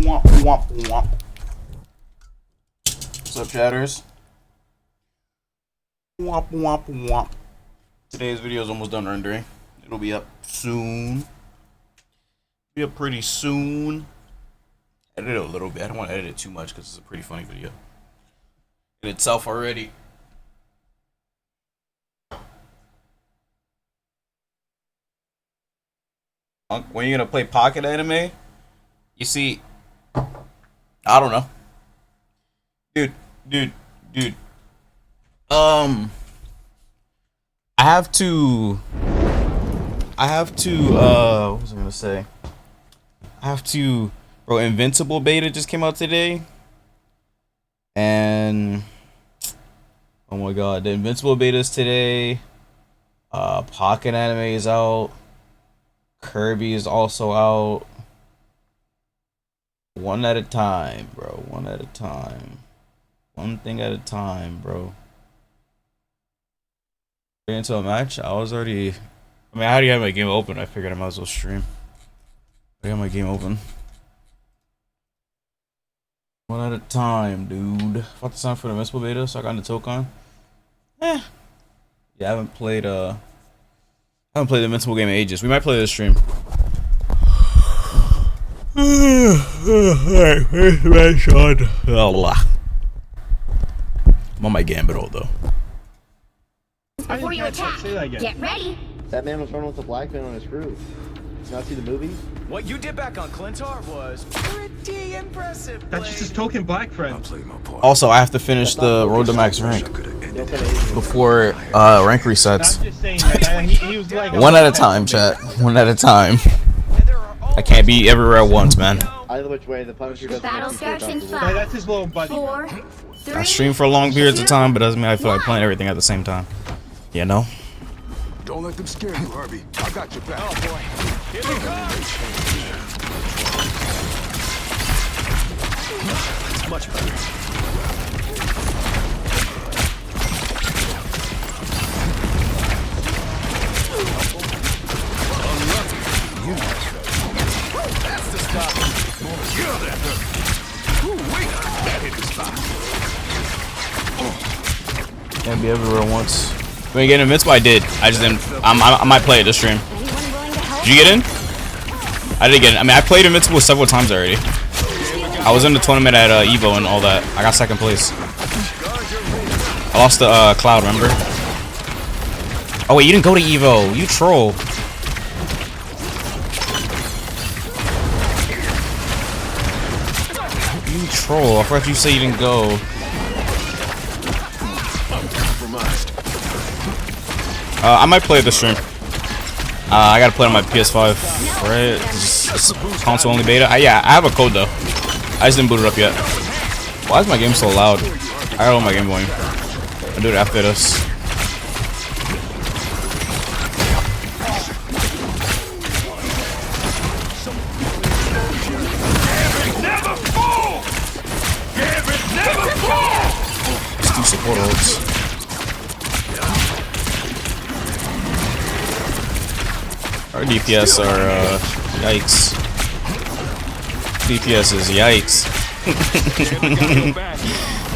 Womp, womp, womp. What's up, chatters? Womp, womp, womp. Today's video is almost done rendering. It'll be up soon. Be up pretty soon. Edit it a little bit. I don't want to edit it too much because it's a pretty funny video in itself already. When you're gonna play pocket anime? You see, I don't know. Dude. I have to, what was I gonna say? Bro, Invincible beta just came out today. And, oh my god, the Invincible beta is today. Pocket anime is out. Kirby is also out. One at a time, bro. One at a time. One thing at a time, bro. Get into a match? I was already... I mean, how do you have my game open? I figured I might as well stream. I got my game open. One at a time, dude. About to sign for the Invincible beta, so I got into Tokon. Yeah, I haven't played the Invincible game in ages. We might play this stream. Alright, where's my shot? I'm on my Gambit though. Before you attack, get ready. That man was running with a black man on his roof. Did you not see the movie? What you did back on Clintar was pretty impressive. That's just his token black friend. Also, I have to finish the Road to Max rank before rank resets. I'm just saying that he was like One at a time, chat. One at a time. I can't be everywhere at once, man. Either which way, the Punisher doesn't Battle make starts in you 5, that's his little buddy. 4, 3. I stream for long periods of time, but doesn't mean I feel like playing everything at the same time. You know? Don't let them scare you, Harvey. I got your back. Oh boy. Here we go. Much better. That's the stop. Yeah, that hurt. Ooh, wait. That hit the spot. Can't be everywhere at once. When you get Invincible, I did. I just didn't. I might play it this stream. Did you get in? I didn't get in. I mean, I played Invincible several times already. I was in the tournament at Evo and all that. I got second place. I lost the Cloud, remember? Oh wait, you didn't go to Evo. You troll. You troll. I forgot you said you didn't go. I might play this stream. I gotta play it on my PS5, right? It's console only beta. Yeah, I have a code though. I just didn't boot it up yet. Why is my game so loud? I gotta lower my game volume. I'll do it after this. Let's do support holds. Our DPS are, yikes. DPS is yikes.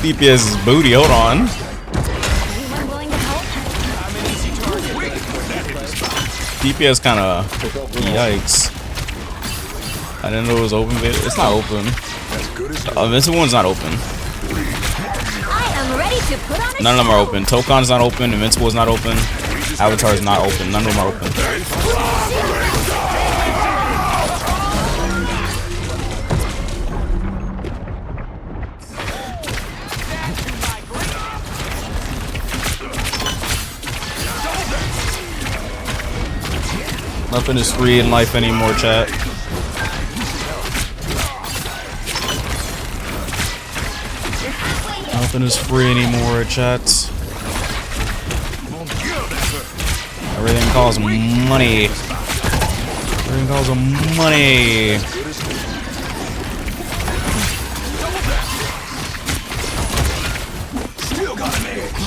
DPS is booty, hold on. DPS kinda, yikes. I didn't know it was open, but it's not open. This one's not open. None of them are open. Tokon's not open, Invincible is not open. Avatar is not open. None of them are open. Nothing is free in life anymore, chat. Nothing is free anymore, chat. Everything costs money. Everything costs money. Still got an edge.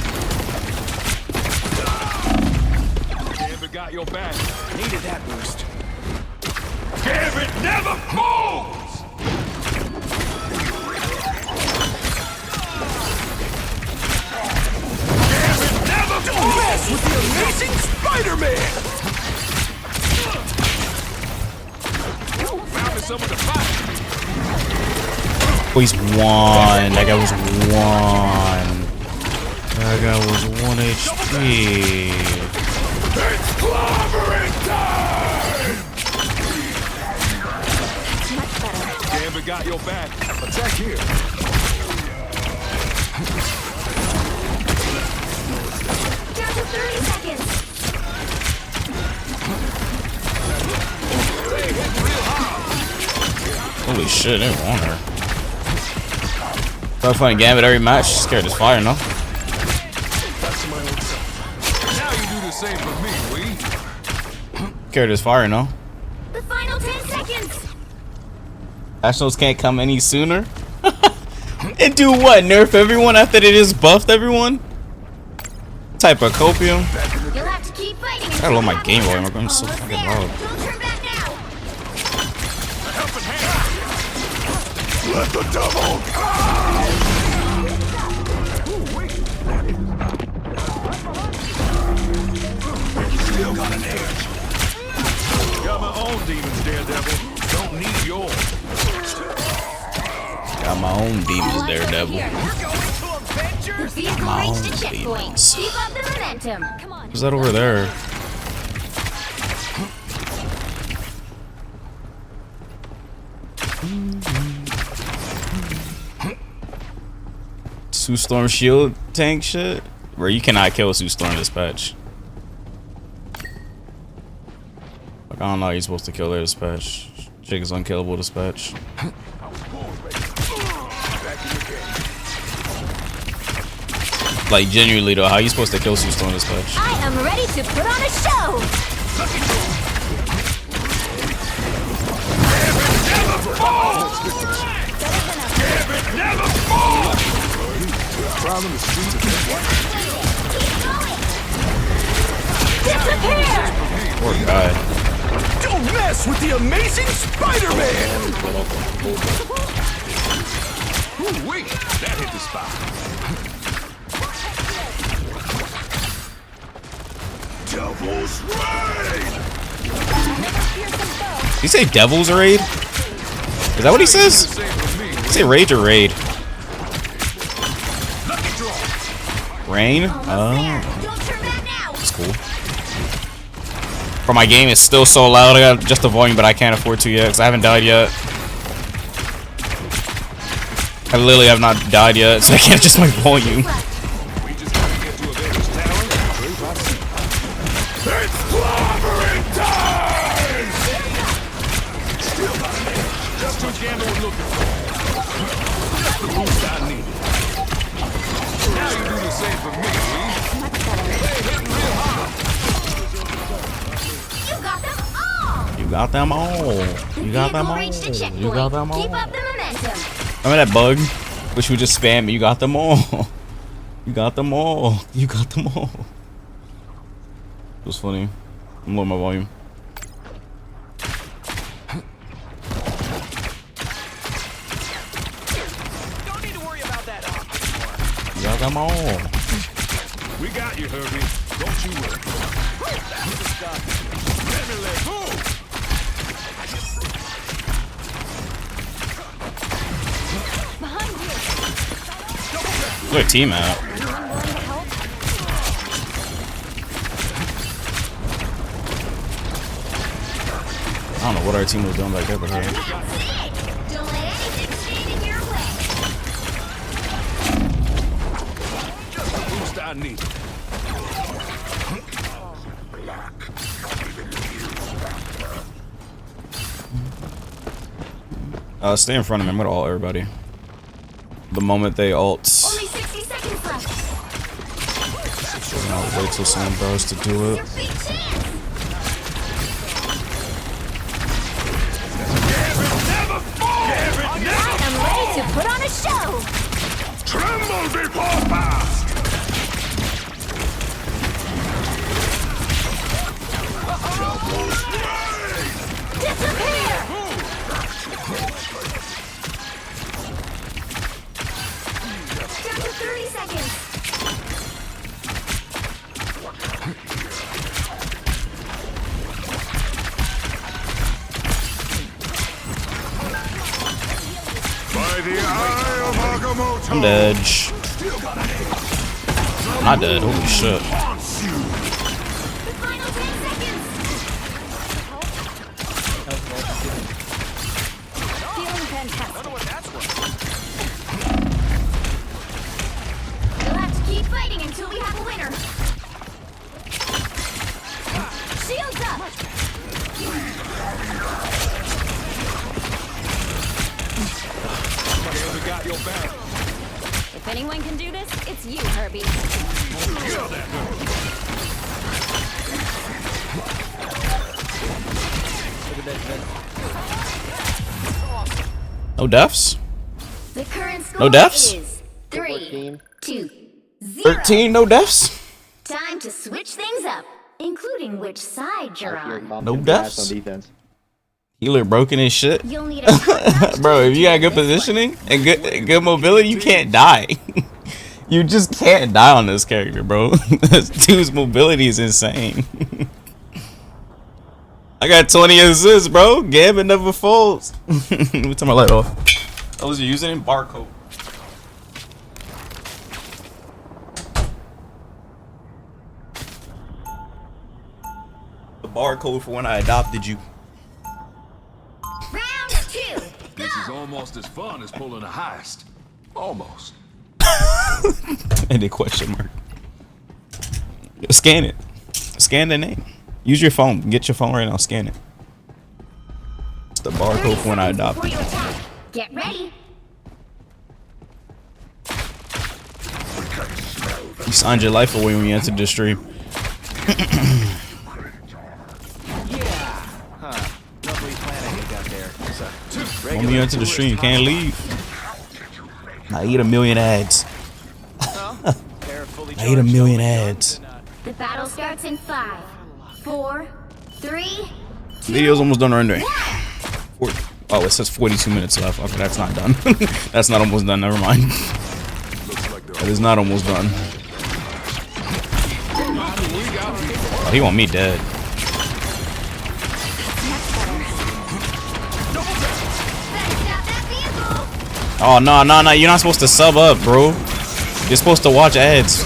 Never got your back. Needed that boost. Garrett never moves! someone to fight. Oh, he's one. That guy was one. That guy was 1 HP. It's clobbering time! Gambit got your back. Attack here. Down to 30 seconds. Holy shit, they want her. Start playing Gambit every match. She's scared as fire, no? That's my own self. Now you do the same for me, Wee. Scared as fire, no? The final 10 seconds. Nationals can't come any sooner. And do what? Nerf everyone after they just buffed everyone? Type of copium. You'll have to keep fighting. I gotta lower my game volume. I'm going so Almost fucking there. loud. Don't turn back now. A helping hand. Let the devil. Still got an edge. Got my own demons, Daredevil. Don't need yours. Got my own demons, Daredevil. The vehicle My reached own a checkpoint. demons. Keep up the momentum. Come on. Who's that over there? Sue Storm shield tank shit? Bro, you cannot kill Sue Storm this patch. Like, I don't know how you're supposed to kill her this patch. Chick is unkillable this patch. Like, genuinely though, how are you supposed to kill Sue Storm this patch? I am ready to put on a show. Prowling the streets of Disappear. Poor guy. Don't mess with the amazing Spider-Man! Ooh, wait, that hit the spot. Devil's Raid! Did he say Devil's Raid? Is that what he says? Same for me. Did he say Rage or Raid? Lucky draw. Rain? There. Oh, Don't turn back now. that's cool. For my game, it's still so loud. I got just the volume, but I can't afford to yet because I haven't died yet. I literally have not died yet, so I can't adjust my volume. We just gotta get to Avengers Tower. It's clobbering time! Still got an edge. Just what Gambit was looking for. That's the boost I needed. Now you do the same for me, Lee. Hey, hitting real hard. You got them all. You got them all. You got them all. Reached a checkpoint. You got them all. Keep up the momentum. Remember that bug? Wish we would just spam me. You got them all. You got them all. You got them all. It was funny. I'm lowering my volume. Don't need to worry about that. You got them all. We got you, Herbie. Don't you worry. That's the stuff. Let me let go. Behind you. Where's our team at? Anyone willing to help? I don't know what our team was doing back there, but hey. That's it. Don't let anything stand in your way. Just the boost I need. Stay in front of me. I'm gonna ult everybody. The moment they ult, Only 60 seconds left. I'll wait till someone goes to do Your it. big chance. I am ready to put on a show. Tremble before fast. Disappear. Down to 30 seconds. By the eye of Agamotto. I'm dead. I'm not dead. Holy shit. Wants you. The final 10 seconds. Feeling fantastic. We'll have to keep fighting until we have a winner. Shields up. We got your back. If anyone can do this, it's you, Herbie. Kill that girl. No deaths? The current score No deaths? is 3, 2, 0. 13, no deaths? Time to switch things up, including which side you're on. No On deaths? defense. Healer broken as shit. You'll need a top-notch Bro, if team you got to good win this positioning and good mobility, you can't die. You just can't die on this character, bro. This dude's mobility is insane. I got 20 assists, bro. Gambit never folds. Let me turn my light off. I was using barcode. The barcode for when I adopted you. Round 2. This is almost as fun as pulling a heist. Almost. And a question mark. Scan it. Scan the name. Use your phone. Get your phone right now. Scan it. It's the barcode for when I adopted you. Get ready. You signed your life away when you entered the stream. When you enter the stream, you can't leave. I eat a million ads. I eat a million ads. The battle starts in 5, 4, 3. Video's almost done rendering. Oh, it says 42 minutes left. Okay, that's not done. That's not almost done. Never mind. That is not almost done. Oh, he want me dead. Oh, no. You're not supposed to sub up, bro. You're supposed to watch ads.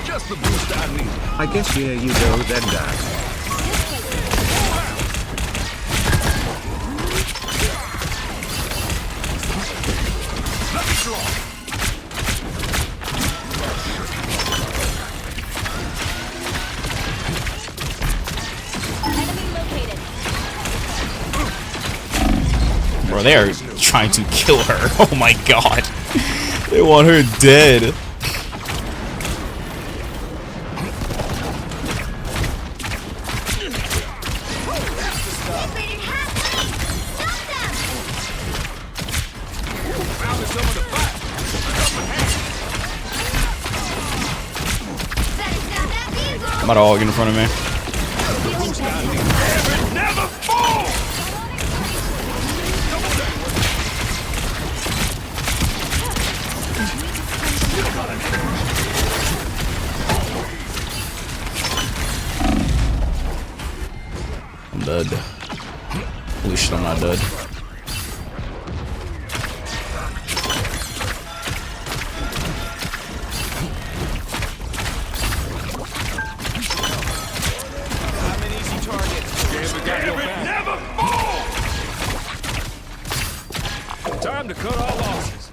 Just the boost I need. I guess here you go then, guys. Let me draw. Enemy located. Bro, they are trying to kill her. Oh my god. They want her dead. Invaded half lane. Stop them. Found some of the fight. Better stop that vehicle. I'm about to all get in front of me. Never fall. I'm dead. Holy shit, I'm not dead. Never fall. Time to cut our losses.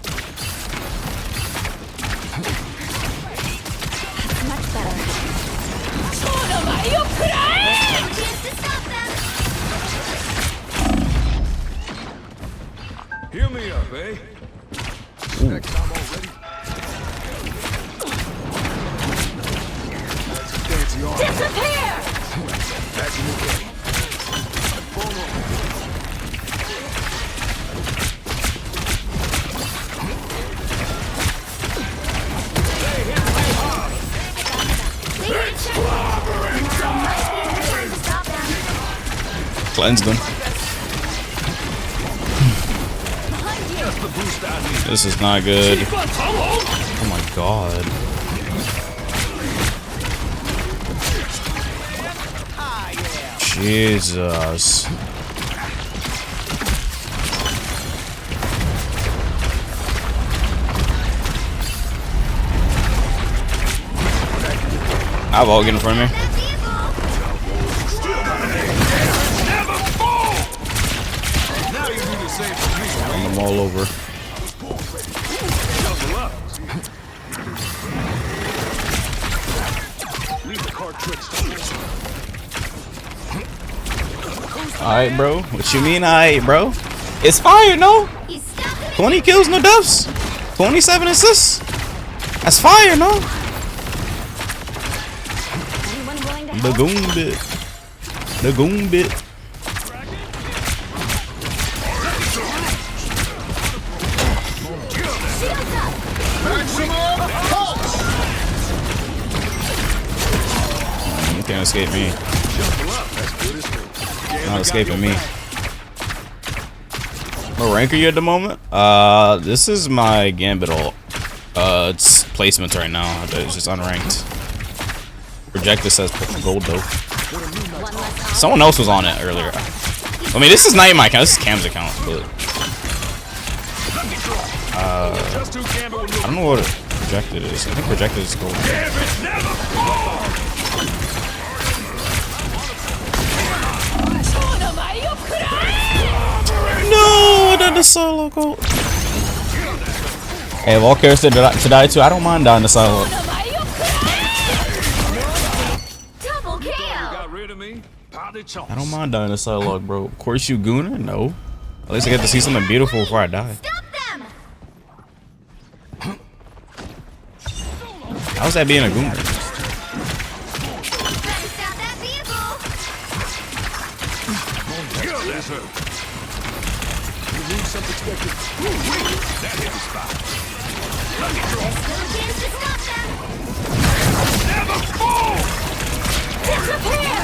Much better. Chance to stop them. Heal me up, eh? Next time already. Fancy arm. Disappear. Back in the day. Phone on. They hit check. Now might be the time to stop them. Cleanse them. Just the boost I need. This is not good. Oh my god. Jesus. I'll all get in front of me. Never fall! Now you do the same for me. Run them all over. Double up. Leave the card tricks to me. Alright, bro. What you mean, alright, bro? It's fire, no? He's stuck. 20 kills, no deaths. 27 assists. That's fire, no? Anyone willing to The help? goon bit. The goon bit. You can't escape me. Not escaping me. What rank are you at the moment? This is my Gambit ult. It's placements right now. It's just unranked. Projector says gold though. One less Someone else was on it earlier. I mean, this is not even my account. This is Cam's account, but Just who Gambit would I look don't know what projected is. I think projected is gold. Gambit never fall! No, I did the solo gold. Hey, if all characters to die too, I don't mind dying the solo. double kill. Got rid of me? Party chomps. I don't mind dying the solo, bro. Of course you gooner? No. At least I get to see something beautiful before I die. Stop them. How's that being a gooner? Better stop that vehicle. Yeah, that's her. You lose something expected. Woo-wee! That hit the spot. There's still a chance to stop them. Never fall! Disappear.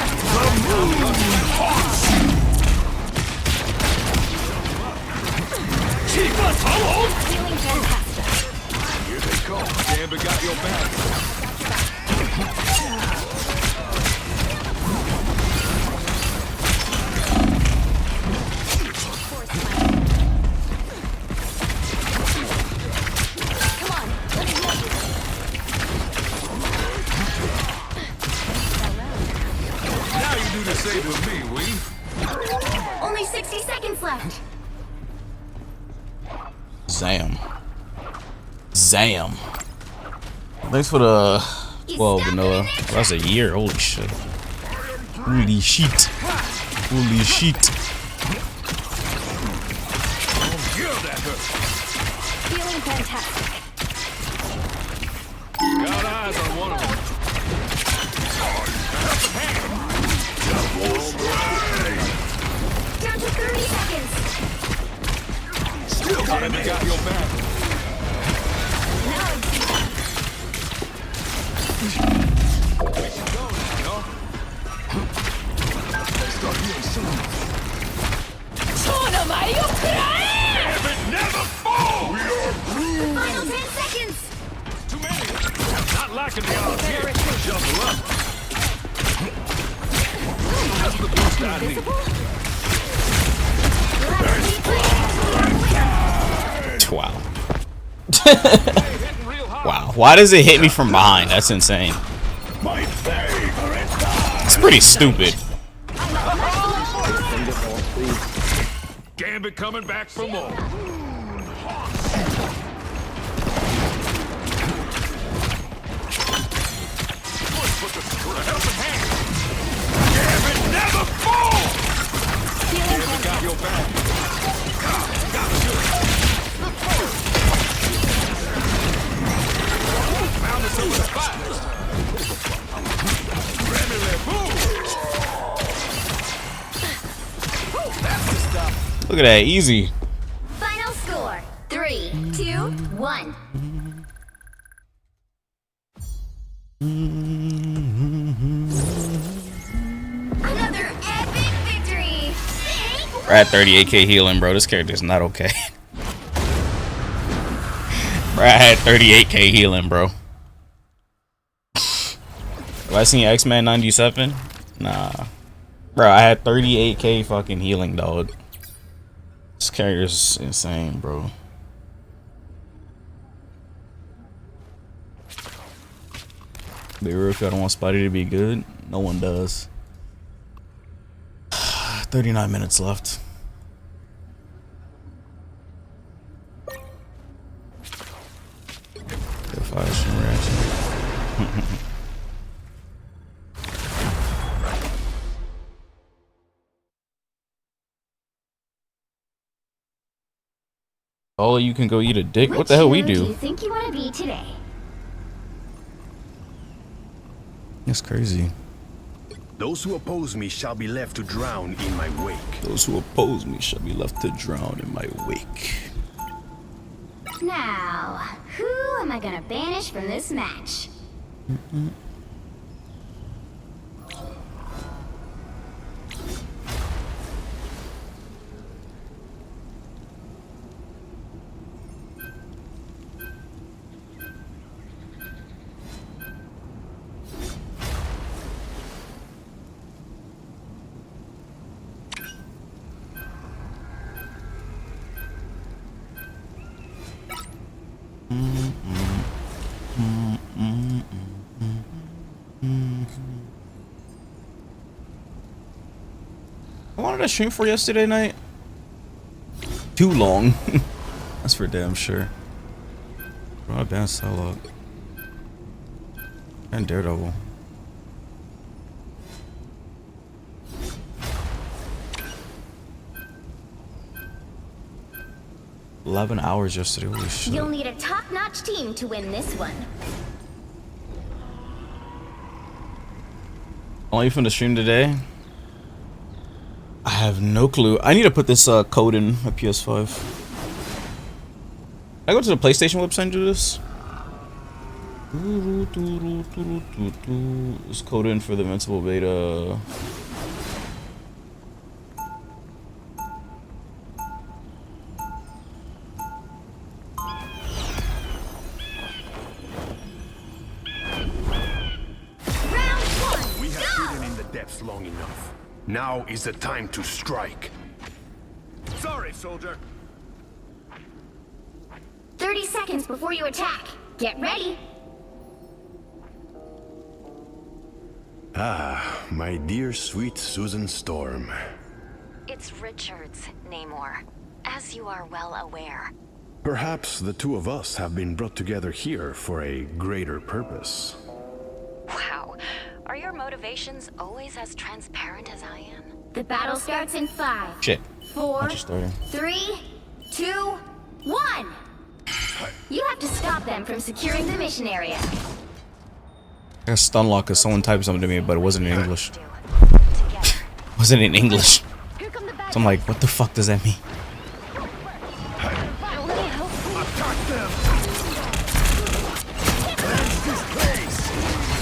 Keep us hello! Feeling fantastic. Here they come. Gambit got your back. Come on. Let's make it. Now you do the same with me, Wee. Only 60 seconds left. Zam. Zam. Thanks for the 12 vanilla. That's a year. Holy shit. Holy shit. Holy shit. Yeah, that hurt. Feeling fantastic. Got eyes on one of them. Down to 30 seconds. Still Gambit got your back. Now it's Start healing soon. Gambit never fall! We are through! final 10 seconds. Too many. Not liking the odds here. Shuffle up. That's the boost I need. Wow. Hitting real hard. Wow. Why does it hit me from behind? That's insane. My favorite time. It's pretty stupid. Gambit coming back for more. Put the helping hand. Gambit never fall! Gambit got your back. Found us over the spot. Look at that. Easy. Final score 3, 2, 1. Another epic victory. We're at 38k healing, bro. This character's not okay. Bro, I had 38k healing, bro. Have I seen X-Men 97? Nah. Bro, I had 38k fucking healing, dog. This character's insane, bro. Be real, if y'all don't want Spidey to be good, no one does. 39 minutes left. Fire some reaction. Oh, you can go eat a dick? What the hell we Do you do? think you want to be today? That's crazy. Those who oppose me shall be left to drown in my wake. Those who oppose me shall be left to drown in my wake. Now, who am I gonna banish from this match? How long did I stream for yesterday night? Too long. That's for damn sure. Bro, I banned Deadlock. And Daredevil. $11 yesterday. Holy shit. You'll need a top-notch team to win this one. Only from the stream today? I have no clue. I need to put this code in my PS5. I go to the PlayStation website and do this. This code in for the Invincible beta. We have hidden in the depths long enough. Now is the time to strike. Sorry, soldier. 30 seconds before you attack. Get ready. Ah, my dear sweet Susan Storm. It's Richards, Namor, as you are well aware. Perhaps the two of us have been brought together here for a greater purpose. Wow, are your motivations always as transparent as I am? The battle starts in 5, Shit. 4, I just started. 3, 2, 1. You have to stop them from securing the mission area. I got stun lock because someone typed something to me, but it wasn't in English. Together. Wasn't in English. Here come the bad So I'm like, what the fuck does that mean?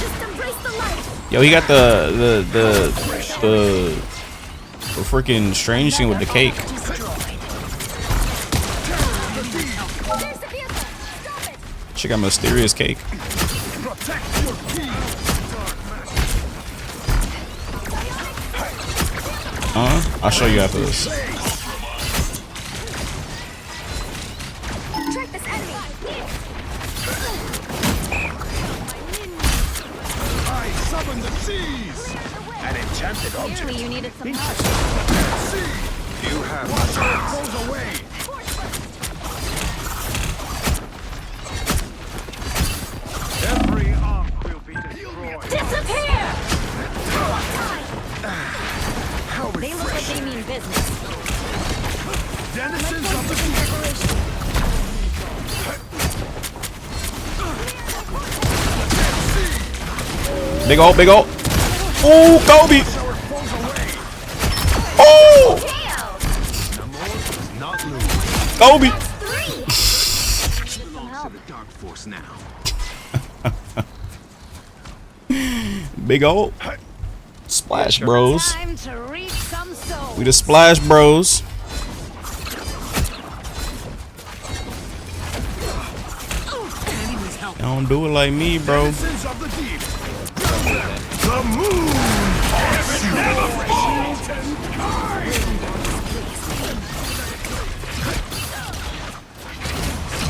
Just embrace the light. Yo, he got the freaking strange thing with the cake. There's the vehicle. Stop it. She got mysterious cake. I'll show you after this. Track this enemy. I summon the seas! An enchanted object. Clearly you needed some help. You have Goes away! Every arm will be destroyed. Disappear! how They look like they mean business. Denizens of the deep! Big ol', big ol'. Ooh, Kobe. Oh, not lose. Kobe. Belongs to the dark force now. Big ol'. Splash Bros. Time to reap some souls. We the Splash Bros. Don't do it like me, bro. Denizens of the deep! The moon!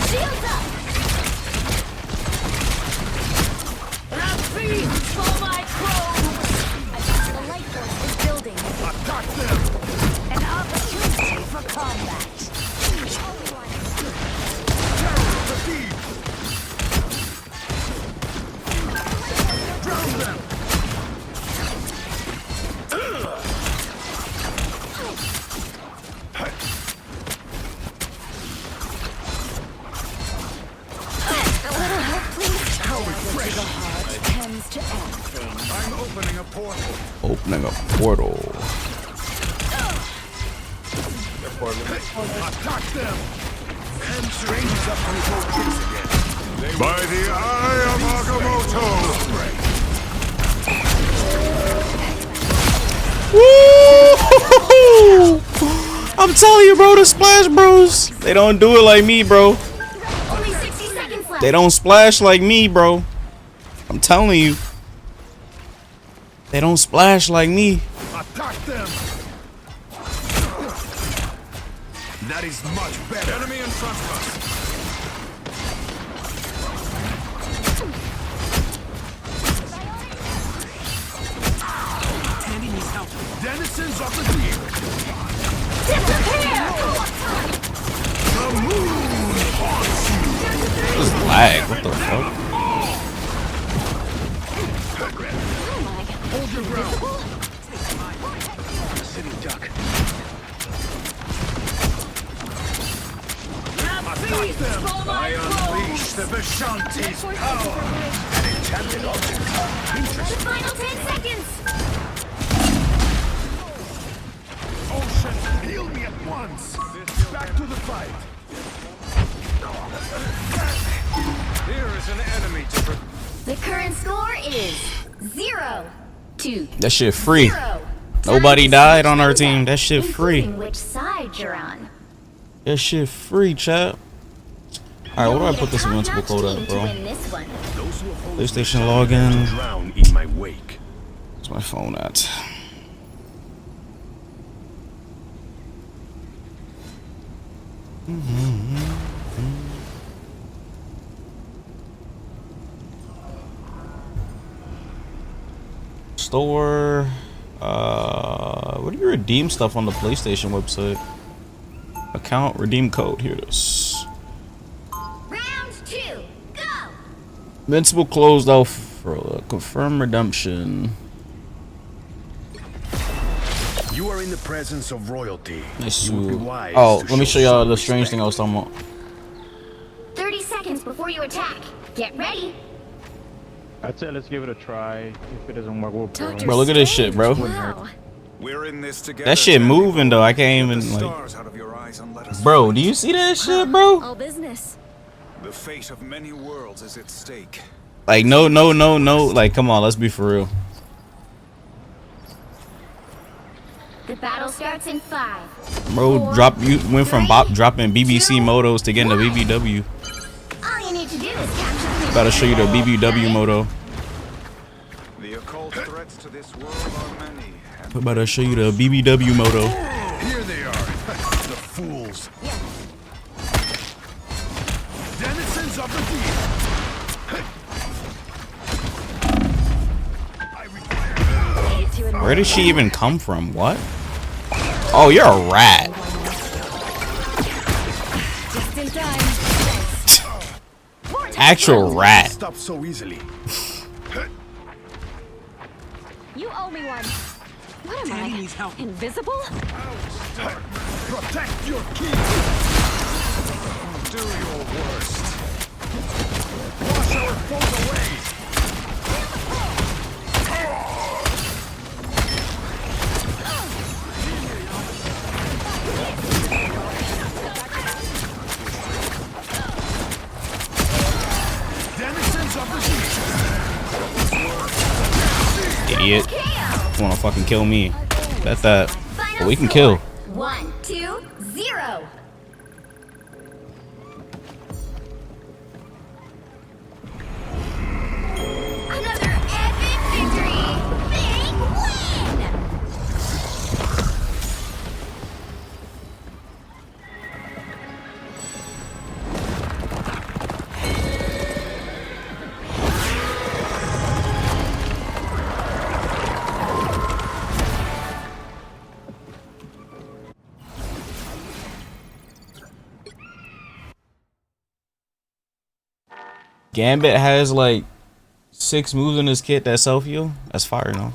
Shields up. portal. Attack them! And ranges up control tricks again. By the eye of Agamotto! Woo! I'm telling you, bro, the Splash Bros, they don't do it like me, bro. Only 60 seconds left. They don't splash like me, bro. I'm telling you. They don't splash like me. Attack them! That is much better. Enemy in front of us. Denizens of the deep. The moon haunts you. This is lag. What the fuck? Hold your ground. Sitting duck. Attack them. I unleash the Vishanti's power. An enchanted object. Interesting. Final 10 seconds. Ocean, heal me at once. Back to the fight. Here is an enemy to protect. The current score is 0-2. That shit free. 0. Nobody Time to died switch on our them team. back, That shit free. including which side you're on. That shit free, chat. Alright, where do I put this Invincible code at, bro? PlayStation login. Drown in my wake. Where's my phone at? Store. Where do you redeem stuff on the PlayStation website? Account, redeem code. Here it is. Round 2, go! Invincible closed out for confirm redemption. You are in the presence of royalty. Nice. You would be wise Oh, to let me show y'all the strange respect. thing I was talking about. 30 seconds before you attack. Get ready. I'd say let's give it a try. If it doesn't work, we'll pull. Bro, look at this shit, bro. Wow. We're in this together. That shit moving though. I can't even like. Stars out of your eyes and let us Bro, do you see that shit, bro? All business. The fate of many worlds is at stake. Like no. Like come on, let's be for real. The battle starts in 5. Bro, you went from dropping BBC motos to getting the BBW. All you need to do is capture the Gotta show you the BBW moto. The occult threats to this world are many. I'm about to show you the BBW moto. Here they are, the fools. Denizens of the deep. Where did she even come from? What? Oh, you're a rat. Just in time. Actual rat. Stop so easily. You owe me one. What am I? Invisible? Protect your king. Do your worst. Wash our foes away. Denizens of the deep. Idiot. Wanna fucking kill me. Bet that. But we can kill. 1, 2, 0. Another epic victory! Big win! Gambit has like 6 moves in his kit that self-heal. That's fire, no?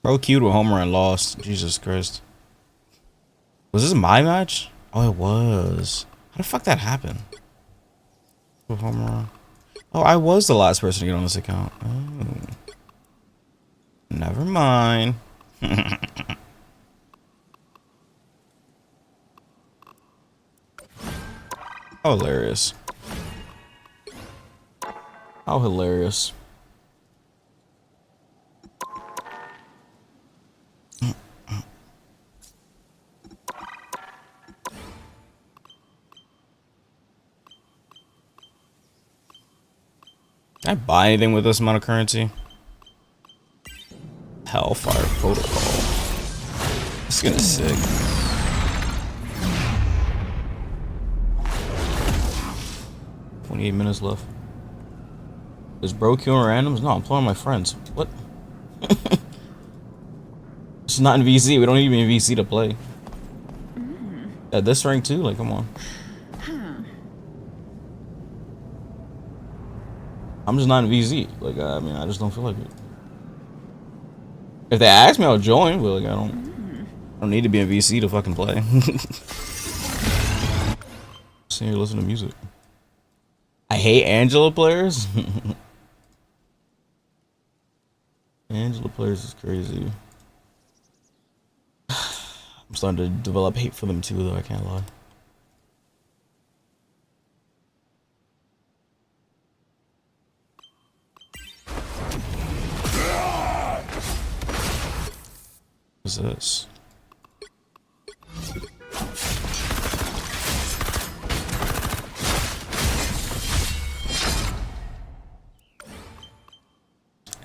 Bro queued with Homer and lost. Jesus Christ. Was this my match? Oh, it was. How the fuck that happened? Oh, I was the last person to get on this account. Oh. Never mind. How hilarious. How hilarious. Can I buy anything with this amount of currency? Hellfire Protocol. This skin is sick. $28 left. Is bro killing randoms? No, I'm playing my friends. What? It's not in VC. We don't even in VC to play. At this rank too? Like, come on. I'm just not in VZ. Like, I mean, I just don't feel like it. If they ask me, I'll join, but like, I don't need to be in VC to fucking play. Sit here, listen to music. I hate Angela players. Angela players is crazy. I'm starting to develop hate for them too, though. I can't lie. What's this?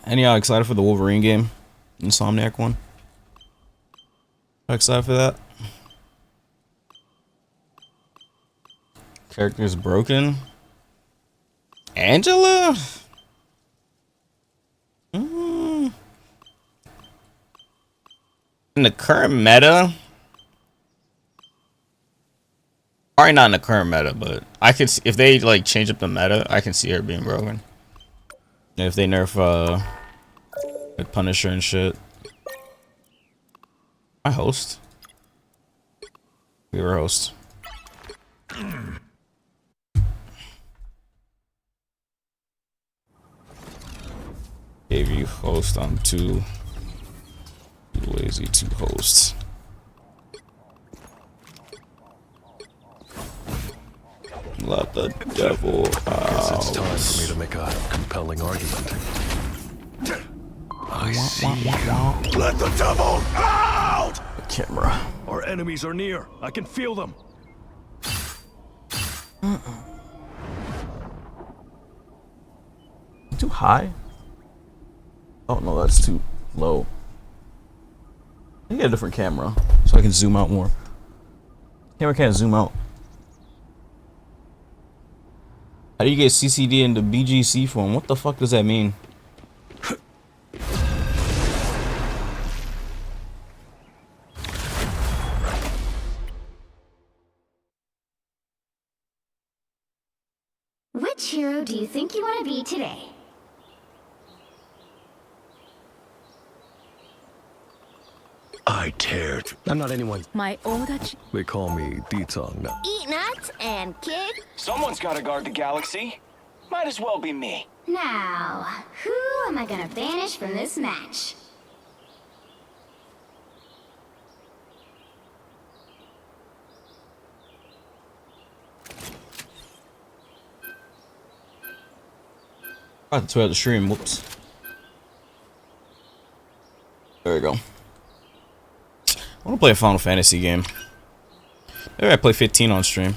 Any y'all excited for the Wolverine game? Insomniac one? Excited for that? Character's broken. Angela? In the current meta, probably not in the current meta, but I could see, if they like change up the meta, I can see her being broken. And if they nerf like Punisher and shit. My host. We were host. Gave you host. I'm too lazy to host. Let the devil out. It's time for me to make a compelling argument. I see you. Let the devil out! The camera. Our enemies are near. I can feel them. Too high? Oh no, that's too low. I need a different camera so I can zoom out more. Camera can't zoom out. How do you get CCD into BGC form? What the fuck does that mean? Which hero do you think you want to be today? I tear. I'm not anyone. My order. They call me Ditong now. Eat nuts and kick. Someone's got to guard the galaxy. Might as well be me. Now, who am I gonna banish from this match? I have to tweet out the stream. Whoops. There we go. I want to play a Final Fantasy game. Maybe I play 15 on stream.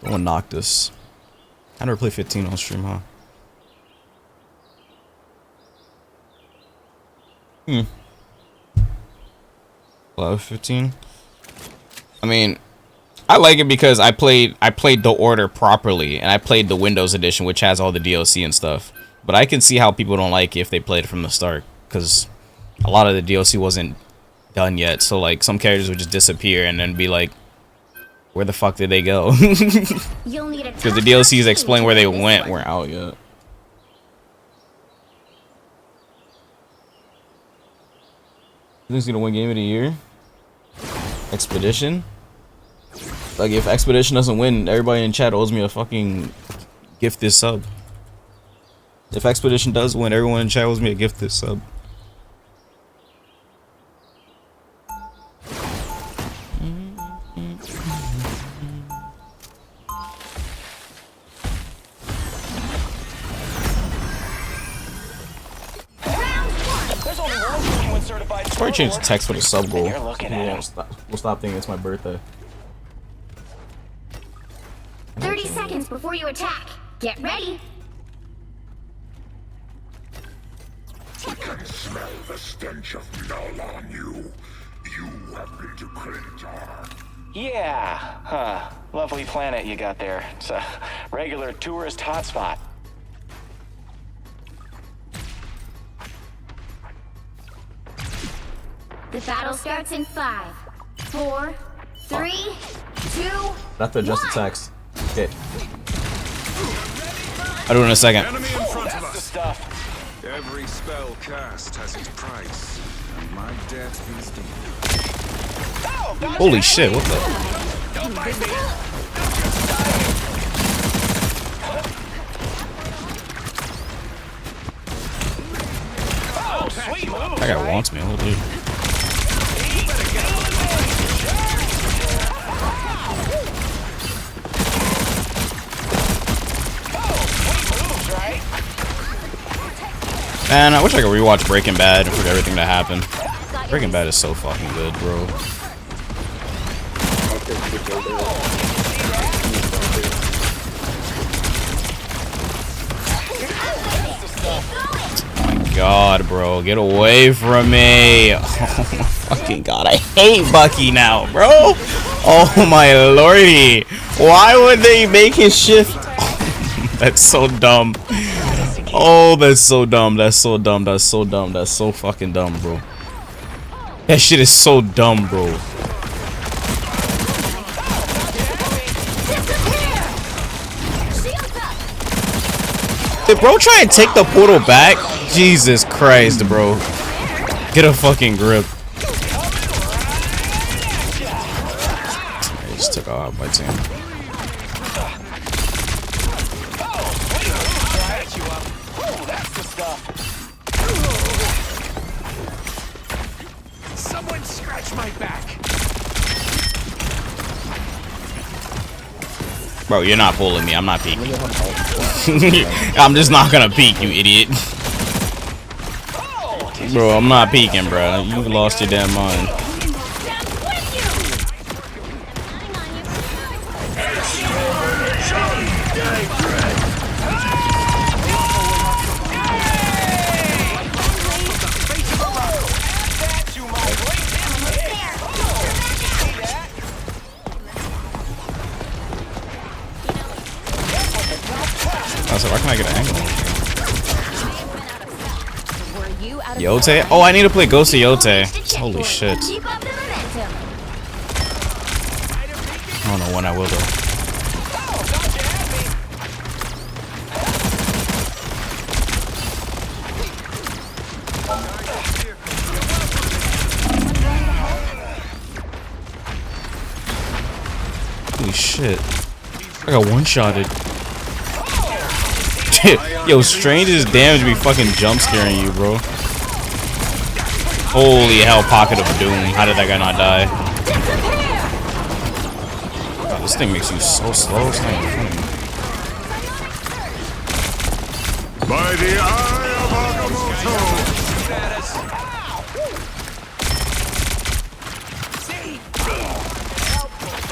I want to knock this. I never play 15 on stream, huh? Level 15. I mean, I like it because I played the order properly, and I played the Windows edition, which has all the DLC and stuff. But I can see how people don't like it if they played it from the start, because a lot of the DLC wasn't done yet. So like some characters would just disappear and then be like, where the fuck did they go? Because the DLCs explain where they went weren't out yet. Who's gonna win game of the year? Expedition? Like, if Expedition doesn't win, everybody in chat owes me a fucking gifted sub. If Expedition does win, everyone in chat owes me a gifted sub. Probably change the text for the sub goal. We'll stop thinking it's my birthday. 30 seconds before you attack. Get ready. I can smell the stench of null on you. You have been to Clintar. Yeah, huh. Lovely planet you got there. It's a regular tourist hotspot. The battle starts in 5, 4, 3, 2. That's the just text. Okay. I'll do it in a second. Enemy in front of That's the us. stuff. Every spell cast has its price, and my debt is deep. Holy shit, what the? Don't bite me. Oh, sweet move. That guy wants me, holy. Man, I wish I could rewatch Breaking Bad and forget everything that happened. Breaking Bad is so fucking good, bro. Oh my god, bro. Get away from me. Oh my fucking god. I hate Bucky now, bro. Oh my lordy. Why would they make his shift? That's so dumb. Oh, that's so dumb. That's so dumb. That's so dumb. That's so fucking dumb, bro. That shit is so dumb, bro. Did bro try and take the portal back? Jesus Christ, bro. Get a fucking grip. I just took out my team. Someone scratch my back. Bro, you're not pulling me. I'm not peeking. I'm just not gonna peek, you idiot. Bro, I'm not peeking, bro. You lost your damn mind. So why can't I get an angle? Yote? Oh, I need to play Ghost of Yote. Holy shit. I don't know when I will though. Holy shit. I got one-shotted. Yo, Strange's damage be fucking jump scaring you, bro. Holy hell, Pocket of Doom. How did that guy not die? God, this thing makes you so slow. It's not even funny. By the eye of Agamotto!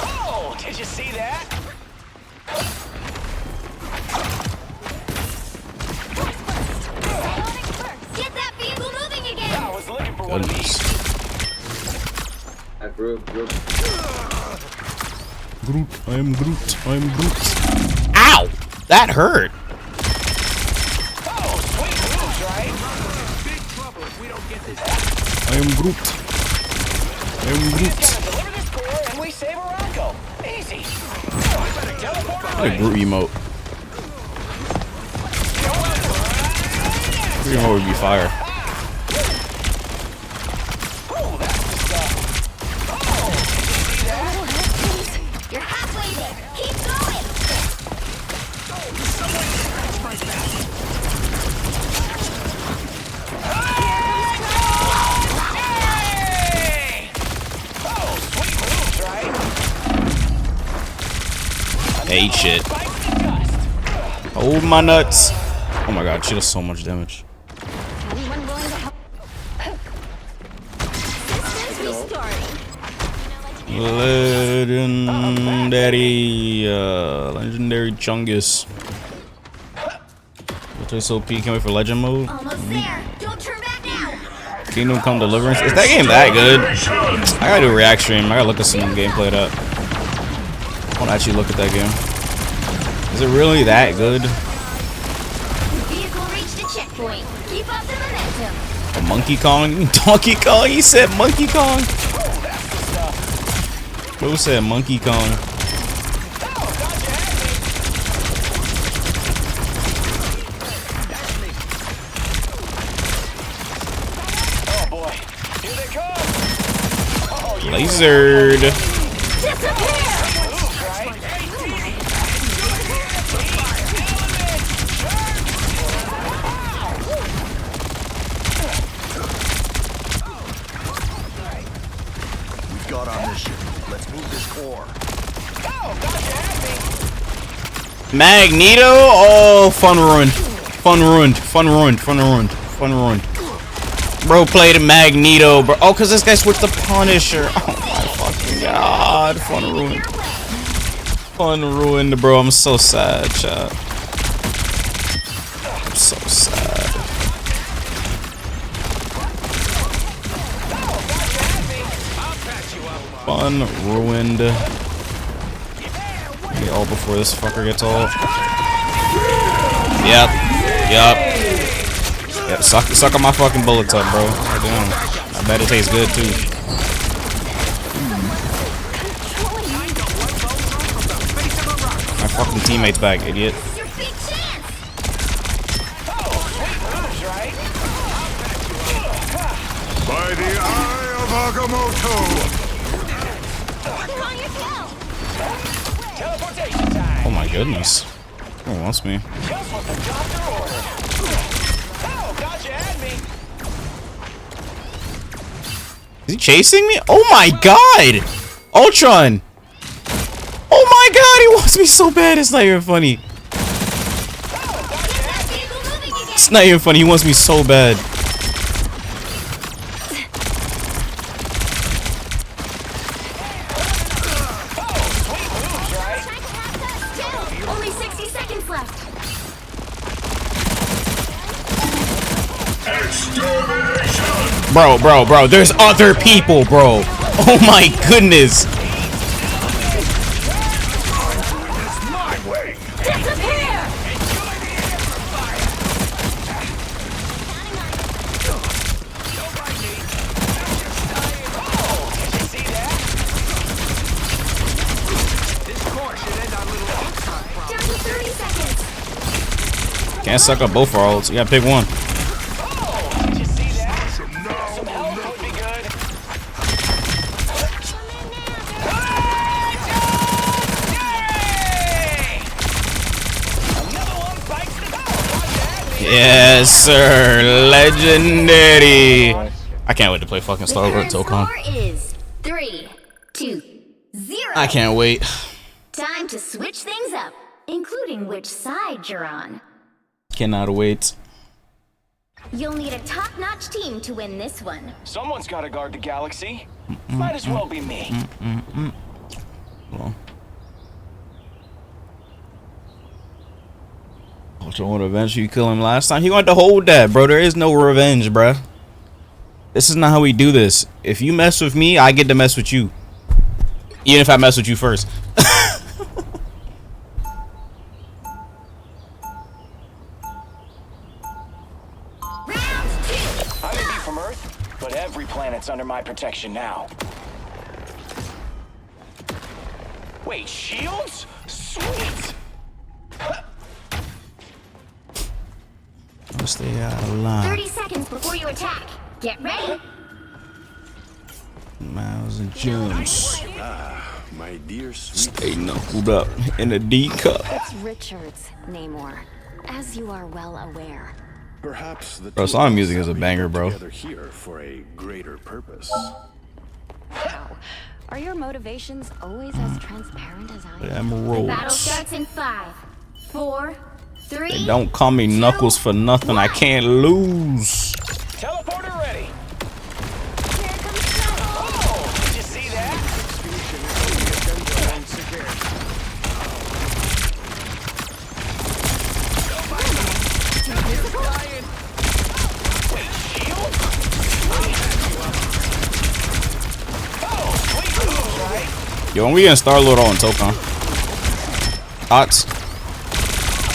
Oh, did you see that? Get that vehicle moving again. I was looking for one of Goodness. these. Groot, I am Groot, I am Groot. Ow! That hurt. Oh, sweet moves, right? Big trouble if we don't get this. I am Groot. I am Groot. Deliver this core and we save Morocco. Easy. Teleport What a away. Groot emote. Groot emote would be fire. Oh, that's the stuff. Oh, halfway there. Keep going. Hey, shit. Hold my nuts. Oh my god, she does so much damage. Anyone willing to help? Systems restarting. Legendary Chungus. What's so P? Can't wait for legend mode. Almost there. Don't turn back now. Kingdom Come Deliverance. Is that game that good? I gotta do a react stream. I gotta look at some gameplay up. I wanna actually look at that game. Is it really that good? Vehicle reached a checkpoint. Keep up the momentum. A Monkey Kong? Donkey Kong? He said Monkey Kong. Who said Monkey Kong? Oh boy, here they come. Lasered. We've got our mission. Let's move this core. Magneto? Oh, fun ruined. Fun ruined. Fun ruined. Fun ruined. Fun ruined. Bro played Magneto, bro. Oh, because this guy switched to Punisher. Oh my fucking god. Fun ruined. Fun ruined, bro. I'm so sad, chat. I'm so sad. Fun ruined. Maybe all before this fucker gets old. Yep. Suck on my fucking bullet tub, bro. Damn. I bet it tastes good too. My fucking teammate's back, idiot. By the eye of Agamotto! Oh my goodness. Who wants me? Is he chasing me? Oh my god! Ultron! Oh my god, he wants me so bad, it's not even funny. It's not even funny, he wants me so bad. Only 60 seconds left. Bro, there's other people, bro. Oh my goodness. Can't suck up both our ults. You gotta pick one. Yes, sir. Legendary. I can't wait to play fucking Star Wars Tokon. Score is 3, 2, 0. I can't wait. Time to switch things up, including which side you're on. Cannot wait. You'll need a top-notch team to win this one. Someone's got to guard the galaxy. Might as well be me. Well. Ultra want revenge. You kill him last time. He wanted to hold that, bro. There is no revenge, bro. This is not how we do this. If you mess with me, I get to mess with you. Even if I mess with you first. I may be from Earth, but every planet's under my protection now. Wait, shields? Sweet! Stay out of line. 30 seconds before you attack. Get ready. Miles and Jones. My dear Stay knuckled up in a D cup. It's Richards, Namor, as you are well aware. Perhaps the Bro, two Sonic of music us is a have banger, been bro. together here for a greater purpose. Wow. Are your motivations always as transparent as I am? Battle Emeralds. starts in 5, 4, 3. They don't call me Knuckles for nothing. I can't lose. Teleporter ready. Here comes trouble. Oh, did you see that? Wait, shield? Oh, sweet moves, right? Yo, when we getting Star-Lord on Tokon? Thoughts?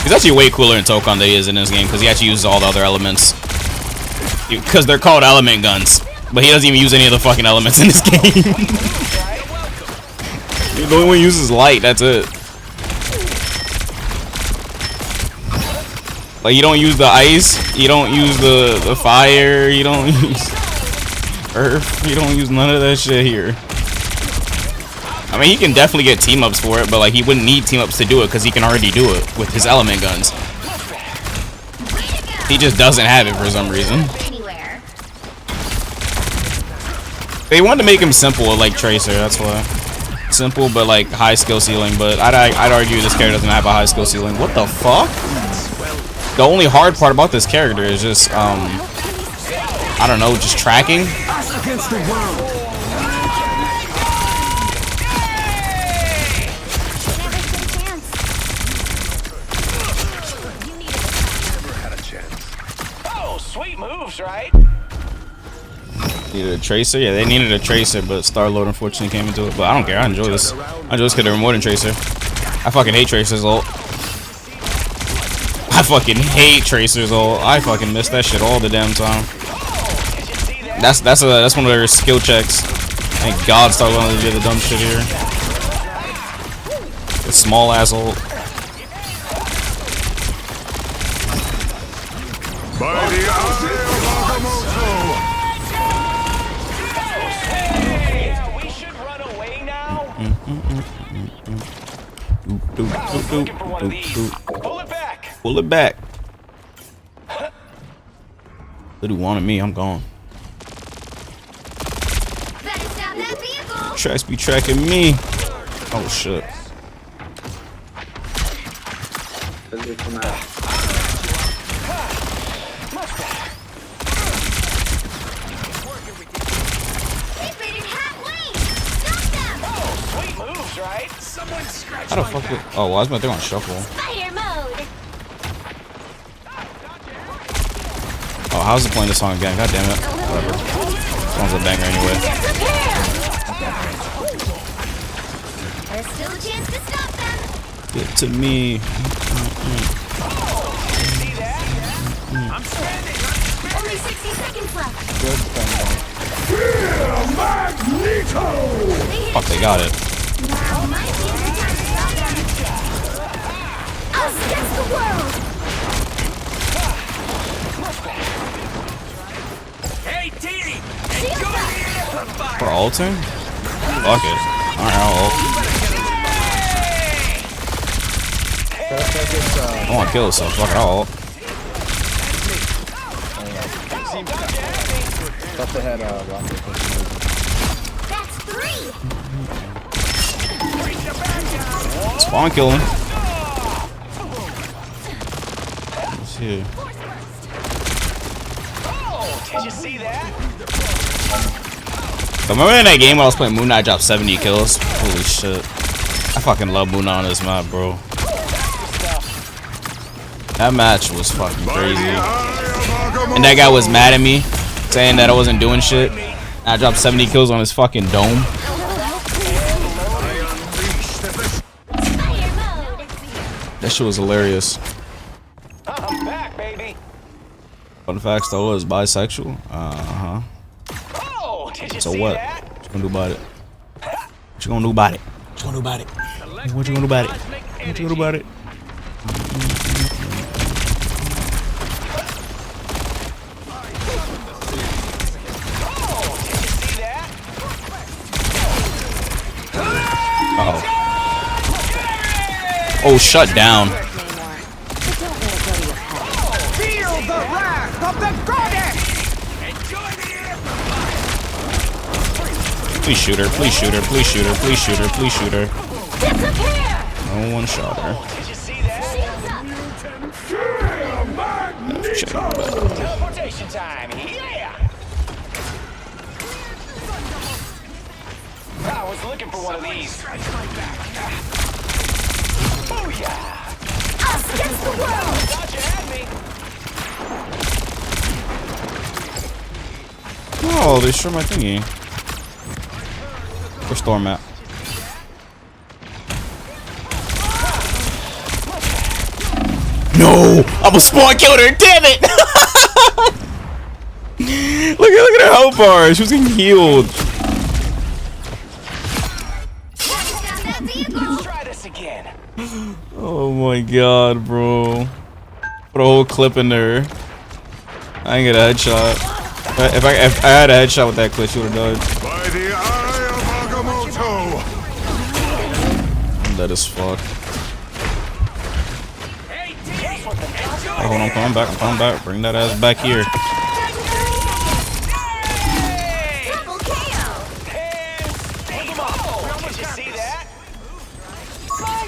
He's actually way cooler in Tokon than he is in this game because he actually uses all the other elements. Because they're called element guns. But he doesn't even use any of the fucking elements in this game. The only one he uses light, that's it. Like, you don't use the ice, you don't use the fire, you don't use earth, you don't use none of that shit here. I mean, he can definitely get team-ups for it, but like, he wouldn't need team-ups to do it because he can already do it with his element guns. He just doesn't have it for some reason. Anywhere. They wanted to make him simple, like Tracer, that's why. Simple, but like high skill ceiling, but I'd argue this character doesn't have a high skill ceiling. What the fuck? The only hard part about this character is just, I don't know, just tracking. Against the world. Oh, sweet moves, right? Needed a Tracer? Yeah, they needed a Tracer, but Star-Lord unfortunately came into it. But I don't care, I enjoy this. I enjoy this because they're more than Tracer. I fucking hate Tracer's ult. I fucking hate Tracer's ult. I fucking miss that shit all the damn time. That's one of their skill checks. Thank God Star-Lord did the dumb shit here. A small ass ult. By the eye Yeah, we should run away now. Looking for one of these. Pull it back. Pull it back. Little wanted me, I'm gone. Better stop that vehicle. Tracks be tracking me. Oh shit. Defeated halfway. Stop them. Sweet moves, right? How the fuck did, oh, why is my thing on shuffle? Fire mode. Oh, how's it playing this song again? God damn it. Whatever. This song's a banger anyway. There's still a chance to stop them. Get to me. Only 60 seconds left. Fuck, they got it. Now might be the time to stop them. Us against the world. Hey, Dee! Shield up. For ulting? Fuck it. Alright, I'll ult. I want to kill this, so fuck it, I'll ult. Thought they had rocket. That's 3. Spawn kill him. Let's see. Did you see that? Remember in that game when I was playing Moon Knight, I dropped 70 kills? Holy shit. I fucking love Moon Knight on this map, bro. That match was fucking crazy. And that guy was mad at me, saying that I wasn't doing shit. And I dropped 70 kills on his fucking dome. Fire mode. That shit was hilarious. I'm back, baby. Fun fact, though, was bisexual. Uh-huh. Oh, did you So see what? that? What you gonna do about it? What you gonna do about it? What you gonna do about it? What you gonna do about it? What you gonna do about it? Oh, Oh, shut down. Feel the wrath of the goddess! Enjoy the air! Please shoot her. Please shoot her. Please shoot her. Please shoot her. Please shoot her. No one shot her. Did you see that? Teleportation time. Yeah! I was looking for one of these. Oh yeah! Us against the world! Thought you had me. Oh, they destroyed my thingy. Where's Storm at? No! I was spawn killed her, damn it! look at her health bar. She was getting healed. Let's try this again. Oh my god, bro. Put a whole clip in there. I ain't get a headshot. If I had a headshot with that clip, she would have died. By the eye of Agamotto! I'm dead as fuck. Oh, hold on, I'm coming back, I'm coming back. Bring that ass back here. Double KO! Did you see that?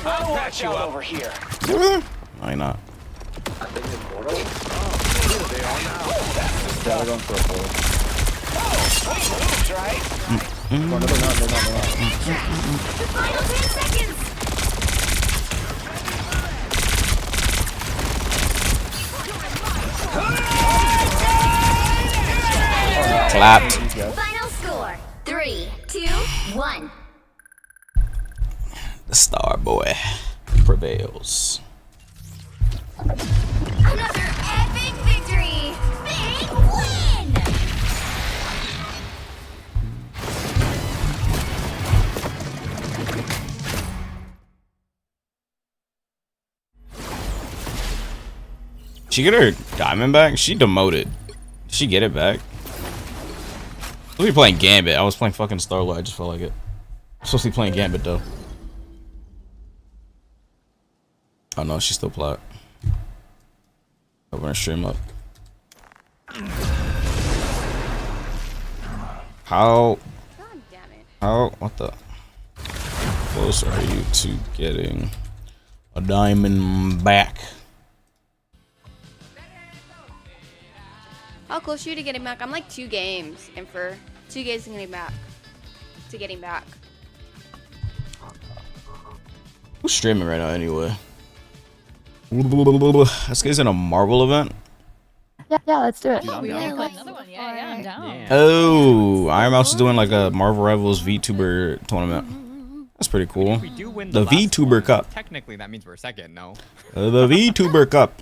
I'll watch out over here. Is he over there? No, you're not. Yeah, they're going for a four. Sweet moves, right? No, they're not. The final 10 seconds! Clapped. Final score 3, 2, 1. The Star Boy prevails. Another epic victory! Big win! She get her diamond back? She demoted. Did she get it back? I was playing Gambit. I was playing fucking Starlight. I just felt like it. I'm supposed to be playing Gambit though. Oh no, she's still plat. Open her stream up. How? God damn it. How? What the? Close are you to getting a diamond back? How close are you to getting back? I'm like 2 games, Infer. 2 games to getting back. Who's streaming right now anyway? This guy's in a Marvel event? Yeah, let's do it. Oh, Iron Mouse is doing like a Marvel Rivals VTuber tournament. That's pretty cool. If we do win The last VTuber one, Cup. Technically, that means we're second, no? The VTuber Cup.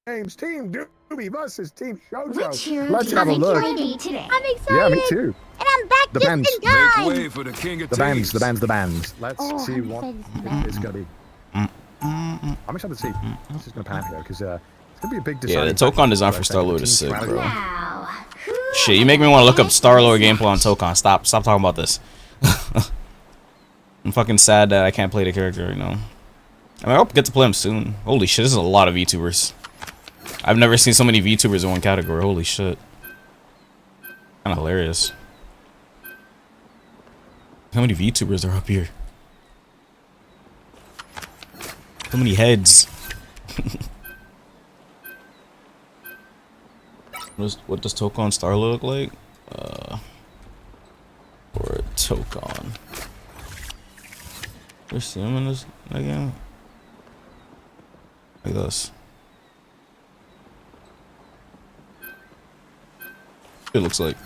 Games Team Doobie versus Team Which Shoujo. hero Let's do have a you look. think will be today? I'm excited. Yeah, me too. And I'm back The just bands. in time. Make way for the king of The bands. Let's Oh, see I'm what excited to see that. it's gonna be. I'm excited to see. This is gonna pan out here because it's gonna be a big. Yeah, the deciding Tokon design factor, for I think, Star-Lord the is team sick, strategy. bro. Now, who Shit, you make me want to look up Star-Lord gameplay on Tokon. Stop talking about this. I'm fucking sad that I can't play the character right now. I mean, I hope I get to play him soon. Holy shit, this is a lot of VTubers. I've never seen so many VTubers in one category. Holy shit. Kinda hilarious. How many VTubers are up here? So many heads. What does Tokon Starlo look like? Or Tokon. There's see him in this again. Like this. It looks like.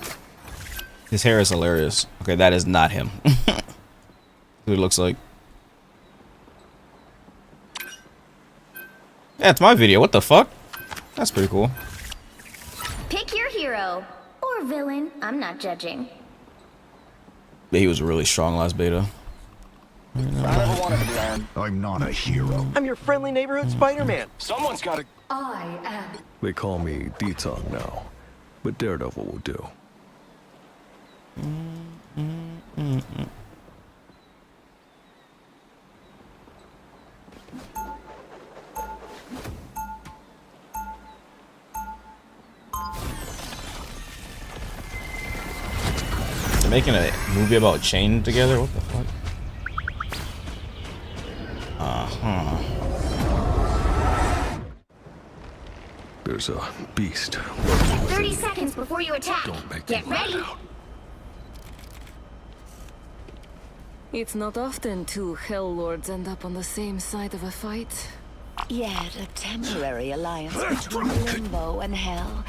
His hair is hilarious. Okay, that is not him. What it looks like. Yeah, it's my video. What the fuck? That's pretty cool. pick your hero or villain? I'm not judging. But he was really strong last beta. I'm not a hero. I'm your friendly neighborhood Spider-Man. Someone's got to. I am. They call me D-Tongue now, but Daredevil will do. making a movie about chain together? What the fuck? There's a beast. 30 seconds before you attack. Get ready. It's not often two Hell Lords end up on the same side of a fight. Yet a temporary alliance between Limbo and Hell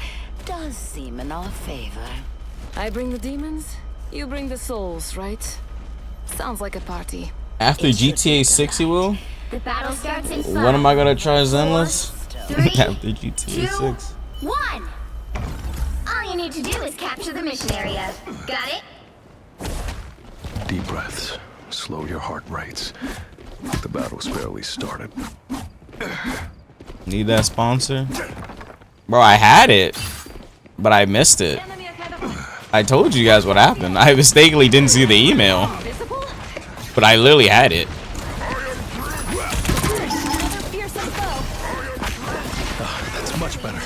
does seem in our favor. I bring the demons, you bring the souls, right? Sounds like a party. After GTA 6, you will? The battle starts in 5. When am I gonna try Zenless? 3, After GTA 6. 1. All you need to do is capture the mission area. Got it? Deep breaths. Slow your heart rates. The battle's barely started. Need that sponsor? Bro, I had it, but I missed it. I told you guys what happened. I mistakenly didn't see the email, but I literally had it. That's much better.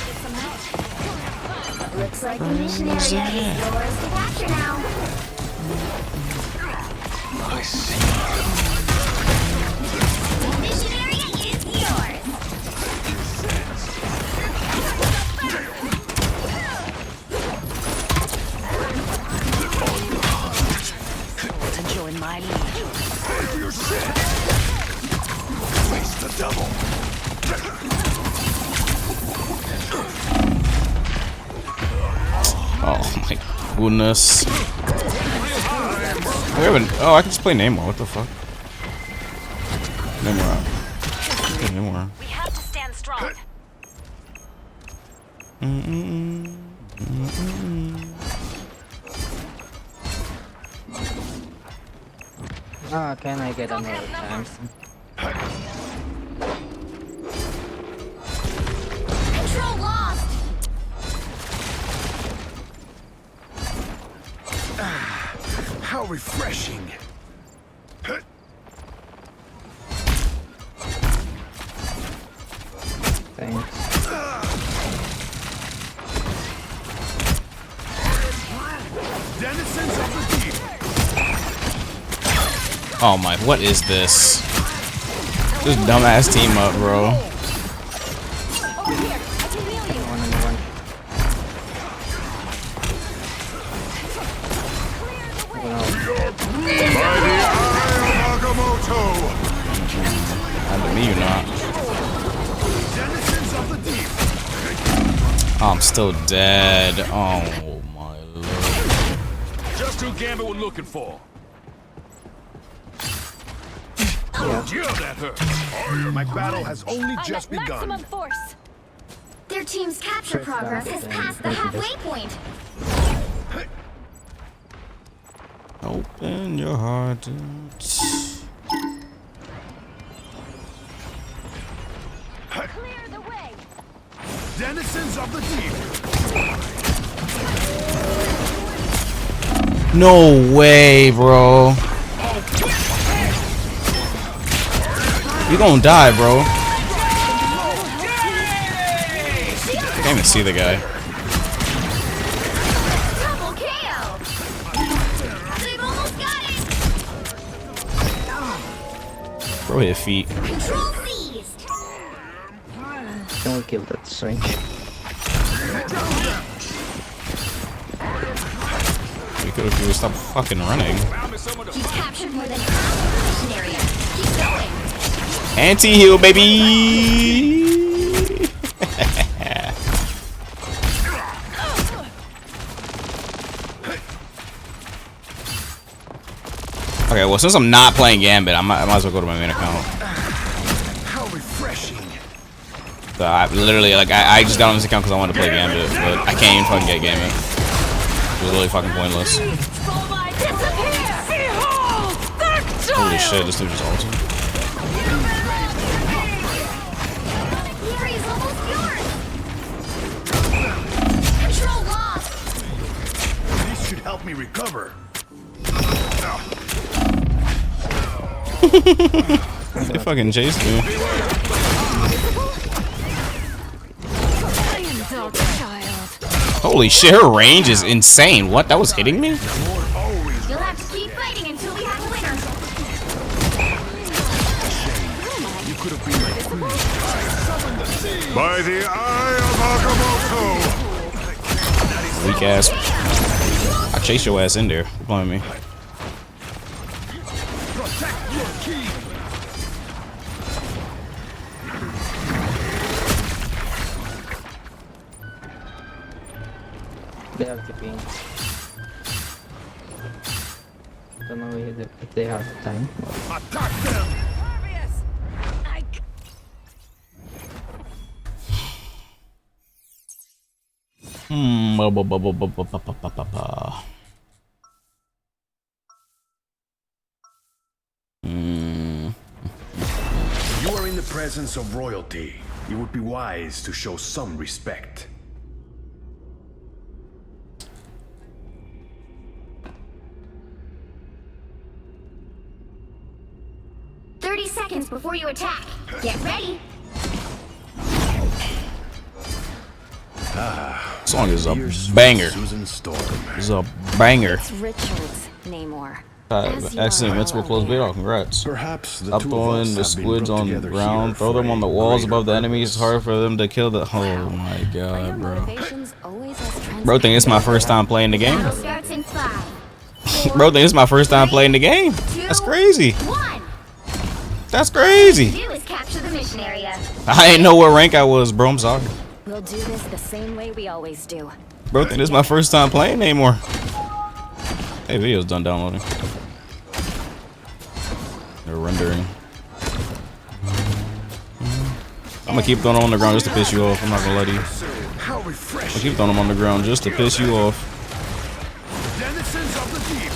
Looks like the mission area is yours to capture now. I see. The mission area is yours. To join my legion. Save your shit. Face the devil. Oh my goodness. We haven't. Oh, I can just play Namor. What the fuck? Namor. Namor. We have to stand strong. Ah, can I get another chance? Control lost. How refreshing. Thanks. Denizens of the deep. Oh my, what is this? This dumbass team up, bro. Under me, you're not. Oh, I'm still dead. Oh my lord. Just who Gambit we're looking for. Yeah, that hurt. My battle has only just begun. Force. Their team's capture progress has passed the halfway point. Open your heart. Clear the way. Denizens of the deep. No way, bro. You gonna die, bro. Can't even see the guy. Double KO. They've almost got it. Bro hit feet. Control seized. Don't kill that swing. We could have stopped fucking running. He's captured more than half of the mission area. Keep going. Anti-heal, baby. Okay, well, since I'm not playing Gambit, I might as well go to my main account. How refreshing. So I literally, like, I just got on this account because I wanted to play Gambit, but I can't even fucking get Gambit. It was really fucking pointless. Holy shit, this dude just ulted. Control lost. This should help me recover. They fucking chased me. Holy shit, her range is insane. What? That was hitting me? By the eye of Agamotto! Weak ass. I chase your ass in there. You playing me? Protect your key. They have TP. Don't know if they have time. Attack them! You are in the presence of royalty. It would be wise to show some respect. Seconds before you attack. Get ready. This song is a banger. It's a banger. It's Richard's Namor. Accident Invincible close Deadlock. Congrats. Perhaps Stop throwing the squids on the ground. Throw them on the walls above the enemies. It's hard for them to kill the. Oh my god, bro. Bro, think it's my first time playing the game. Bro, think it's my first time playing the game. That's crazy. That's crazy. Do is capture the mission area. I ain't know what rank I was, bro. I'm sorry. We'll do this the same way we always do. Bro, think this is my first time playing anymore. Hey, video's done downloading. They're rendering. I'm gonna keep throwing them on the ground just to piss you off. I'm not gonna lie to you. I'm gonna keep throwing them on the ground just to piss you off. Denizens of the deep.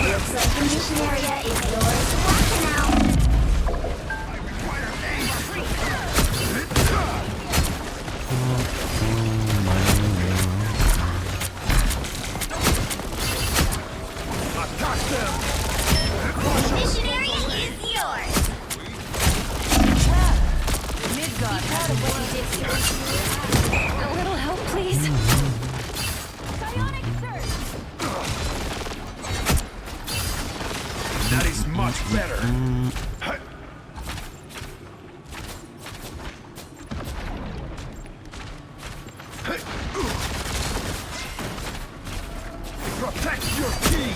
Looks like the mission area is yours. Watch now. Attack them. The mission area is yours. Midgard, proud of what you did here. A little help, please. That is much better. Protect your key.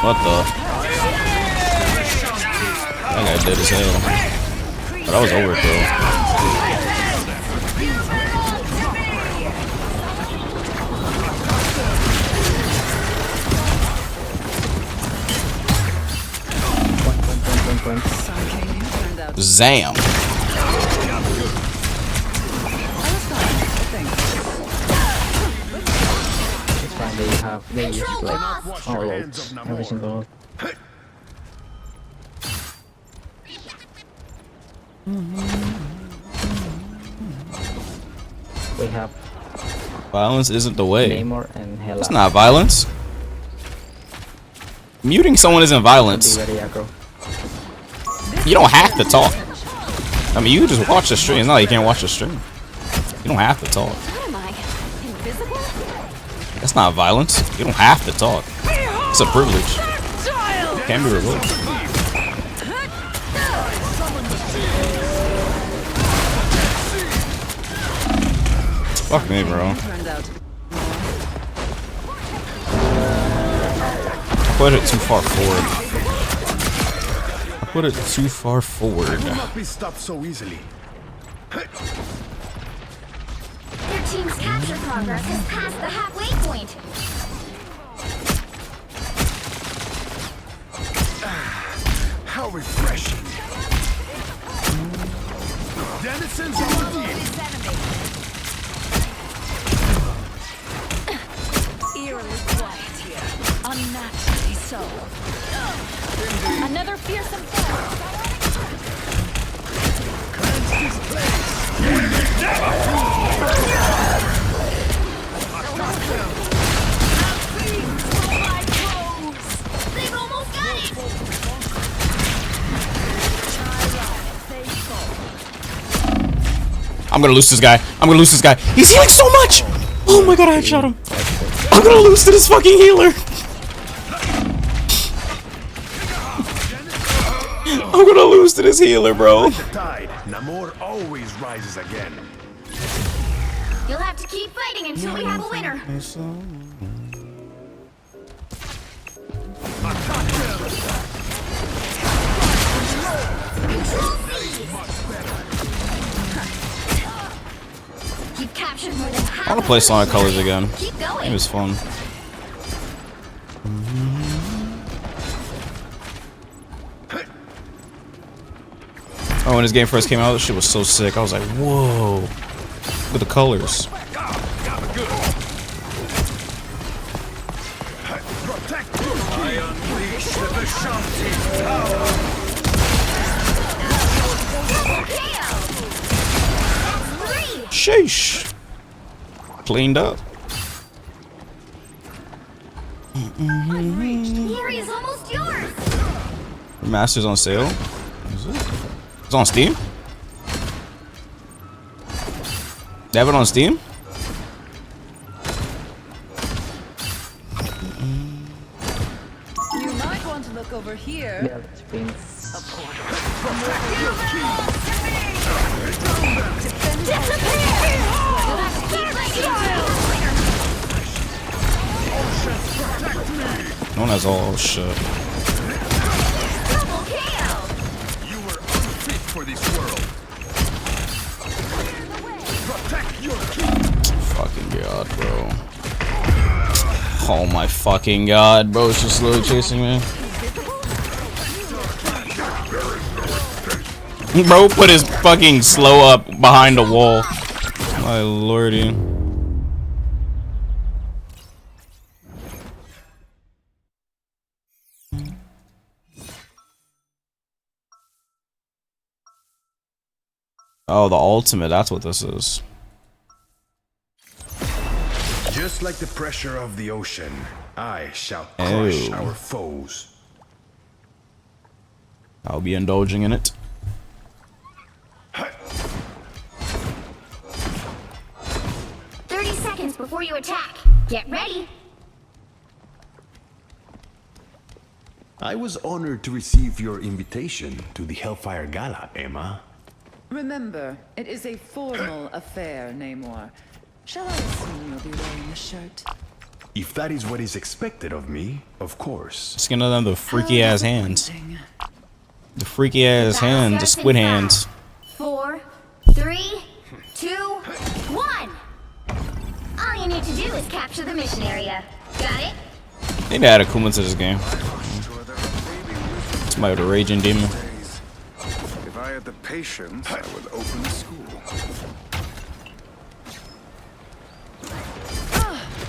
What the? That guy dead as hell. But that was overkill. Zam. It's fine, they use like all ults, every single ult. We have Violence isn't the way. Namor and Hela. It's not violence. Muting someone isn't violence. Be ready, aggro. You don't have to talk. I mean, you can just watch the stream. It's not like you can't watch the stream. You don't have to talk. What am I? Invisible? That's not violence. You don't have to talk. It's a privilege. It can be revoked. Fuck me, bro. Put it too far forward. I put it too far forward. Will not be stopped so easily. Your team's capture progress has passed the halfway point. How refreshing. Denizens of the deep. Eerily quiet here. Unnaturally so. Another fearsome They've almost got it. I'm gonna lose this guy. I'm gonna lose this guy. He's healing so much! Oh my god, I headshot him. I'm gonna lose to this fucking healer. I'm gonna lose to this healer, bro. Like the tide, Namor always rises again. You'll have to keep fighting until we have a winner. You've captured more than half. I wanna play Sonic Colors again. Keep going. It was fun. Oh, when this game first came out, this shit was so sick. I was like, whoa. Look at the colors. I unleash the Vishanti power. Sheesh. Cleaned up. The area's almost yours. Master's on sale. Is it? It's on Steam? They have it on Steam? You might want to look over here. Yeah, it's been. No one has all shit. You were unfit for this world. Protect your king. Fucking god, bro. Oh my fucking god, bro. It's just slowly chasing me. Bro put his fucking slow up behind the wall. My lordy. Oh, the ultimate, that's what this is. Just like the pressure of the ocean, I shall crush our foes. I'll be indulging in it. 30 seconds before you attack. Get ready. I was honored to receive your invitation to the Hellfire Gala, Emma. Remember, it is a formal affair, Namor. Shall I assume you'll be wearing a shirt? If that is what is expected of me, of course. Just gonna have the freaky ass hands. The freaky ass hands, the squid hands. 4, 3, 2, 1. All you need to do is capture the mission area. Got it? They need to add Akuma to this game. It's my raging demon. If I had the patience, I would open a school.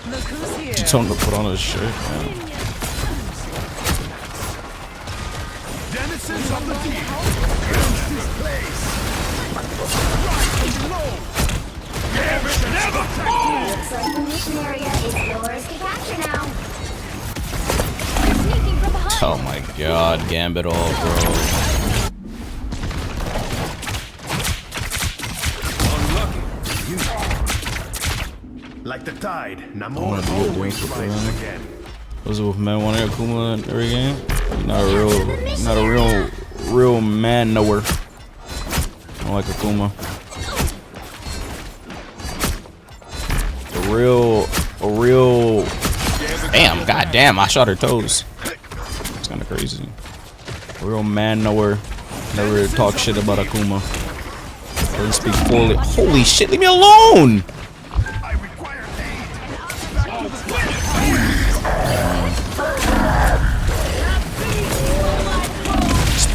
Look who's here. Just told him to put on his shirt, man. Denizens of the deep, cleanse this place. Never fall! Looks like the mission area is yours to capture now. Oh my god, Gambit all, bro. Like the tide, I Namor wanna do always it rises again. Was it with man wanting Akuma in every game? Not a real man knower. I don't like Akuma. A real damn, goddamn, I shot her toes. It's kinda crazy. A real man knower. Never talk shit about Akuma. Doesn't speak fully. Holy shit, leave me alone!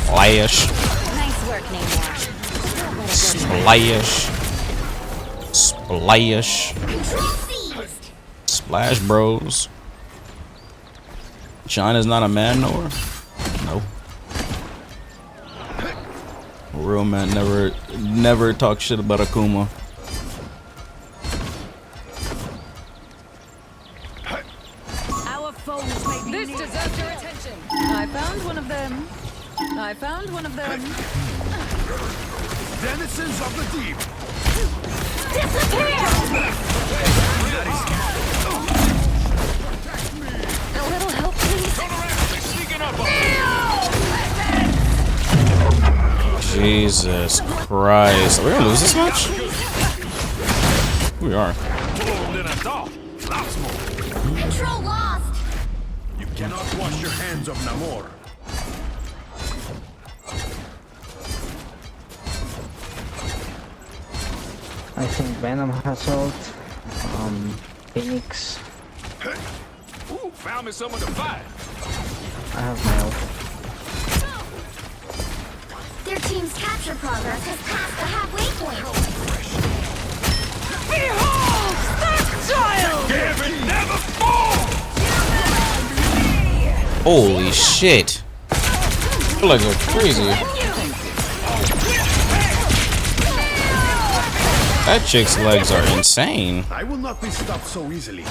Splash. Nice work, Namor. Splash. Splash. Splash Bros. China's not a man knower? No. A real man never talk shit about Akuma. Our foes may be this deserves your attention. I found one of them. I found one of them. Denizens of the deep. A little help, please. Jesus Christ. Are we gonna lose this match? We are. Control lost. You cannot wash your hands of Namor. I think Venom has ult. Phoenix. Ooh, found me someone to fight. I have my ult. Their team's capture progress has passed the halfway point. Behold! That child! Gambit never falls! Holy shit. Your legs are crazy. That chick's legs are insane. I will not be stopped so easily.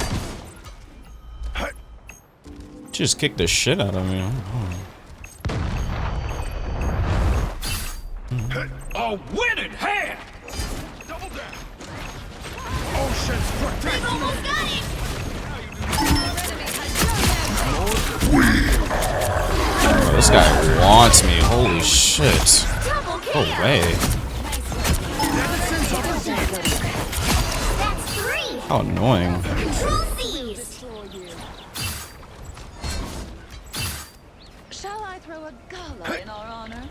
She just kicked the shit out of me. A winning hand! Double down. Ocean's protect. They've almost got it. Oh, this guy wants me. Holy shit. No way. That's 3. How annoying. Control seized. Shall I throw a gala in our honor?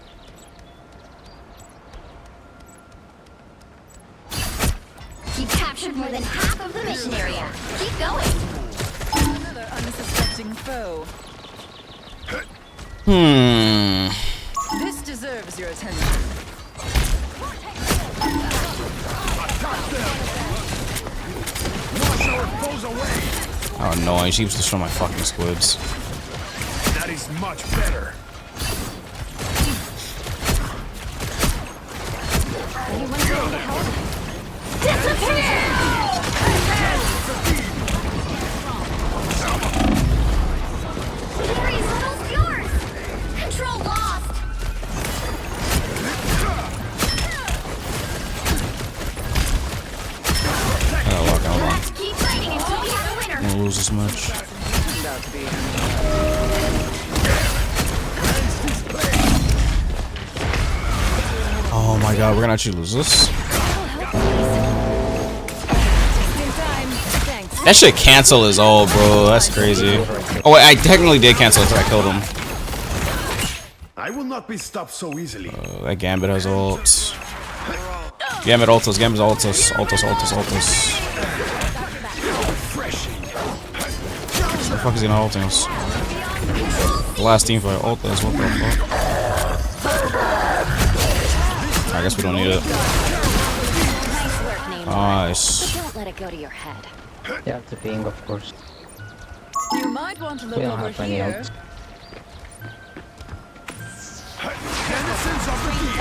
You've captured more than half of the mission area. Keep going. Another unsuspecting foe. This deserves your attention. Wash our foes away. How annoying. She keeps destroying my fucking squibs. That is much better. Control lost. Let's keep fighting until we have a winner. I'm gonna lose this much. Oh my god, we're gonna actually lose this. That shit cancel his ult, bro. That's crazy. Oh wait, I technically did cancel it because I killed him. I will not be stopped so easily. That Gambit has ult. Gambit ultus, Gambit ultus, ultus. What the fuck is he gonna ulting us? The last team fight ultus, what the fuck? I guess we don't need it. Nice. Don't let it go to your head. You have to ping, of course. You might want to look We don't over have any here. ult. Denizens of the deep.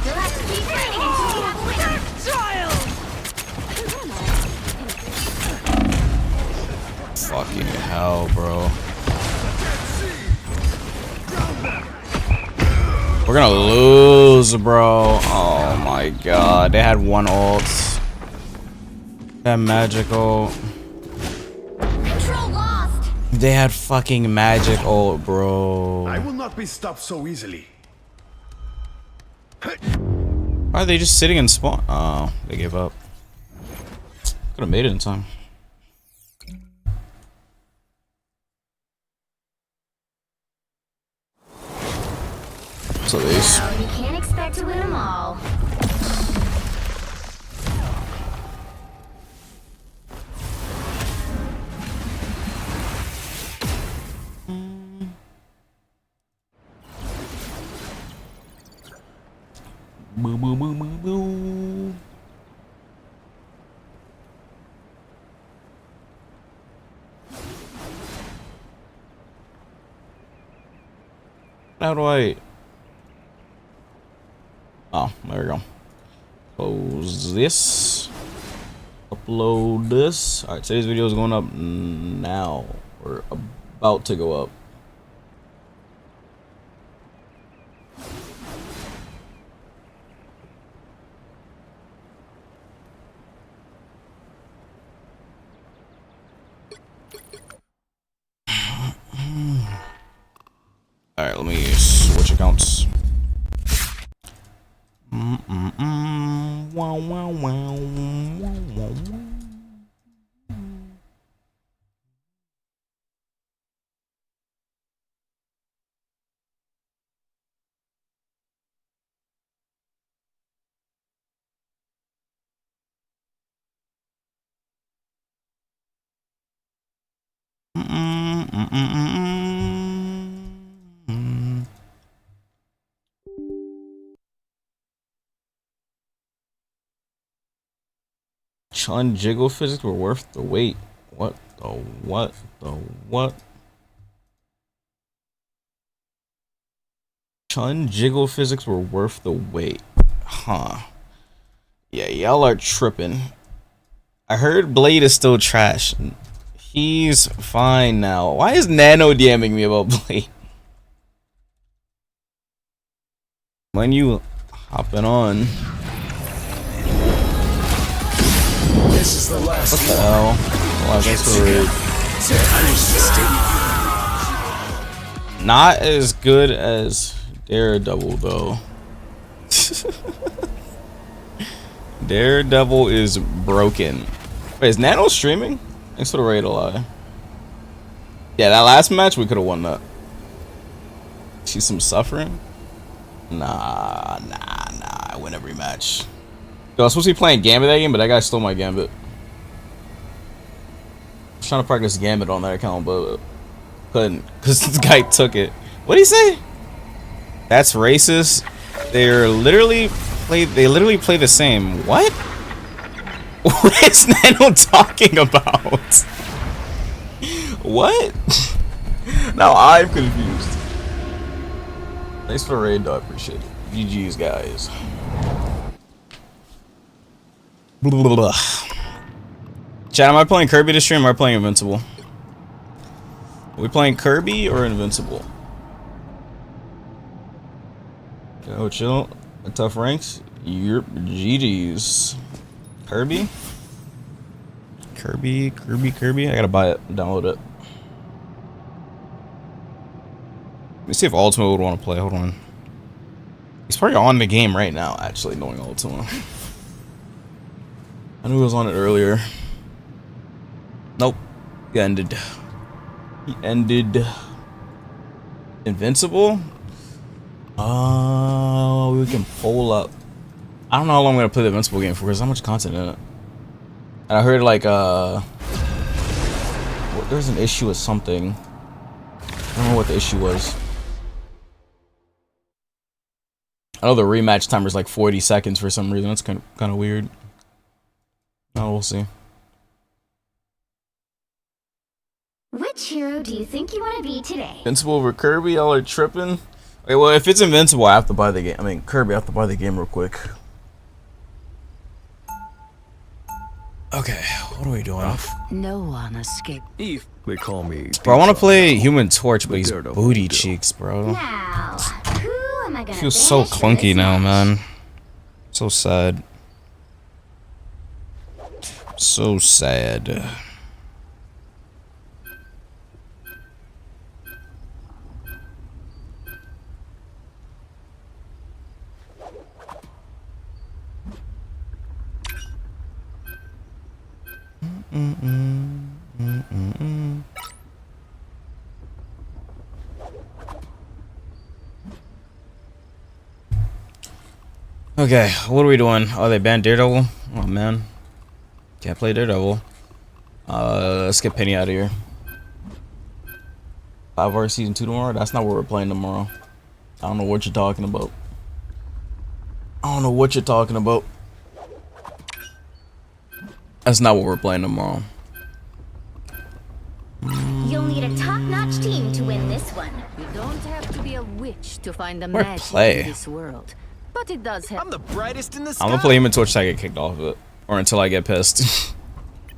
Let's keep fighting until we have a winner. Child! Fucking hell, bro. We're gonna lose, bro. Oh my god. They had one ult. That magical. Control lost. They had fucking magic ult, bro. I will not be stopped so easily. Why are they just sitting in spawn? Oh, they gave up. Could have made it in time. So these. You can't expect to win them all. Boo boo boo boo boo. How do I? Oh, there we go. Close this. Upload this. Alright, today's video is going up now. We're about to go up. Alright, let me switch accounts. wow, wow, wow, wow, wow. Chun jiggle physics were worth the wait. What the what the what? Chun jiggle physics were worth the wait. Huh. Yeah, y'all are tripping. I heard Blade is still trash. He's fine now. Why is Nano DMing me about Blade? When you hopping on? This is the last. What the hell? Oh, thanks for read. Not as good as Daredevil though. Daredevil is broken. Wait, is Nano streaming? Thanks for the raid a lot. Yeah, that last match we could have won that. See some suffering? Nah. I win every match. Yo, I was supposed to be playing Gambit that game, but that guy stole my Gambit. I was trying to practice Gambit on that account, but couldn't because this guy took it. What'd he say? That's racist. They literally play the same. What? What is Nano talking about? What? Now I'm confused. Thanks for the raid, though. I appreciate it. GG's, guys. Blah, blah, blah. Chat, am I playing Kirby this stream or am I playing Invincible? Are we playing Kirby or Invincible? Yo, chill. Tough ranks. Yep, GG's. Kirby? Kirby. I gotta buy it, download it. Let me see if Ultima would want to play. Hold on. He's probably on the game right now, actually, knowing Ultima. I knew he was on it earlier. Nope. He ended. Invincible? Oh, we can pull up. I don't know how long I'm gonna play the Invincible game for because there's not much content in it. And I heard like there's an issue with something. I don't know what the issue was. I know the rematch timer is like 40 seconds for some reason. That's kind of weird. Oh, we'll see. Which hero do you think you want to be today? Invincible over Kirby, y'all are tripping. Okay, well, if it's Invincible, I have to buy the game. I mean, Kirby, I have to buy the game real quick. Okay, what are we doing? No one escaped. Eve, they call me. Bro, I want to play Human Torch, but he's booty cheeks, bro. Now, who am I gonna Feels so clunky now, man. So sad. So sad. Okay, what are we doing? Oh, they banned Daredevil? Oh, man. Can't play Daredevil. Let's get Penny out of here. 5-hour season 2 tomorrow? That's not what we're playing tomorrow. I don't know what you're talking about. That's not what we're playing tomorrow. You'll need a top-notch team to win this one. You don't have to be a witch to find the Where magic play? in this world. But it does help. I'm the brightest in the sky. I'm gonna play Human Torch till I get kicked off of it. Or until I get pissed.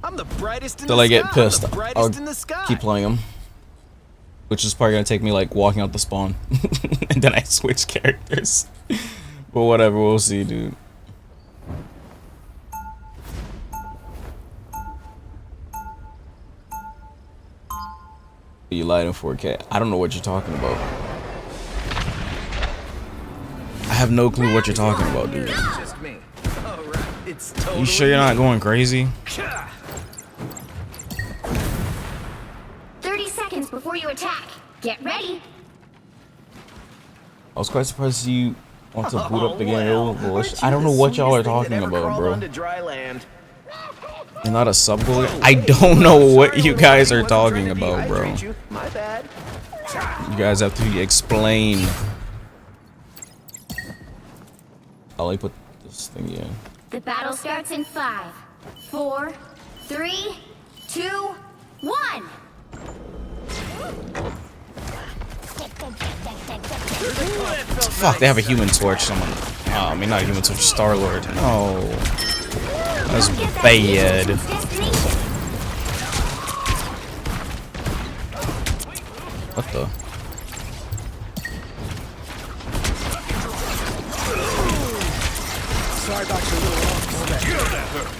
I'm the brightest in Till the I get sky. pissed, I'm the brightest I'll in the sky. keep playing him. Which is probably gonna take me like walking out the spawn. And then I switch characters. But whatever, we'll see, dude. You lied in 4K. I don't know what you're talking about. I have no clue what you're talking about, dude. Just me. All right. It's totally You sure you're not going crazy? 30 seconds before you attack. Get ready. I was quite surprised you want to boot up the game. I don't know what y'all are talking about, bro. You're not a sub goalie? I don't know what you guys are talking about, bro. You guys have to explain. I'll like put this thing in. The battle starts in 5, 4, 3, 2, 1. Fuck, they have a human torch. Someone. Oh, I mean, not a human torch, Star-Lord. No. That's bad. What the? Sorry about your little arm. That hurt.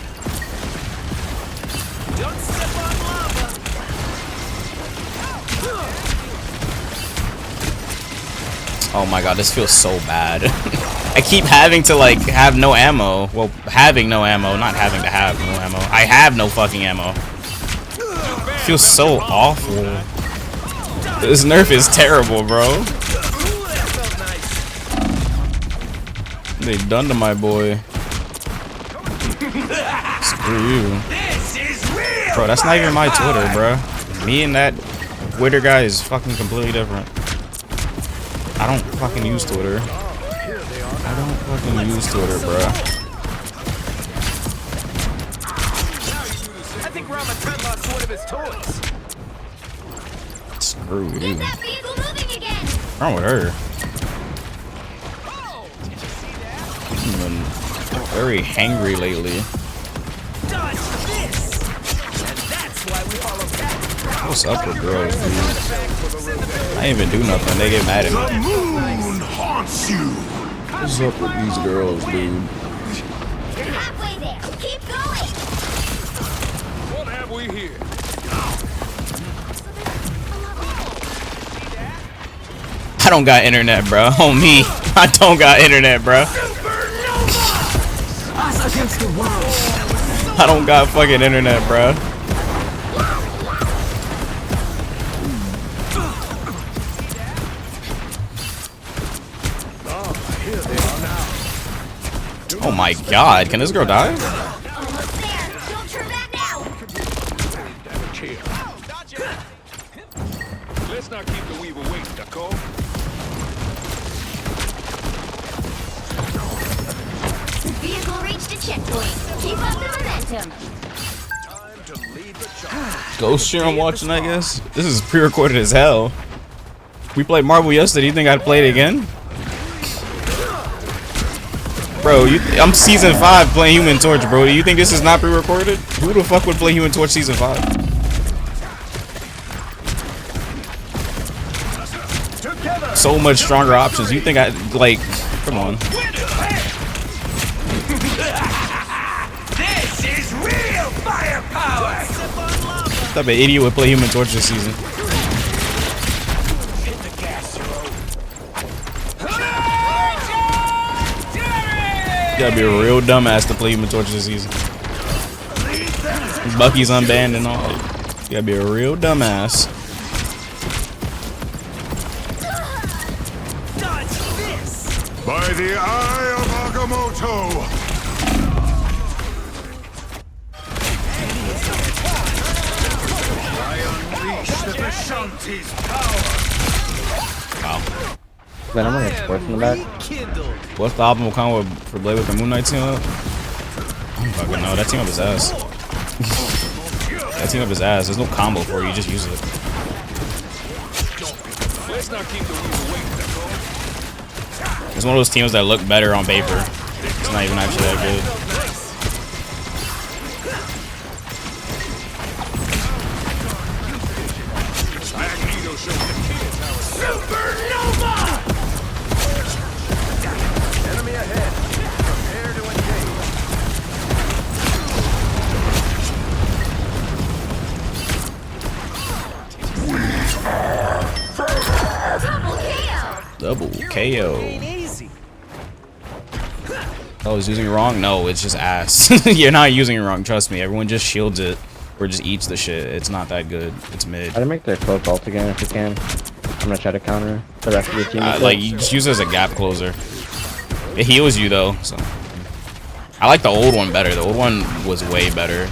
Don't step on lava. Oh my god, this feels so bad. I keep having to like have no ammo. Well, having no ammo, not having to have no ammo. I have no fucking ammo. It feels so awful. This nerf is terrible, bro. They done to my boy. Screw you. Bro, that's not even my Twitter, bro. Me and that Twitter guy is fucking completely different. I don't fucking use Twitter. I don't fucking use Twitter, bro. I think Ramadan lost one of his toys. Screw you. Get that vehicle moving again. What's wrong with her? I've been very hangry lately. Dodge this. And that's why we follow Cat. What's up with girls, dude? I ain't even do nothing. They get mad at me. The moon haunts you. What's up with these girls, dude? You're halfway there. Keep going. What have we here? I don't got internet, bro. On me. I don't got internet, bro. I don't got fucking internet, bro. Oh my god, can this girl die? Almost there. Don't turn back now. Let's not keep the weaver waiting, Nicole. Vehicle reached a checkpoint. Keep up the momentum. Time to lead the charge. Ghost stream I'm watching, I guess. This is pre-recorded as hell. We played Marvel yesterday. You think I'd play it again? Bro, I'm season 5 playing Human Torch, bro. Do you think this is not pre-recorded? Who the fuck would play Human Torch season 5? So much stronger options. You think I like? Come on. This is real firepower. What type of idiot would play Human Torch this season? Hit the gas, You gotta be a real dumbass to play Human Torch this season. Bucky's unbanned and all. You gotta be a real dumbass. By the eye of Agamotto. I unleash the Vishanti's power. Wow. Then I'm gonna export from the back. What's the optimal combo for Blade with the Moon Knight team up? I don't fucking know. That team up is ass. That team up is ass. There's no combo for it. You just use it. Let's not keep the weaver waiting, Nicole. It's one of those teams that look better on paper. It's not even actually that good. Magneto shows the kids how it's Supernova! Enemy ahead. Prepare to engage. Double KO. Double KO. Ain't easy. Oh, is using it wrong? No, it's just ass. You're not using it wrong. Trust me. Everyone just shields it or just eats the shit. It's not that good. It's mid. Try to make their close ult again if you can. I'm gonna try to counter the rest of your team. Like you just use it as a gap closer. It heals you though. So I like the old one better. The old one was way better.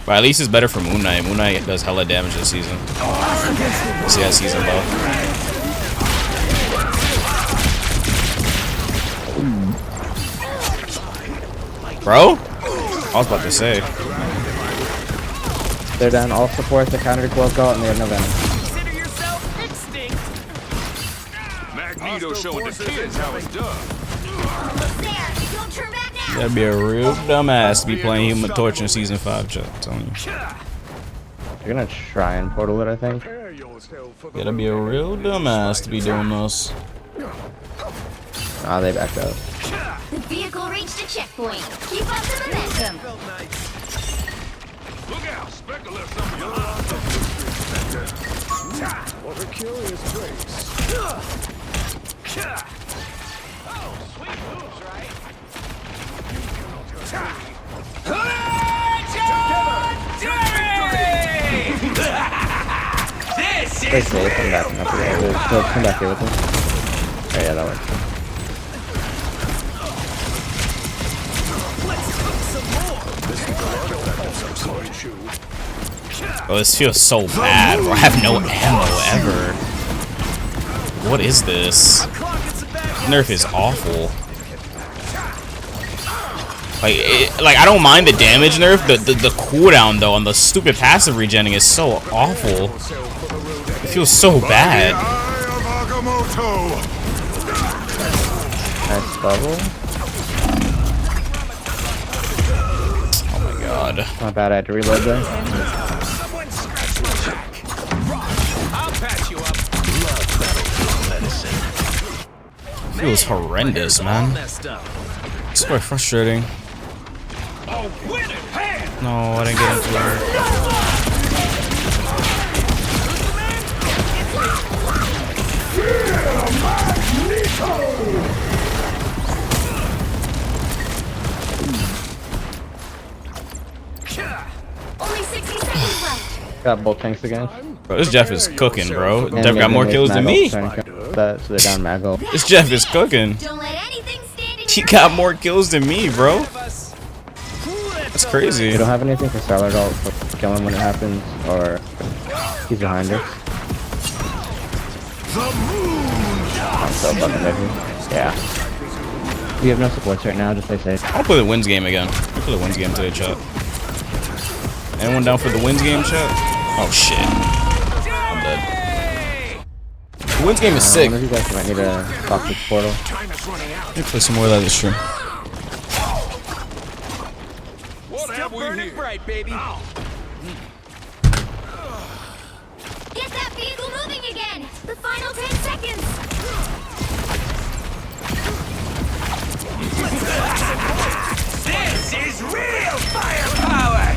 But at least it's better for Moon Knight. Moon Knight does hella damage this season. See that season buff. Bro? I was about to say. They're down all support, the counter close out, and they have no venom. Consider yourself extinct. Magneto showing the kids how it's done. Almost there. Don't turn back now. That'd be a real dumbass to be playing Human Torch in season 5, Chuck. I'm telling you. They're gonna try and portal it, I think. That'd be a real dumbass to be doing this. Ah, they backed out. The vehicle reached a checkpoint. Keep up the momentum. Look out, Spectre left some of your what a curious place. Oh, sweet moves, right? This Stay is safe, come back up here. Come back here with me. Oh yeah, that works. Oh, this feels so bad, bro. I have no ammo ever. What is this? Nerf is awful. Like I don't mind the damage nerf. The cooldown though on the stupid passive regenning is so awful. It feels so bad. Nice bubble. Oh my god. Not bad, I had to reload there. Feels horrendous, man. It's quite frustrating. No, I didn't get into it. Only 60 seconds left. Got both tanks again. Bro, this Jeff is cooking, bro. And Jeff got more kills than me. So they're down Mago. This Jeff is cooking. Don't let anything stand in He your got way. more kills than me, bro. That's crazy. We don't have anything for Salad ult for kill him when it happens, or he's behind us. I'm so fucking busy. Yeah. We have no supports right now, just play safe. I'll play the wins game again. I'll play the wins game today, chat. Anyone down for the wins game, chat? Oh shit. I'm dead. The wins game is sick. One of you guys might need a toxic portal. Let me play some more of that this stream. still burning bright, baby. Get that vehicle moving again. The final 10 seconds. This is real firepower.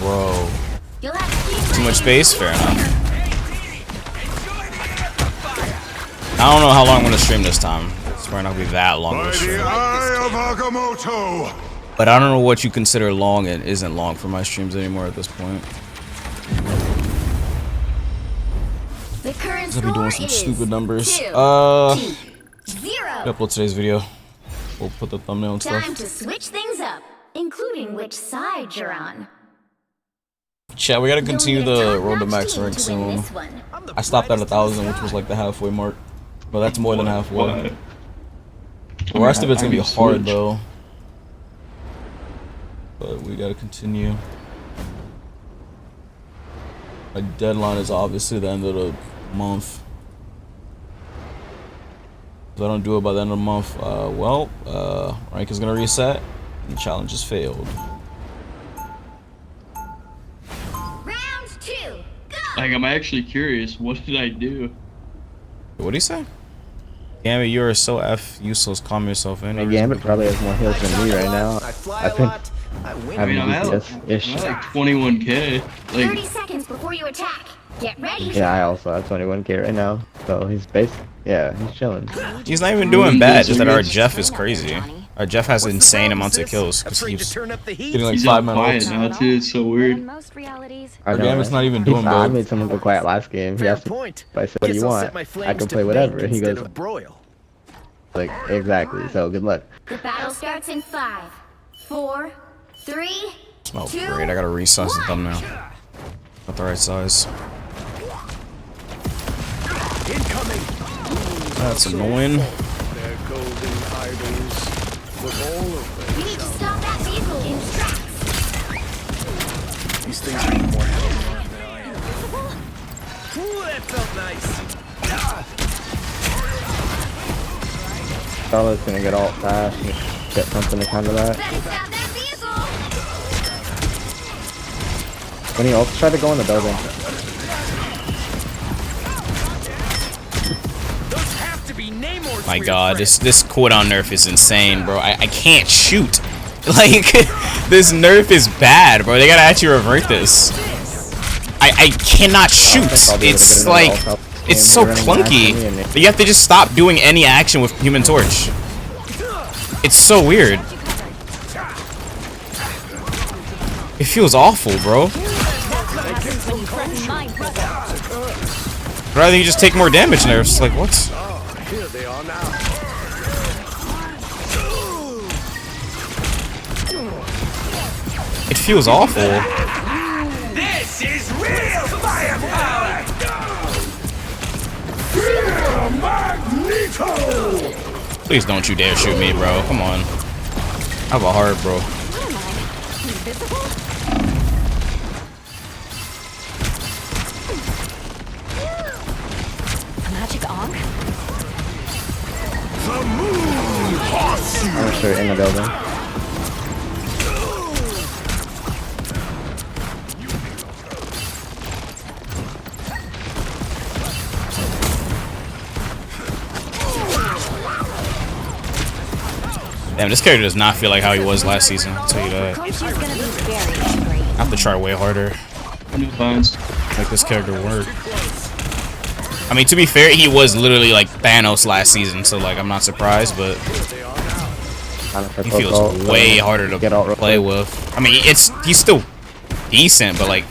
Whoa. You'll have to keep Too much space? Fair enough. I don't know how long I'm gonna stream this time. It's probably not gonna be that long of a stream. But I don't know what you consider long and isn't long for my streams anymore at this point. The current I'll be doing some score is stupid numbers. 2-0. Upload today's video. We'll put the thumbnail and Time stuff. to switch things up, including which side you're on. Chat, we gotta continue You'll need a the road to top-notch max team rank to win soon. this one. I stopped at 1,000, which was like the halfway mark. But that's more than halfway. The rest of it's gonna be hard though. But we gotta continue. My deadline is obviously the end of the month. If I don't do it by the end of the month, rank is gonna reset and the challenge has failed. Round 2, go! Like, I'm actually curious. What did I do? What do you say? Damn it, you're so useless. Calm yourself in. Gambit probably has more heals than me right now. I think I mean, I'm at like 21k. 30 Like, seconds before you attack. Get ready. Yeah, I also have 21k right now. So he's he's chilling. He's not even doing bad, just that our Jeff is crazy. Our Jeff has insane amounts of kills because he's getting like He's 5 all man quiet ults. now too. It's so weird. Most realities. I Our know, game is right? not even doing I bad. made someone go quiet last game. He asked me, I said, what do you want? I can play whatever. And he goes, like, exactly. So good luck. The battle starts in 5, 4, 3, Smells 2, great. I gotta resize the thumbnail. Not the right size. That's annoying. Their golden idols with all of them. We need to stop that vehicle in tracks. These things are more heavy than I am. Ooh, that felt nice. Charlotte's gonna get all fast and get something to counter that. Better stop that vehicle. When he also tried to go in the building. My god, this cooldown nerf is insane, bro. I can't shoot. Like, this nerf is bad, bro. They gotta actually revert this. I cannot shoot. It's like, it's so clunky. You have to just stop doing any action with Human Torch. It's so weird. It feels awful, bro. I'd rather you just take more damage nerfs. Like, what? Here they are now. It feels awful. This is real firepower! Magneto! Please don't you dare shoot me, bro. Come on. I have a heart, bro. Magic on? The moon haunts you! I'm sure in the building. Damn, this character does not feel like how he was last season. I'll tell you that. I have to try way harder. Make this character work. I mean, to be fair, he was literally like Thanos last season, so like I'm not surprised, but he feels way harder to play with. I mean, he's still decent, but like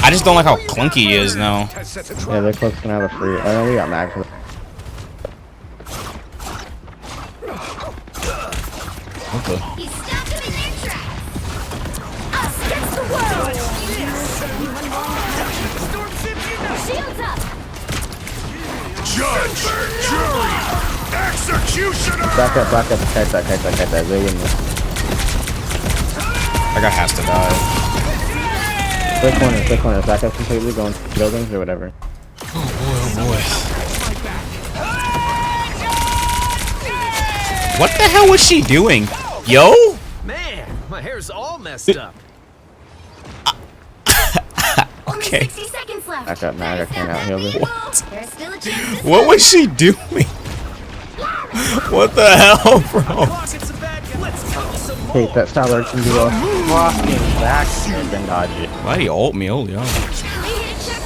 I just don't like how clunky he is now. Yeah, they're close to have a free. I know we got max. Okay. He stopped them in their tracks. Us against the world. Shields up. Judge, jury, executioner! Back up, catch that. They win this. That guy has to die. Quick corner. Back up completely, going to buildings or whatever. Oh boy. What the hell was she doing? Yo? Man, my hair's all messed up. Okay. 60 seconds left. Back up, man. I can't out heal this. What? There's still a chance. What was she doing? What the hell, bro? Hey, that Starlord can do a fucking back and then dodge it. Why did he ult me? Holy hell.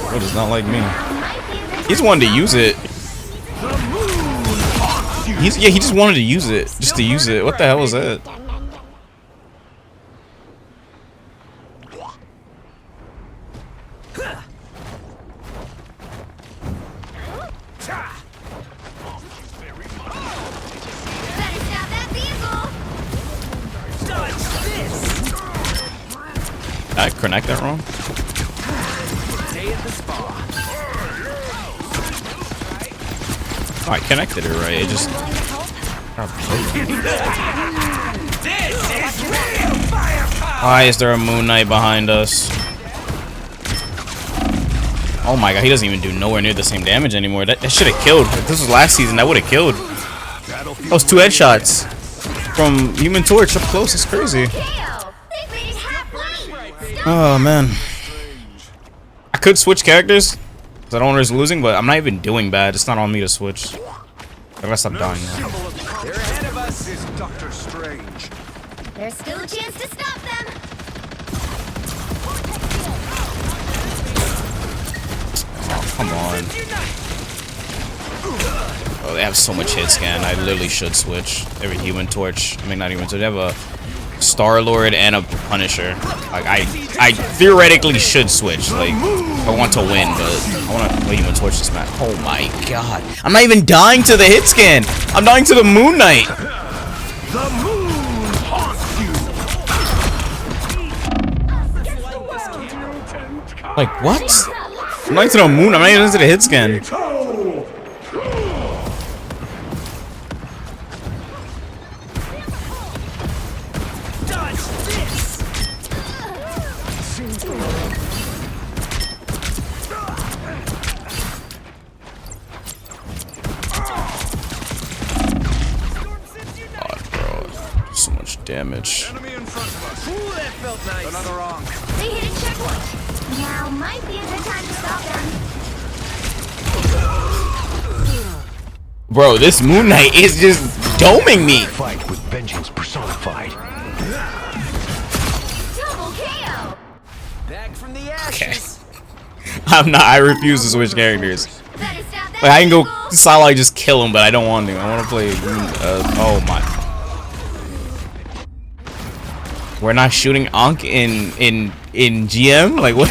Bro does not like me. He's wanted to use it. He just wanted to use it. Just to use it. What the hell was that? Did I connect that wrong? Oh, I connected it right. It just. Why is there a Moon Knight behind us? Oh my god, he doesn't even do nowhere near the same damage anymore. That should have killed. If this was last season, that would have killed. Those 2 headshots from Human Torch up close. It's crazy. Oh man. I could switch characters because I don't want to risk losing, but I'm not even doing bad. It's not on me to switch. I gotta stop dying now. They're ahead of us. Is Doctor Strange. There's still a chance to stop them. Come on. Oh, they have so much hit scan. I literally should switch. Every Human Torch. I mean, not even. So they have a Star-Lord and a Punisher. Like, I theoretically should switch. Like, I want to win, but I want to Human Torch this match. Oh my god. I'm not even dying to the hit scan. I'm dying to the Moon Knight. The moon haunts you. Like, what? I'm not into the Moon. I'm not even into the hit scan. Damage. Enemy in front of us. Ooh, that felt nice. Another wrong. They hit a checkpoint. Now might be a good time to stop them. Bro, this Moon Knight is just doming me. Fight with vengeance personified. Double KO. Back from the ashes. Okay. I refuse to switch characters. Like, I can go Sala just kill him, but I don't want to. I want to play. Oh my. We're not shooting Ankh in GM? Like what?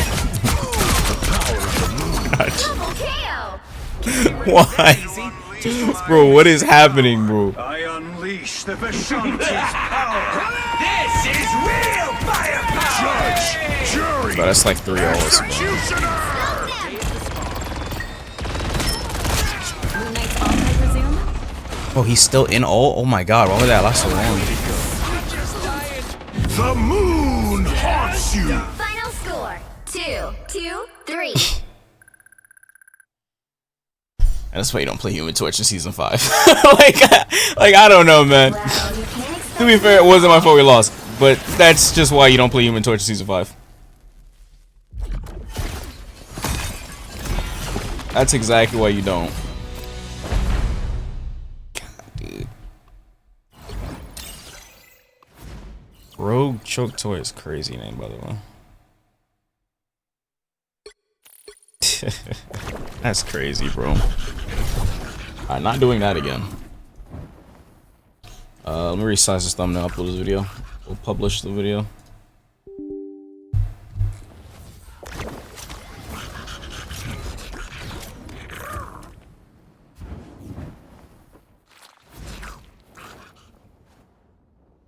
Why? Bro, what is happening, bro? I unleash the Vishanti's power. This is real firepower. Judge, jury, Bro, that's like 3 hours. Oh, he's still in ult? Oh my god, why would that last so long? The moon haunts you. Final score 2-2-3. That's why you don't play Human Torch in Season 5. like I don't know, man. To be fair, it wasn't my fault we lost. But that's just why you don't play Human Torch in Season 5. That's exactly why you don't. Dude. Rogue Choke Toy is a crazy name, by the way. That's crazy, bro. Alright, not doing that again. Let me resize this thumbnail, upload this video. We'll publish the video.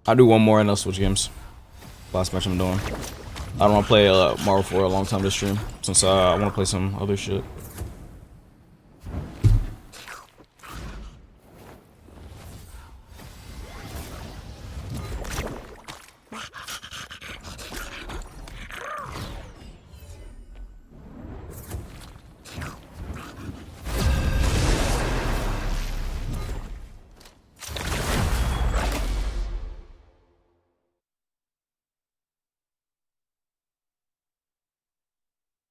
I'll do one more and I'll switch games. Last match I'm doing. I don't want to play Marvel for a long time this stream, since I want to play some other shit.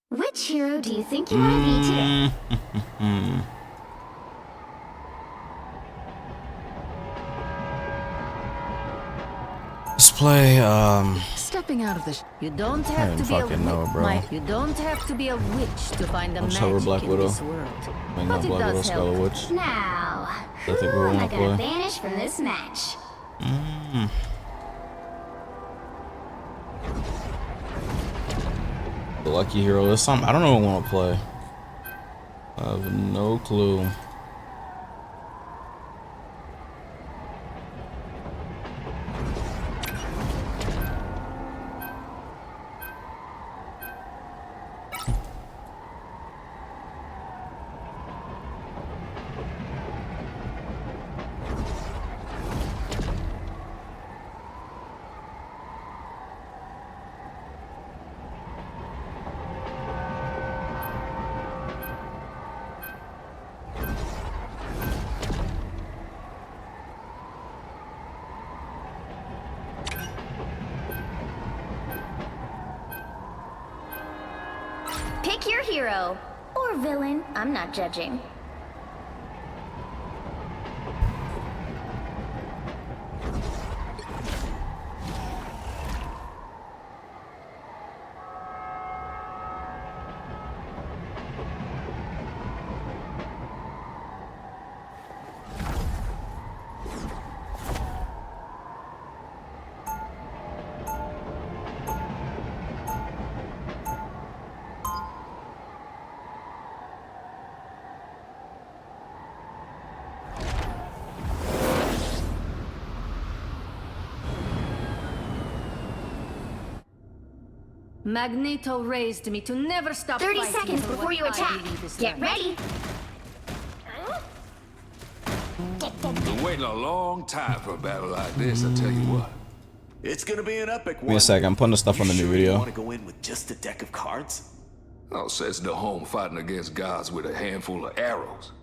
Which hero do you think you want to be today? Let's play, Stepping out of the you don't have to be a you don't have to be a witch to find a magic Black in Widow. This world. Black But it Widow, does Scarlet help. Witch. Now, I think who we am I want to gonna play. banish from this match? The lucky hero this time. I don't know what I want to play. I have no clue. Pick your hero. Or villain. I'm not judging. Magneto raised me to never stop 30 fighting seconds for before what you I attack. believe is Get right. ready. Been waiting a long time for a battle like this, I tell you what. It's gonna be an epic one. Give me a sec. I'm putting the stuff on the new video. Want to go in with just a deck of cards? Oh, says the home fighting against gods with a handful of arrows.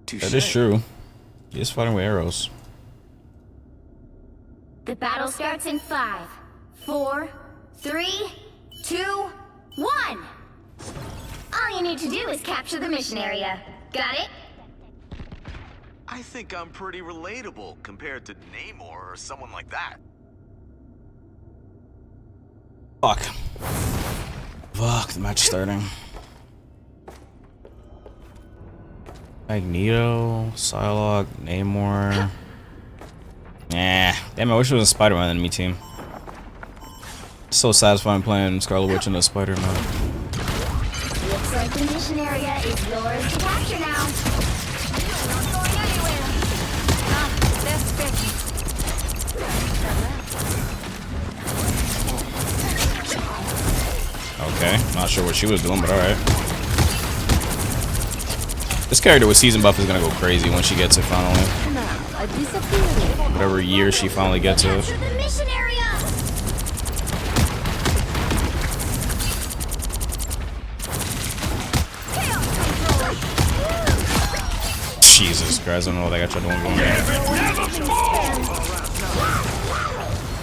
That is true. He is fighting with arrows. The battle starts in 5, 4, 3, 2, 1. All you need to do is capture the mission area. Got it? I think I'm pretty relatable compared to Namor or someone like that. Fuck. Fuck, the match is starting. Magneto, Psylocke, Namor. Nah. Damn, I wish it was a Spider-Man enemy team. It's so satisfying playing Scarlet Witch in a Spider-Man. Looks like the mission area is yours to capture now. Not going anywhere. That's Becky. Okay, not sure what she was doing, but alright. This character with season buff is gonna go crazy when she gets it finally. Whatever year she finally gets it. Capture the mission area. Jesus Christ, I don't know what they got you doing going on.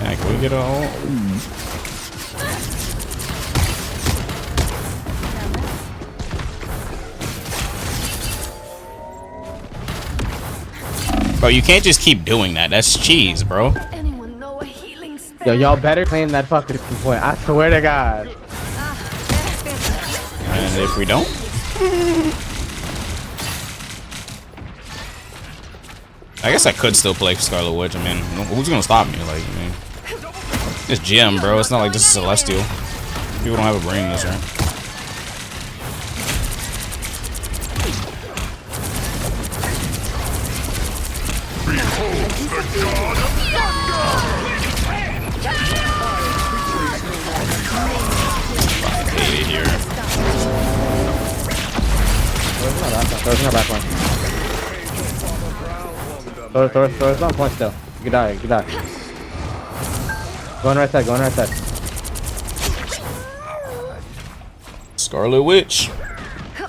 Yeah, can we get a Bro, you can't just keep doing that. That's cheese, bro. Yo, y'all better claim that fucking point. I swear to God. And if we don't? I guess I could still play Scarlet Witch. I mean, who's gonna stop me? Like, I mean, it's GM, bro. It's not like this is Celestial. People don't have a brain in this room. Throw in our back line. Throw it's on point still. You can die, you can die. Go on right side, go on right side. Scarlet Witch. I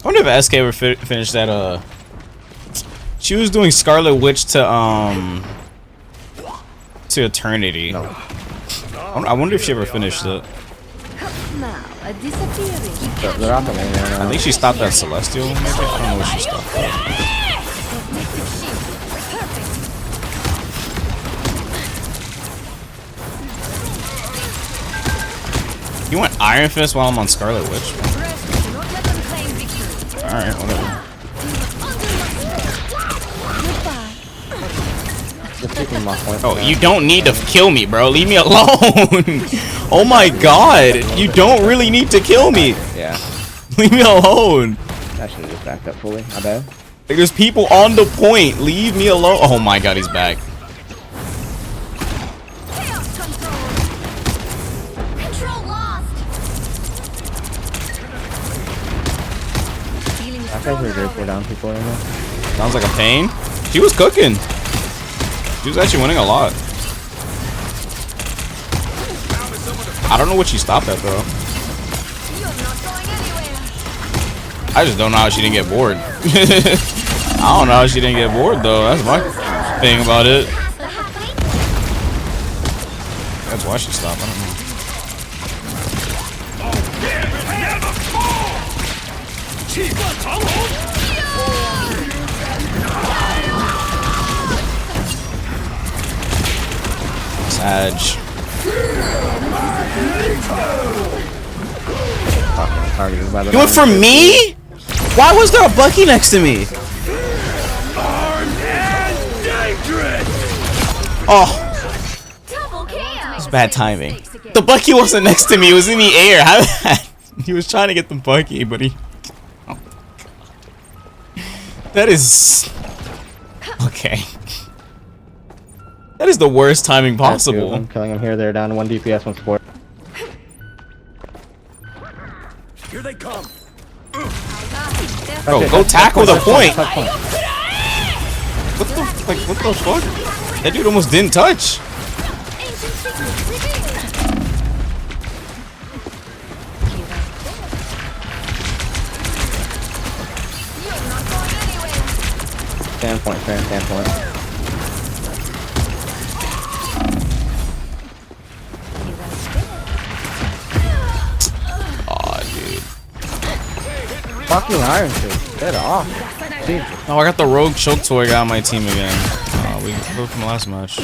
wonder if SK ever finished that, she was doing Scarlet Witch to Eternity. No. I wonder if she ever finished it. I think she stopped at Celestial, maybe? I don't know what she stopped at. You want Iron Fist while I'm on Scarlet Witch? Alright, whatever. Oh, you don't need to kill me, bro. Leave me alone. Oh my god. You don't really need to kill me. Yeah. Leave me alone. I should have just backed up fully. My bad. Like, there's people on the point. Leave me alone. Oh my god, he's back. Control lost. I guys are good for down people right now. Sounds like a pain. She was cooking. She was actually winning a lot. I don't know what she stopped at though. I just don't know how she didn't get bored. I don't know how she didn't get bored though. That's my thing about it. That's why she stopped. I don't know. Sag. You went for me? Why was there a Bucky next to me? Oh, it's bad timing. The Bucky wasn't next to me; it was in the air. How? He was trying to get the Bucky, but he. Oh. That is okay. That is the worst timing possible. I'm killing him here. They're down 1 DPS, 1 support. Here they come. Bro, go tackle the point. What the fuck? That dude almost didn't touch. Standpoint, standpoint. Fucking Iron Fist, get off. Oh, I got the rogue choke toy guy on my team again. We broke from the last match.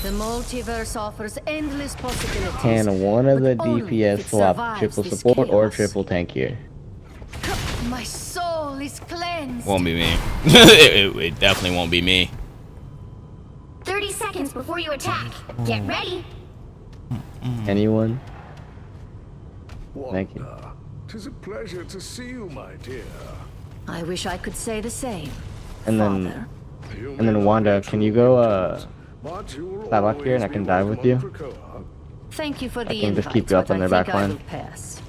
The multiverse offers endless possibilities. Can one of the but only DPS if it swap survives triple this support or chaos. triple tank here? My soul is cleansed. Won't be me. it definitely won't be me. 30 seconds before you attack. Get ready. Anyone? Thank you. Tis a pleasure to see you, my dear. I wish I could say the same. And then Wanda, can you go stop up here and I can dive with you? Thank you for the I can just invite, keep you up but on I their think back I line. will pass.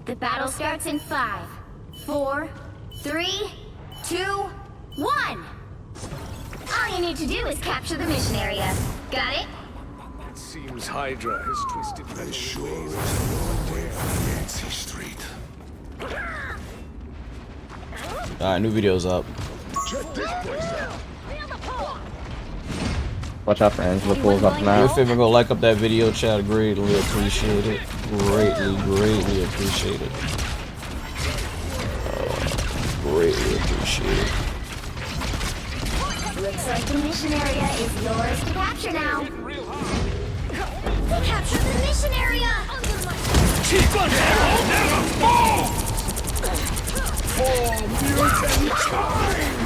The battle starts in 5, 4, 3, 2, 1. All you need to do is capture the mission area. Got it? It seems Hydra has twisted my ways. Nancy Street. Alright, new video's up. Check this place out. Watch out for Angela pulls up Do now. me a favor, go like up that video, chat. Greatly appreciate it. Greatly appreciate it. Greatly appreciate it. Looks like the mission area is yours to capture now. Capture the mission area! Keep on never fall! For mutant kind!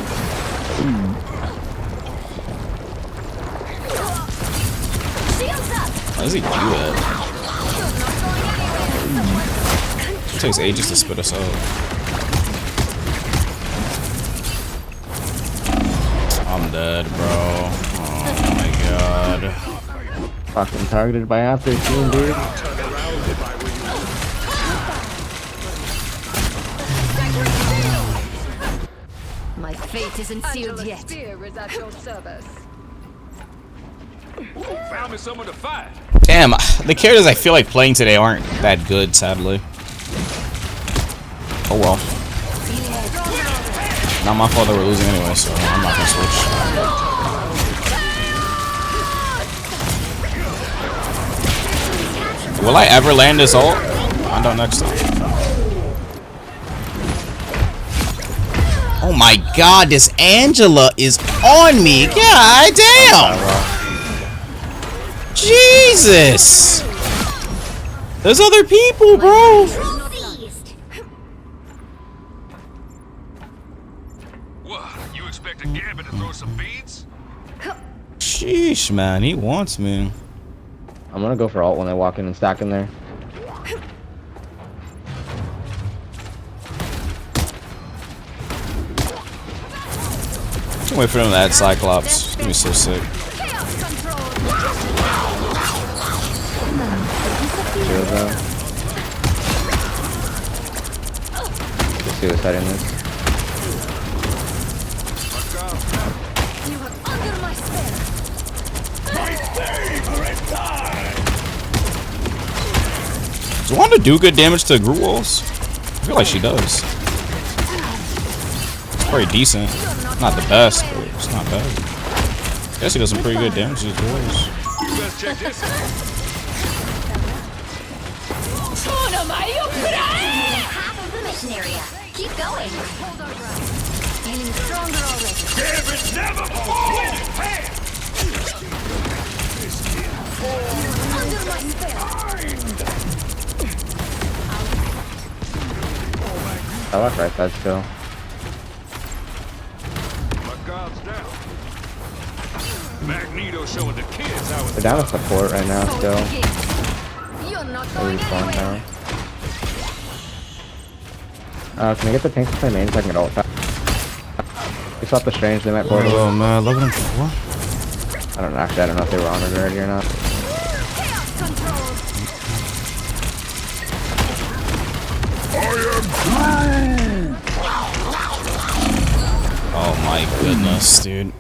Shields up! How does he do that? It takes ages to spit us out. I'm dead, bro. Oh my god. Fucking targeted by F-13, dude. My fate isn't sealed yet. Spear is at your service. Found me someone to fight. Damn, the characters I feel like playing today aren't that good, sadly. Oh well. Not my fault that we're losing anyway, so I'm not gonna switch. Will I ever land this ult? Find out next time. Oh my god, this Angela is on me. God damn. Jesus. There's other people, bro. What? You expect a Gambit to throw some beads? Sheesh, man. He wants me. I'm gonna go for ult when I walk in and stack in there. Can't wait for them to add Cyclops. It's gonna be so sick. Let's see what's heading this. You are under my spell. Does Wanda do good damage to group walls? I feel like she does. It's pretty decent. Not the best, but it's not bad. I guess he does some pretty good damage to his walls. Let's check this out. Half of the mission area. Keep going. Feeling stronger already. Gambit never falls! Under my spell. I like right side still. My guard's down. Magneto showing the kids how it's We're down to support right now still. You're not They going respawn anywhere. now. Can I get the tanks to play main so I can get ult? We swapped the strange, they might portal. Oh man, 11 and 4. I don't know, actually I don't know if they were on it already or not. Oh my goodness, dude.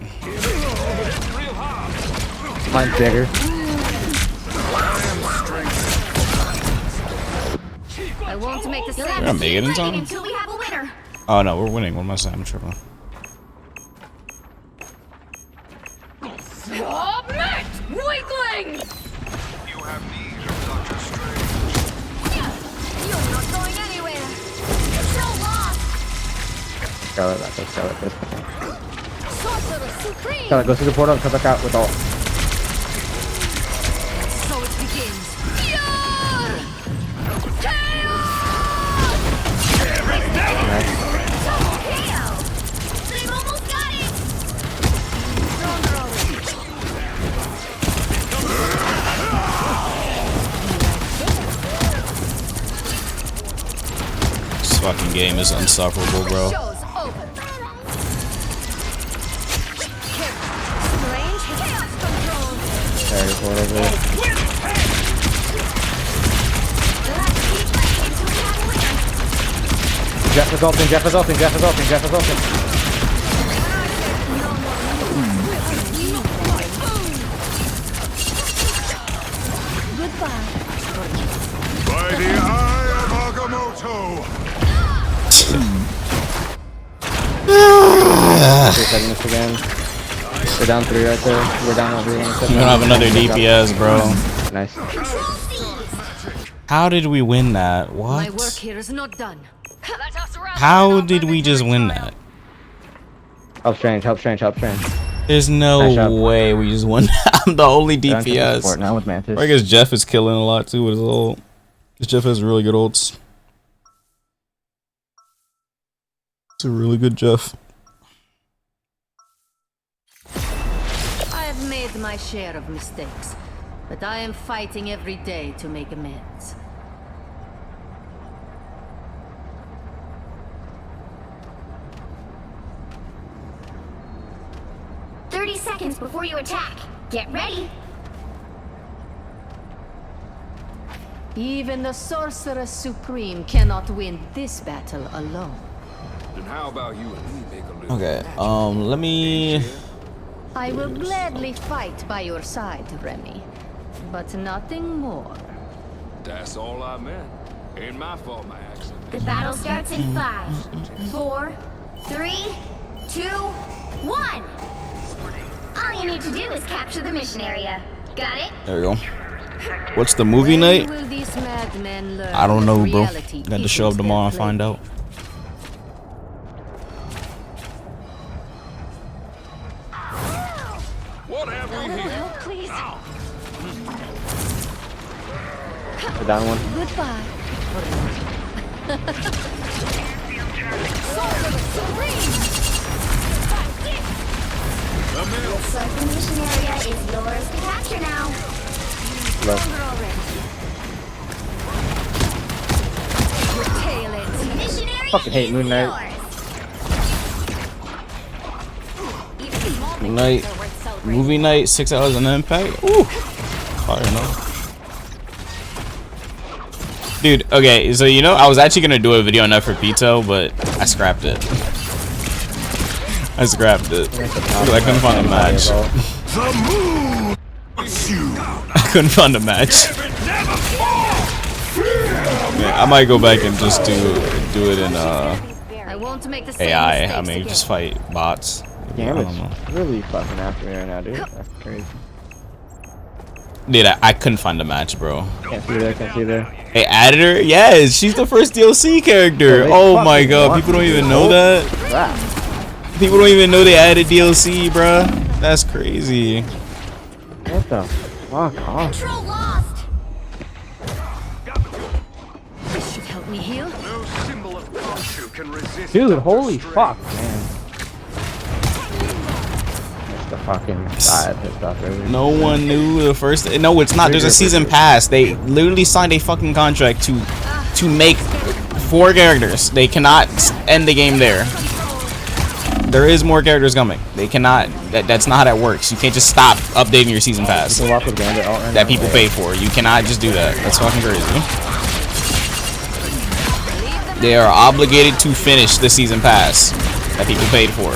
Mine's bigger. I won't make the We're same gonna make it in Ready time? until we have a winner. Oh no, we're winning. What am I saying? I'm tripping. Submit, weakling! You have need of Dr. Strange. You're not going anywhere. You're so lost. Scarlet, back up, Scarlet. Sorcerer Supreme! Scarlet, go through the portal and come back out with ult. So it begins. Nice. They've almost got it. This fucking game is insufferable, bro. Show's over. Strange chaos control. There, the portal. Jeff is ulting, Jeff is ulting, Jeff is ulting, Jeff is ulting. Goodbye. By the eye of Agamotto! 3 seconds again. We're down 3 right there. We're down over 1 second. We don't have another DPS, bro. Nice. How did we win that? My work What? here is not done. How did we just win that? Help strange, help strange, help strange. There's Nice no job. way we just won that. I'm the only Support DPS. now with Mantis. I guess Jeff is killing a lot too with his ult. This Jeff has really good ults. It's a really good Jeff. I have made my share of mistakes, but I am fighting every day to make amends. Seconds before you attack. Get ready. Even the Sorcerer Supreme cannot win this battle alone. Then how about you and me make a little Okay, let me... I will gladly fight by your side, Remy, but nothing more. That's all I meant. Ain't my fault my accent. The battle starts in 5, 4, 3, 2, 1. All you need to do is capture the mission area. Got it? There we go. What's the movie night? Will these madmen learn I don't know, that bro. reality Got to show up isn't tomorrow their and find out. What have we here? Please. We're down 1. Goodbye. Sorcerer Supreme! Looks like the mission area is yours to capture now. Mission area Fucking hate is Moon Knight. yours. Night. Movie night, 6 hours and impact. Ooh. Fire, no. Dude, okay, so you know, I was actually gonna do a video on that for Pito, but I scrapped it. I scrapped it. Because I couldn't find a match. I couldn't find a match. Yeah, I might go back and just do it in I won't make the same AI. I mistakes mean, again. just fight bots. Damn, I don't know. it's really fucking after me right now, dude. That's crazy. Dude, I couldn't find a match, bro. Can't see there, can't see there. Hey, added her? Yes, she's the first DLC character. Oh my god, people don't even know that. People don't even know they added DLC, bruh. That's crazy. What the fuck? Control lost. This should help me heal. No symbol of Khonshu can resist. Dude, holy fuck, man. Missed the fucking died and stuff. Really. No one knew the first. No, it's not. There's a season pass. They literally signed a fucking contract to make 4 characters. They cannot end the game there. There is more characters coming. They cannot. That's not how that works. You can't just stop updating your season pass that people pay for. You cannot just do that. That's fucking crazy. They are obligated to finish the season pass that people paid for.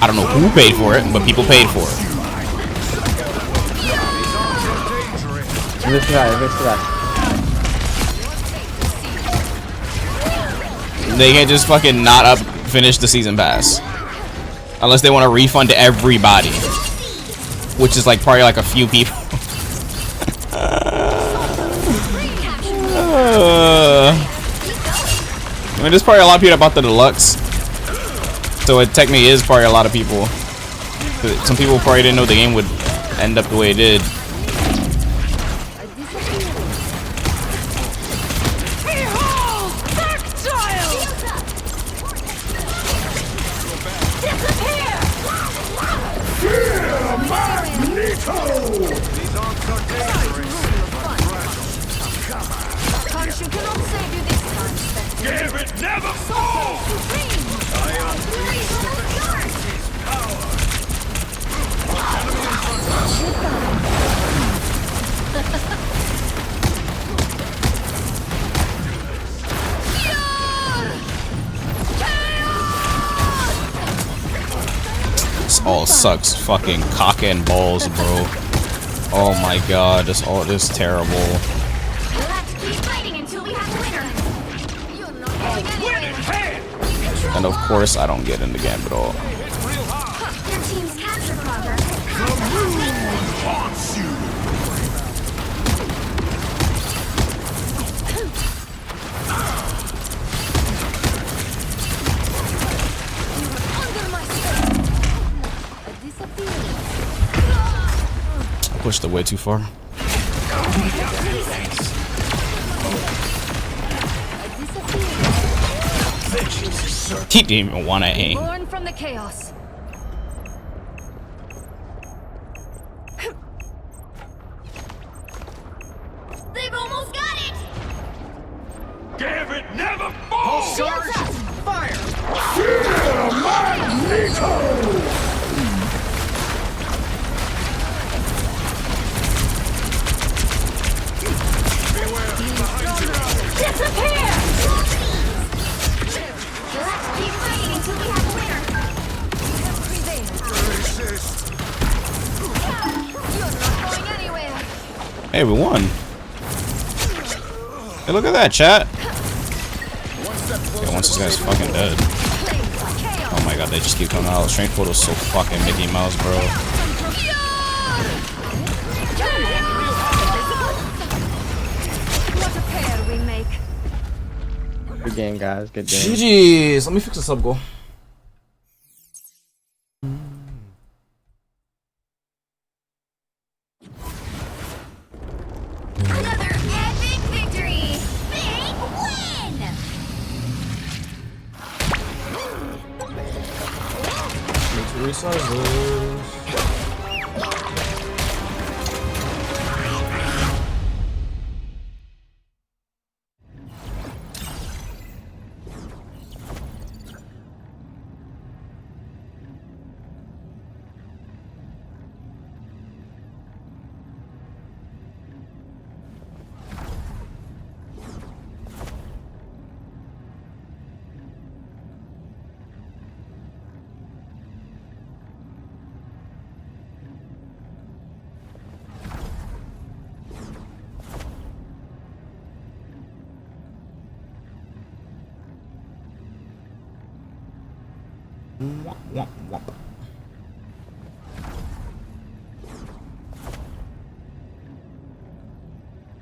I don't know who paid for it, but people paid for it. They can't just fucking not finish the season pass unless they want to refund to everybody, which is like probably like a few people. I mean, there's probably a lot of people about the deluxe, so it technically is probably a lot of people. Some people probably didn't know the game would end up the way it did. This all sucks fucking cock and balls, bro. Oh my god, this all is terrible. And of course I don't get in the game at all. Pushed it way too far. He didn't even want to aim. Born from the chaos. They've almost got it. Gambit never falls! Charge! Fire! Disappear! Let's keep fighting until we have a winner. You're not going anywhere. Hey, we won. Hey, look at that, chat. Yeah, once this guy's fucking dead. Oh my god, they just keep coming out. Strength photo's so fucking Mickey Mouse, bro. What a pair we make. Good game, guys. Good game. GG's. Let me fix the sub goal. Another epic victory. Big win.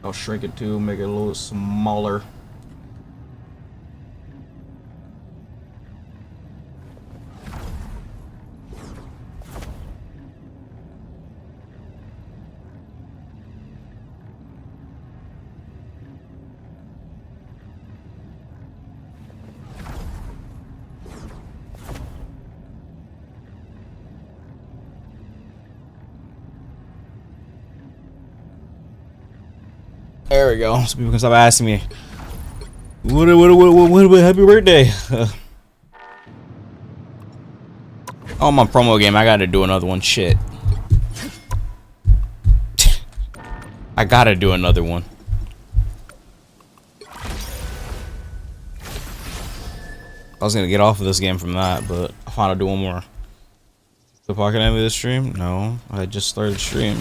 I'll shrink it too, make it a little smaller. There we go. So people can stop asking me, what happy birthday? Oh, my promo game. I gotta do another one. Shit. I gotta do another one. I was gonna get off of this game from that, but I found I'll do one more. The pocket end of this stream? No, I just started stream.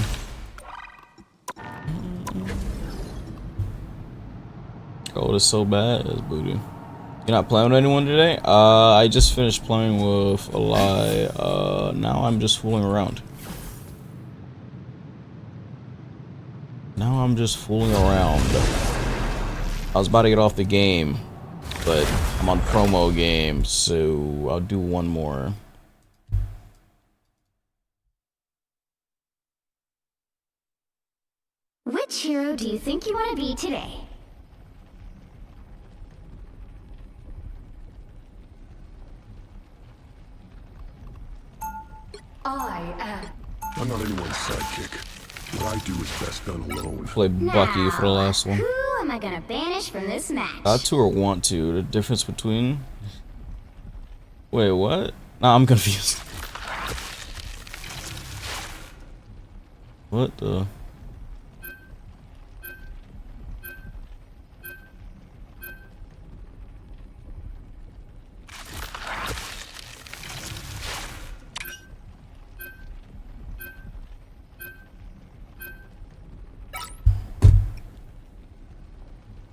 Gold is so bad, it's booty. You're not playing with anyone today? I just finished playing with a lie. Now I'm just fooling around. Now I'm just fooling around. I was about to get off the game, but I'm on promo game, so I'll do one more. Which hero do you think you want to be today? I am. I'm not anyone's sidekick. What I do is best done alone. Play Bucky for the last one. Who am I gonna banish from this match? Got to or want to? The difference between... Wait, what? Nah, I'm confused. What the...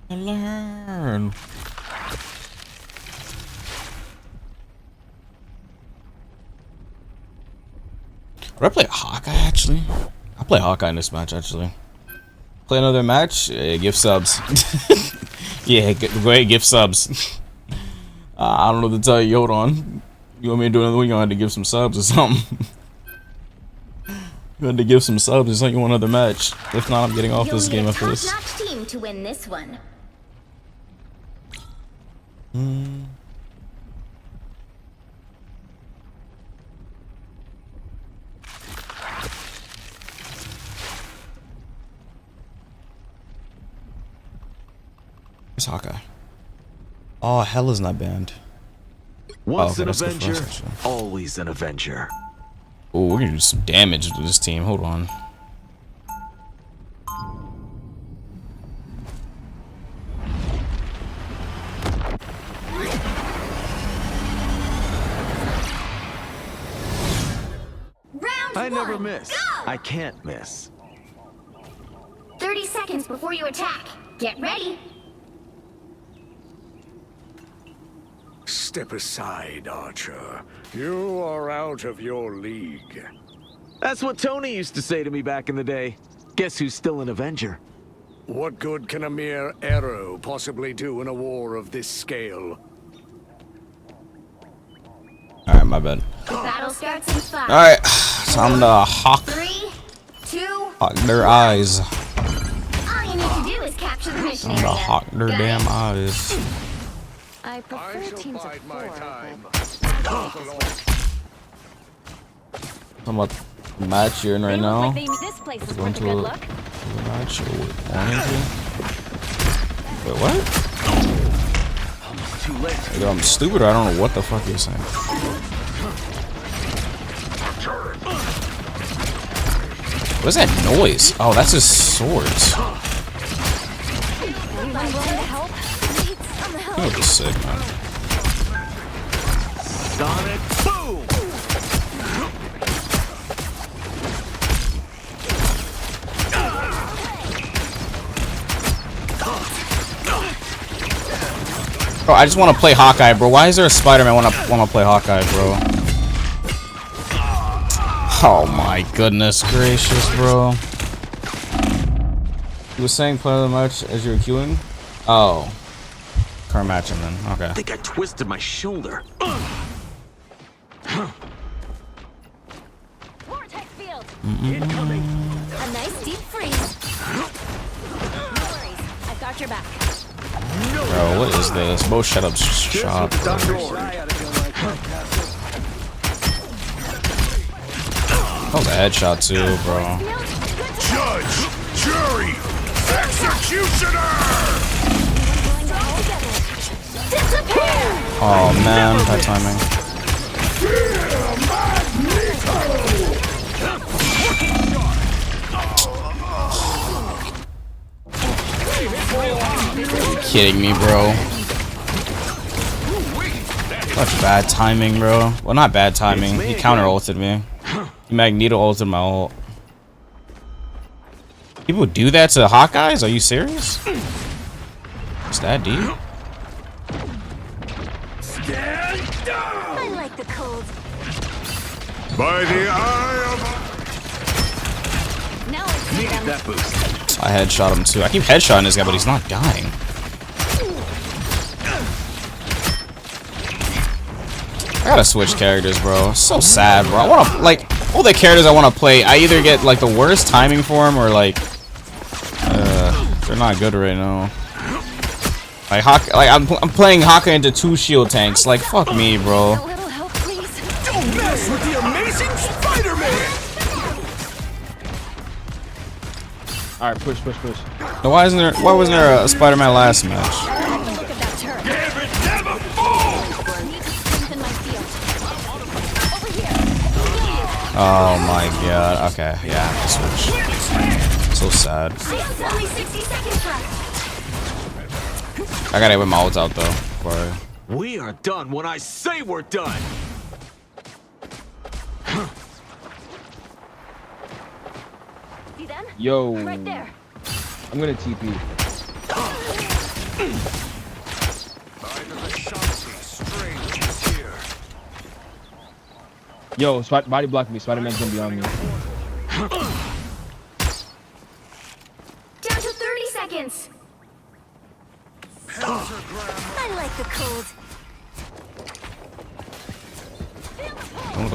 Learn. Would I play Hawkeye actually? I'll play Hawkeye in this match actually. Play another match? Yeah, give subs. Yeah, go ahead, give subs. I don't know what to tell you. Hold on. You want me to do another one? You're gonna have to give some subs or something. You had to give some subs. It's like you want another match. If not, I'm getting off this game after this. Top-notch team to win this one. It's Hawkeye. Oh, hell is not banned. Once an Avenger, always an Avenger. Oh, we're gonna do some damage to this team. Hold on. I never miss. I can't miss. 30 seconds before you attack. Get ready. Step aside, Archer. You are out of your league. That's what Tony used to say to me back in the day. Guess who's still an Avenger? What good can a mere arrow possibly do in a war of this scale? Alright, my bad. Battle starts in 5. Alright, time to hawk. 3, 2, Hawk their eyes. all you need to do is capture the mission Time to area. hawk their Got damn it? eyes. I prefer teams of 4. Talking about the match you're in right now. This place is Going worth a to good a look. match or wait, what? Too late. Either I'm stupid or I don't know what the fuck you're saying. What is that noise? Oh, that's his swords. That was sick, man. Sonic boom! Bro, I just want to play Hawkeye, bro. Why is there a Spider-Man when I want to play Hawkeye, bro? Oh my goodness gracious, bro. You were saying play the match as you were queuing? Oh. Current match and then, okay. I think I twisted my shoulder. Vortex field. Incoming. A nice deep freeze. No worries. I've got your back. Bro, what is this? Bo, shut up shop, bro. That was a headshot too, bro. Judge, jury, execute! Executioner! Oh man, bad timing. Are you kidding me, bro? Such bad timing, bro. Well, not bad timing. He counter ulted me. He Magneto ulted my ult. People do that to Hawkeyes? Are you serious? Is that deep? I like the cold. By the eye of... Now I Needed that boost. I headshot him too. I keep headshotting this guy, but he's not dying. I gotta switch characters, bro. So sad, bro. I wanna, like, all the characters I wanna play, I either get, like, the worst timing for them or, like, they're not good right now. Like, I'm playing Hawkeye into 2 shield tanks. Like, fuck me, bro. Don't mess with the amazing Spider-Man! Alright, push. So why wasn't there a Spider-Man last match? Oh my god. Okay, yeah, I have to switch. So sad. I gotta whip my ults out though. We are done when I say we're done. Yo. Right there. I'm gonna TP. Yo, body block me. Spider-Man's gonna be on me. Down to 30 seconds. I like the cold.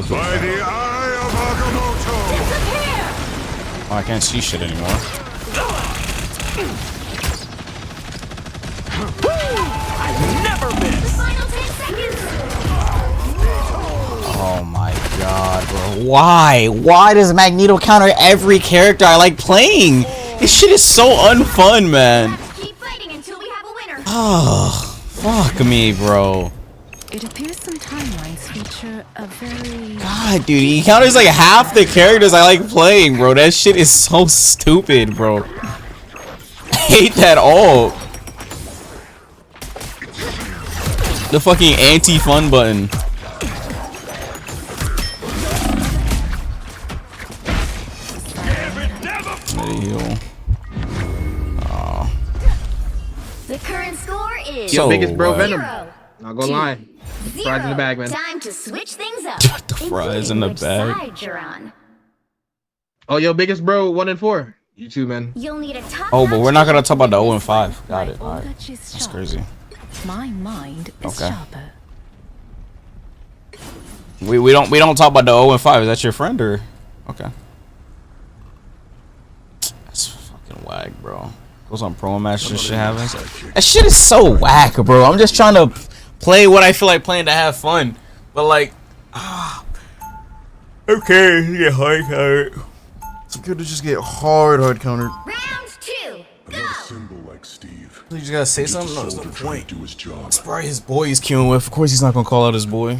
By the eye of Agamotto! Disappear! Oh, I can't see shit anymore. I never miss. Final 10 seconds. Oh my god, bro. Why? Why does Magneto counter every character I like playing? This shit is so unfun, man. Keep fighting until we have a winner. Oh, fuck me, bro. It appears some timelines feature a very... God, dude, he counters like half the characters I like playing, bro. That shit is so stupid, bro. I hate that ult. The fucking anti-fun button. The current score is Yo, biggest bro zero. Venom. Not gonna lie. Fries in the bag, man. Time to switch things up. Got the fries in the Which bag. side you're on. Oh, yo, biggest bro 1 and 4. You too, man. You'll need a top Oh, but we're not gonna talk about the 0 and 5. Got it. Alright. That's crazy. My mind is sharper. We don't talk about the 0 and 5. Is that your friend or? Okay. That's fucking whack, bro. Goes on promo matches and shit happens. That shit is so whack, bro. I'm just trying to play what I feel like playing to have fun, but like, okay, you get hard countered. It's good to just get hard countered. Round 2. You just gotta say something. No, that's the point. It's probably his boy he's queuing with. Of course, he's not gonna call out his boy.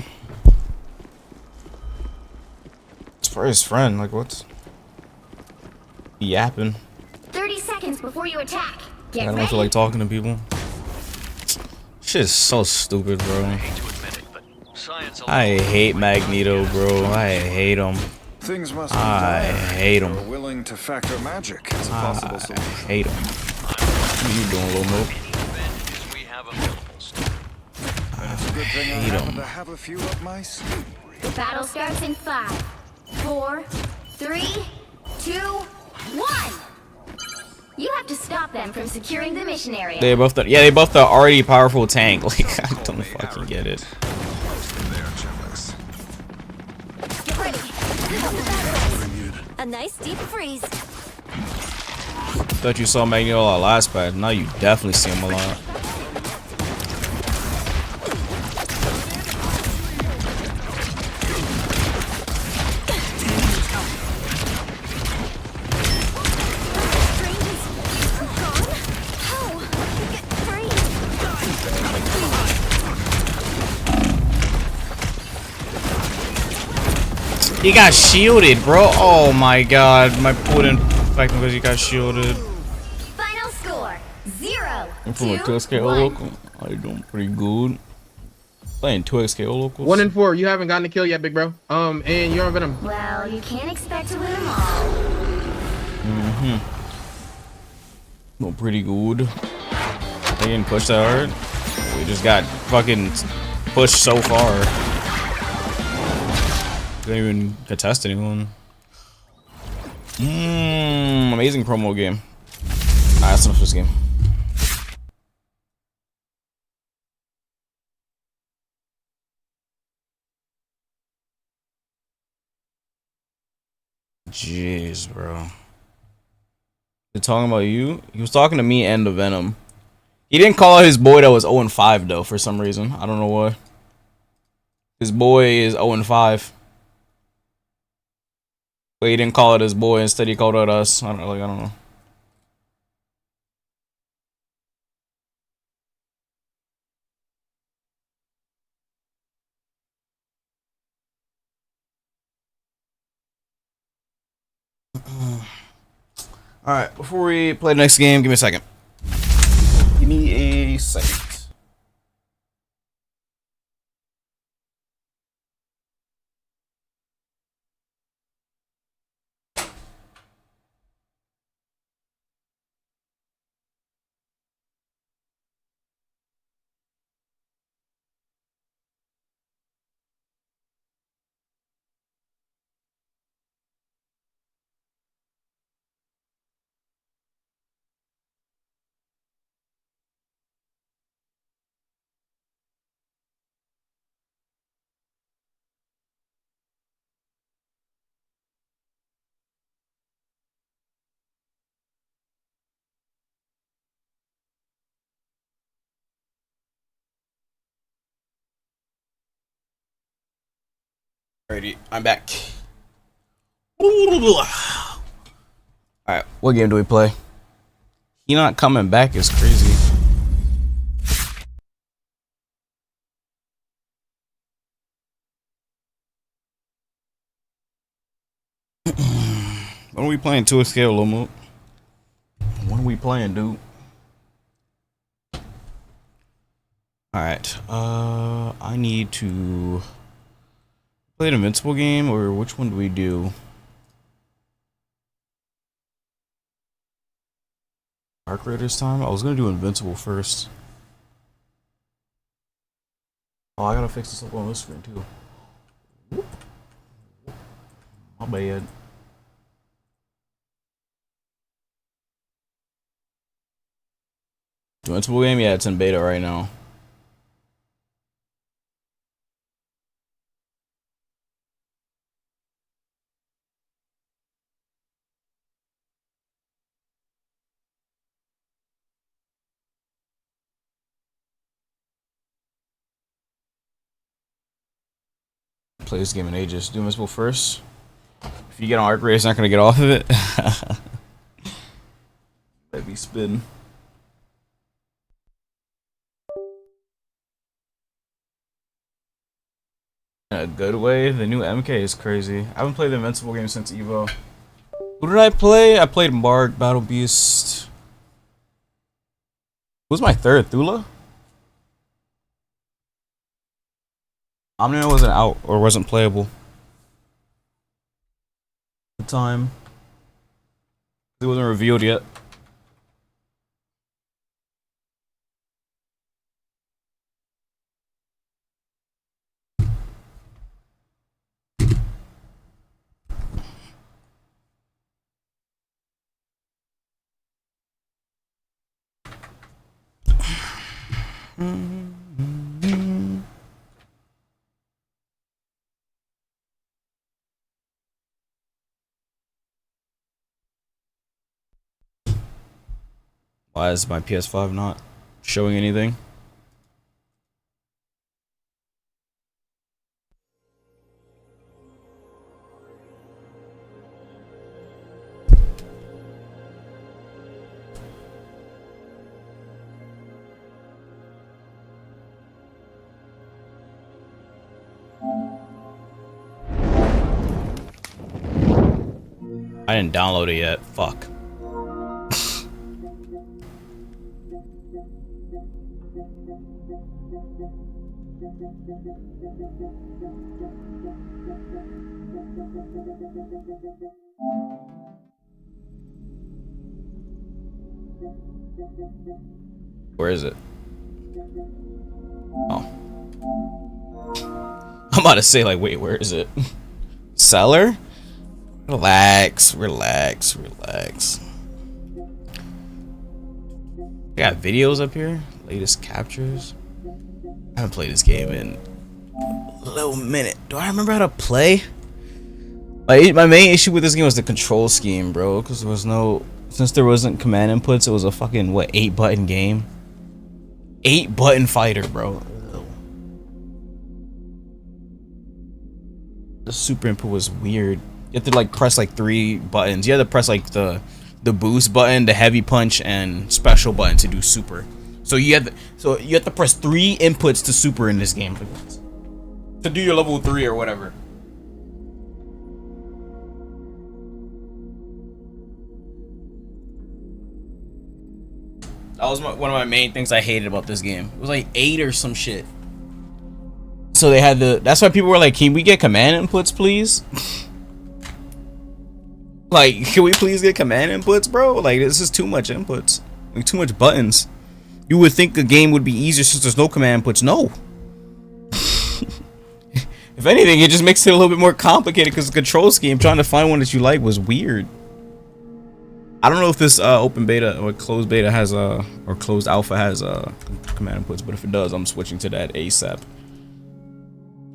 It's probably his friend. Like, what's he yapping? 30 seconds before you attack. Get I ready. don't feel like talking to people. Shit is so stupid, bro. I hate Magneto, bro. I hate him. Things must I hate him. willing to factor magic as a possible I solution. hate him. What are you doing, little Mo? It's a good thing I hate happen him. to have a few up my sleeve. The battle starts in 5, 4, 3, 2, 1. You have to stop them from securing the mission area. They both the already powerful tank. Like, I don't fucking get it. Get ready. A nice deep freeze. Thought you saw Magneto a lot last patch. Now you definitely see him a lot. He got shielded, bro. Oh my god. My pool didn't affect him because he got shielded. Final score 0. I'm from a 2XKO local. I'm doing pretty good. Playing 2XKO locals. 1 and 4. You haven't gotten a kill yet, big bro. And you're on Venom. Well, you can't expect to win them all. Doing pretty good. They didn't push that hard. We just got fucking pushed so far. Didn't even contest anyone. Amazing promo game. That's enough for this game. Jeez, bro. They're talking about you? He was talking to me and the Venom. He didn't call out his boy that was 0-5 though for some reason. I don't know why. His boy is 0-5. But he didn't call it his boy, instead he called out us. I don't know. Alright, before we play the next game, give me a second. Give me a second. Alrighty, I'm back. Alright, what game do we play? He not coming back is crazy. When are we playing 2XKO Lomo? When are we playing, dude? Alright, I need to play an Invincible game, or which one do we do? Arc Raiders time? I was gonna do Invincible first. Oh, I gotta fix this up on this screen too. My bad. Invincible game? Yeah, it's in beta right now. Play this game in ages. Do Invincible first. If you get on Arc Raid, it's not gonna get off of it. That'd be spin. In a good way, the new MK is crazy. I haven't played the Invincible game since Evo. Who did I play? I played Mark, Battle Beast. Who's my third? Thula? Omnia wasn't out or wasn't playable at the time. It wasn't revealed yet. Why is my PS5 not showing anything? I didn't download it yet. Fuck. Where is it? Oh. I'm about to say, like, wait, where is it? Seller? Relax, relax, relax. I got videos up here. Latest captures. I haven't played this game in a little minute. Do I remember how to play? My main issue with this game was the control scheme, bro. Because there was no... Since there wasn't command inputs, it was a fucking, what, 8-button game? 8-button fighter, bro. The super input was weird. You have to like press like 3 buttons. You have to press like the boost button, the heavy punch, and special button to do super. So you have to press 3 inputs to super in this game to do your level 3 or whatever. That was one of my main things I hated about this game. It was like 8 or some shit. So they had that's why people were like, can we get command inputs, please? Like, can we please get command inputs, bro? Like, this is too much inputs. Like, too much buttons. You would think the game would be easier since there's no command inputs. No. If anything, it just makes it a little bit more complicated because the control scheme, trying to find one that you like, was weird. I don't know if this open beta or closed beta has or closed alpha has command inputs, but if it does, I'm switching to that ASAP.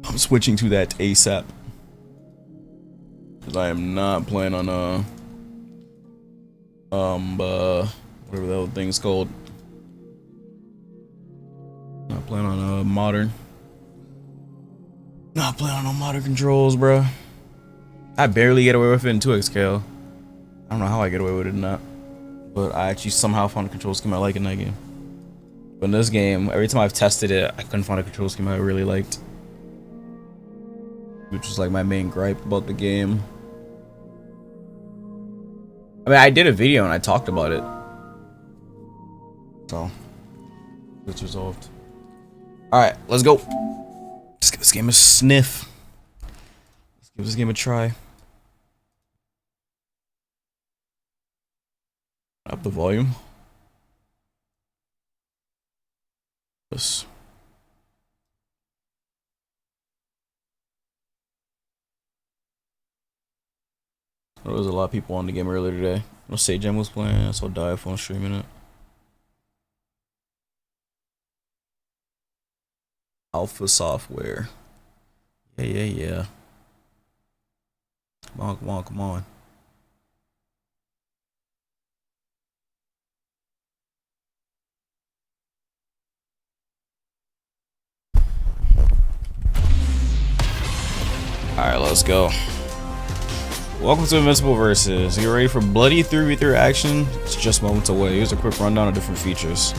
I'm switching to that ASAP. Because I am not playing on whatever the hell thing's called. Not playing on modern. Not playing on no modern controls, bro. I barely get away with it in 2x scale. I don't know how I get away with it or not, but I actually somehow found a control scheme I like in that game. But in this game, every time I've tested it, I couldn't find a control scheme I really liked, which was like my main gripe about the game. I mean, I did a video and I talked about it, so it's resolved. All right, let's go. Let's give this game a sniff. Let's give this game a try. Up the volume. Yes. There was a lot of people on the game earlier today. No Sage Gem was playing. I saw Diaphone streaming it. Alpha Software. Yeah. Come on. Alright, let's go. Welcome to Invincible Versus. Get ready for bloody 3v3 action. It's just moments away. Here's a quick rundown of different features.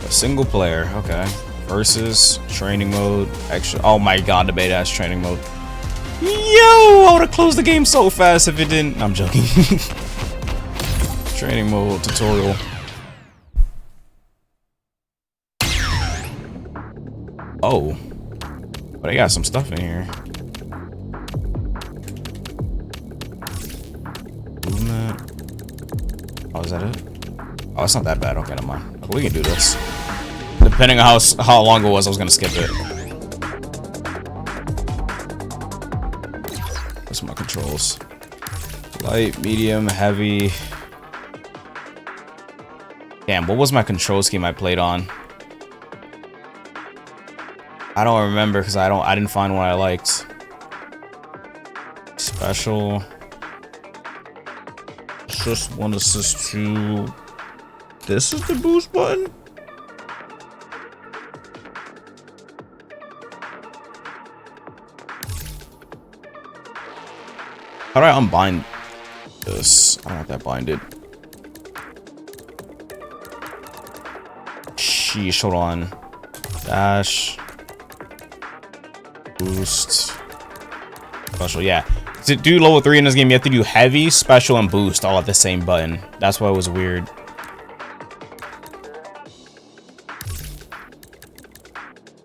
A single player, okay. Versus, training mode, extra. Oh my god, the beta has training mode. Yo, I would have closed the game so fast if it didn't. I'm joking. Training mode, tutorial. Oh. But I got some stuff in here. Oh, is that it? Oh, it's not that bad. Okay, never mind. We can do this. Depending on how long it was, I was gonna skip it. That's my controls. Light, medium, heavy. Damn, what was my control scheme I played on? I don't remember because I didn't find one I liked. Special. Assist 1, assist 2. This is the boost button? How do I unbind this? I don't want that binded. Sheesh, hold on. Dash. Boost. Special, yeah. to do level 3 in this game, you have to do heavy, special, and boost all at the same button. That's why it was weird.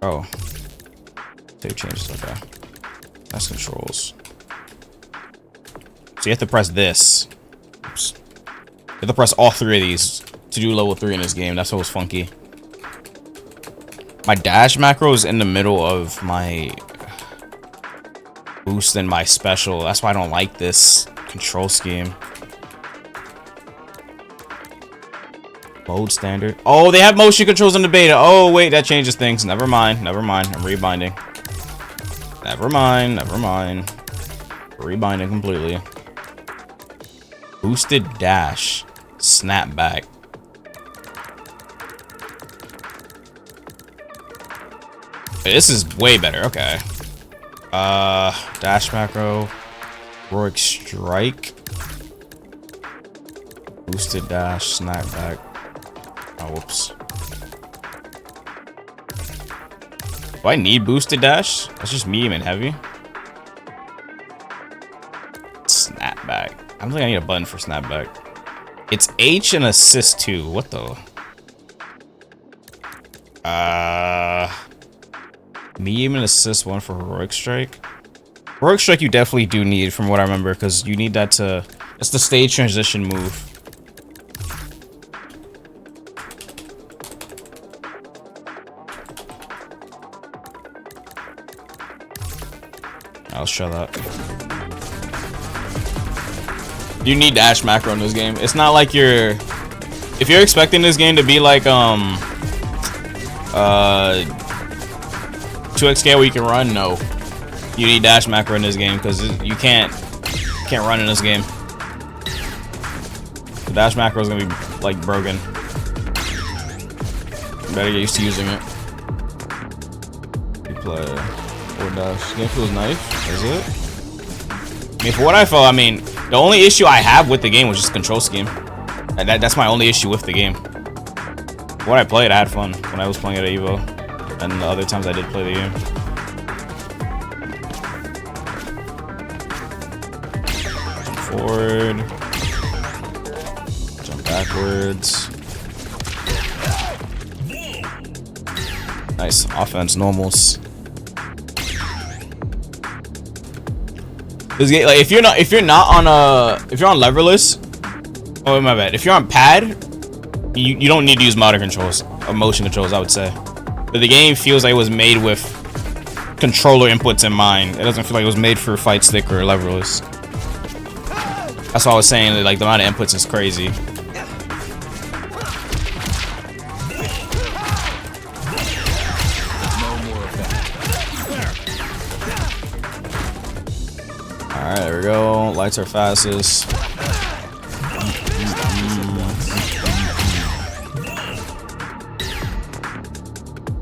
Oh. Save changes, okay. That's controls. So you have to press this. Oops. You have to press all 3 of these to do level 3 in this game. That's what was funky. My dash macro is in the middle of my boost and my special. That's why I don't like this control scheme. Mode standard. Oh, they have motion controls in the beta. Oh, wait, that changes things. Never mind. Never mind. I'm rebinding. Never mind. Never mind. Rebinding completely. Boosted dash. Snapback. This is way better. Okay. Dash macro. Heroic strike. Boosted dash. Snapback. Oh, whoops. Do I need boosted dash? That's just medium and heavy. Snapback. I don't think I need a button for snapback. It's H and assist 2. What the? Medium and assist 1 for heroic strike. Heroic strike you definitely do need from what I remember, because you need that to. It's the stage transition move. Let's try that. You need dash macro in this game. It's not like you're. If you're expecting this game to be like 2x scale where you can run, no. You need dash macro in this game because you can't run in this game. The dash macro is gonna be like broken. You better get used to using it. You play. Dash. Game feels nice. Is it? I mean, for what I felt, I mean, the only issue I have with the game was just control scheme. That's my only issue with the game. When I played, I had fun when I was playing it at Evo, and the other times I did play the game. Jump forward. Jump backwards. Nice offense, normals. This game, like, if you're not on leverless, oh my bad. If you're on pad, you don't need to use motion controls, I would say. But the game feels like it was made with controller inputs in mind. It doesn't feel like it was made for fight stick or leverless. That's what I was saying. Like the amount of inputs is crazy. Alright, there we go. Lights are fastest.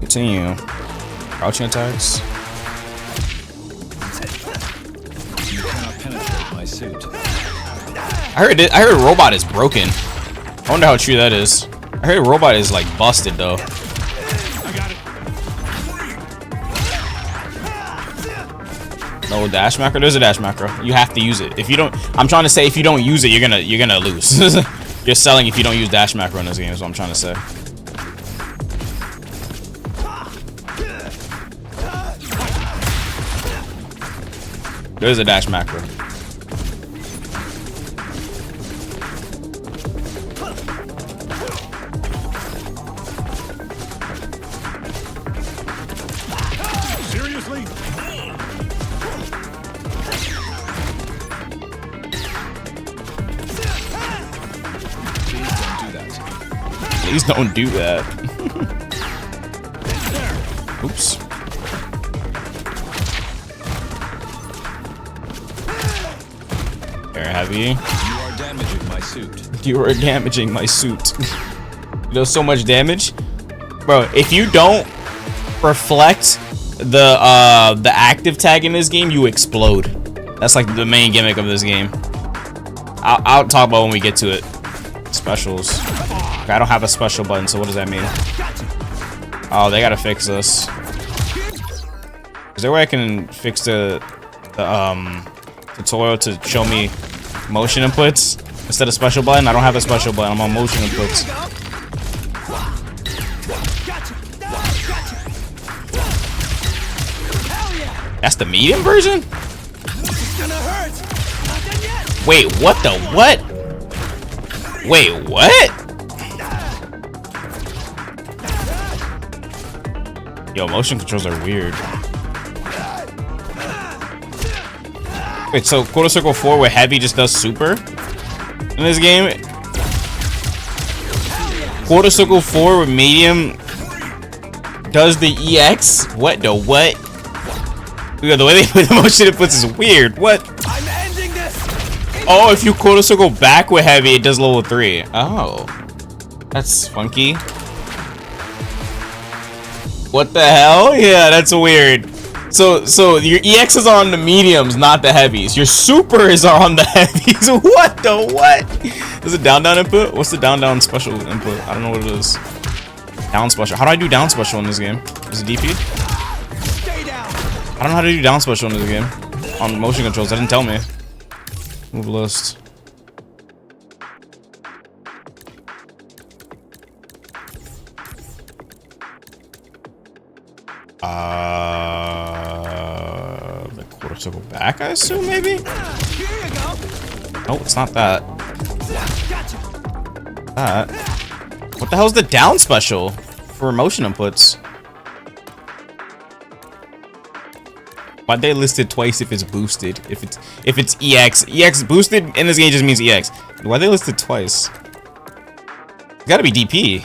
Continue. Crouching attacks. You cannot penetrate my suit. I heard robot is broken. I wonder how true that is. I heard robot is like busted though. No dash macro. There's a dash macro. You have to use it. If you don't, I'm trying to say if you don't use it, you're gonna lose. You're selling if you don't use dash macro in this game. Is what I'm trying to say. There's a dash macro. Seriously? Please don't do that. Oops. Air heavy. You are damaging my suit. You are damaging my suit. You know, so much damage, bro. If you don't reflect the active tag in this game, you explode. That's like the main gimmick of this game. I'll talk about when we get to it. Specials. Okay, I don't have a special button, so what does that mean? Oh, they gotta fix this. Is there a way I can fix to tutorial to show me motion inputs instead of special button. I don't have a special button. I'm on motion inputs. That's the medium version? Wait, what the what? Wait, what? Yo, motion controls are weird. Wait, so Quarter Circle 4 where heavy just does super in this game? Quarter Circle 4 where medium does the EX? What the what? Yeah, the way they put the motion inputs is weird. What? Oh, if you Quarter Circle back with heavy, it does level 3. Oh. That's funky. What the hell? Yeah, that's weird. So your EX is on the mediums, not the heavies. Your super is on the heavies. What the what? Is it down input? What's the down special input? I don't know what it is. Down special. How do I do down special in this game? Is it DP? I don't know how to do down special in this game. On motion controls, that didn't tell me. Move list. The quarter circle back, I assume, maybe? No, it's not that. What the hell's the down special for motion inputs? Why'd they list it twice if it's boosted? If it's EX boosted in this game just means EX. Why'd they list it twice? It's gotta be DP.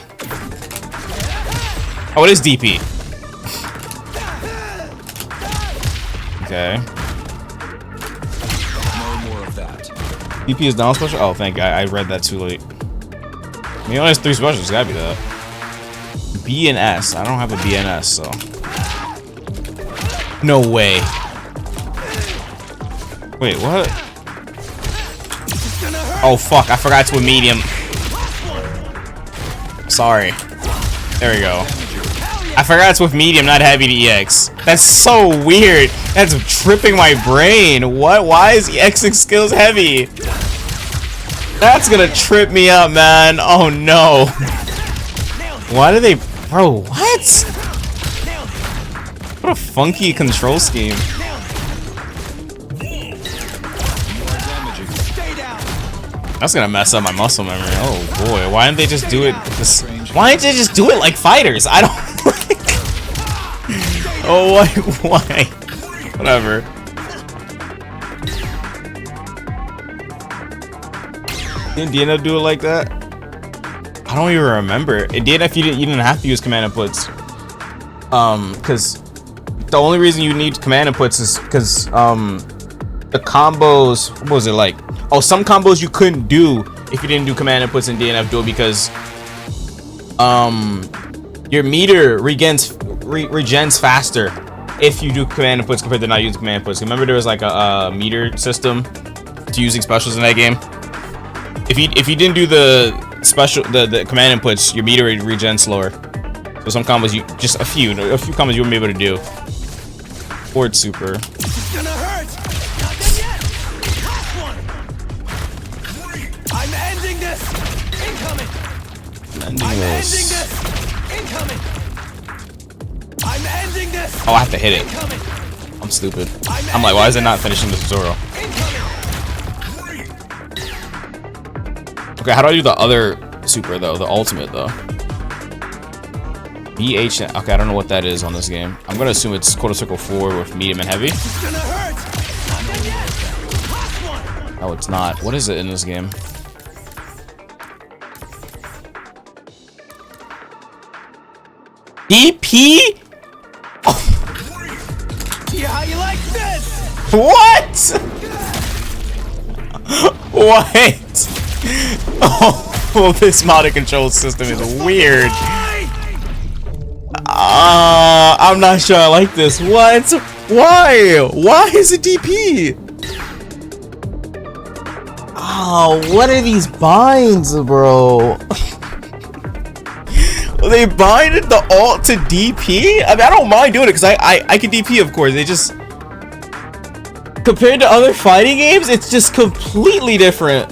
Oh, it is DP. Okay. No more of that. DP is down special? Oh, thank God. I read that too late. I mean, it only has 3 specials. It's gotta be that. B and S. I don't have a B and S, so. No way. Wait, what? Oh, fuck. I forgot to a medium. Sorry. There we go. I forgot it's with medium, not heavy to EX. That's so weird. That's tripping my brain. What? Why is EXing skills heavy? That's gonna trip me up, man. Oh no. Why do they... Bro, what? What a funky control scheme. That's gonna mess up my muscle memory. Oh boy, why didn't they just do it this? Why didn't they just do it like fighters? I don't like. Oh, why? Whatever. Didn't DNF do it like that? I don't even remember. It did if you didn't have to use command inputs. Because the only reason you need command inputs is because the combos. What was it like? Oh, some combos you couldn't do if you didn't do command inputs in DNF duel because your meter regens faster if you do command inputs compared to not using command inputs. Remember there was like a meter system to using specials in that game. If you didn't do the special the command inputs, your meter would regen slower. So some combos a few combos you wouldn't be able to do. Forward super. It's gonna hurt. Not done yet. Last one. I'm ending this. Incoming. I'm ending this. Incoming. I'm ending this. Oh, I have to hit it. I'm stupid. I'm like, why is it not finishing the tutorial? Okay, how do I do the other super though? The ultimate though. BH. Okay, I don't know what that is on this game. I'm gonna assume it's quarter circle 4 with medium and heavy. No, it's not. What is it in this game? DP? Oh. See how you like this? What? What? Oh, this modded control system is weird. I'm not sure I like this. What? Why? Why is it DP? Oh, what are these binds, bro? They binded the alt to DP? I mean, I don't mind doing it because I can DP, of course. They just... Compared to other fighting games, it's just completely different.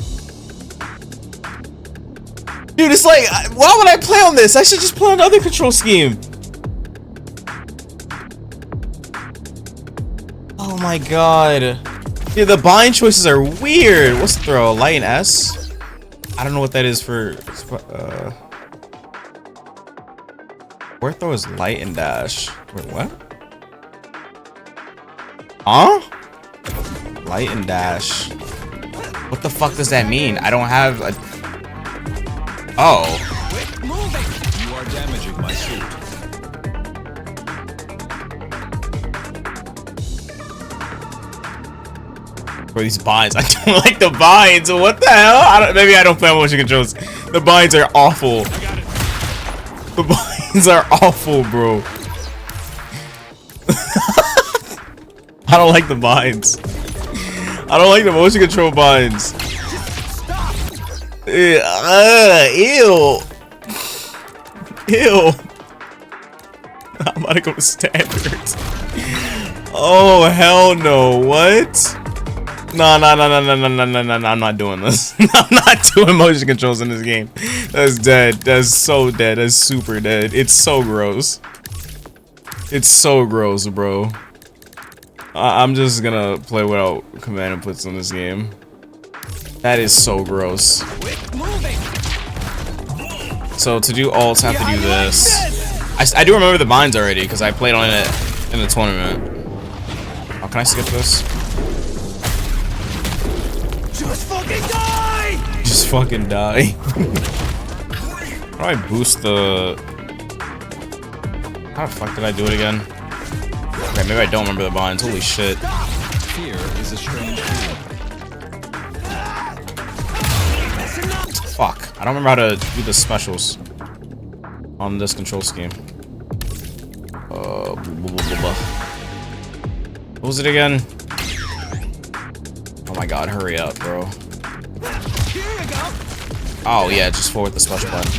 Dude, it's like, why would I play on this? I should just play on the other control scheme. Oh my god. Dude, the bind choices are weird. What's the throw? Light and S? I don't know what that is for. Where throw is light and dash. Wait, what? Huh? Light and dash. What the fuck does that mean? I don't have a... Oh. You are damaging my suit. For these binds, I don't like the binds. What the hell? Maybe I don't play motion controls. The binds are awful. The binds are awful, bro. I don't like the binds. I don't like the motion control binds. Ew. Ew. I'm about to go to standards. Oh, hell no. What? No, I'm not doing this. I'm not doing motion controls in this game. That's dead. That's so dead. That's super dead. It's so gross. It's so gross, bro. I'm just gonna play without command inputs in this game. That is so gross. So to do ults, I have to do this. I do remember the binds already because I played on it in the tournament. Oh, can I skip this? Just fucking die! Just fucking die. How do I boost the... How the fuck did I do it again? Okay, maybe I don't remember the binds. Holy shit. Fear is a strange feeling. Fuck. I don't remember how to do the specials on this control scheme. What was it again? Oh my god, hurry up, bro. Oh yeah, just forward the special button.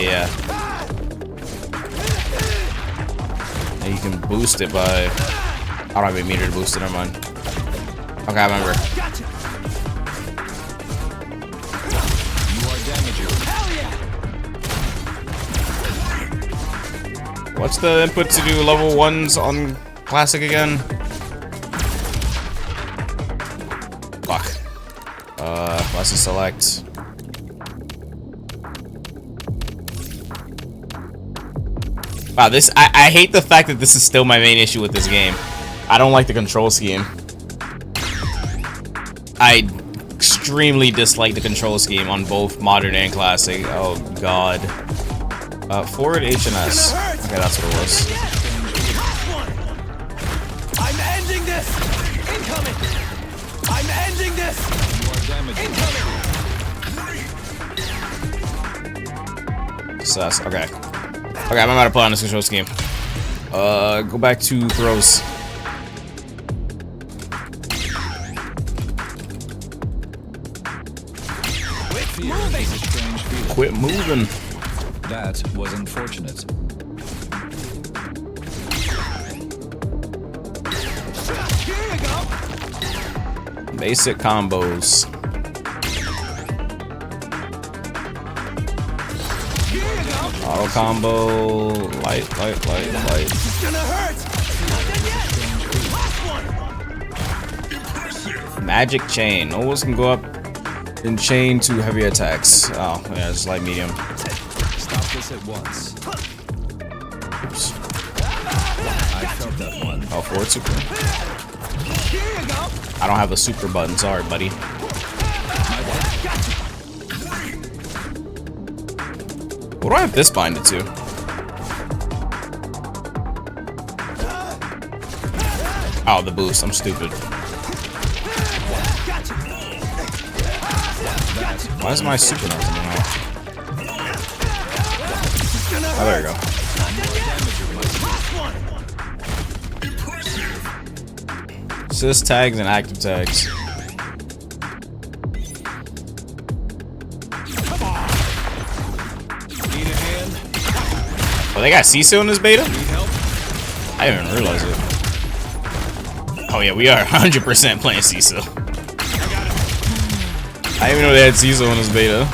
Yeah. And you can boost it by... I don't have a meter to boost it, never mind. Okay, I remember. What's the input to do level 1s on classic again? Fuck. Lesson select. Wow, this I hate the fact that this is still my main issue with this game. I don't like the control scheme. I extremely dislike the control scheme on both modern and classic. Oh god. Forward H and S. Okay, that's what it was. I'm ending this! Incoming! I'm ending this! Incoming! Sus. Okay. Okay, I'm about to play on this control scheme. Go back to throws. Quit moving. That was unfortunate. Basic combos. Auto combo. Light. Magic chain. No one can go up in chain to heavy attacks. Oh, yeah, it's light medium. Stop this at once. Oops. I felt that one. Oh, forward super. I don't have a super button. Sorry, buddy. What do I have this binded to? Oh, the boost. I'm stupid. Why is my super not coming out? Oh, there you go. Assist tags and active tags. Oh, they got CISO in this beta? I didn't even realize it. Oh yeah, we are 100% playing Cecil. I didn't even know they had Cecil in this beta.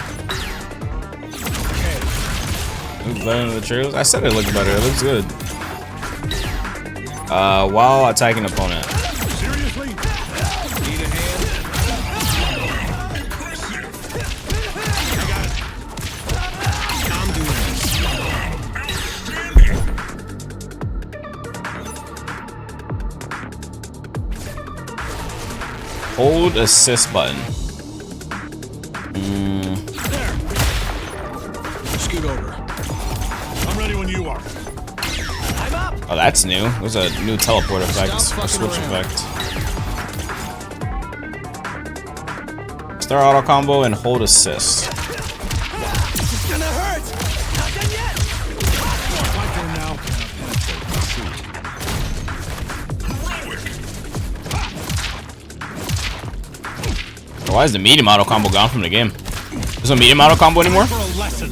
Looks better than the trailers. I said it looked better. It looks good. While attacking opponent. Seriously? Need a hand? I'm doing this. Hold assist button. Scoot over. I'm ready when you are. I'm up. Oh, that's new. There's a new teleport effect or switch effect. Start auto combo and hold assist. It's gonna hurt. Not done yet. My turn now. Why is the medium auto combo gone from the game? There's no medium auto combo anymore? For a lesson.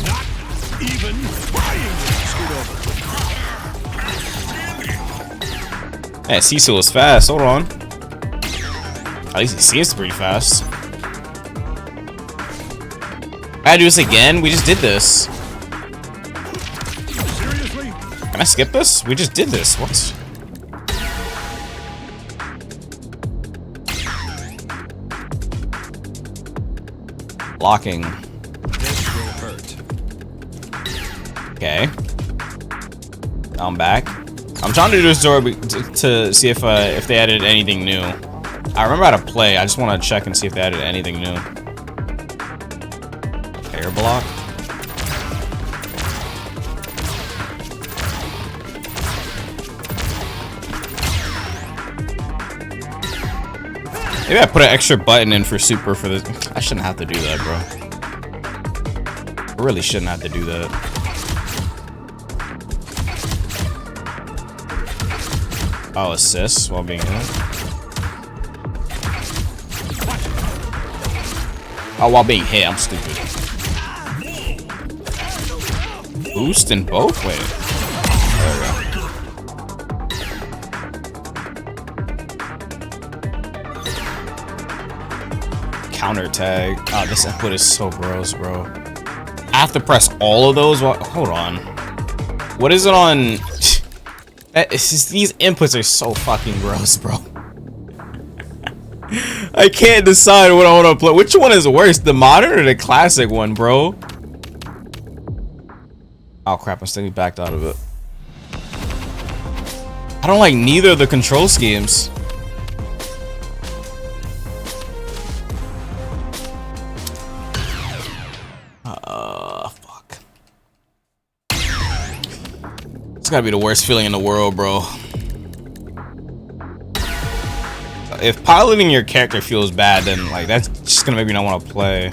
Not even trying. Scoot over. Yeah, Cecil is fast. Hold on. At least he seems pretty fast. I gotta do this again? We just did this. Seriously? Can I skip this? We just did this. What? Blocking. This will hurt. Okay. Now I'm back. I'm trying to do this story to see if they added anything new. I remember how to play. I just want to check and see if they added anything new. Air block. Maybe I put an extra button in for super for this. I shouldn't have to do that, bro. I really shouldn't have to do that. Oh, assist while being hit. Oh, while being hit, I'm stupid. Boost in both? Wait. There we go. Counter tag. Oh, this input is so gross, bro. I have to press all of those. Hold on. What is it on? It's just, these inputs are so fucking gross, bro. I can't decide what I want to play. Which one is worse, the modern or the classic one, bro? Oh crap! I'm still backed out of it. I don't like neither of the control schemes. Fuck. It's gotta be the worst feeling in the world, bro. If piloting your character feels bad, then like that's just gonna make me not want to play.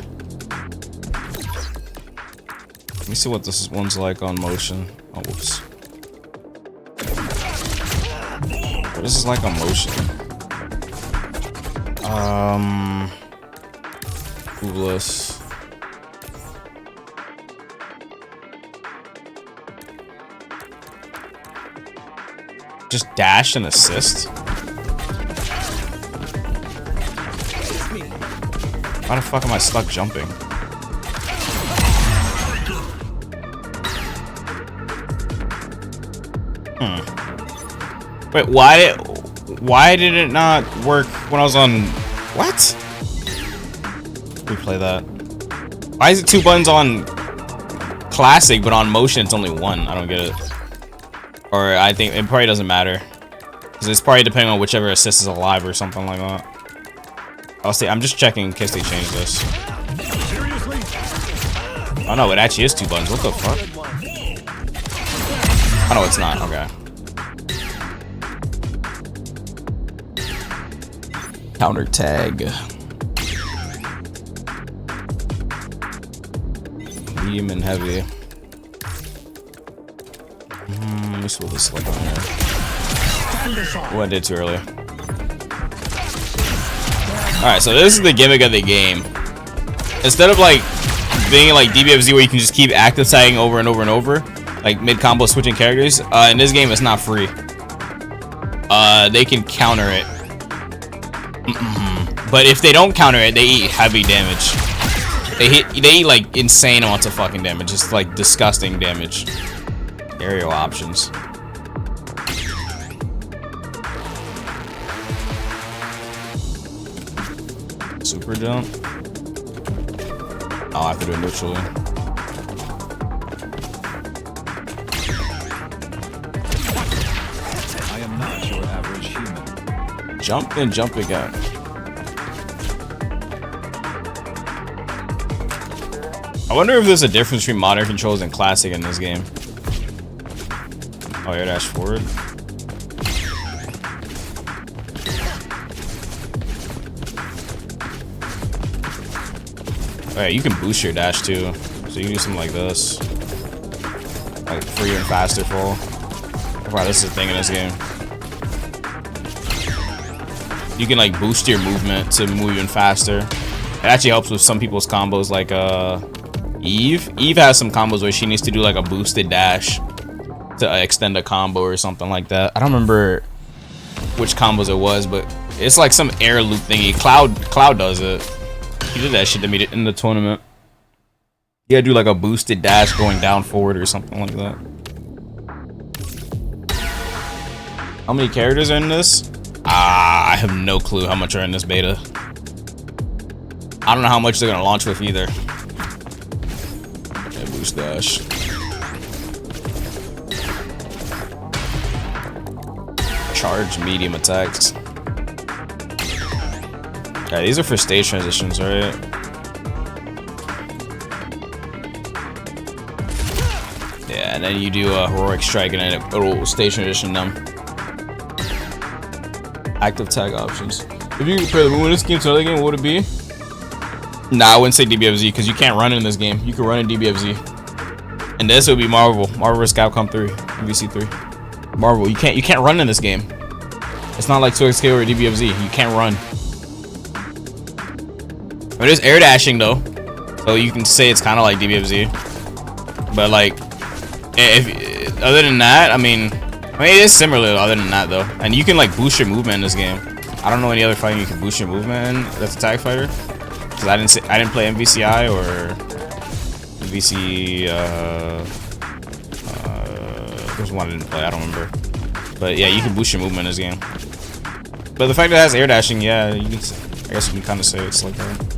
Let me see what this one's like on motion. Oh, whoops. What is this like on motion? Clueless. Just dash and assist? Why the fuck am I stuck jumping? Wait, why did it not work when I was on... What? Replay that. Why is it 2 buttons on classic, but on motion it's only 1? I don't get it. Or I think it probably doesn't matter. Because it's probably depending on whichever assist is alive or something like that. I'll see. I'm just checking in case they change this. Oh no, it actually is 2 buttons. What the fuck? Oh no, it's not. Okay. Counter tag. Medium and heavy. Let me see what this is like on here. Oh, I did too early. Alright, so this is the gimmick of the game. Instead of like being like DBFZ where you can just keep active tagging over and over and over, like mid combo switching characters, in this game it's not free. they can counter it. But if they don't counter it, they eat heavy damage. They eat like insane amounts of fucking damage. It's like disgusting damage. Aerial options. Super jump. Oh, I have to do it neutrally. I am not your average human. Jump and jump again. I wonder if there's a difference between modern controls and classic in this game. Oh, air dash forward. Alright, you can boost your dash too. So you can do something like this. Like for even faster fall. Wow, this is a thing in this game. You can like boost your movement to move even faster. It actually helps with some people's combos like Eve. Eve has some combos where she needs to do like a boosted dash to extend a combo or something like that. I don't remember which combos it was, but it's like some air loop thingy. Cloud does it. He did that shit to me in the tournament. You gotta do like a boosted dash going down forward or something like that. How many characters are in this? I have no clue how much are in this beta. I don't know how much they're gonna launch with either. Yeah, boost dash. Charge medium attacks. Okay, these are for stage transitions, right? Yeah, and then you do a heroic strike and then it'll stage transition them. Active tag options. If you compare the move in this game to another game, what would it be? Nah, I wouldn't say DBFZ because you can't run in this game. You can run in DBFZ. And this would be Marvel vs. Capcom 3, MVC 3. Marvel, you can't run in this game. It's not like 2XK or DBFZ. You can't run. It is air dashing though, so you can say it's kind of like DBFZ. But like, if other than that, I mean, it is similar. Other than that though, and you can like boost your movement in this game. I don't know any other fighting you can boost your movement in that's a tag fighter. Cause I didn't play MVCI or MVC. There's one I didn't play. I don't remember. But yeah, you can boost your movement in this game. But the fact that it has air dashing, yeah, you can. I guess you can kind of say it's like that.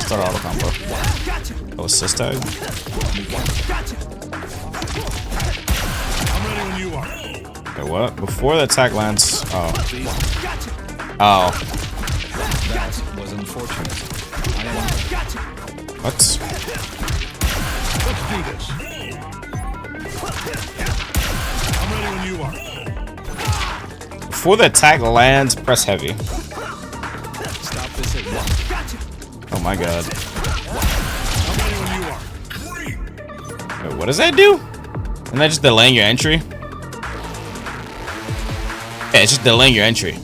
Start auto combo. Oh, assist tag. Wait, what? Before the attack lands. Oh. Oh. That was unfortunate. What? Let's do this. I'm ready when you are. Before the attack lands, press heavy. Stop this at once. Oh my god. Wait, what does that do? Isn't that just delaying your entry? Yeah, it's just delaying your entry.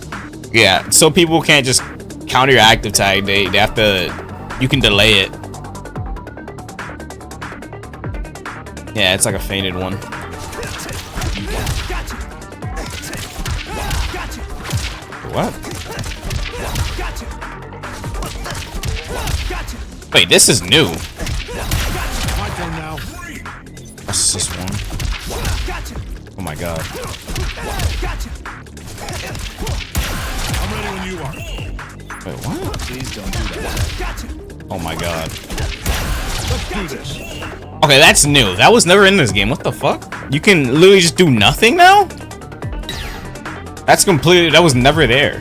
Yeah, so people can't just counter your active tag. They have to. You can delay it. Yeah, it's like a fainted one. What? Wait, this is new. What's this one? Oh my god. I'm ready when you are. Wait, what? Please don't do that. Oh my god. Let's do this. Okay, that's new. That was never in this game. What the fuck? You can literally just do nothing now? That's completely. That was never there.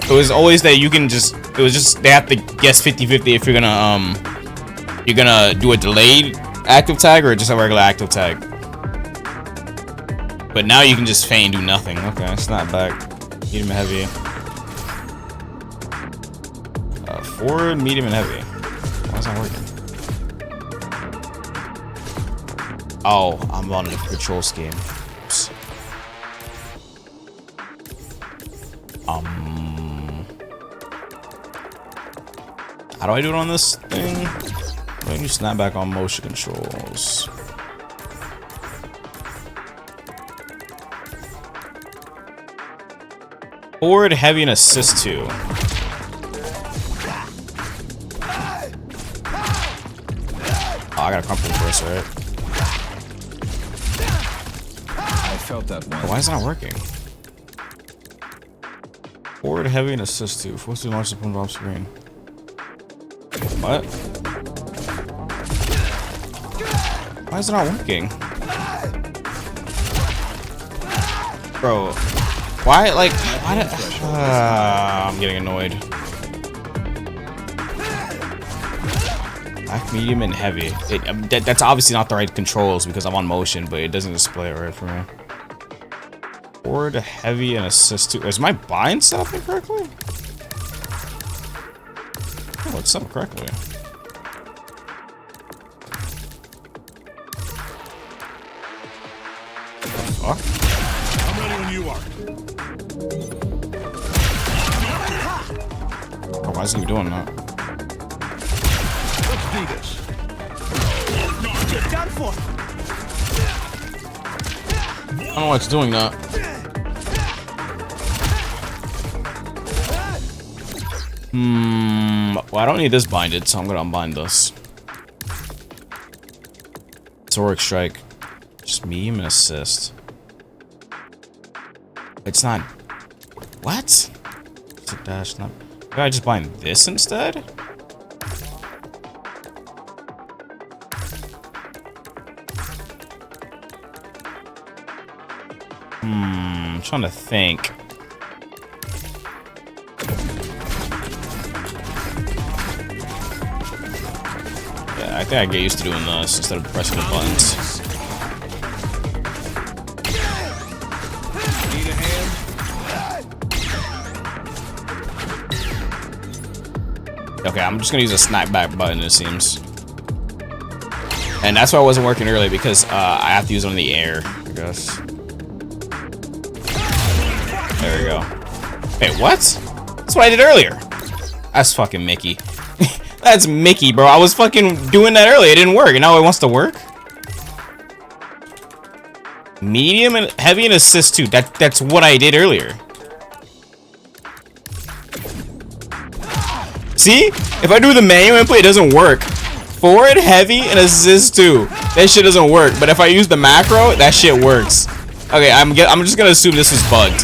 It was always that you can just. It was just they have to guess 50-50 if you're gonna do a delayed active tag or just a regular active tag. But now you can just feign do nothing. Okay, it's not back. Medium and heavy. Forward, medium, and heavy. Why is that working? Oh, I'm on a control scheme. Oops. How do I do it on this thing? Let me snap back on motion controls. Forward, heavy, and assist 2. Oh, I gotta come from first, right? I felt that one. Why is it not working? Forward, heavy, and assist 2. Force to launch the opponent off screen. What? Why is it not working? Bro, why, like, why did, I'm getting annoyed. Back, medium, and heavy. That's obviously not the right controls because I'm on motion, but it doesn't display it right for me. Forward, heavy, and assist 2. Is my bind set up incorrectly? Oh, it's set up correctly. Fuck. I'm ready when you are. Oh, why is he doing that? Let's do this. Get done for. I don't know why it's doing that. Well, I don't need this binded, so I'm gonna unbind this. Toric strike. Just medium and assist. It's not. What? It's a dash. Not. Maybe I just bind this instead? I'm trying to think. Yeah, I think I get used to doing this instead of pressing the buttons. Okay, I'm just gonna use a snapback button, it seems. And that's why it wasn't working earlier, because I have to use it in the air, I guess. There we go. Wait, what? That's what I did earlier. That's fucking Mickey. That's Mickey, bro. I was fucking doing that earlier. It didn't work, and now it wants to work? Medium and heavy and assist 2. That's what I did earlier. See? If I do the manual input, it doesn't work. Forward, heavy, and assist 2. That shit doesn't work. But if I use the macro, that shit works. Okay, I'm just gonna assume this is bugged.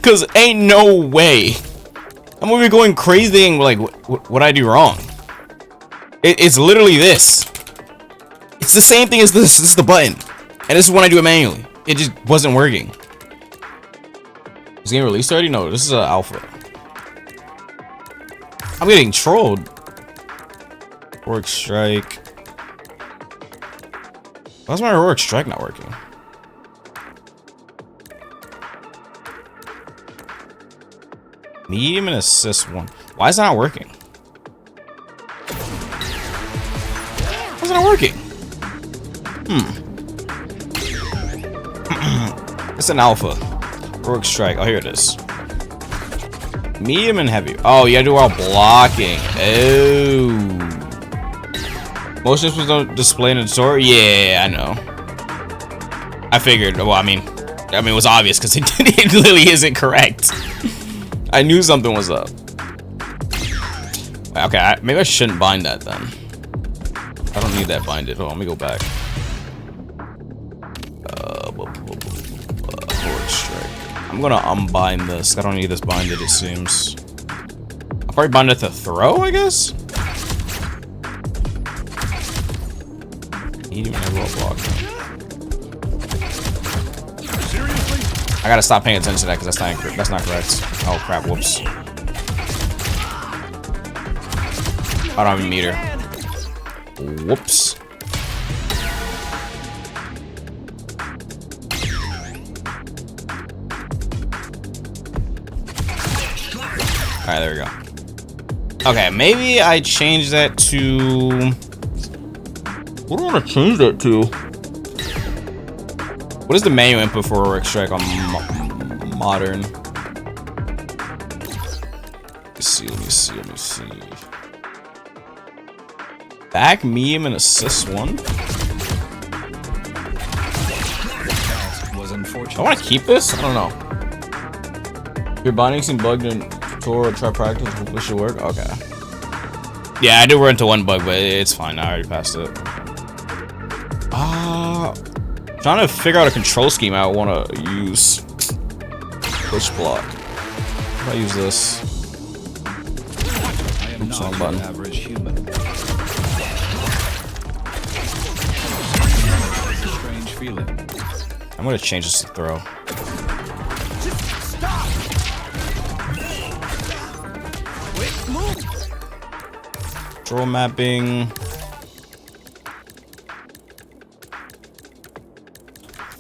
Cause ain't no way. I'm gonna be going crazy and like, what I do wrong? It's literally this. It's the same thing as this. This is the button, and this is when I do it manually. It just wasn't working. Is this game released already? No, this is an alpha. I'm getting trolled. Work strike. Why's my work strike not working? Medium and assist 1. Why is that not working? Why is it not working? It's an alpha. Work strike. Oh, here it is. Medium and heavy. Oh, you gotta do it while blocking. Oh. Motion was don't display in the store. Yeah, I know. I figured. Well, I mean, it was obvious because it literally isn't correct. I knew something was up. Okay, maybe I shouldn't bind that then. I don't need that binded. Oh, let me go back. Forward strike. I'm gonna unbind this. I don't need this binded, it seems. I'll probably bind it to throw, I guess? Medium and roll block. I gotta stop paying attention to that because that's not correct. Oh crap, whoops. I don't have a meter. Whoops. Alright, there we go. Okay, maybe I change that to... What do I want to change that to? What is the manual input for a work strike on modern? Let me see. Back, medium, and assist 1. Was unfortunate. I want to keep this? I don't know. Your binding seemed bugged in tutorial. Try practice. Hopefully should work. Okay. Yeah, I did run into one bug, but it's fine. I already passed it. Trying to figure out a control scheme I want to use. Push block. How do I use this? Oops, wrong button. Average human. Strange feeling. I'm gonna change this to throw. Stop! Quick move! Control mapping.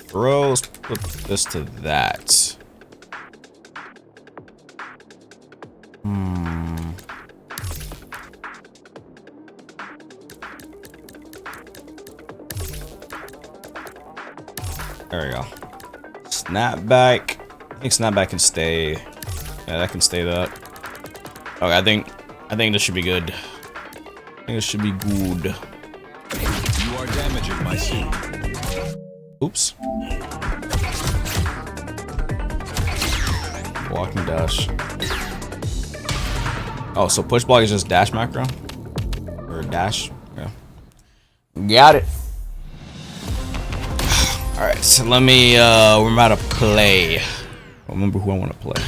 Throw. Let's put this to that. There we go. Snapback. I think snapback can stay. Yeah, that can stay that. Okay, I think this should be good. I think this should be good. You are damaging my suit. Oops. Walking dash. Oh, so push block is just dash macro? Or dash? Yeah. Got it. Alright, so let me we're about to play. I don't remember who I want to play.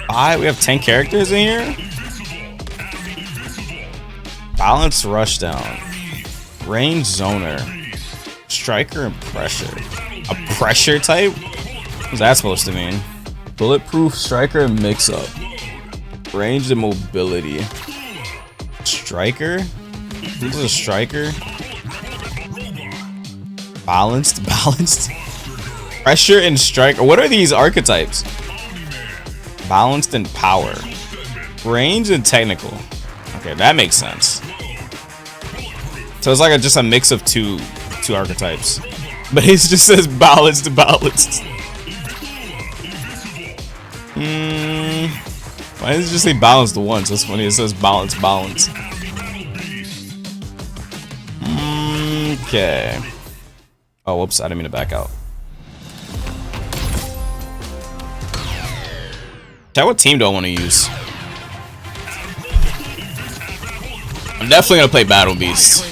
Alright, we have 10 characters in here. Balance rushdown. Range zoner. Striker and pressure. A pressure type? What's that supposed to mean? Bulletproof, striker, and mix up. Range and mobility. Striker? Who's a striker? Balanced? Pressure and striker. What are these archetypes? Balanced and power. Range and technical. Okay, that makes sense. So it's like just a mix of two archetypes. But it just says balanced. Why does it just say balanced once? That's funny. It says balance. Okay. Oh, whoops. I didn't mean to back out. Tell what team do I want to use? I'm definitely going to play Battle Beast.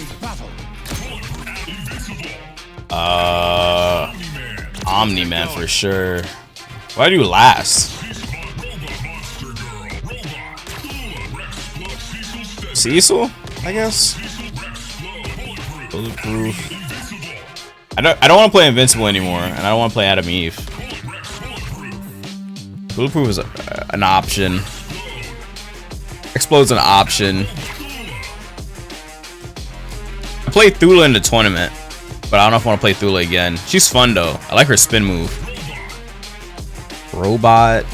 Omni-Man for sure. Why do you last? Cecil, I guess. Bulletproof. I don't want to play Invincible anymore, and I don't want to play Adam Eve. Bulletproof is an option. Explode's an option. I played Thula in the tournament, but I don't know if I want to play Thula again. She's fun though. I like her spin move. Robot.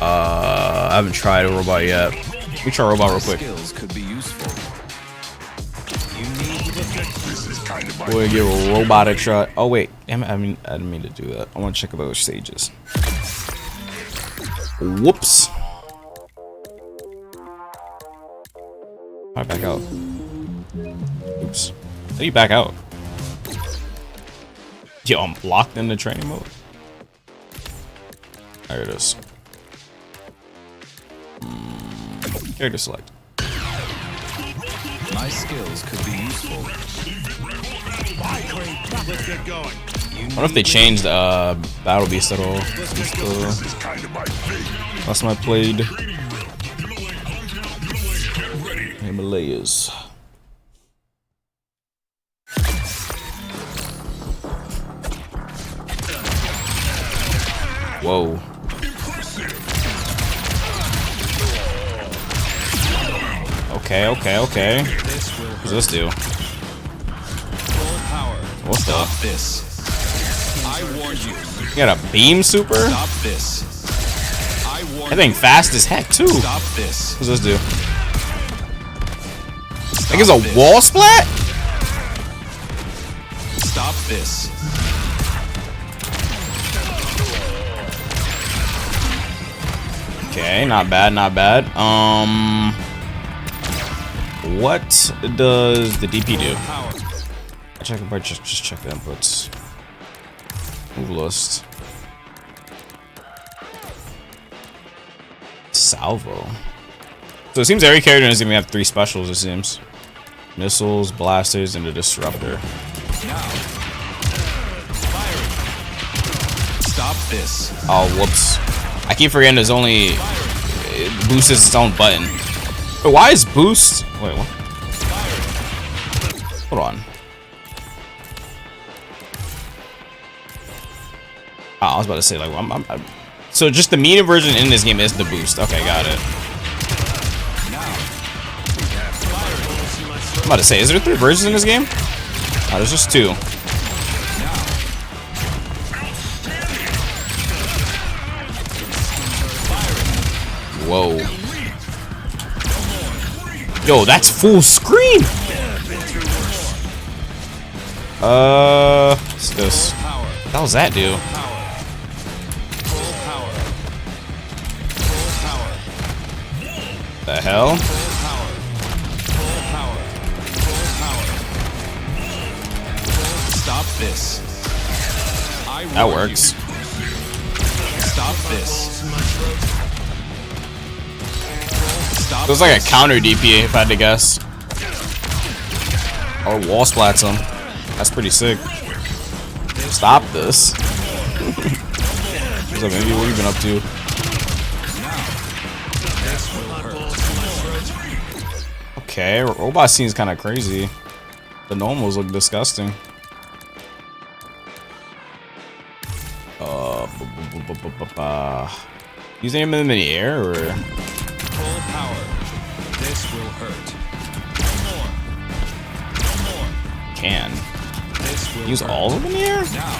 I haven't tried a robot yet. Let me try a robot real quick. Skills could be useful. We'll give a robotic shot. Oh wait, damn it! I didn't mean to do that. I want to check about stages. Whoops. I back out. Oops. How do you back out? Yo, I'm locked in the training mode. There it is. Character select. My skills could be useful. Let's get going. I wonder if they changed Battle Beast at all. Last time I played Himalayas. Whoa. Okay. What's this do? What the? Stop this. I warned you. You got a beam super? Stop this. I warned That thing fast as heck too. Stop this. What's this do? That gives a wall splat? Stop this. Okay, not bad. What does the DP do? I check, just check the inputs. Move list. Salvo. So it seems every character is gonna have 3 specials, it seems. Missiles, blasters, and a disruptor. Stop this. Oh, whoops. I keep forgetting there's only... Boost is its own button. Wait, why is boost... Wait, what? Hold on. Oh, I was about to say, like, I'm... So just the medium version in this game is the boost. Okay, got it. I'm about to say, is there 3 versions in this game? Oh, there's just 2. Whoa. Yo, that's full screen! What's this? What the hell's that do? The hell? Stop this. That works. Stop this. It was like a counter DP if I had to guess. Or wall splats him. That's pretty sick. Stop this. What's up, Indy? What have you been up to? Okay, robot scene's kind of crazy. The normals look disgusting. Use any of them in the air or? Full power. This will hurt. More. Can. This will Use hurt. all of them in the air? Now.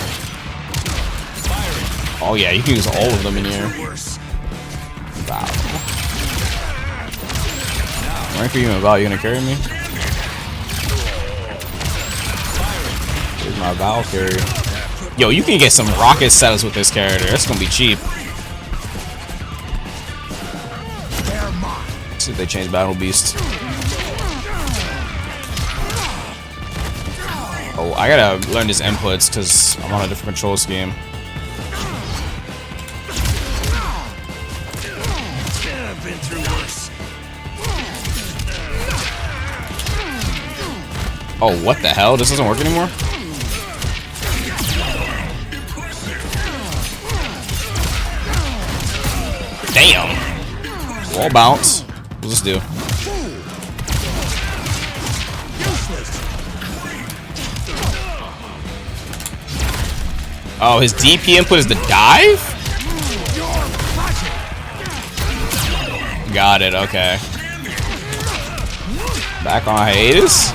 Firing. Oh yeah, you can use all of them in the air. Wow. Rank are you about? You gonna carry me? Here's my Valkyrie. Yo, you can get some rocket setups with this character. It's gonna be cheap. Let's see if they change Battle Beast. Oh, I gotta learn his inputs because I'm on a different control scheme. I've been through worse. Oh, what the hell? This doesn't work anymore? Damn! Wall bounce. What's this do? Oh, his DP input is the dive? Got it, okay. Back on hiatus?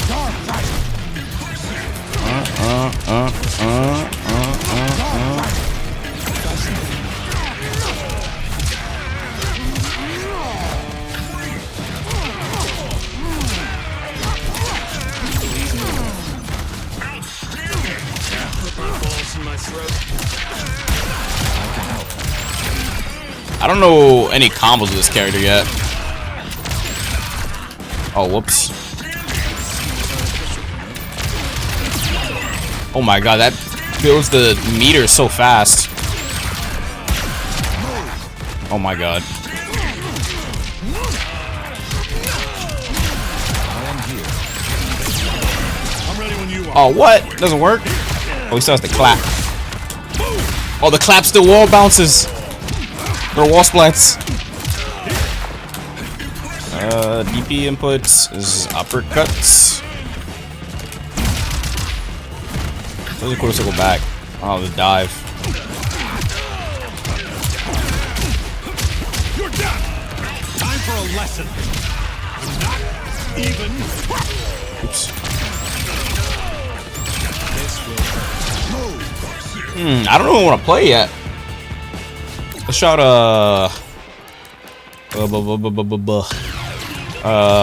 I don't know any combos with this character yet. Oh, whoops. Oh my god, that builds the meter so fast. Oh my god. Oh, what? Doesn't work? Oh, he still has to clap. Oh, the clap still wall bounces. Or wall splats. DP inputs is uppercuts. Really cool to go back. Oh, the dive. You're done. Time for a lesson. Not even. Oops. I don't know if I want to play yet. Let's shout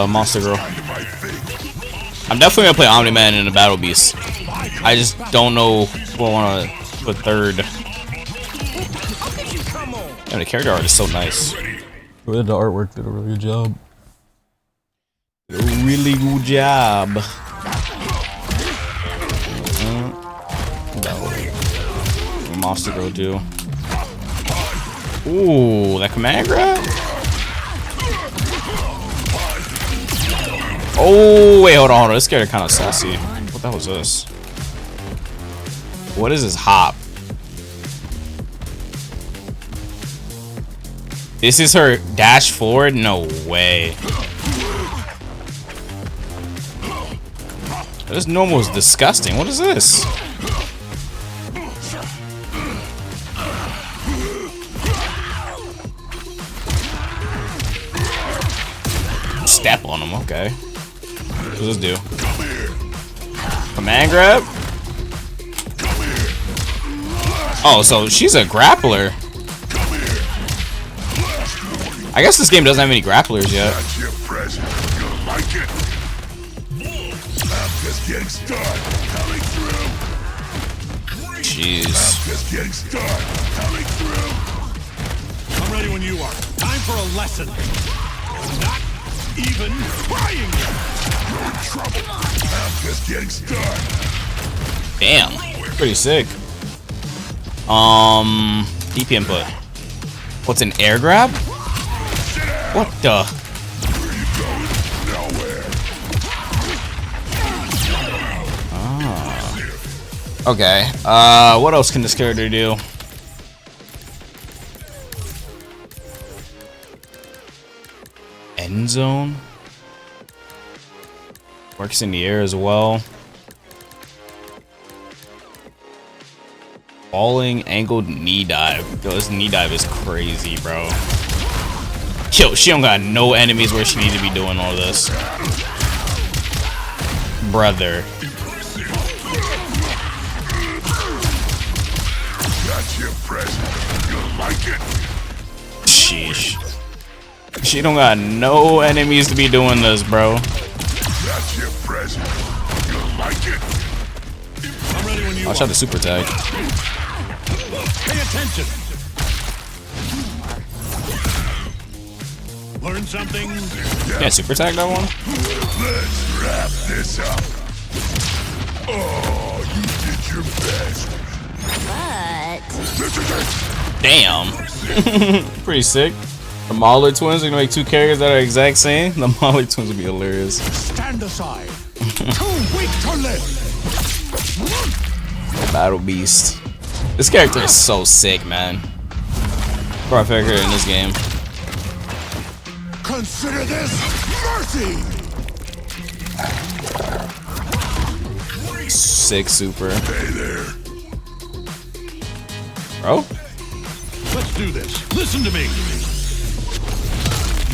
Monster Girl. I'm definitely gonna play Omni-Man in the Battle Beast. I just don't know who I want to put third. And the character art is so nice. The artwork did a really good job. Did a really good job. Monster Girl do? Ooh, that command grab? Oh, wait, hold on. This character kind of saucy. What the hell was this? What is this hop? This is her dash forward? No way. This normal is disgusting. What is this? Step on him, okay. What does this do? Command grab? Oh, so she's a grappler. I guess this game doesn't have any grapplers yet. Jeez. I'm ready when you are. Time for a lesson. Not even trying yet. You're in trouble. I'm just getting started. Damn. Pretty sick. DP input. What's an air grab? What the? Ah. Okay. What else can this character do? End zone? Works in the air as well. Falling angled knee dive. Yo, this knee dive is crazy, bro. Yo, she don't got no enemies where she need to be doing all this. Brother. Sheesh. She don't got no enemies to be doing this, bro. I'll try the super tag. Pay attention. Learn something? Yeah, super tag that one. Let's wrap this up. Oh, you did your best. Damn. Pretty sick. The Mauler twins are gonna make two characters that are exact same. The Mauler twins would be hilarious. Stand aside. Too weak to live. Battle Beast. This character is so sick, man. Bro, favorite character in this game. Consider this mercy. Sick super. Hey there. Bro? Let's do this. Listen to me.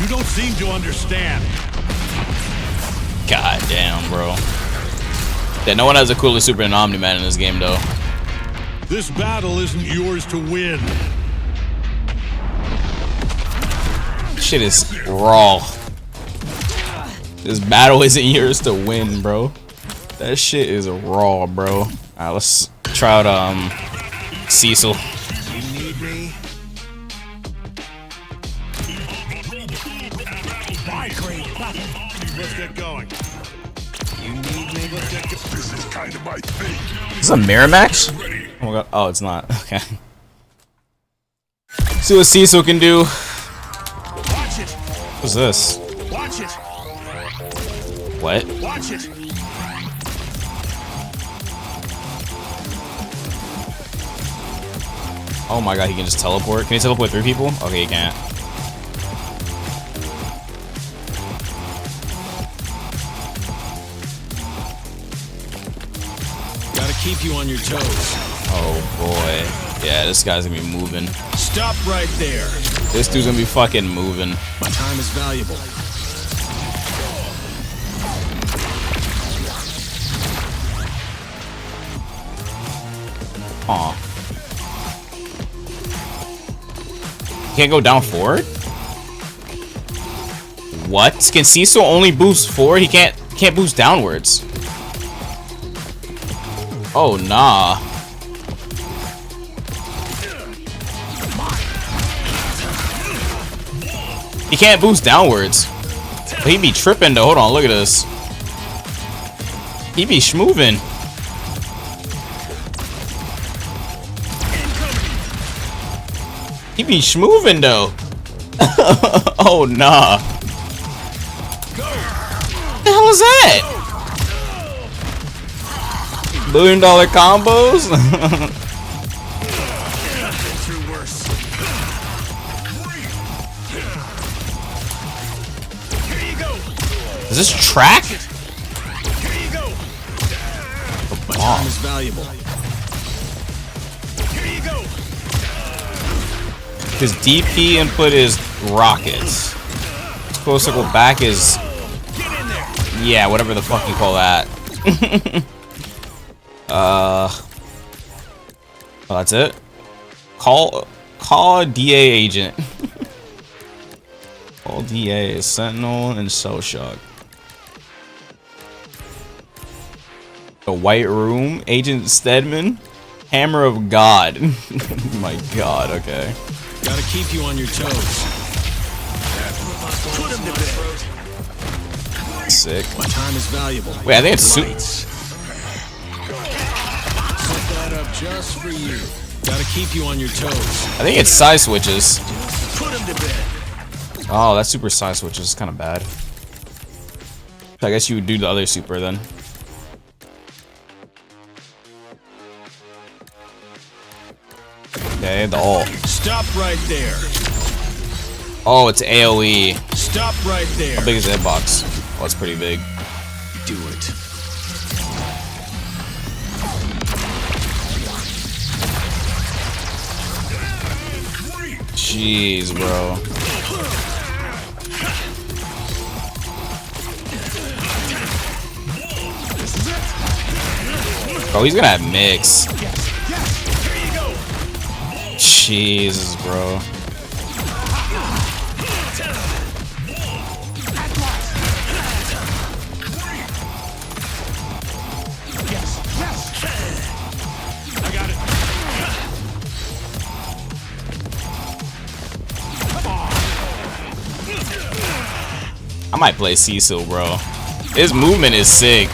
You don't seem to understand. God damn, bro. Yeah, no one has a cooler super than Omni-Man in this game, though. This battle isn't yours to win. Shit is raw. This battle isn't yours to win, bro. That shit is raw, bro. Alright, let's try out Cecil. You need me? Let's get going. You need me? Let's get going. This is kind of my thing. Is this a mirror match? Oh my god. Oh, it's not. Okay. See what Cecil can do. Watch it. What's this? Watch it. What? Watch it. Oh my god, he can just teleport. Can he teleport 3 people? Okay, he can't. Gotta keep you on your toes. Oh boy. Yeah, this guy's gonna be moving. Stop right there. This dude's gonna be fucking moving. My time is valuable. Aw. Can't go down forward? What? Can Cecil only boost forward? He can't boost downwards. Oh nah. He can't boost downwards. But he be tripping though. Hold on, look at this. He be schmoovin'. He be schmoving though. Oh nah. What the hell is that? $1 billion combos? Is this track? My time is valuable. His DP input is rockets. His close circle back is, yeah, whatever the fuck you call that. Oh, that's it. Call a DA agent. Call DA, Sentinel, and Cell Shock. The White Room, Agent Stedman, Hammer of God. My God, okay. Gotta keep you on your toes. Put him to bed. Sick. My time is valuable. Wait, I think it's Set that up just for you. Gotta keep you on your toes. I think it's side switches. Put him to bed. Oh, that super side switches is kind of bad. I guess you would do the other super then. Okay, the ult. Stop right there. Oh, it's AoE. Stop right there. How big is the hitbox? Oh, it's pretty big. Do it. Jeez, bro. Oh, he's gonna have mix. Jesus, bro. I got it. I might play Cecil, bro. His movement is sick.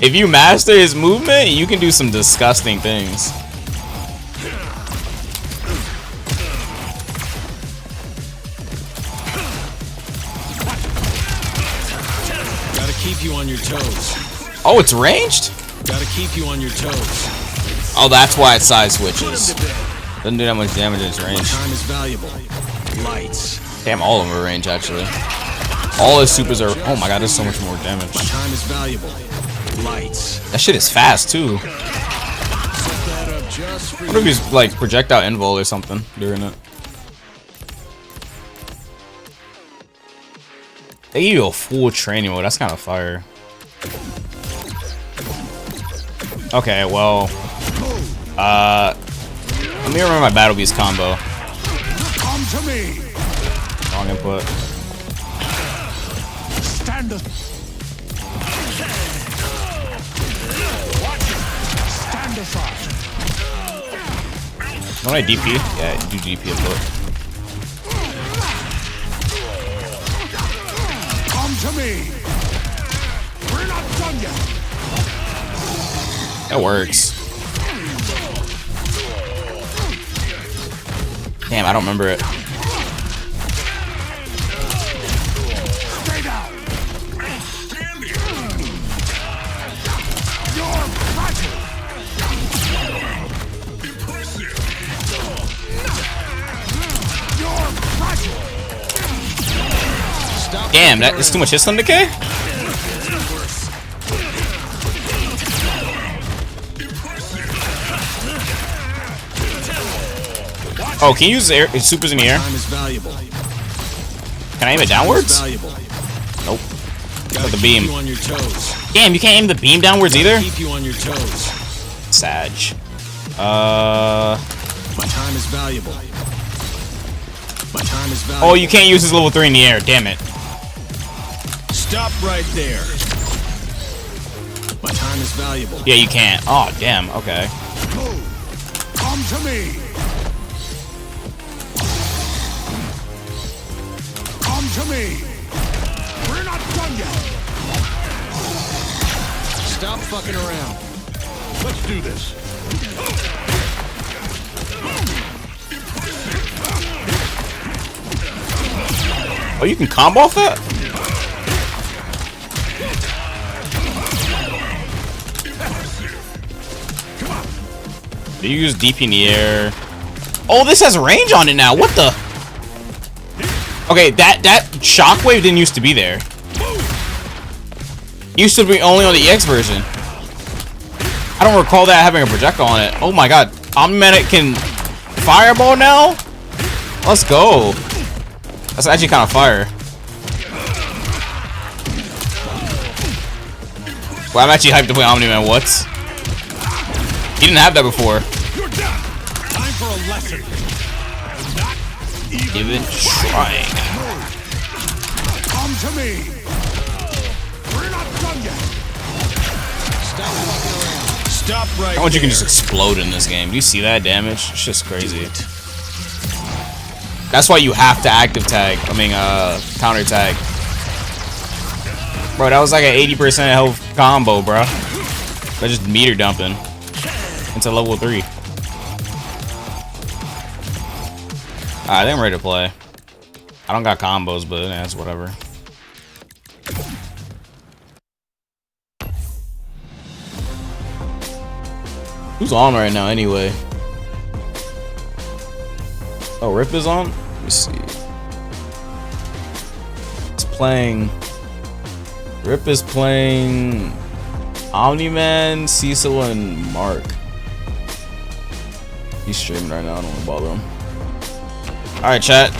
If you master his movement, you can do some disgusting things. Gotta keep you on your toes. Oh, it's ranged? Gotta keep you on your toes. Oh, that's why it side switches. Doesn't do that much damage in its range. Time is valuable. Lights. Damn, all of them are range actually. All his supers are. Oh my god, there's so much more damage. My time is valuable. Lights. That shit is fast too. Set that up just for What if he's like projectile invul or something during it? They give you a full training mode. That's kind of fire. Okay, well, let me remember my Battle Beast combo. Come to me. Wrong input. Stand aside. Stand aside. Don't I DP? Yeah, do DP input. Come to me. We're not done yet. That works. Damn, I don't remember it. Stay down. You're fragile. You're fragile. Stop. Damn, that is too much hit stun decay? Oh, can you use air, supers in the air? Time is valuable. Can I aim it downwards? Nope. With the beam. On your toes. Damn, you can't aim the beam downwards either? Keep you on your toes. Sag. My time is valuable. My time is valuable. Oh, you can't use his level 3 in the air. Damn it. Stop right there. My time is valuable. Yeah, you can't. Oh, damn. Okay. Come to me. Come to me. We're not done yet. Stop fucking around. Let's do this. Oh, you can combo off that? Do you use DP in the air? Oh, this has range on it now. What the? Okay, that shockwave didn't used to be there. It used to be only on the EX version. I don't recall that having a projectile on it. Oh my god. Omni-Man can fireball now? Let's go. That's actually kind of fire. Well, I'm actually hyped to play Omni-Man. What? He didn't have that before. Time for a lesson. Give it trying. Come to me. We're not done yet. Stop fucking around. Stop right. How much you can just explode in this game? Do you see that damage? It's just crazy. That's why you have to active tag. I mean, counter tag. Bro, that was like an 80% health combo, bro. They're just meter dumping into level 3. Alright, I think I'm ready to play. I don't got combos, but that's whatever. Who's on right now anyway? Oh, Rip is on? Let me see. It's playing. Rip is playing Omni-Man, Cecil, and Mark. He's streaming right now, I don't want to bother him. Alright, chat.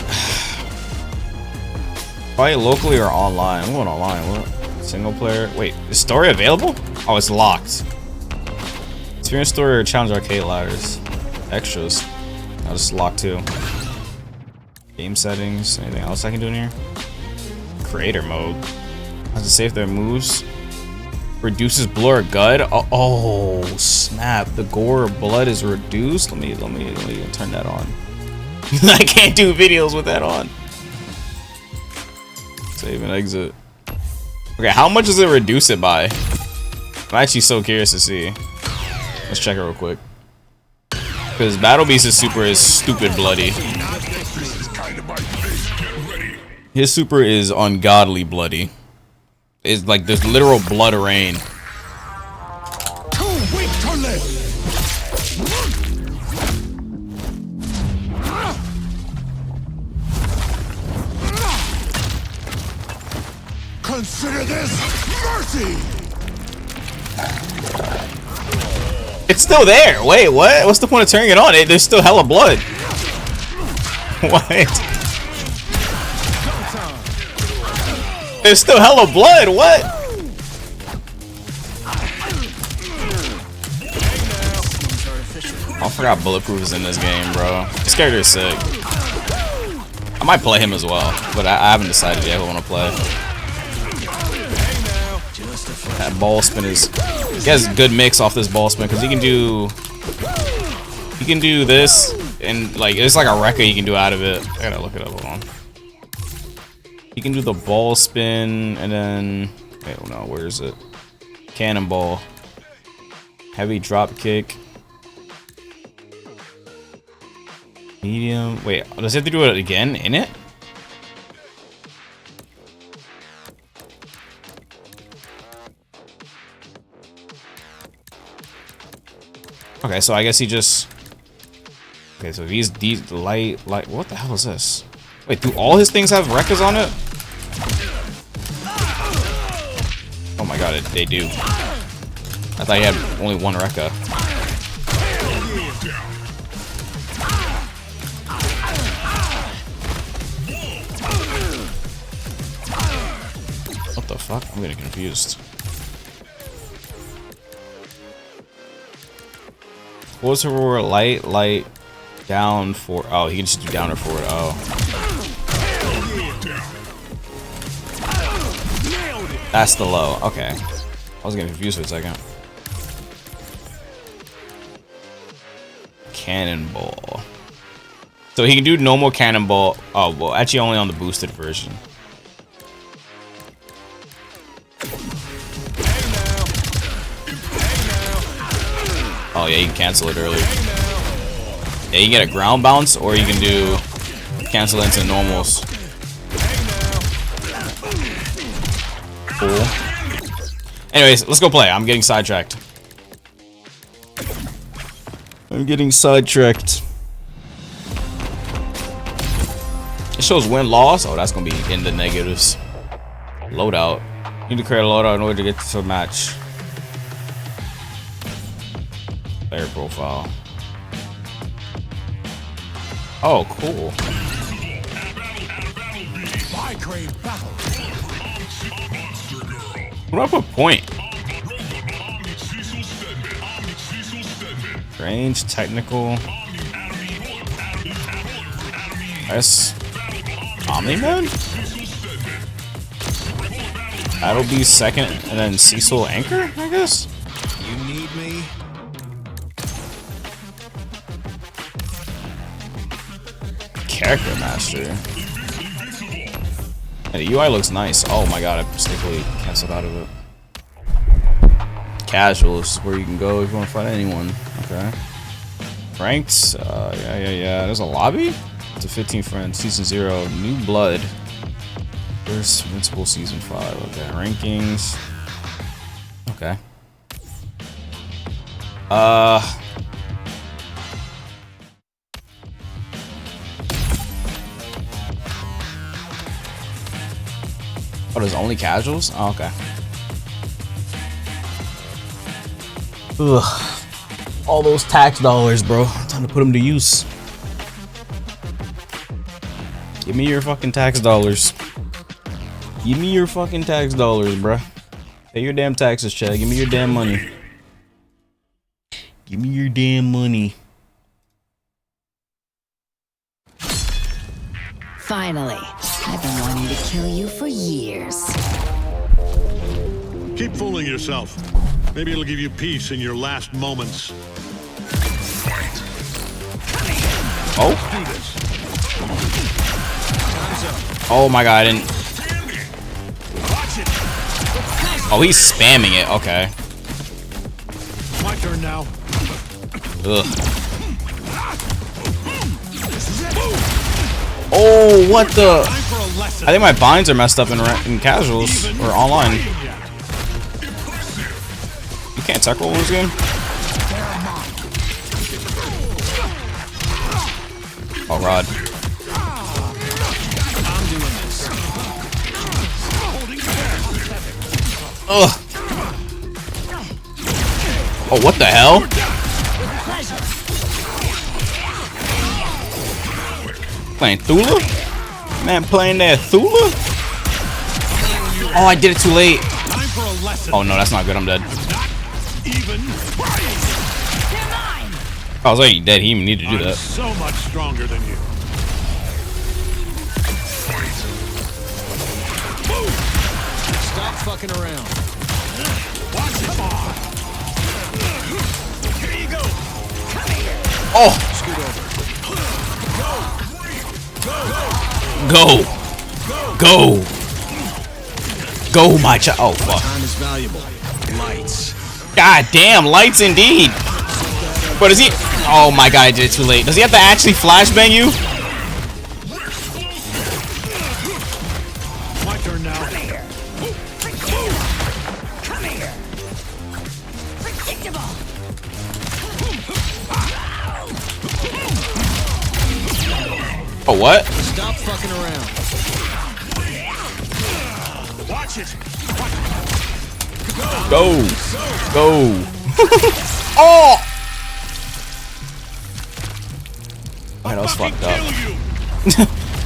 Play locally or online? I'm going online. What? Single player? Wait, is story available? Oh, it's locked. Experience story or challenge arcade ladders. Extras. I'll just lock too. Game settings. Anything else I can do in here? Creator mode. Has to save their moves. Reduces blood or gut. Oh, snap! The gore or blood is reduced. Let me turn that on. I can't do videos with that on. Save and exit. Okay, how much does it reduce it by? I'm actually so curious to see. Let's check it real quick. Because Battle Beast's super is stupid bloody. His super is ungodly bloody. It's like there's literal blood rain. Too weak to live. Consider this mercy. It's still there. Wait, what? What's the point of turning it on? There's still hella blood. What? There's still hella blood. What? I forgot Bulletproof is in this game, bro. This character is sick. I might play him as well, but I haven't decided yet who I want to play. That ball spin is. He has a good mix off this ball spin because he can do this and like it's like a record you can do out of it. I gotta look it up. Hold on. He can do the ball spin and then wait, no, where is it? Cannonball, heavy drop kick, medium. Wait, does he have to do it again in it? Okay, so I guess he just. Okay, so these light. What the hell is this? Wait, do all his things have Rekkas on it? Oh my god, they do. I thought he had only one Rekka. What the fuck? I'm getting confused. What's her reward? Light, down, for. Oh, he can just do down or forward. Oh. That's the low. Okay. I was getting confused for a second. Cannonball. So he can do normal cannonball. Oh, well, actually only on the boosted version. Oh yeah, you can cancel it early. Yeah, you can get a ground bounce, or you can do cancel into normals. Cool. Anyways, let's go play. I'm getting sidetracked. It shows win-loss. Oh, that's gonna be in the negatives. Loadout. You need to create a loadout in order to get to a match. Player profile. Oh, cool. What do I put point? Range, technical. That's Omni-Man? That'll be second, and then Cecil Anchor, I guess? You need me? Character Master. And the UI looks nice. Oh my god, I mistakenly canceled out of it. Casuals, where you can go if you want to fight anyone. Okay. Ranked, yeah. There's a lobby? To 15 friends, season 0, new blood. First Invincible season 5. Okay, rankings. Okay. Oh, there's only casuals? Oh, okay. Ugh. All those tax dollars, bro. Time to put them to use. Give me your fucking tax dollars. Give me your fucking tax dollars, bruh. Pay your damn taxes, Chad. Give me your damn money. Give me your damn money. Finally. I've been wanting to kill you for years. Keep fooling yourself. Maybe it'll give you peace in your last moments. Oh? Oh my god, I didn't. Oh, he's spamming it. Okay. My turn now. Ugh. Oh, what the? I think my binds are messed up in casuals or online. You can't tackle in this game. Oh, Rod. Ugh. Oh, what the hell? Playing Thula? Man, playing that Thula? Oh, I did it too late. Oh no, that's not good. I'm dead. I was already dead. He didn't even need to do that. So much stronger than you. Stop fucking around. Watch it. Here you go. Oh. Scoot Go. over. Go, my child. Oh, fuck. Time is valuable. Lights. God damn, lights indeed. But is he? Oh my god, I did it too late. Does he have to actually flashbang you? My turn now. Come here. Predictable. Oh, what? Stop fucking around. Watch it. Go. Oh! Oh, that was fucked up.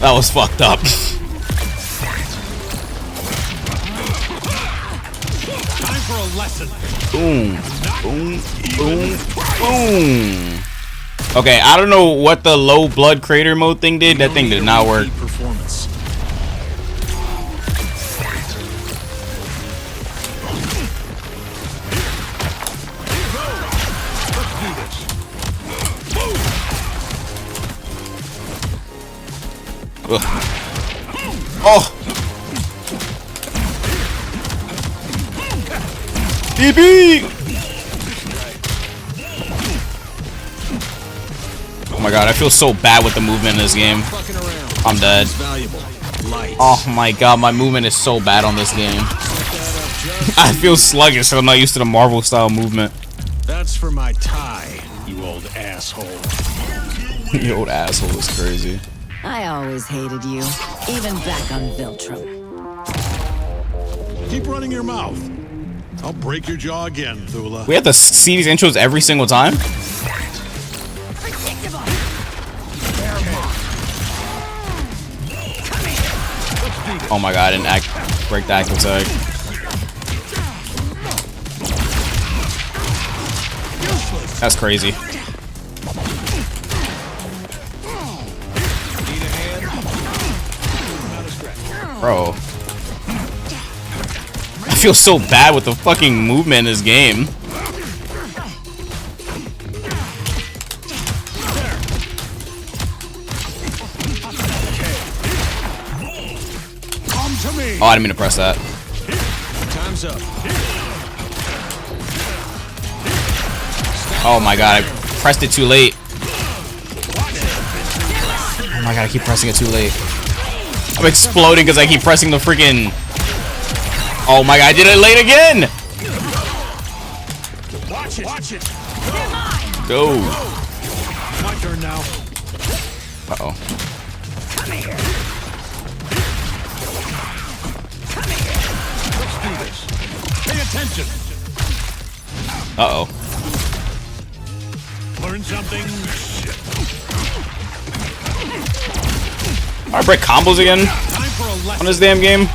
That was fucked up. Time for a lesson. Boom. Okay, I don't know what the low blood crater mode thing did. That thing did not work. Performance. Ugh. Oh. DB. Oh my god, I feel so bad with the movement in this game. I'm dead. fight. Oh my god, my movement is so bad on this game. I feel sluggish, so I'm not used to the Marvel style movement. That's for my tie, you old asshole. You old asshole is crazy. I always hated you, even back on Viltrum. Keep running your mouth. I'll break your jaw again, Thula. We have to see these intros every single time? Oh my god, I didn't break the active tag. That's crazy. Bro. I feel so bad with the fucking movement in this game. Oh, I didn't mean to press that. Time's up. Oh my god, I pressed it too late. Oh my god, I keep pressing it too late. I'm exploding because I keep pressing the freaking... Oh my god, I did it late again! Watch it. Watch it. Go. My turn now. Uh-oh. Come here. Come here. Let's do this. Pay attention. Uh-oh. Learn something? I break combos again on this damn game.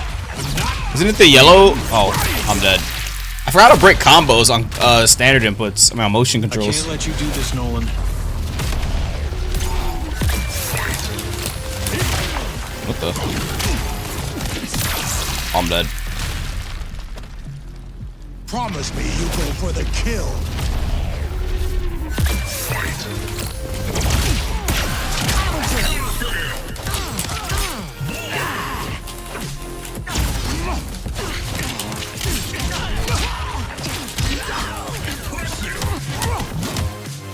Isn't it the yellow? Oh, I'm dead. I forgot to break combos on standard inputs. I mean, on motion controls. I can't let you do this, Nolan. What the? Oh, I'm dead. Promise me you go for the kill.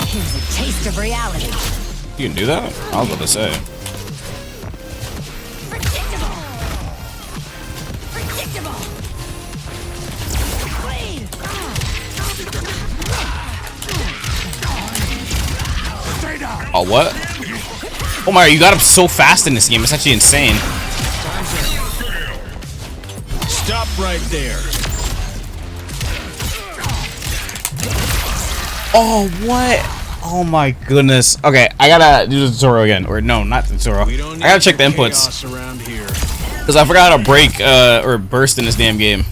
Here's a taste of reality. You can do that? I was about to say. Oh, what? Oh my god, you got up so fast in this game. It's actually insane. Stop right there. Oh, what? Oh my goodness. Okay, I gotta do the tutorial again. Or no, not the tutorial. I gotta check the inputs. Because I forgot how to break or burst in this damn game.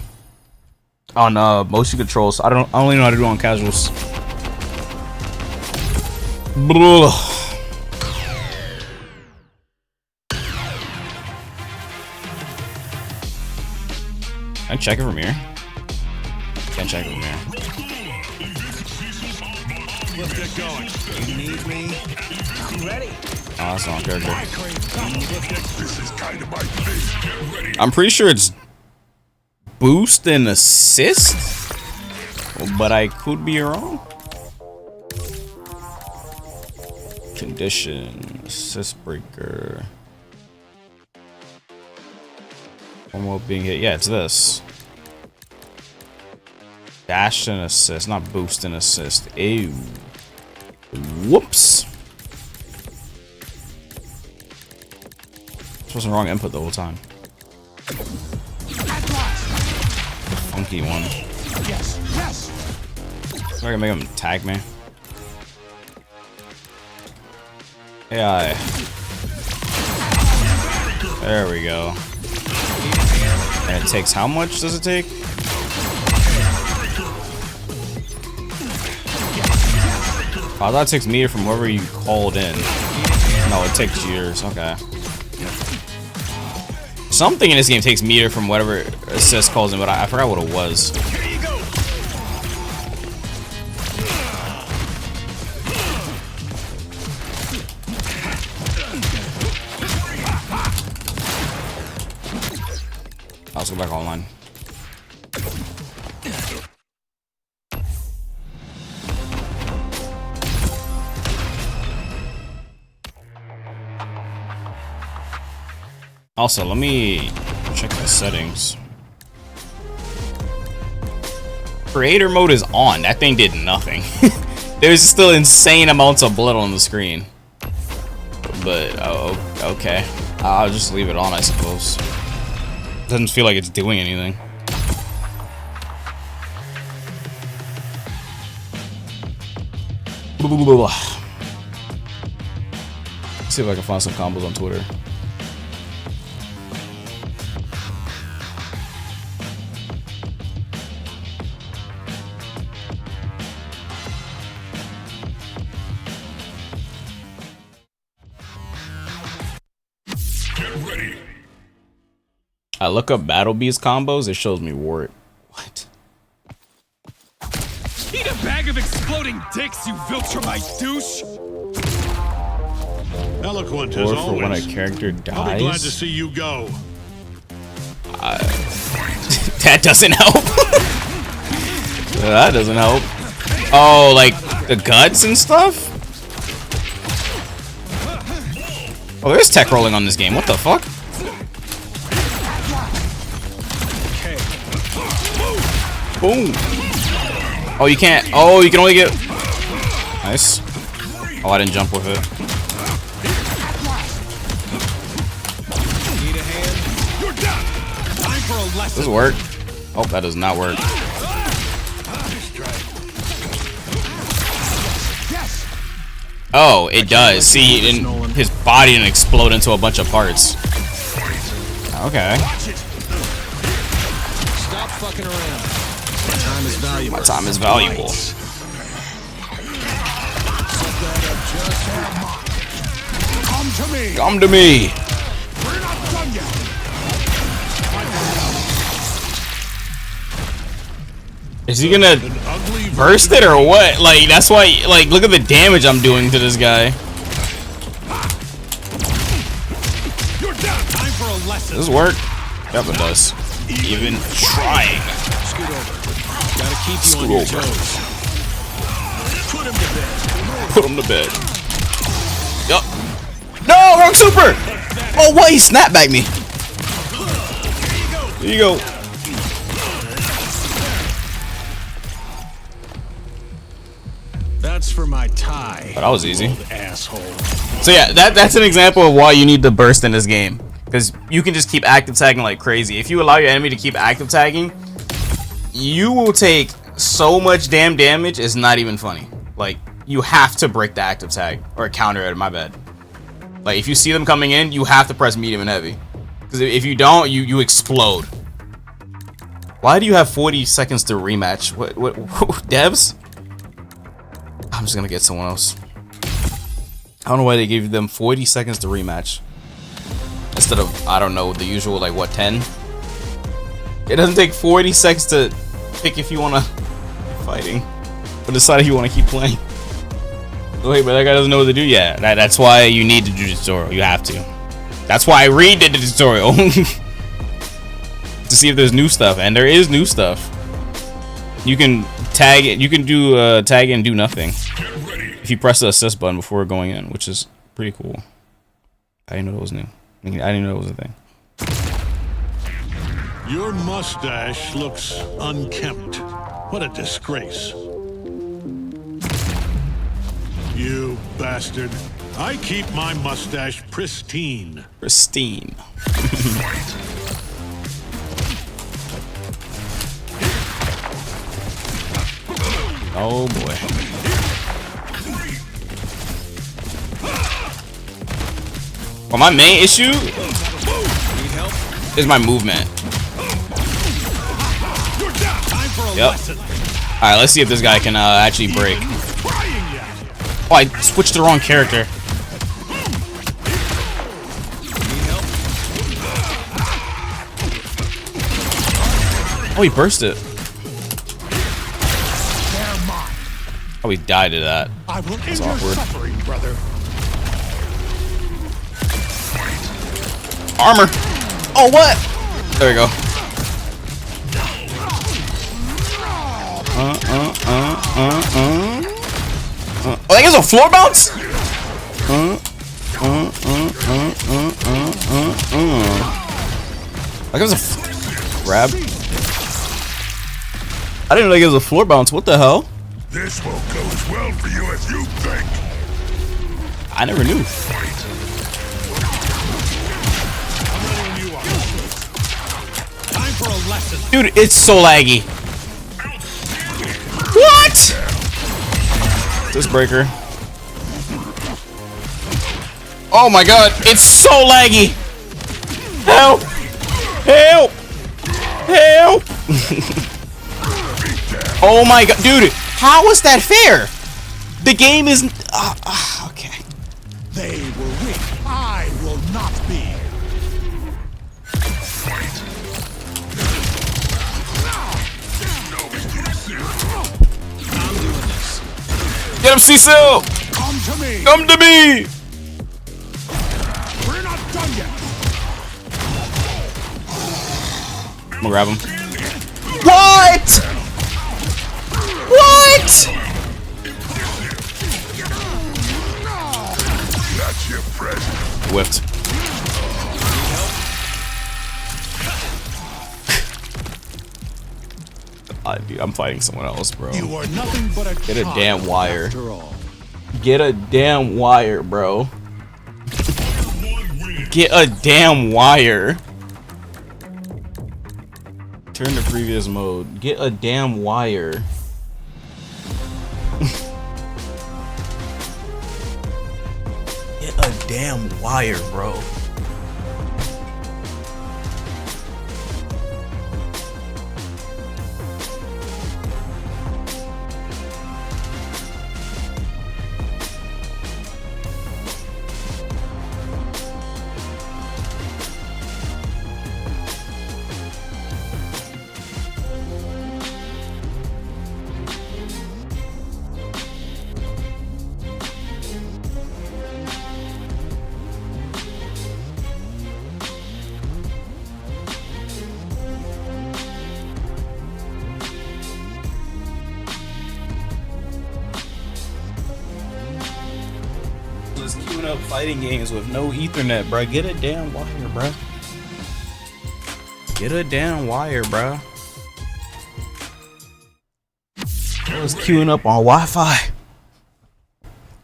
On motion controls. I only know how to do it on casuals. Blah. Can I check it from here? Can't check it from here. Let's get going. You need me? I'm ready. Oh, that's not character. This is kind of my thing. Get ready. I'm pretty sure it's boost and assist, but I could be wrong. Condition, assist breaker. One more being hit. Yeah, it's this. Dash and assist, not boost and assist. Ew. Whoops. This was the wrong input the whole time. The funky one. Yes, yes. So I can make him tag me. AI. There we go. And it takes how much does it take? Oh, I thought it takes meter from wherever you called in. No, it takes years. Okay. Something in this game takes meter from whatever assist calls in, but I forgot what it was. Let's go back online. Also, let me check the settings. Creator mode is on. That thing did nothing. There's still insane amounts of blood on the screen. But, oh, okay. I'll just leave it on, I suppose. Doesn't feel like it's doing anything. Let's see if I can find some combos on Twitter. I look up Battle Beast combos, it shows me Wart. What? Eat a bag of exploding dicks, you Viltrumite douche! Eloquent Or as for always. when a character I'll be glad to dies. see you go. That doesn't help. That doesn't help. Oh, like the guts and stuff? Oh, there's tech rolling on this game. What the fuck? Boom. Oh, you can't. Oh, you can only get. Nice. Oh, I didn't jump with it. Does this work? Oh, that does not work. Oh, it does. See, his body didn't explode into a bunch of parts. Okay. Stop fucking around. My time is valuable. My time is valuable. Come to me! Come to me. We're not done yet! Is he gonna burst it or what? Like, that's why, like, look at the damage I'm doing to this guy. You're down! Time for a lesson! Does this work? Yep, it does. Even trying. Scoot over. Gotta keep you on Scoot your over. toes. Put him to bed! Put him to bed. Yup. No, wrong super! Oh, what? He snapped back me. There you go. That's for my tie. Oh, that was easy. Asshole. So yeah, that's an example of why you need the burst in this game. Because you can just keep active tagging like crazy. If you allow your enemy to keep active tagging, you will take so much damn damage, it's not even funny. Like, you have to break the active tag. Or counter it, my bad. Like, if you see them coming in, you have to press medium and heavy. Because if you don't, you explode. Why do you have 40 seconds to rematch? What devs? I'm just gonna get someone else. I don't know why they gave them 40 seconds to rematch. Instead of, I don't know, the usual, like, what, 10? It doesn't take 40 seconds to pick if you want to fighting. Or decide if you want to keep playing. Wait, but that guy doesn't know what to do yet. That's why you need to do the tutorial. You have to. That's why I redid the tutorial. To see if there's new stuff. And there is new stuff. You can tag it. You can do tag it and do nothing. If you press the assist button before going in, which is pretty cool. I didn't know that was new. I didn't know it was a thing. Your mustache looks unkempt. What a disgrace. You bastard. I keep my mustache pristine. Pristine. Oh boy. Well, my main issue is my movement. Yep. Alright, let's see if this guy can actually break. Oh, I switched the wrong character. Oh, he burst it. Oh, he died to that. That's awkward. brother. Armor. Oh, what? There we go. Oh, that gives a floor bounce? Like it was a grab. I didn't know it was a floor bounce. What the hell? This won't go as well for you as you think. I never knew. Time for a lesson. Dude, it's so laggy. What? This breaker. Oh my god, it's so laggy. Help! Help! Help! Oh my god, dude, how is that fair? The game is okay. They will win. I will not be. Get him, Cecil! Come to me. Come to me! We're not done yet. I'm gonna grab him. What? What? That's your present. Whiffed. Dude, I'm fighting someone else, bro. You are nothing but a Get a damn wire. after all. Get a damn wire, bro. Get a damn wire. Turn to previous mode. Get a damn wire. Get a damn wire, bro. Just queuing up fighting games with no Ethernet, bro. Get a damn wire, bro. Get a damn wire, bro. I was queuing up on Wi-Fi.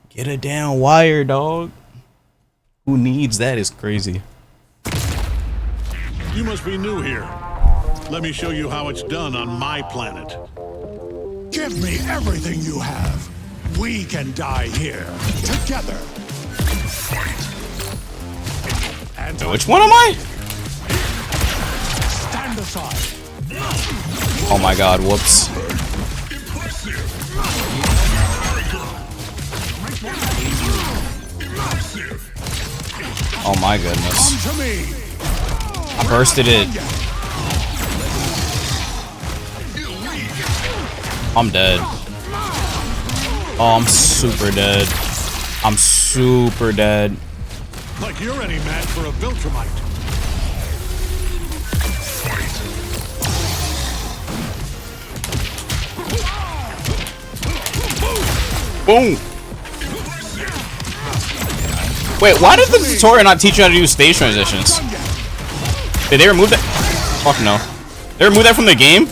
Get a damn wire, dog. Who needs that is crazy. You must be new here. Let me show you how it's done on my planet. Give me everything you have. We can die here together. And Which one am I? stand aside. Oh my god, whoops. Oh my goodness. Come to me. I bursted it. I'm dead. Oh, I'm super dead. I'm super dead. Like you're any match for a Viltrumite. Boom. Wait, why does the tutorial not teach you how to do stage transitions? Did they remove that? Fuck no. They removed that from the game?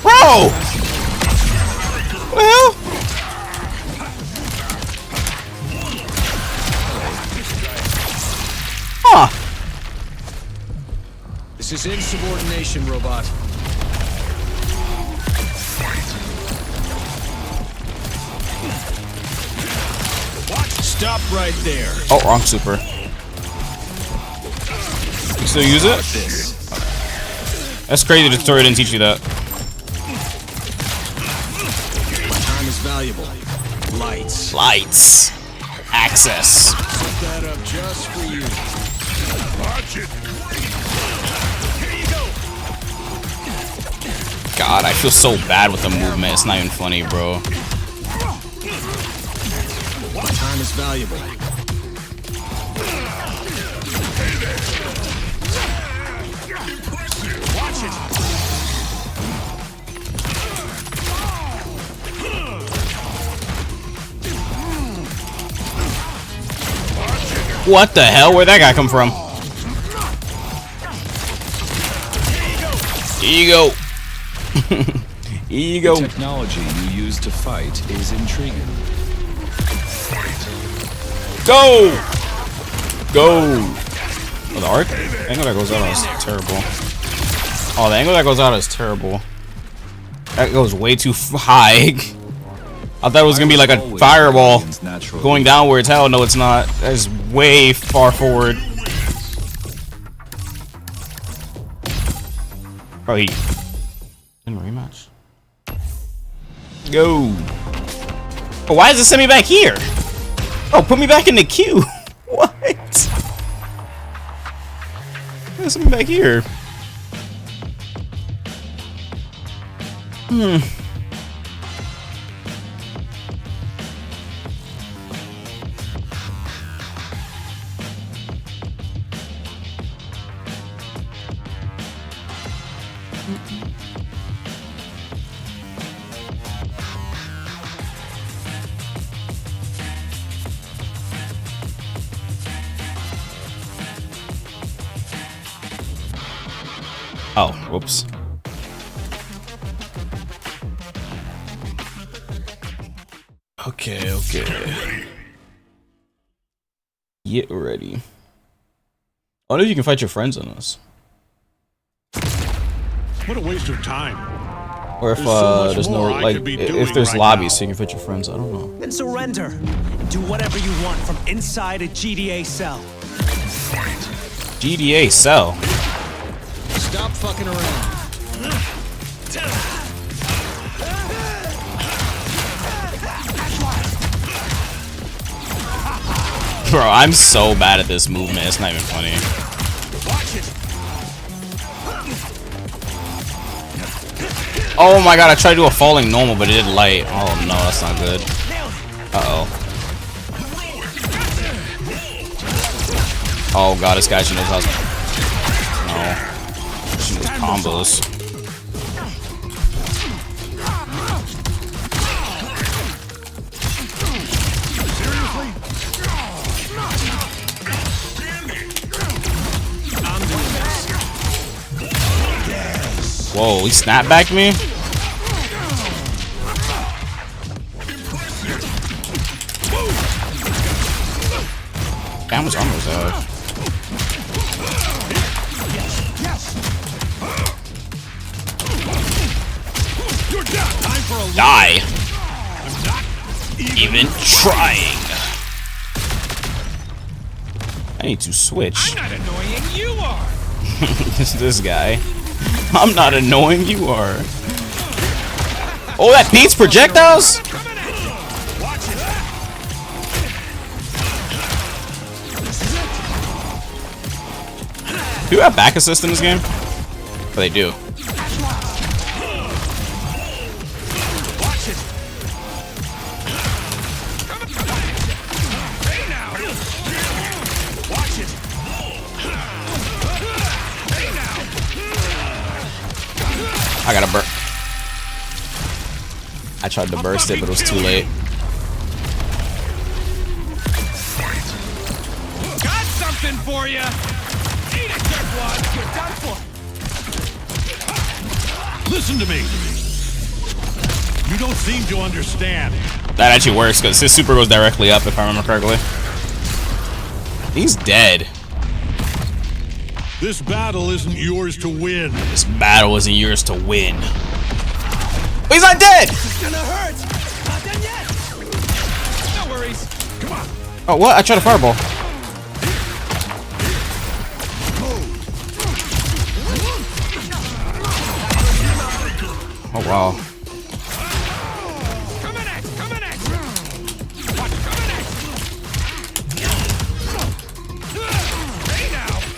Bro! Well, huh? This is insubordination, robot. Stop right there. Oh, wrong super. You still use it? That's crazy the tutorial didn't teach you that. Time is valuable. Lights. Lights. Access. Set that up just for you. Watch it. God, I feel so bad with the movement. It's not even funny, bro. Time is valuable. Watch it. What the hell? Where'd that guy come from? Here you go. Here you go. The technology you use to fight is intriguing. Go! Go! Oh, the arc? The angle that goes out is terrible. Oh, the angle that goes out is terrible. That goes way too high. I thought it was gonna be like a fireball going downwards. Hell no, it's not. That's way far forward. Oh, he in rematch. Go. Oh, why does it send me back here? Oh, put me back in the queue. What? Send me back here. Oh, whoops. Okay. Get ready. I wonder if you can fight your friends on this. What a waste of time. Or if there's no, like, if there's lobbies so you can fit your friends. I don't know. Then surrender and do whatever you want from inside a GDA cell. GDA cell. Stop fucking around. Bro, I'm so bad at this movement. It's not even funny. Oh my god, I tried to do a falling normal, but it did light. Oh no, that's not good. Uh-oh. Oh god, this guy should knows how to... No. She knows combos. Whoa, he snap backed me? How much armor is that? Die! Even trying. I need to switch. I'm not annoying, you are. This guy. I'm not annoying, you are. Oh, that beats projectiles? Do you have back assist in this game? Oh, they do. I got a burst. I tried to burst it, but it was too late. Got something for you. Eat it, Deadlock. You're done for. Listen to me. You don't seem to understand. That actually works because his super goes directly up, if I remember correctly. He's dead. This battle isn't yours to win. This battle isn't yours to win. But he's not dead! It's gonna hurt. Not done yet. No worries. Come on. Oh, what? I tried a fireball. Oh, wow.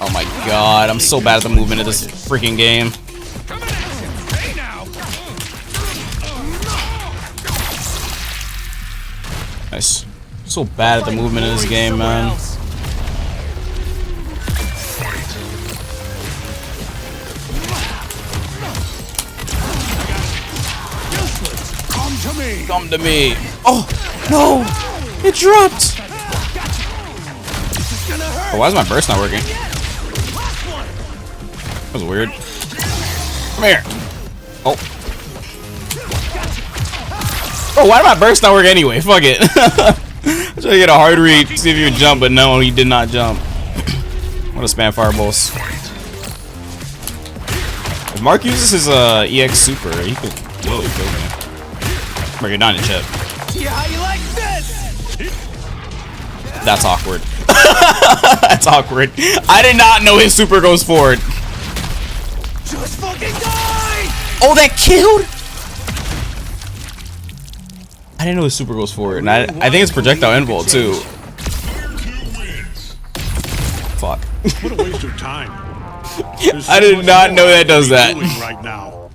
Oh my god, I'm so bad at the movement of this freaking game. Nice. So bad at the movement of this game, man. Come to me. Oh, no. It dropped. Oh, why is my burst not working? That was weird. Come here. Oh. Oh, why did my burst not work anyway? Fuck it. I'm trying to get a hard read, see if you would jump, but no, he did not jump. I'm gonna spam fireballs. If Mark uses his EX super, he could really kill me. Mark, you're not in chip. Yeah, how you like this? That's awkward. That's awkward. I did not know his super goes forward. Just fucking die! Oh, that killed? I didn't know his super goes forward, and I think it's projectile invul too. Fuck. What a waste of time. I did not know that does that. Right now.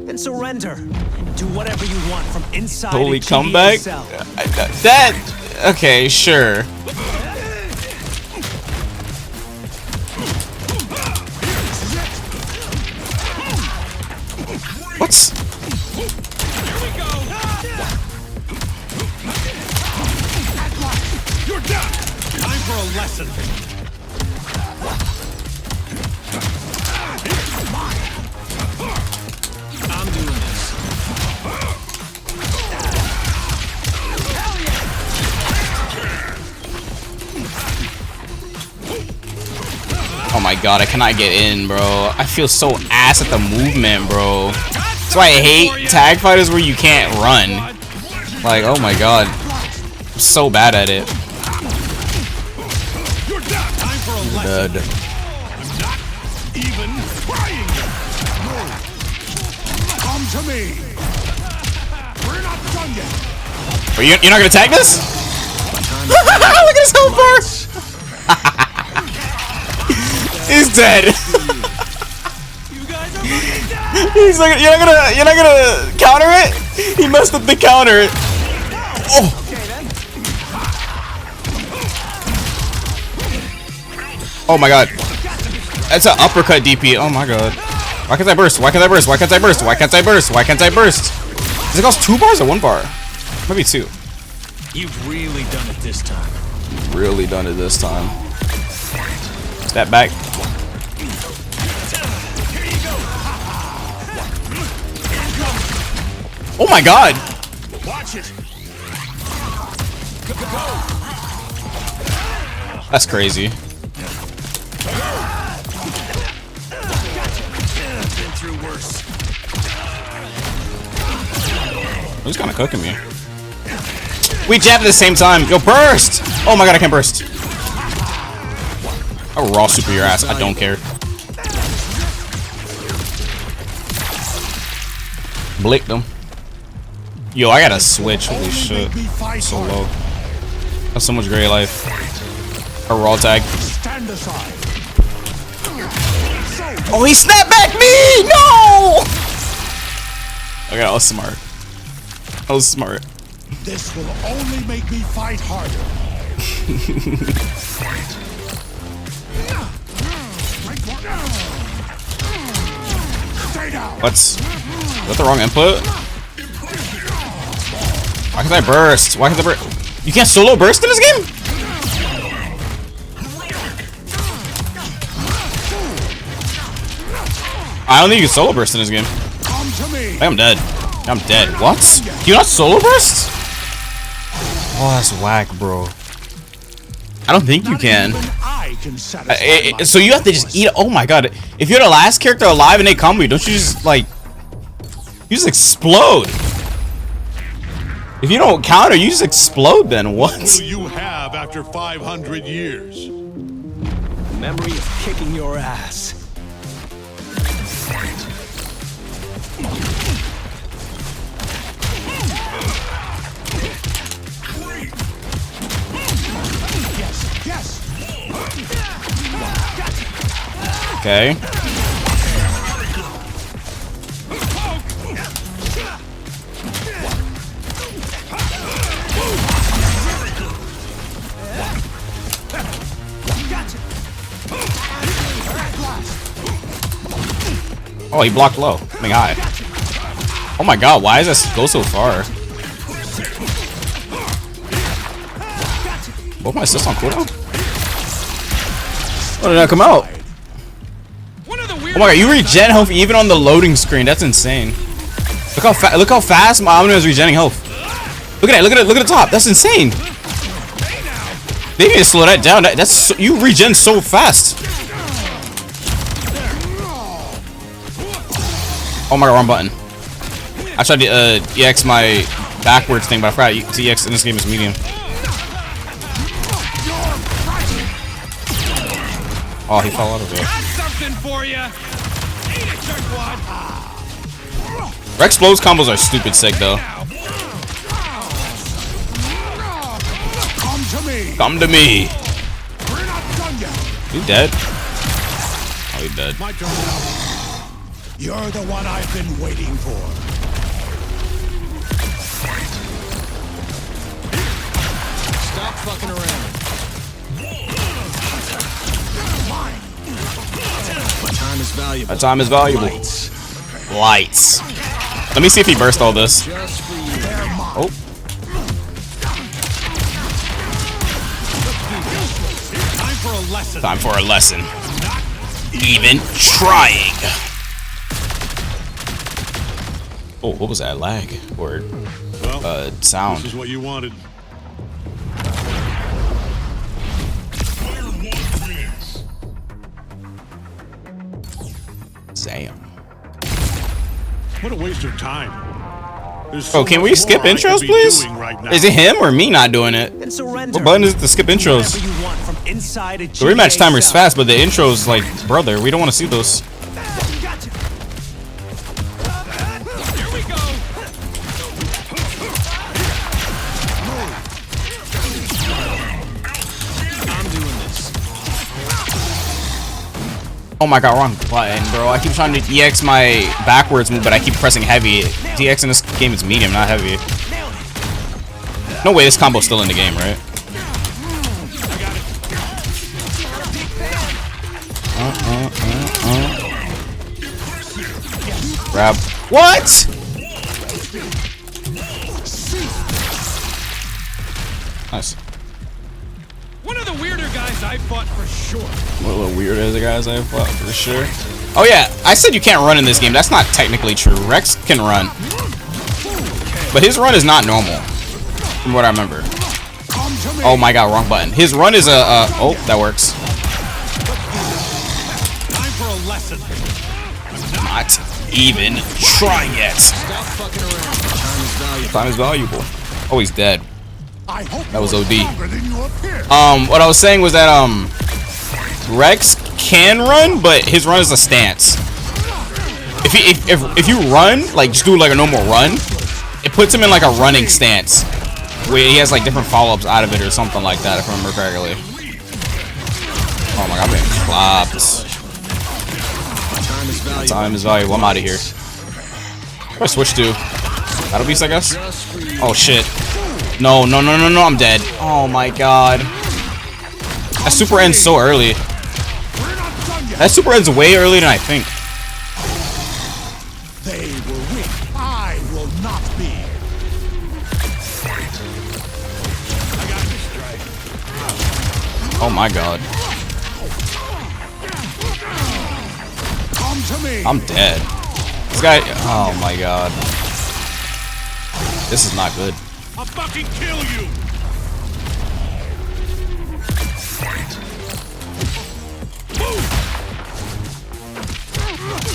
Then surrender. Do whatever you want from inside. Holy comeback? That okay, sure. What? You're done. Time for a lesson. I'm doing this. Oh my god, I cannot get in, bro. I feel so ass at the movement, bro. That's why I hate tag fighters where you can't run. Like, oh my god. I'm so bad at it. You're dead. I'm not even trying yet. Come to me. We're not done yet. Are you're not gonna tag this? Look at his health bar. He's dead. He's like, you're not gonna counter it? He messed up the counter. Oh. Oh my god. That's an uppercut DP. Oh my god. Why can't I burst? Why can't I burst? Why can't I burst? Why can't I burst? Why can't I burst? Does it cost 2 bars or 1 bar? Maybe 2. You've really done it this time. Really done it this time. Step back. Oh my god! Watch it. That's crazy. Been through worse. He's kind of cooking me. We jabbed at the same time. Yo, burst! Oh my god, I can't burst. I'll raw super your ass. I don't care. Blicked him. Yo, I gotta switch. Holy shit. So low. That's so much great life. A raw tag. Oh, he snapped back me! No! Okay, that was smart. That was smart. This will only make me fight harder. What's... Is that the wrong input? Why can't I burst? Why can't I burst? You can't solo burst in this game? I don't think you can solo burst in this game. I think I'm dead. I'm dead. What? Can you not solo burst? Oh, that's whack, bro. I don't think you can. So you have to just eat. Oh my god. If you're the last character alive and they combo you, don't you just like... You just explode. If you don't counter, you just explode then. What? What will you have after 500 years? Memory of kicking your ass. Yes. Okay. Oh, he blocked low. I mean, high. Oh my god, why does this go so far? Both my assists on cooldown? Oh, did that come out? Oh my god, you regen health even on the loading screen. That's insane. Look how fast my Omnium is regenning health. Look at that. Look at the top. That's insane. They need to slow that down. That's so, you regen so fast. Oh my god, wrong button. I tried to EX my backwards thing, but I forgot to EX in this game is medium. Oh, he fell out of it. Something for you. Rex blows combos are stupid sick though. Come to me. You dead? Oh, you dead. My turn now. You're the one I've been waiting for. Stop fucking around. My time is valuable. My time is valuable. Lights. Let me see if he burst all this. Oh. Time for a lesson. Even trying. Oh, what was that? Lag or sound? This is what you wanted. Damn. What a waste of time. Oh, can we skip intros, please? Is it him or me not doing it? What button is it to skip intros? The rematch timer's fast, but the intros, like, brother, we don't want to see those. Oh my god, wrong button, bro. I keep trying to EX my backwards move, but I keep pressing heavy. DX in this game is medium, not heavy. No way, this combo's still in the game, right? Grab. What? Nice. One of the weirder guys I fought for sure. What a little weird as the guys I fought for sure. Oh yeah, I said you can't run in this game. That's not technically true. Rex can run, but his run is not normal, from what I remember. Oh my god, wrong button. His run is oh, that works. Time for a lesson. Not even trying yet. Time is valuable. Oh, he's dead. That was OD. What I was saying was that Rex can run, but his run is a stance. If you run, like just do like a normal run, it puts him in like a running stance where he has like different follow-ups out of it or something like that, if I remember correctly. Oh my god, I'm getting clopped. Time is valuable. I'm out of here. What do I switch to? Battle Beast, I guess? Oh shit. No, I'm dead. Oh my god. That super ends so early. That super ends way earlier than I think. They will win. I will not be. I got this strike. Oh my god. Come to me. I'm dead. This guy, oh my god. This is not good. I'll fucking kill you.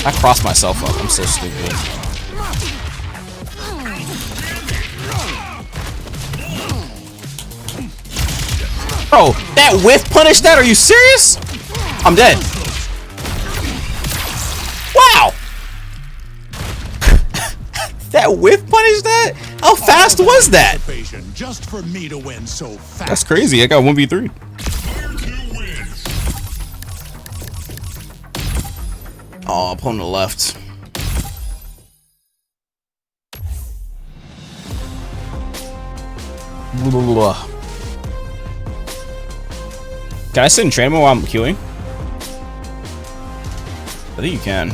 I crossed myself up. I'm so stupid. Bro, that whiff punished that? Are you serious? I'm dead. Wow. That whiff punished that? How fast was that? Just for me to win so fast. That's crazy. I got 1v3. Oh, opponent left. Can I sit in train mode while I'm queuing? I think you can.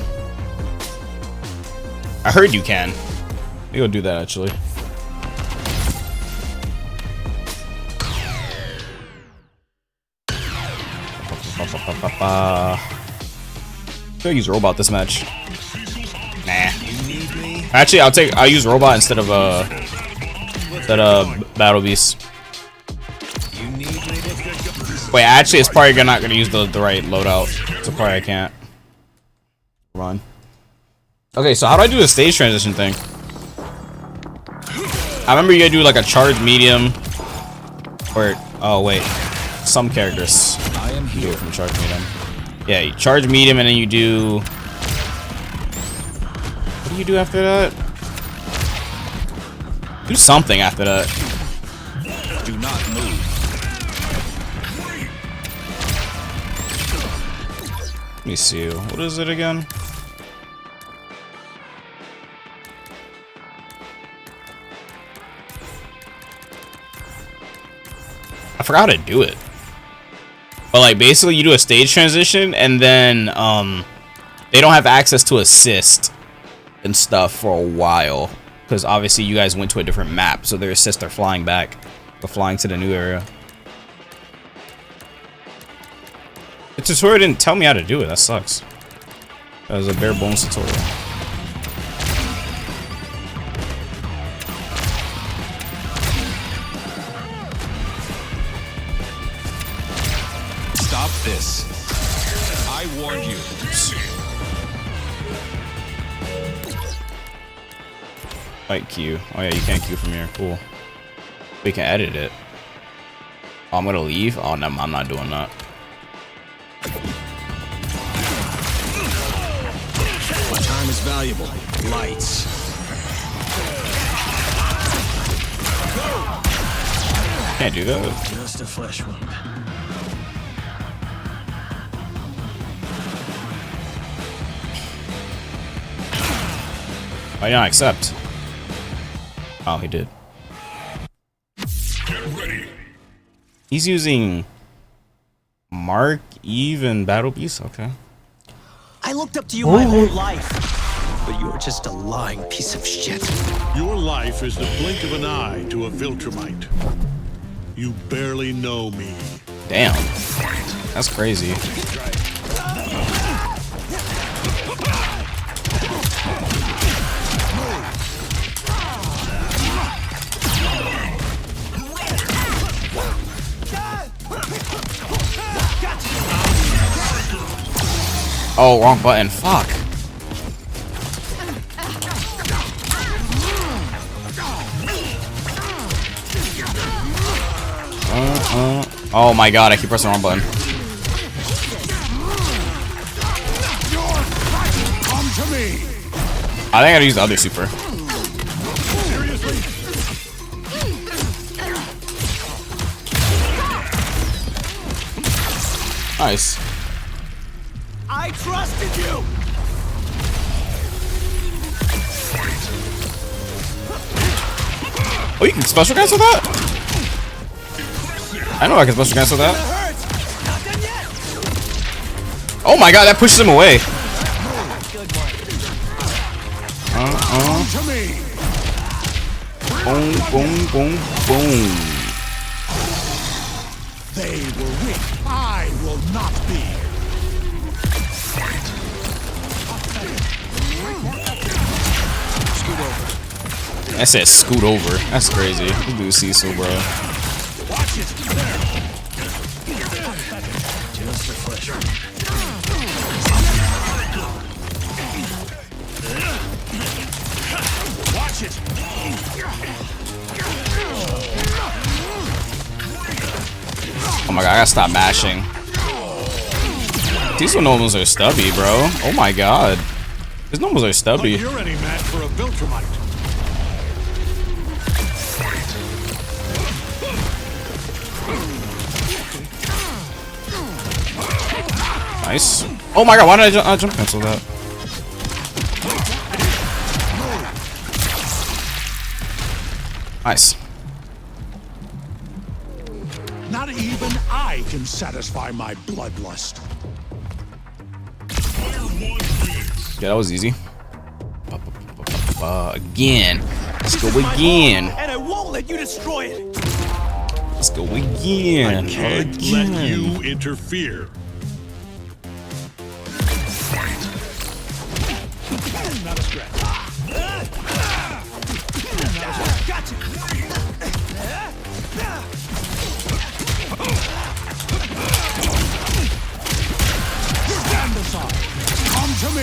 I heard you can. Maybe I'll do that actually. I'll use robot this match. Nah. Actually, I'll use robot instead of battle beast. Wait, actually, it's probably not gonna use the right loadout, so probably I can't. Run. Okay, so how do I do the stage transition thing? I remember you gotta do like a charge medium, or oh wait, some characters you do it from charge medium. Yeah, you charge medium and then you do. What do you do after that? Do something after that. Do not move. Let me see. What is it again? I forgot how to do it. But like basically you do a stage transition and then they don't have access to assist and stuff for a while. Because obviously you guys went to a different map, so their assists are flying back. Or flying to the new area. The tutorial didn't tell me how to do it, that sucks. That was a bare bones tutorial. Stop this. I warned you. Fight Q. Oh yeah, you can't Q from here. Cool. We can edit it. Oh, I'm gonna leave? Oh no, I'm not doing that. My time is valuable. Lights. Can't do that. Just a flesh wound. Why not accept? Oh, he did. Get ready. He's using Mark, Eve, and Battle Beast? Okay. I looked up to you my whole life, but you're just a lying piece of shit. Your life is the blink of an eye to a Viltrumite. You barely know me. Damn. That's crazy. Oh, wrong button. Fuck. Oh my god, I keep pressing the wrong button. Come to me. I think I gotta use the other super. Nice. I trusted you. Oh, you can special cancel that? I know I can special cancel that. Oh my god, that pushes him away. Boom, boom, boom, boom. They will win. I will not be. I said scoot over. That's crazy. You do Cecil, bro. Watch it. Just a flesh wound. Watch it. Oh my god, I gotta stop mashing. These normals are stubby, bro. Oh my god. These normals are stubby. You're any match for a Viltrumite. Nice. Oh my god, why did I jump cancel that? Nice. Not even I can satisfy my bloodlust. Yeah, that was easy. Again. Let's go again. And I won't let you destroy it. Let's go again. I can't let you interfere.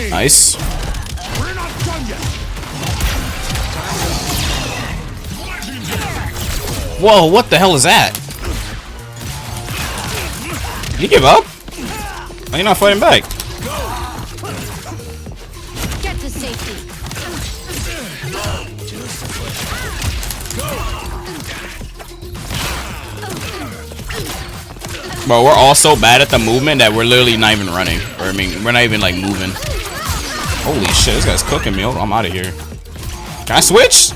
Nice. Whoa, what the hell is that? Did you give up? Why are you not fighting back? Get to safety. Bro, we're all so bad at the movement that we're literally not even running. Or I mean, we're not even like moving. Holy shit, this guy's cooking me. Oh, I'm out of here. Can I switch?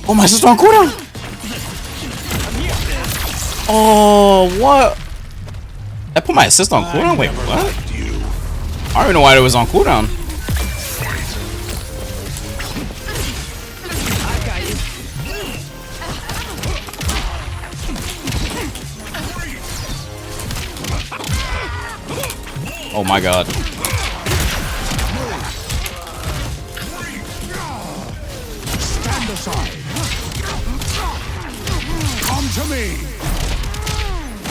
Oh, my sister on cooldown. Oh, what? I put my assist on cooldown? Wait, what? I don't even know why it was on cooldown. Oh my god. Stand aside. Come to me.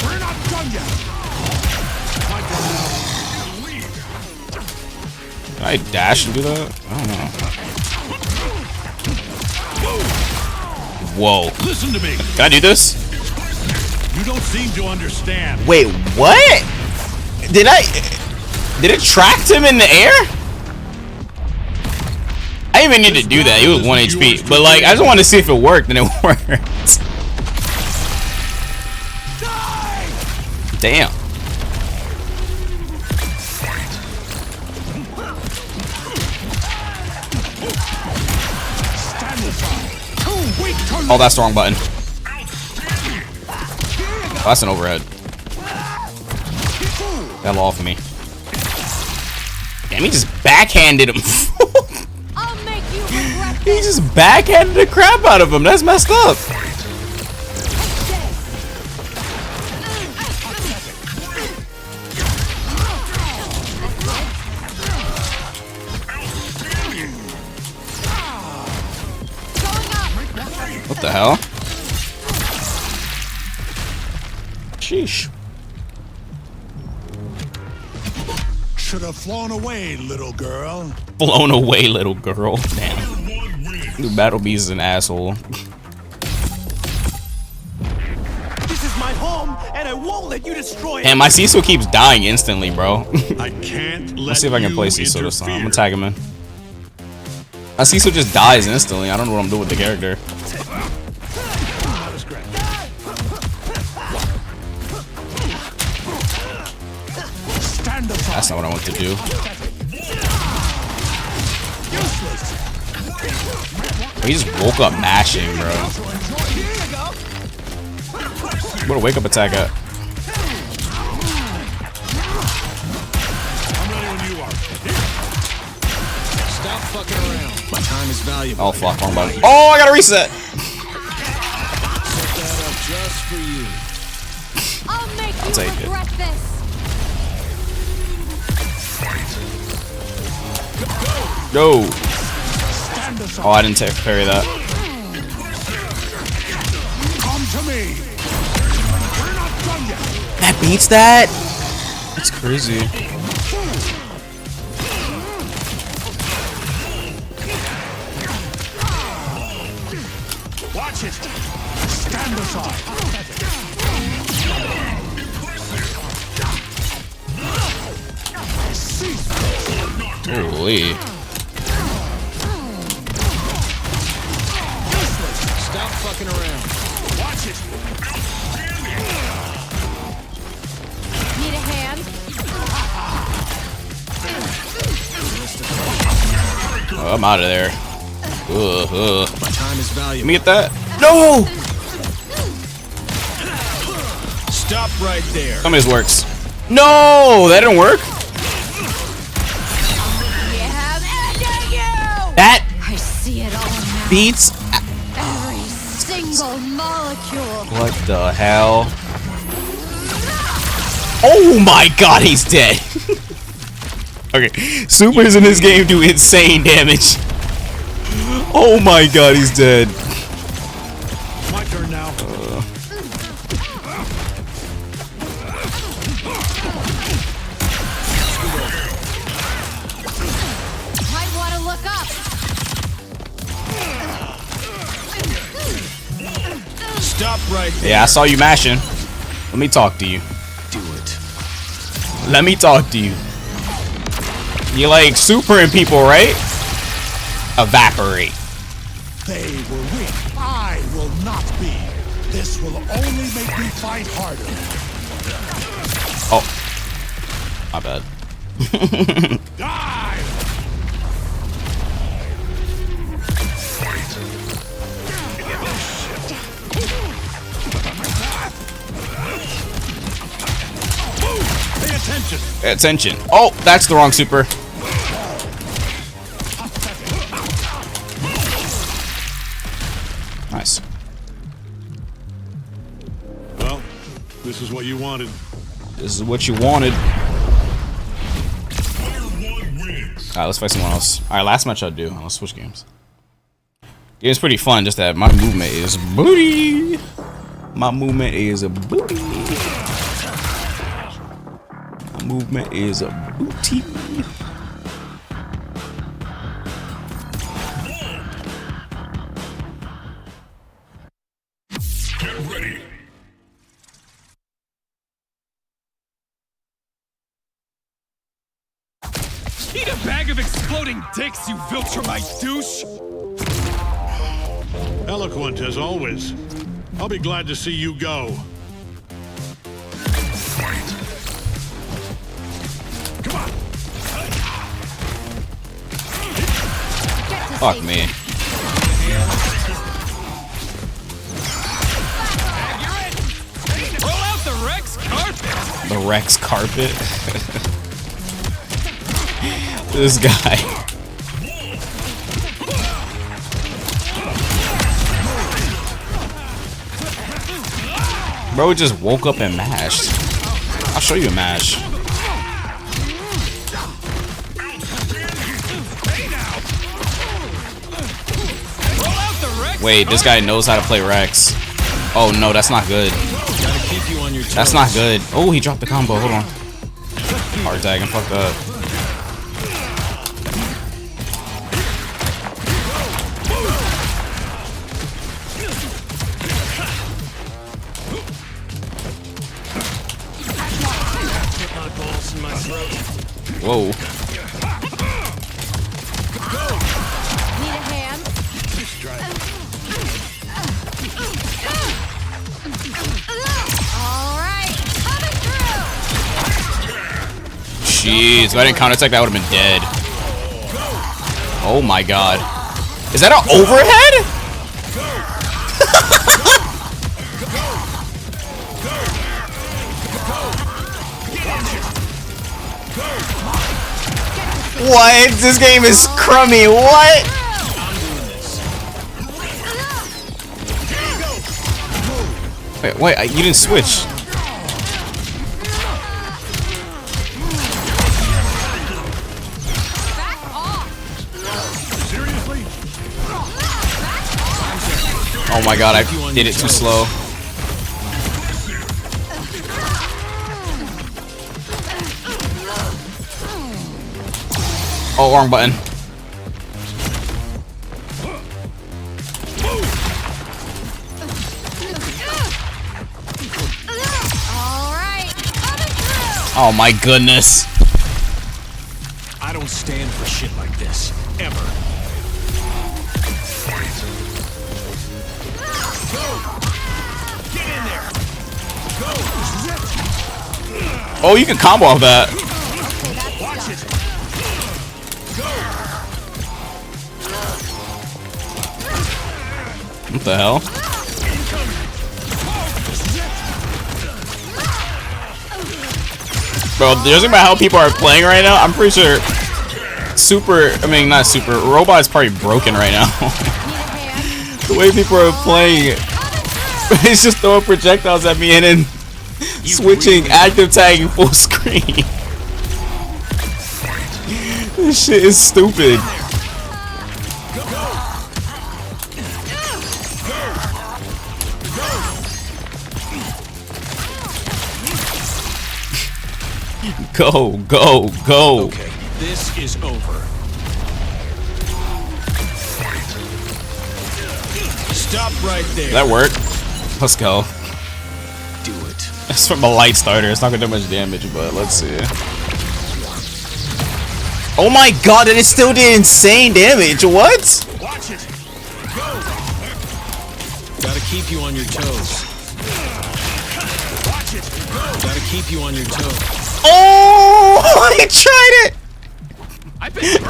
We're not done yet. Can I dash and do that? I don't know. Whoa. Listen to me. Can I do this? You don't seem to understand. Wait, what? Did it track him in the air? I didn't even need to do that. He was 1 HP. But like, I just wanted to see if it worked, and it worked. Damn. Oh, that's the wrong button. Oh, that's an overhead. Fell off of me. Damn, he just backhanded him. He just backhanded the crap out of him. That's messed up. What the hell? Sheesh. Should have flown away, little girl. Blown away, little girl. Damn. Dude, Battle Beast is an asshole. This is my home, and I won't let you destroy it. And my Cecil keeps dying instantly, bro. I can't let Let's see if I can play Cecil this time. I'm gonna tag him in. My Cecil just dies instantly. I don't know what I'm doing with the character. That's not what I want to do. He just woke up mashing, bro. What a wake up attack at? Stop fucking around. My time is valuable. Oh fuck, wrong button. Oh, I gotta reset. Set that up just for you. I'll take it. Go. Oh, I didn't parry that. Come to me. We're not done yet. That beats that? That's crazy. Watch it. Stand aside. Holy. Stop fucking around. Watch it. Need a hand? Oh, I'm out of there. My time is valuable. Let me get that. No! Stop right there. Some of this works. No! That didn't work? That I see it all now. beats. Every single molecule. What the hell? Oh my god, he's dead. Okay, supers in this game do insane damage. Oh my god, he's dead. My turn now. Might want to look up. Stop right there. Yeah, I saw you mashing. Let me talk to you. Do it. Let me talk to you. You like supering people, right? Evaporate. They were weak. I will not be. This will only make me fight harder. Oh. My bad. Die! Pay attention. Pay attention. Oh, that's the wrong super. Nice. Well, this is what you wanted. This is what you wanted. Alright, let's fight someone else. Alright, last match I'll do. I'll switch games. Game's pretty fun, just that my movement is booty. My movement is a booty. My movement is a booty. Get ready. Eat a bag of exploding dicks, you Viltrumite douche! Eloquent as always. I'll be glad to see you go. Come on. Fuck me. Roll out the Rex carpet! The Rex carpet. This guy. Bro just woke up and mashed. I'll show you a mash. Wait, this guy knows how to play Rex. Oh no, that's not good. That's not good. Oh, he dropped the combo. Hold on. Hard tag and fucked up. Whoa. Need a hand? All right, coming through. Jeez, if I didn't counter attack, that would have been dead. Oh my god. Is that an overhead? What? This game is crummy. What? Wait, you didn't switch. Oh my god, I did it too slow. Oh, wrong button. Oh my goodness. I don't stand for shit like this, ever. Get in there! Oh, you can combo off that. Watch it! What the hell? Bro, judging by how people are playing right now, I'm pretty sure not super, Robot is probably broken right now. The way people are playing, it's just throwing projectiles at me and then switching, active tagging full screen. This shit is stupid. Go, go, go. Okay, this is over. Stop right there. That worked. Let's go. Do it. It's from a light starter. It's not gonna do much damage, but let's see. Oh my god, and it still did insane damage. What? Watch it. Go. Gotta keep you on your toes. Watch it. Go. Gotta keep you on your toes. Oh, he tried it.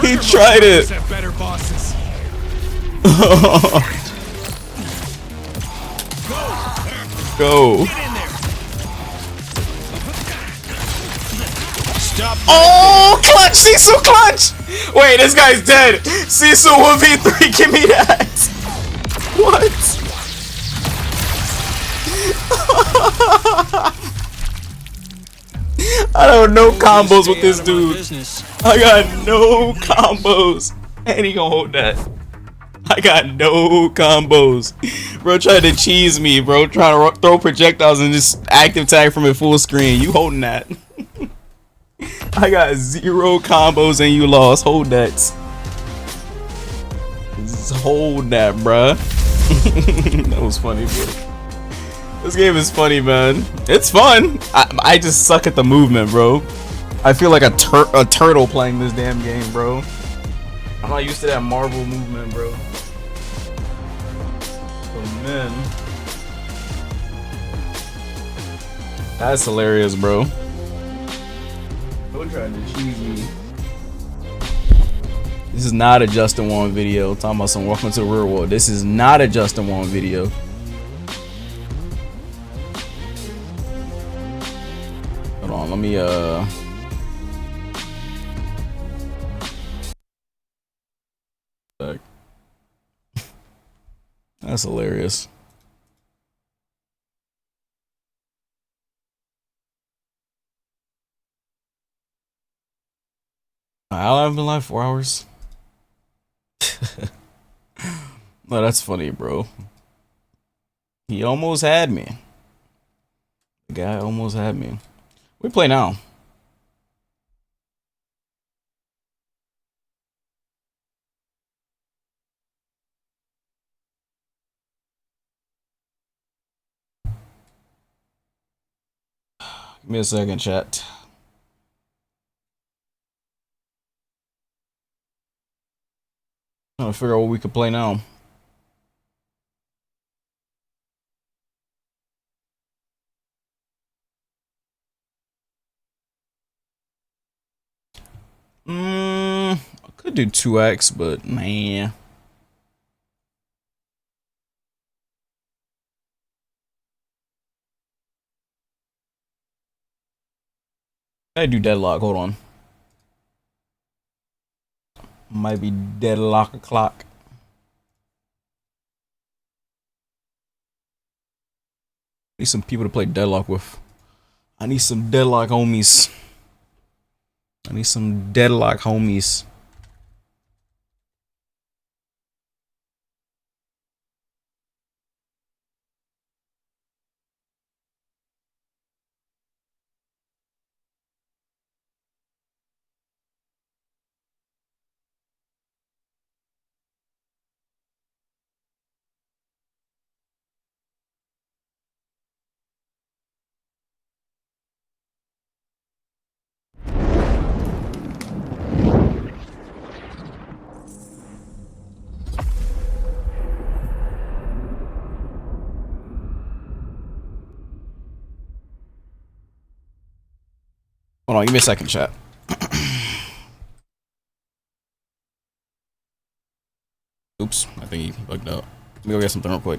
He tried it. Have better bosses. Go. Stop. Oh, clutch, Cecil, clutch. Wait, this guy's dead. Cecil 1v3, give me that. What? I don't know combos with this dude. I got no combos. And he gonna hold that. I got no combos. Bro tried to cheese me, bro. Trying to throw projectiles and just active tag from a full screen. You holding that. I got 0 combos and you lost. Hold that. Just hold that, bruh. That was funny, bro. This game is funny, man. It's fun. I just suck at the movement, bro. I feel like a turtle playing this damn game, bro. I'm not used to that Marvel movement, bro. Oh, man. That's hilarious, bro. Don't try to cheese me. This is not a Justin Wong video. Talking about some welcome to the real world. This is not a Justin Wong video. Hold on, let me back. That's hilarious. I've been live 4 hours. No, that's funny, bro. He almost had me. The guy almost had me. We play now. Give me a second, chat. Trying to figure out what we could play now. I could do 2x, but man. I do Deadlock. Hold on. Might be Deadlock o'clock. Need some people to play Deadlock with. I need some Deadlock homies. I need some Deadlock homies. Hold on, give me a second, chat. Oops, I think he bugged out. Let me go get something real quick.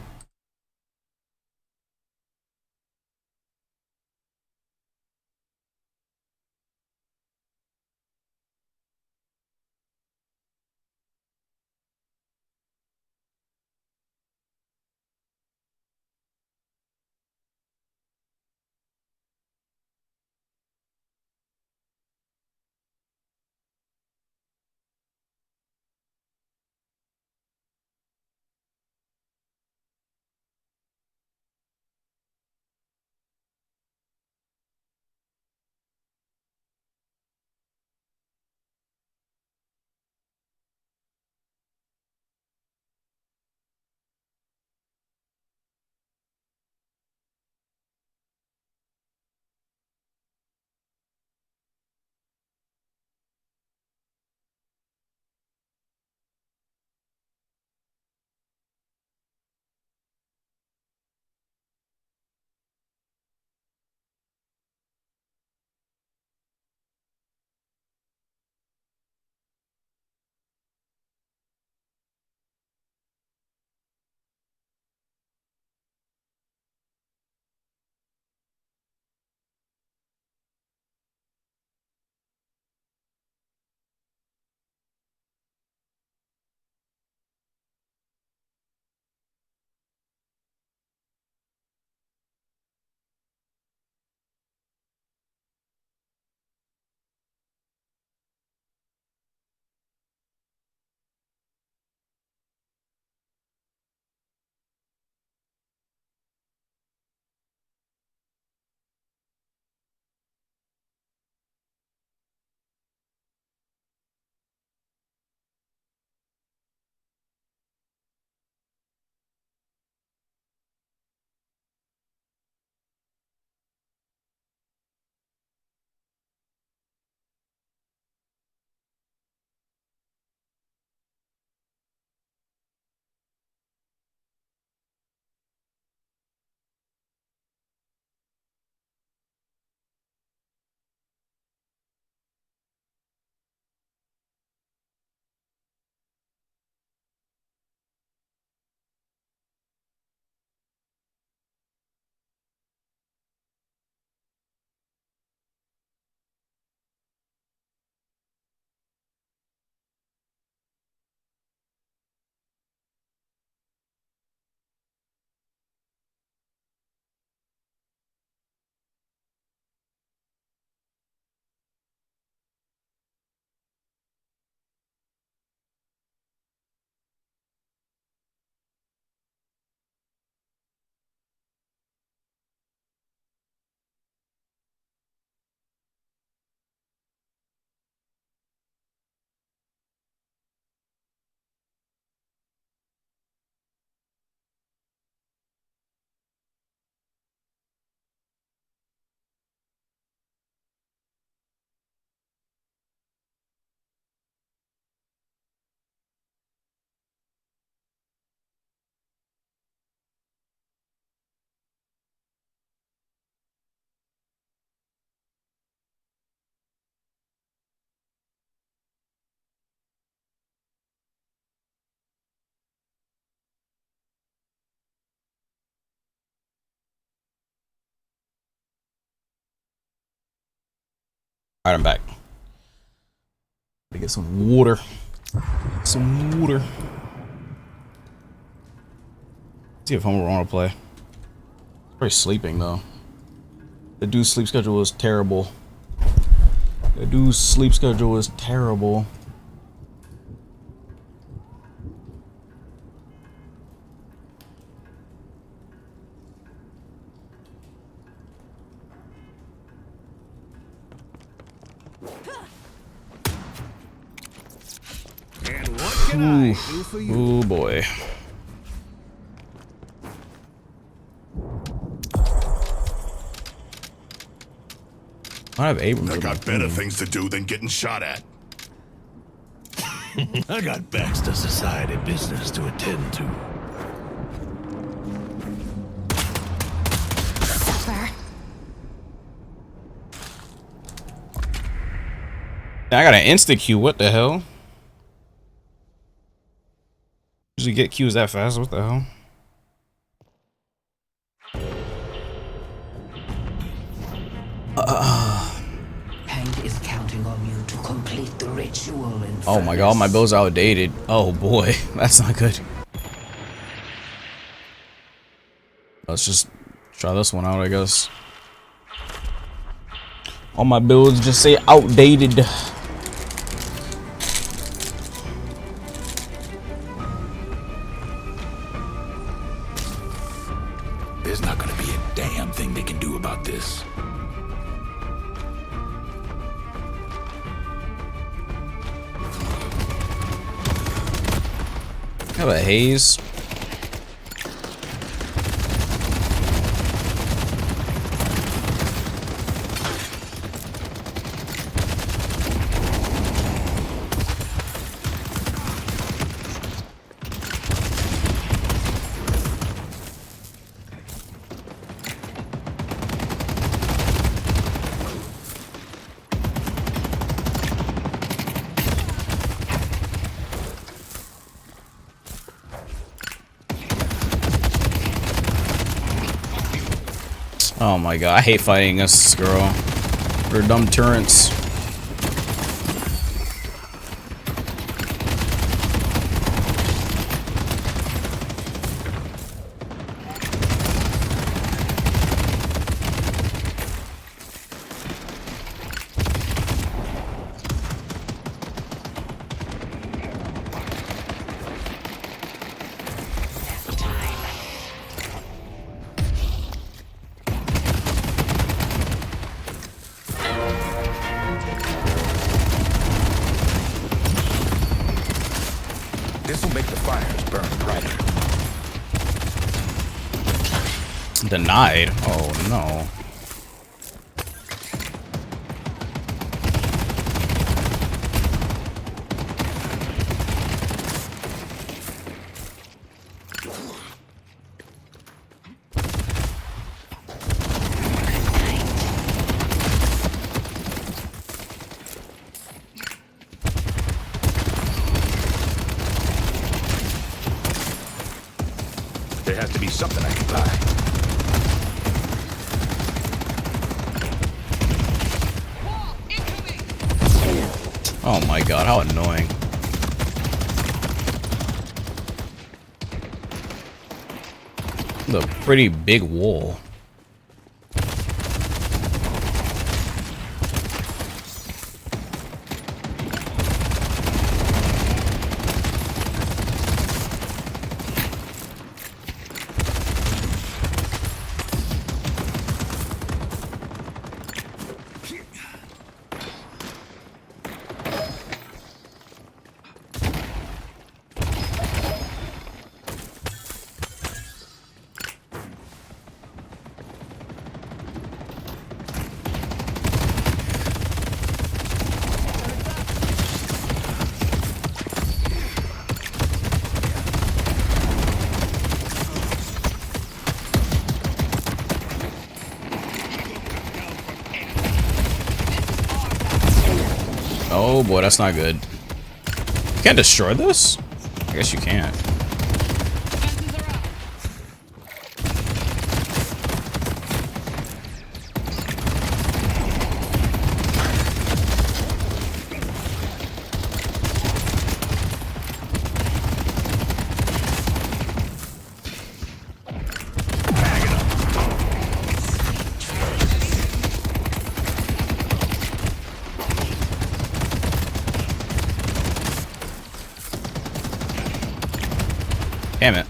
Alright, I'm back. Gotta get some water. Some water. See if Homer wanna play. Probably sleeping though. The dude's sleep schedule is terrible. The dude's sleep schedule is terrible. And what can I do for you? Oh boy. I have Abrams. I got better things to do than getting shot at. I got Baxter Society business to attend to. I got an insta queue. What the hell? Usually get queues that fast. What the hell? Hank is counting on you to complete the ritual. Oh my god, my bill's outdated. Oh boy, that's not good. Let's just try this one out, I guess. All my builds just say outdated. There's not gonna be a damn thing they can do about this. Have a haze. Oh my god, I hate fighting this girl. Her dumb turrets. This will make the fires burn brighter. Denied? Oh no. There has to be something I can buy. Oh my god, how annoying. The pretty big wall. Oh boy, that's not good. You can't destroy this? I guess you can't. Damn it.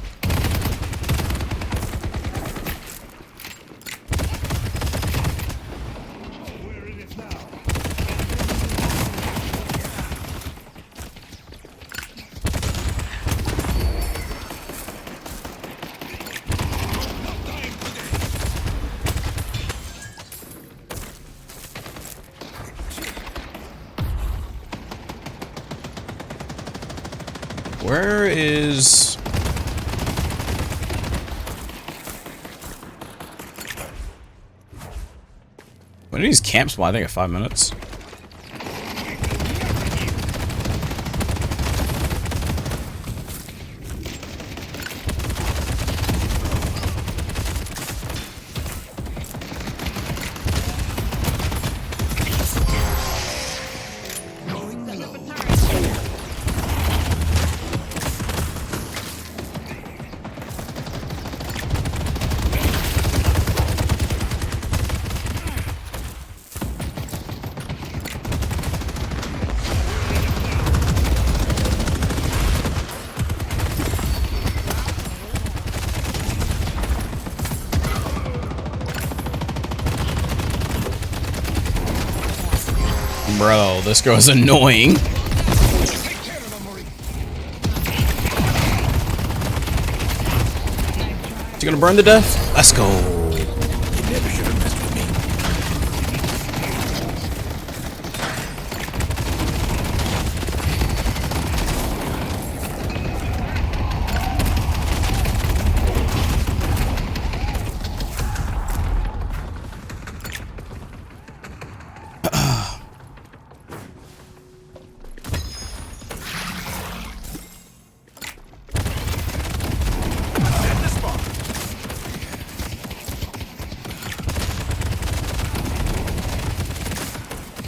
Where is... When do these camps spawn? I think at 5 minutes. Bro, this girl is annoying. You gonna burn to death? Let's go. You never should have messed with me.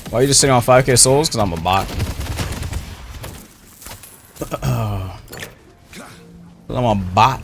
Why are you just sitting on 5k souls? Because I'm a bot. I'm a bot.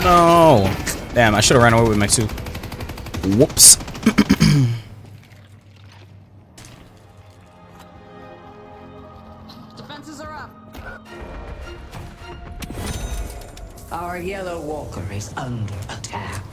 No! Damn, I should have ran away with my 2. Whoops. Defenses are up. Our yellow walker is under attack.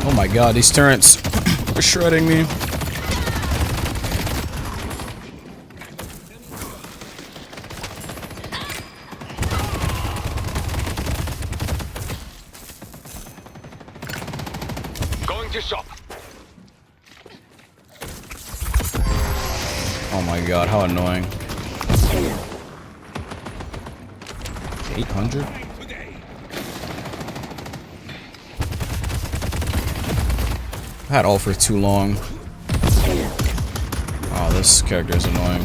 Oh my god, these turrets are shredding me. Going to shop. Oh my god, how annoying. 800? I had all for too long. Oh, this character is annoying.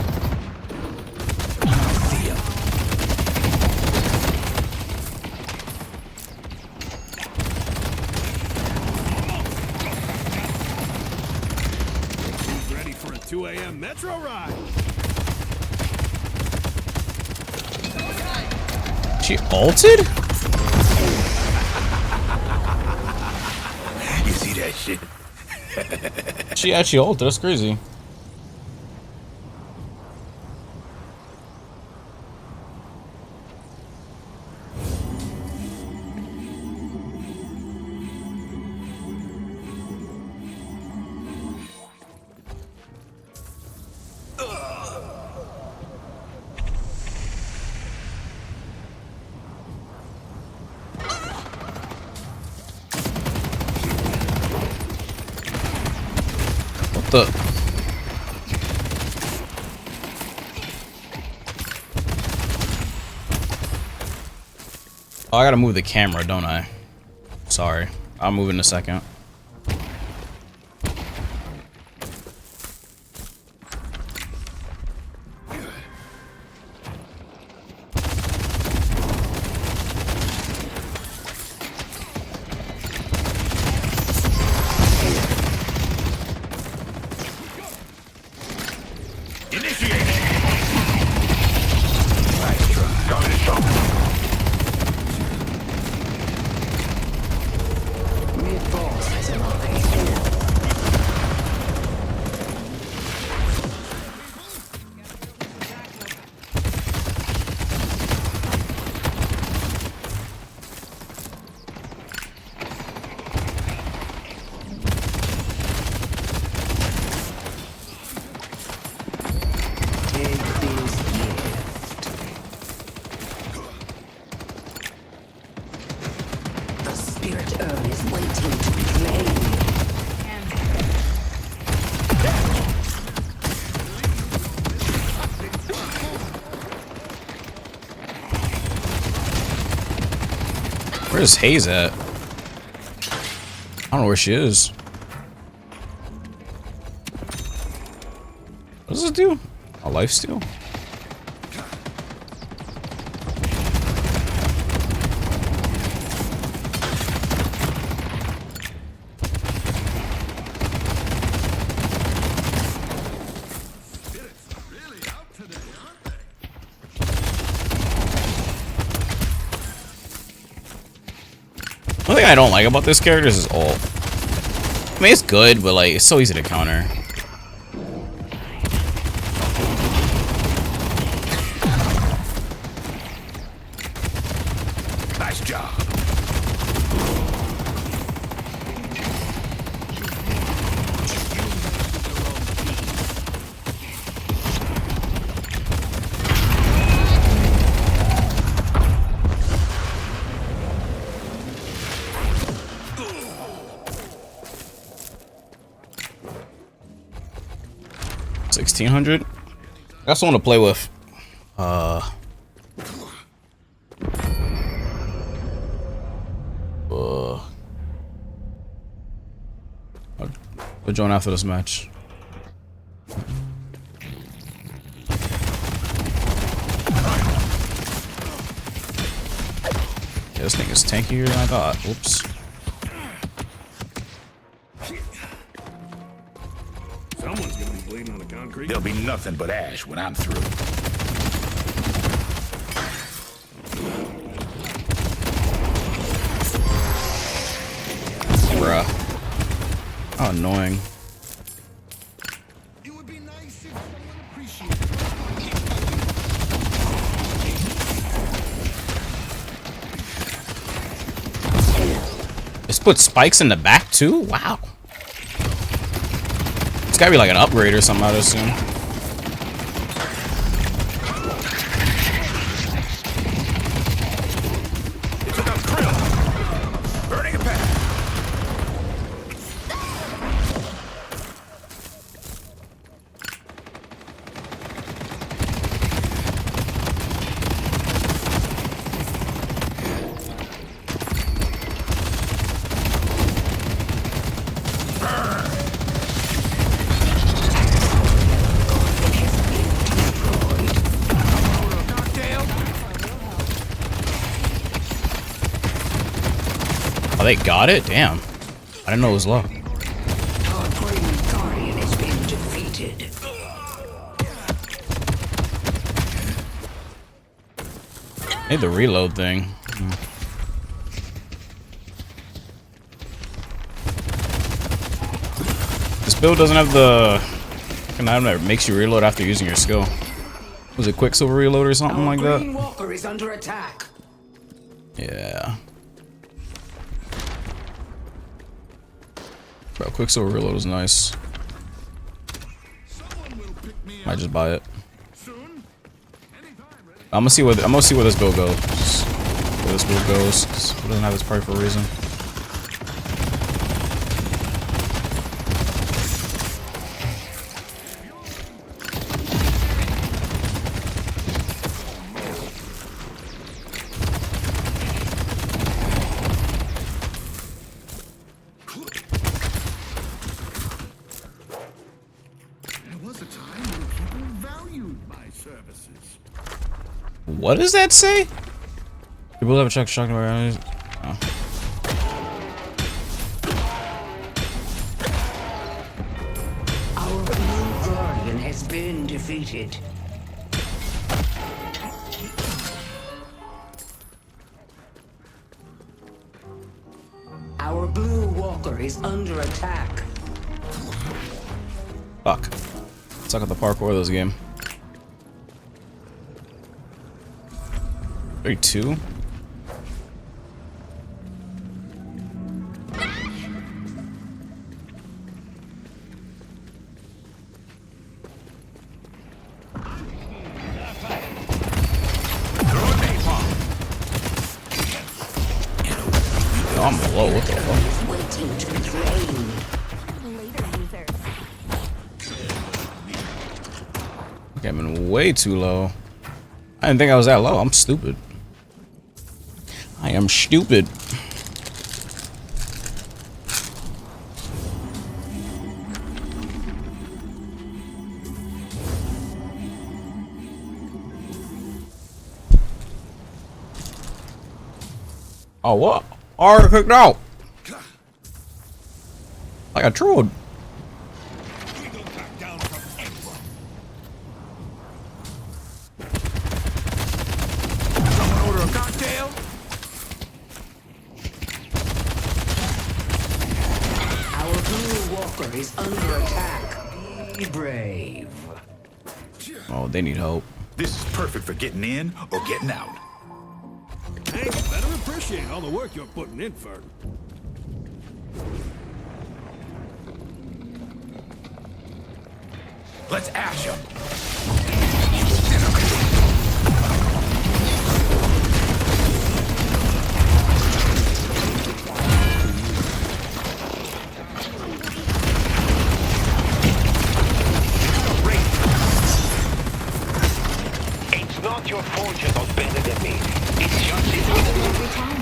Ready for a 2 a.m. metro ride. She ulted? You see that shit? She actually ulted, that's crazy. The. Oh, I gotta move the camera, don't I? Sorry. I'll move in a second. Where's Hayes at? I don't know where she is. What does this do? A life steal? One thing I don't like about this character is his ult. I mean, it's good, but like, it's so easy to counter. Nice job. $1,600. I got someone to play with. I'll join after this match. Yeah, this thing is tankier than I thought. Whoops. Someone's gonna be bleeding on the concrete. There'll be nothing but ash when I'm through. Bruh. How annoying. It would be nice if someone appreciated It's put spikes in the back too? Wow. It's gotta be like an upgrade or something, I'd assume. Oh, they got it? Damn. I didn't know it was low. Need the reload thing. This build doesn't have the item that makes you reload after using your skill. Was it Quicksilver reload or something like that? Walker is under attack. Yeah. Bro, Quicksilver reload is nice. Might just buy it. I'm gonna see where this build goes. Where this build goes. It doesn't have its price for a reason. What does that say? People have a check shocking my eyes. Oh. Our blue guardian has been defeated. Our blue walker is under attack. Fuck. Suck at the parkour of this game. 32. Oh, I'm low. What the fuck? Waiting to drain. Okay, I'm in way too low. I didn't think I was that low. I'm stupid. I am stupid. Oh, what? Already cooked out. Like I trolled. Someone order a cocktail? Our blue walker is under attack. Be brave. Oh, they need help. This is perfect for getting in or getting out. Hey, you better appreciate all the work you're putting in, Fern. Let's ash him. It's not your fault you're not better than me. It's just every time.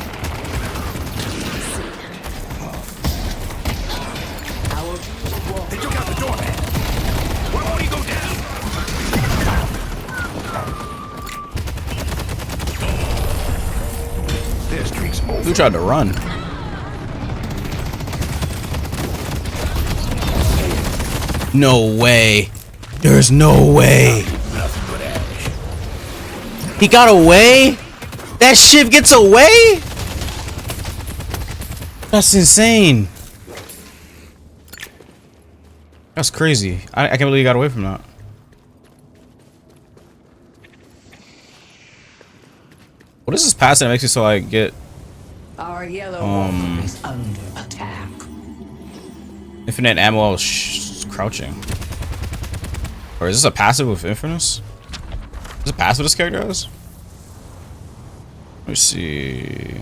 They took out the doorman. Why won't he go down? Their streak's over. Who tried to run? No way. There's no way. He got away? That shit gets away? That's insane. That's crazy. I can't believe he got away from that. What is this pass that makes me so I get Our yellow walker is under attack. infinite ammo while crouching? Or is this a passive with Infernus? Is this a passive this character has? Let me see.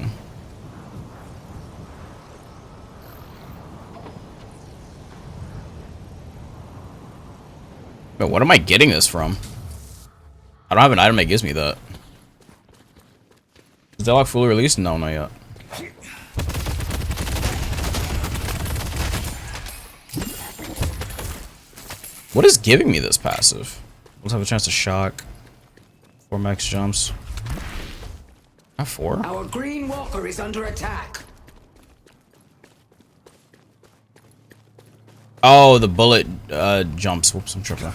But what am I getting this from? I don't have an item that gives me that. Is Deadlock fully released? No, not yet. What is giving me this passive? Let's have a chance to shock. 4 max jumps. I have 4? Our green walker is under attack. Oh, the bullet jumps. Whoops, I'm tripping.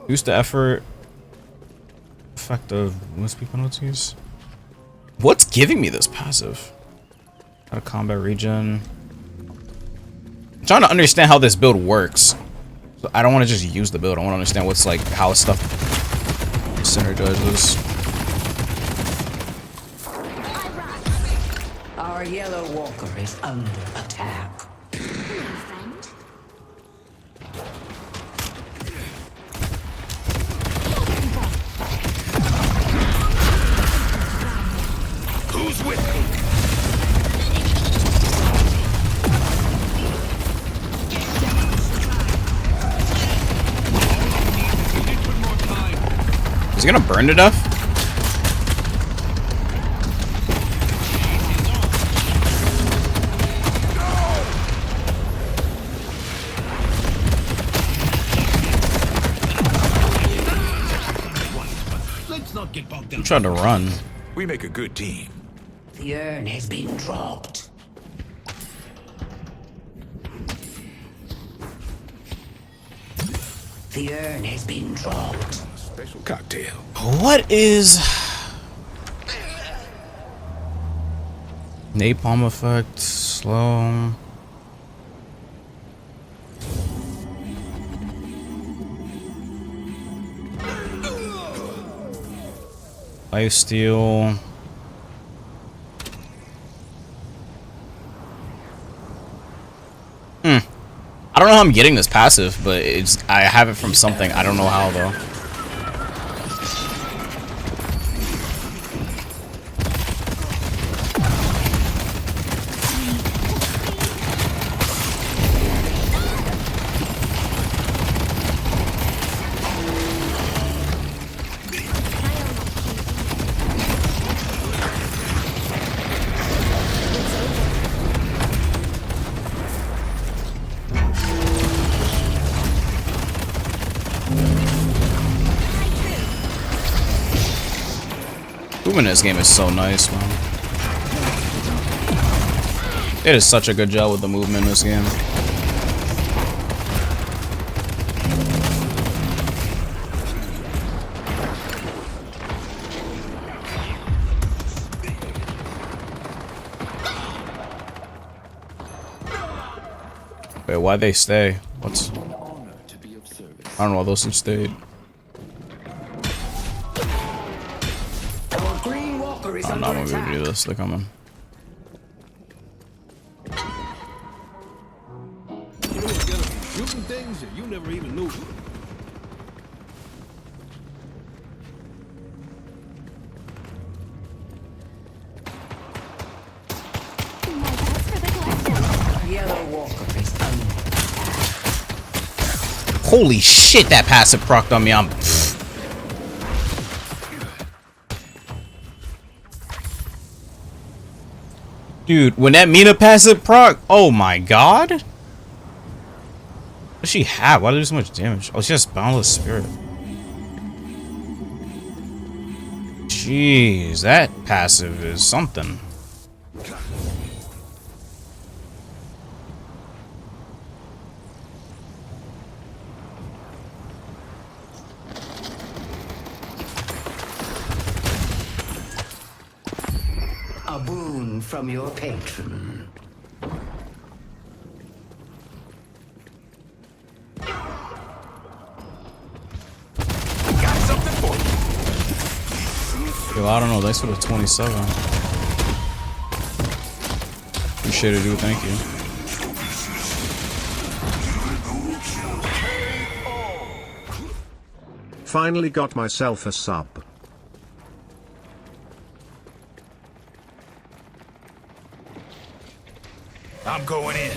Boost the effort. Effective speed penalties. What's giving me this passive? Out of combat regen. I'm trying to understand how this build works. So I don't want to just use the build. I want to understand what's like how stuff synergizes. Our yellow walker is under attack. Who's with me? Is he gonna burn to death? tried to run. We make a good team. The urn has been dropped. The urn has been dropped. Special cocktail. What is napalm effect? Slow. Lifesteal. I don't know how I'm getting this passive, but I have it from something. I don't know how though. Movement in this game is so nice, man. It is such a good job with the movement in this game. Wait, why'd they stay? What's... I don't know why those two stayed. I'm not gonna be able to do this. They're coming. Shooting things that you never even knew. Holy shit, that passive procced on me. I'm... Dude, when that Mina passive proc, oh my god. What does she have? Why did it do so much damage? Oh, she has Boundless Spirit. Jeez, that passive is something. A boon from your patron. Got something for you. Yo, I don't know. Thanks for the 27. Appreciate it, dude. Thank you. Finally got myself a sub. I'm going in.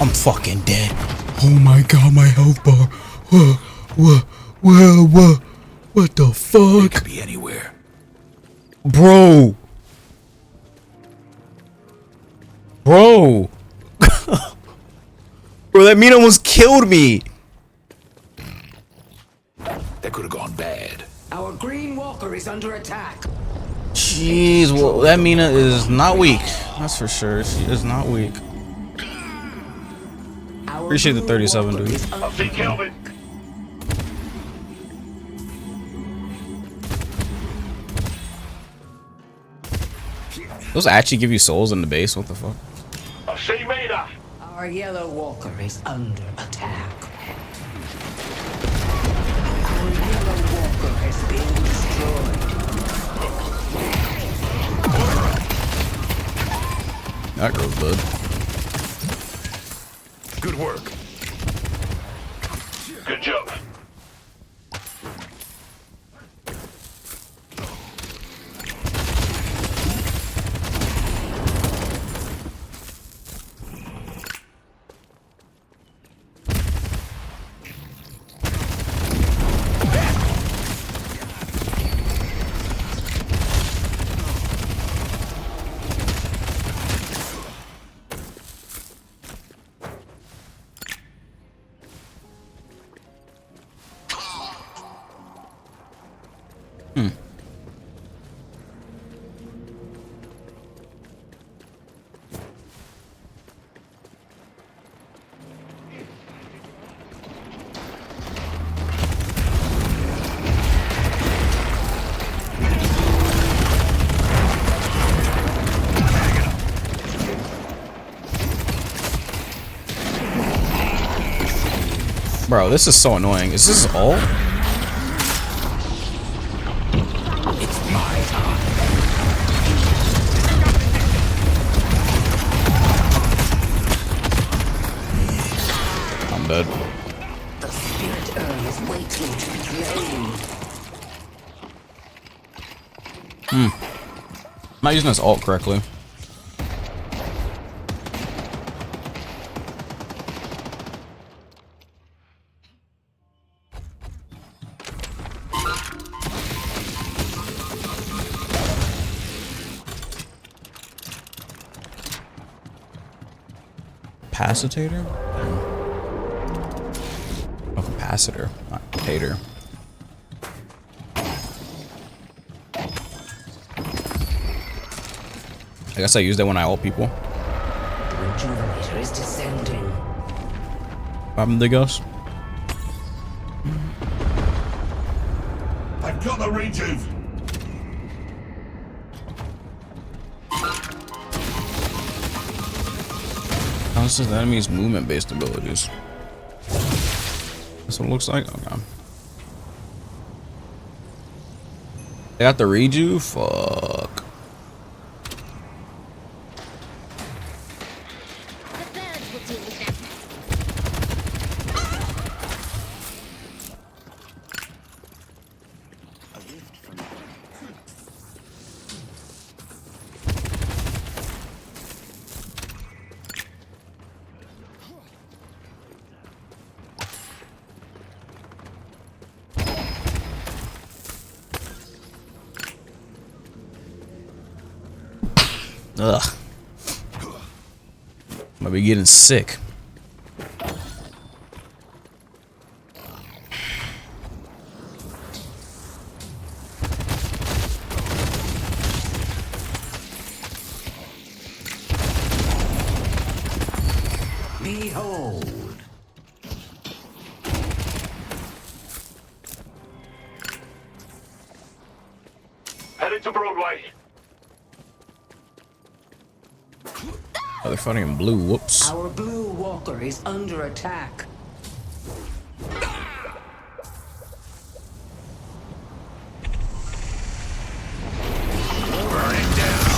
I'm fucking dead. Oh my god, my health bar. What the fuck? It could be anywhere. Bro. Bro. Bro, that Mina almost killed me. That could have gone bad. Our green walker is under attack. Jeez, well, that Mina is not weak. That's for sure. She is not weak. Appreciate the 37, dude. I'll see Kelvin. Those actually give you souls in the base? What the fuck? I'll see Mina. Our yellow walker is under attack. Our yellow walker has been destroyed. That girl's dead. Good work. Good job. Bro, this is so annoying. Is this all? It's my time. I'm dead. The spirit urn is waiting to be claimed. I'm not using this ult correctly. Capacitator? Oh, capacitor, not hater. I guess I use that when I ult people. The rejuvenator is descending. What happened to Ghost? I've got the rejuve. This is the enemy's movement-based abilities. That's what it looks like? Okay. They got the reju? Fuck. Ugh. Might be getting sick. Behold. Headed to Broadway. Oh, they're fighting in blue. Whoops. Our blue walker is under attack. Burning down.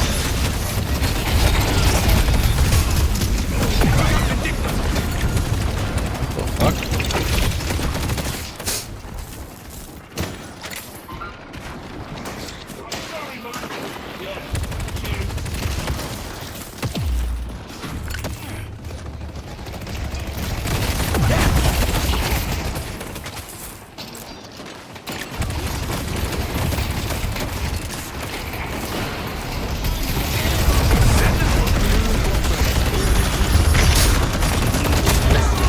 What the fuck?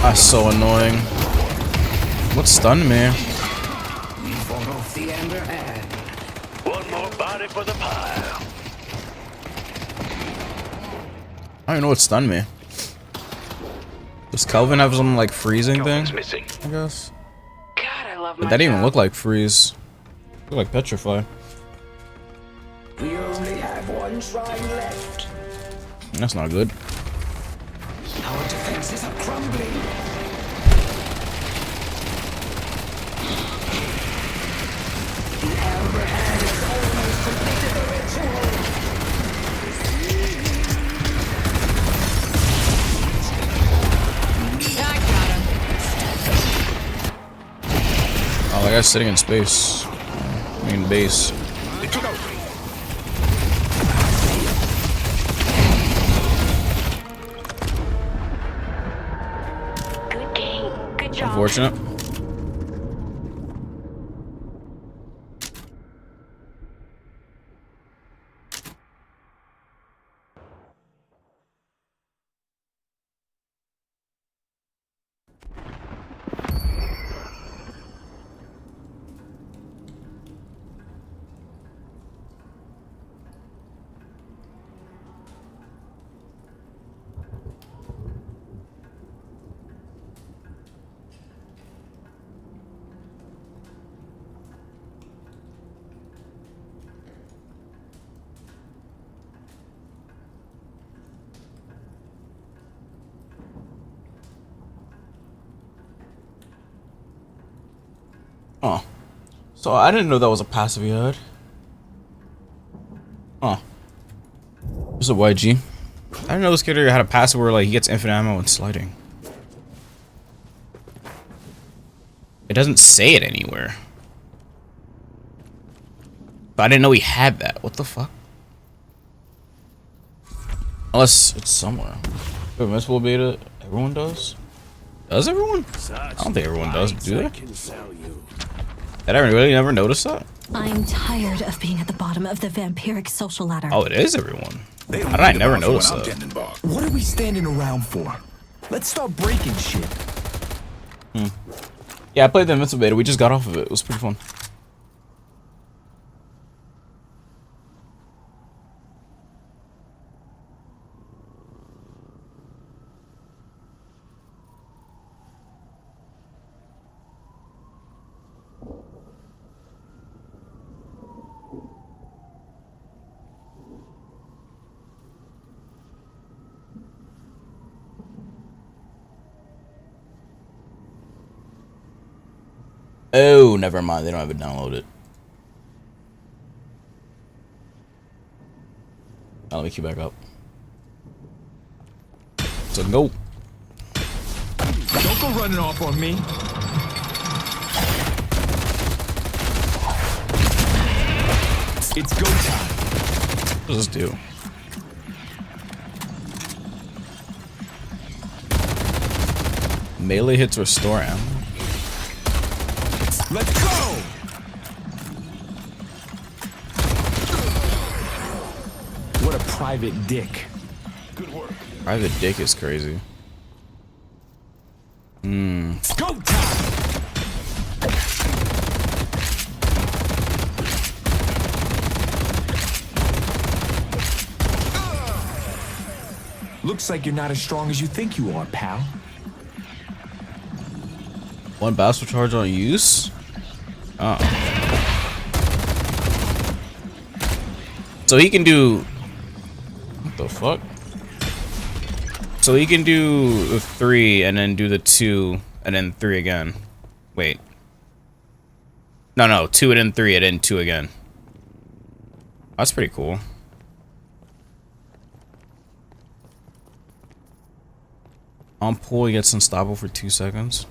That's so annoying. What stunned me? One more body for the pile. I don't even know what stunned me. Does Kelvin have some like freezing thing? Missing. I guess. God, I love But my that didn't even job. look like freeze. Look like petrify. We only have one shrine left. That's not good. Our defenses are crumbling. The Amber Hand has almost completed the ritual. I got him. Oh, that guy's sitting in space. I mean base. Good game. Good job. Unfortunate. Oh. So I didn't know that was a passive he had. Huh. There's a YG. I didn't know this character had a passive where like he gets infinite ammo and sliding. It doesn't say it anywhere. But I didn't know he had that. What the fuck? Unless it's somewhere. Invincible beta, everyone does? Does everyone? I don't think everyone does, do they? Did I really never notice that? I'm tired of being at the bottom of the vampiric social ladder. Oh, it is everyone. How did I never notice that? What are we standing around for? Let's start breaking shit. Yeah, I played the Invincible beta. We just got off of it. It was pretty fun. Oh, never mind. They don't have it downloaded. Now let me queue back up. So go. Don't go running off on me. It's go time. What does this do? Melee hits restore ammo. Let's go! What a private dick. Good work. Private dick is crazy. Go time! Looks like you're not as strong as you think you are, pal. One bastard charge on use? Oh. So he can do... What the fuck? So he can do the 3 and then do the 2 and then 3 again. Wait. No, 2 and then 3 and then 2 again. That's pretty cool. On pull, he gets unstoppable for 2 seconds.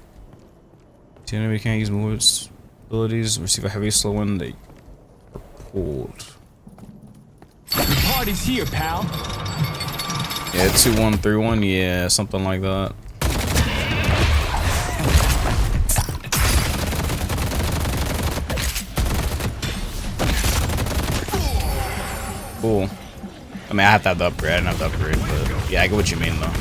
The enemy can't use movement abilities. Receive a heavy slow one. They are pulled. The party's here, pal. Yeah, 2-1-3-1. Yeah, something like that. Cool. I mean, I have to have the upgrade. I didn't have the upgrade, but yeah, I get what you mean, though.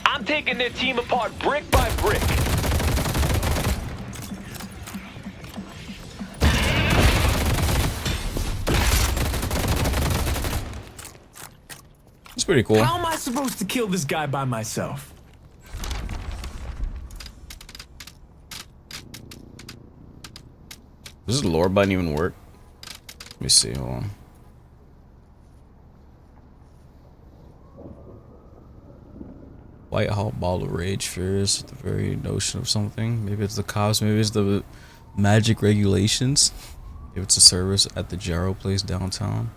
I'm taking their team apart brick by brick. It's pretty cool. How am I supposed to kill this guy by myself? Does this lore button even work? Let me see. Hold on. White hot ball of rage fears the very notion of something. Maybe it's the cops. Maybe it's the magic regulations. Maybe it's a service at the gyro place downtown.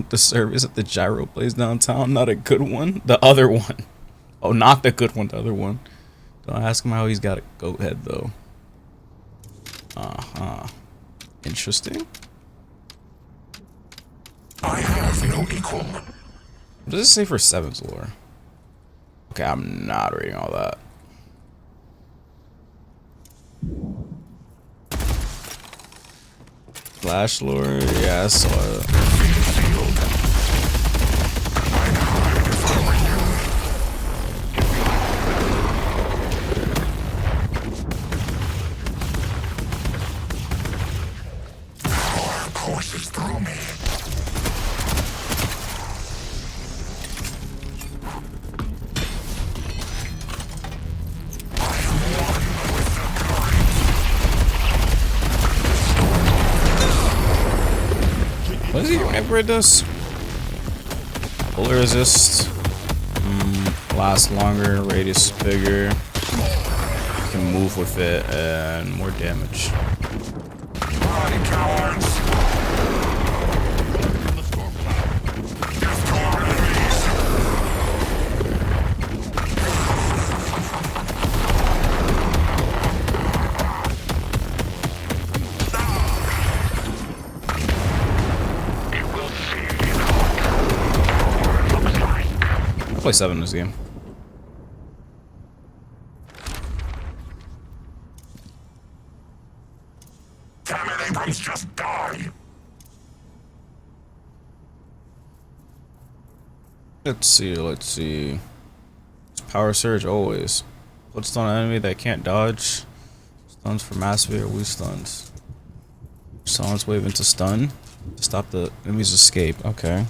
The service at the gyro place downtown, not a good one. The other one. Oh, not the good one. The other one. Don't ask him how he's got a goat head though. Interesting. I have no equal. What does it say for 7's lore? Okay, I'm not reading all that. Flash lore? Yeah, I saw it. Power courses through me. What is he upgrade this? Bullet resist. Lasts longer, radius bigger. You can move with it and more damage. I'll play 7 in this game. Just die. Let's see. It's power surge always. Put stun on an enemy that can't dodge. Stuns for mastery or weak stuns. Silence wave into stun to stop the enemy's escape. Okay.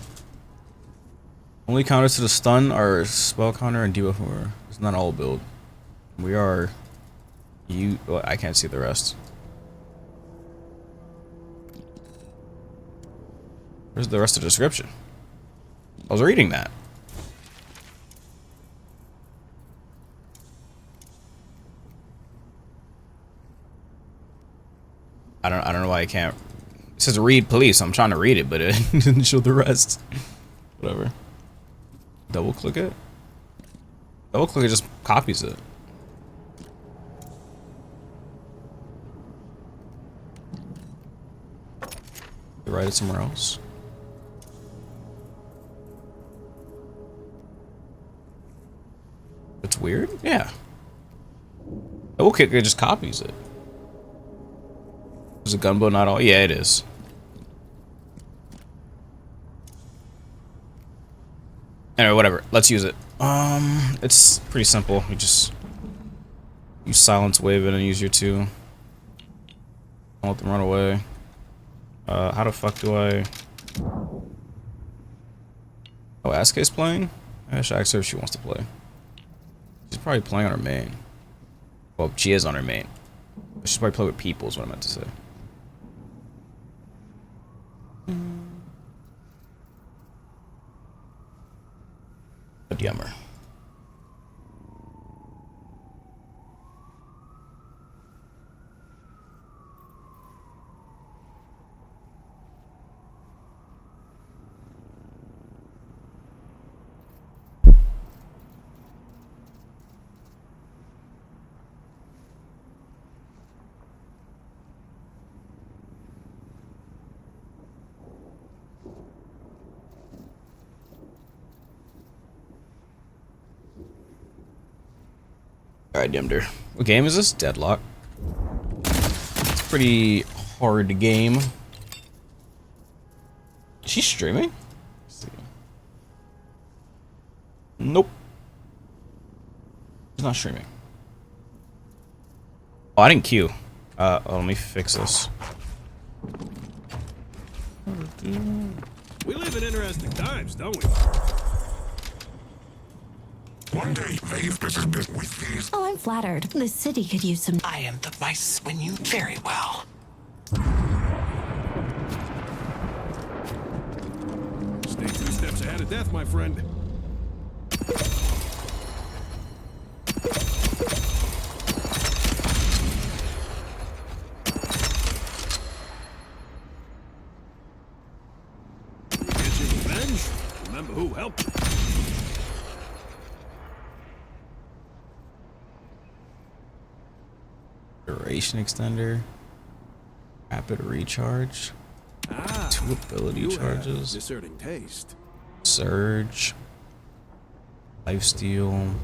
Only counters to the stun are spell counter and debuff. It's not all build. We are well, I can't see the rest. Where's the rest of the description? I was reading that. I don't know why I can't. It says read police. I'm trying to read it, but it didn't show the rest. Whatever. Double click it. Double click it just copies it. You write it somewhere else. It's weird? Yeah. Double click it just copies it. Is a gunbow not all? Yeah, it is. Anyway, whatever. Let's use it. It's pretty simple. You just use silence wave it and use your 2. Don't let them run away. How the fuck do I? Oh, Aska's playing? I should ask her if she wants to play. She's probably playing on her main. Well, she is on her main. But she's probably playing with people is what I meant to say. A yummer. Alright, dimmed her. What game is this? Deadlock. It's a pretty hard game. Is she streaming? Let's see. Nope. She's not streaming. Oh, I didn't queue. Oh, let me fix this. We live in interesting times, don't we? One day, they've been with these. Oh, I'm flattered. The city could use some. I am the mice when you very well. Stay 2 steps ahead of death, my friend. Get your revenge? Remember who helped you. Duration extender. Rapid recharge. 2 ability charges. Discerning taste. Surge. Lifesteal.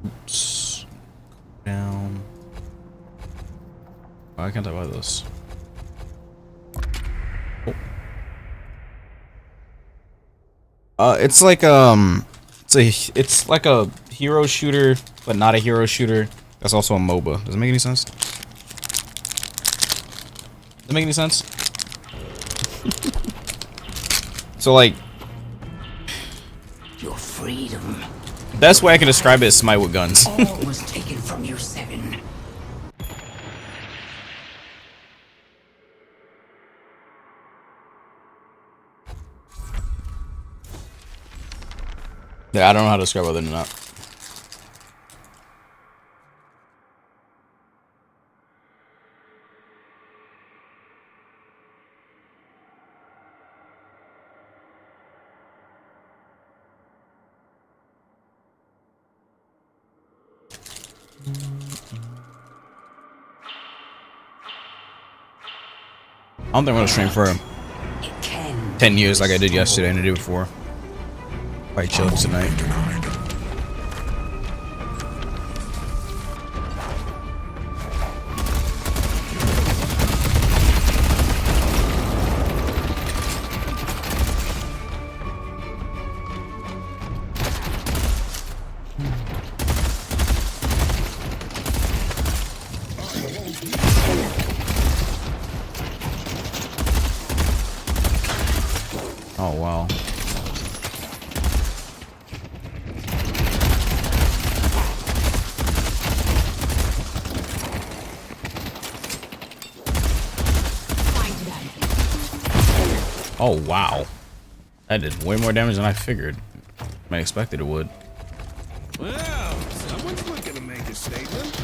Oops. Down. Why can't I buy this? Oh. It's like it's like a hero shooter, but not a hero shooter. That's also a MOBA. Does it make any sense? Does it make any sense? So like, Your freedom. best way I can describe it is smite with guns. All was taken from you, 7. Yeah, I don't know how to describe other than that. I don't think I'm gonna stream for 10 years like I did yesterday and the day before. Quite chill tonight. Oh wow. Oh wow. That did way more damage than I figured. I expected it would. Well, someone's looking to make a statement.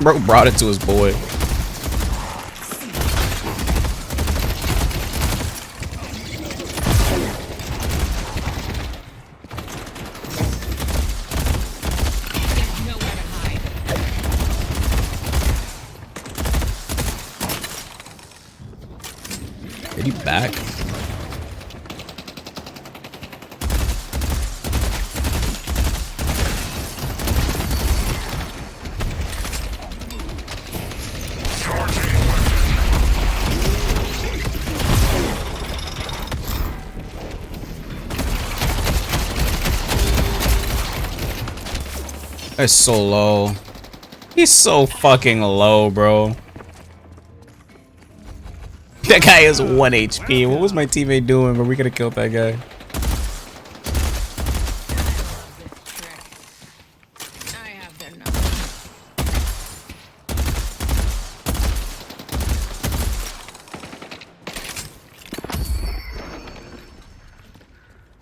Bro brought it to his boy. Did he back? That's so low. He's so fucking low, bro. That guy is 1 HP. What was my teammate doing? But we could have killed that guy.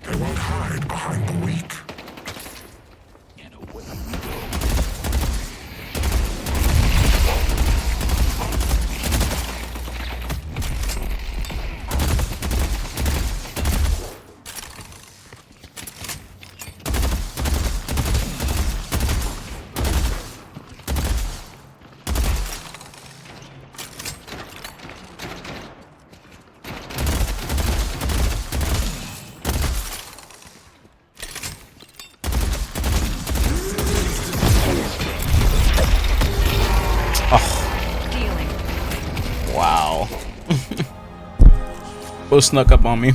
They won't hide behind the weak. Wow. Bo snuck up on me.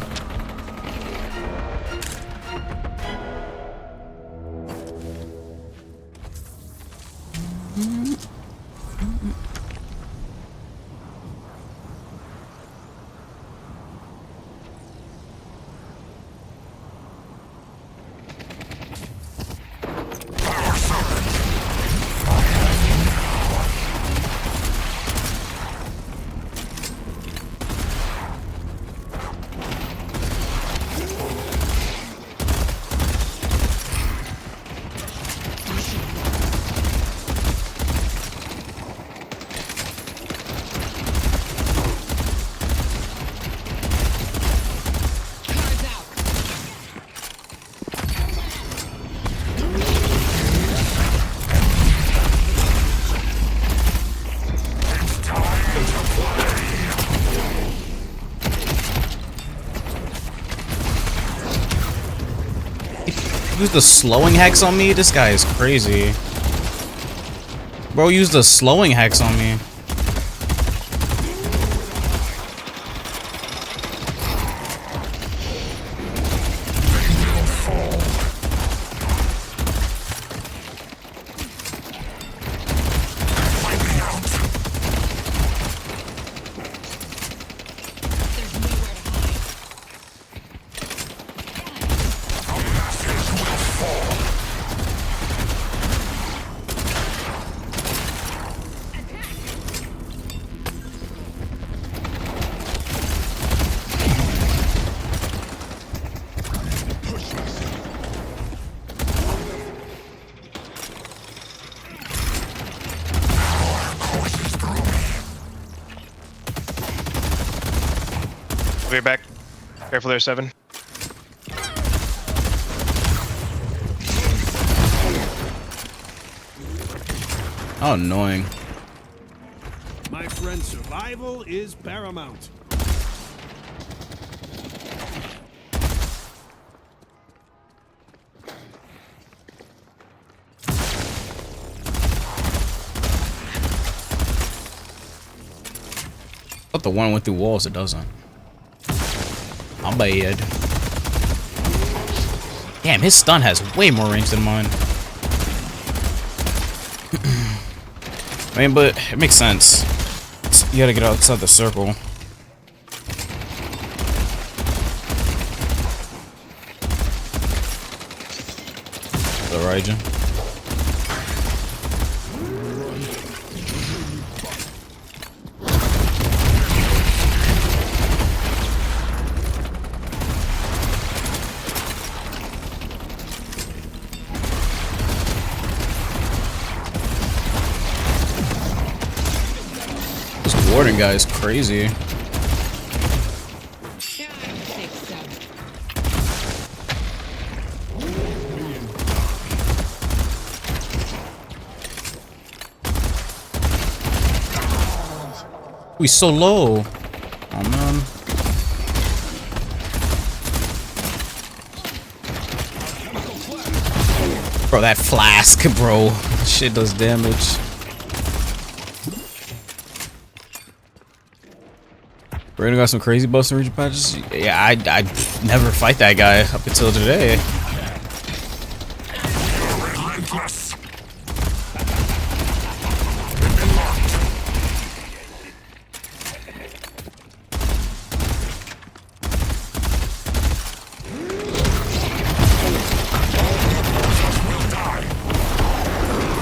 Used the slowing hex on me? This guy is crazy. Bro used the slowing hex on me. We're back. Careful there, 7. Oh, annoying. My friend, survival is paramount. I thought the one went through walls, it doesn't. I'm bad. Damn, his stun has way more range than mine. I mean, but it makes sense. You gotta get outside the circle. The Raijin. Warden guy is crazy. We so low. Oh man. Bro, that flask, bro. Shit does damage. We're gonna got some crazy buffs and region patches. Yeah, I never fight that guy up until today.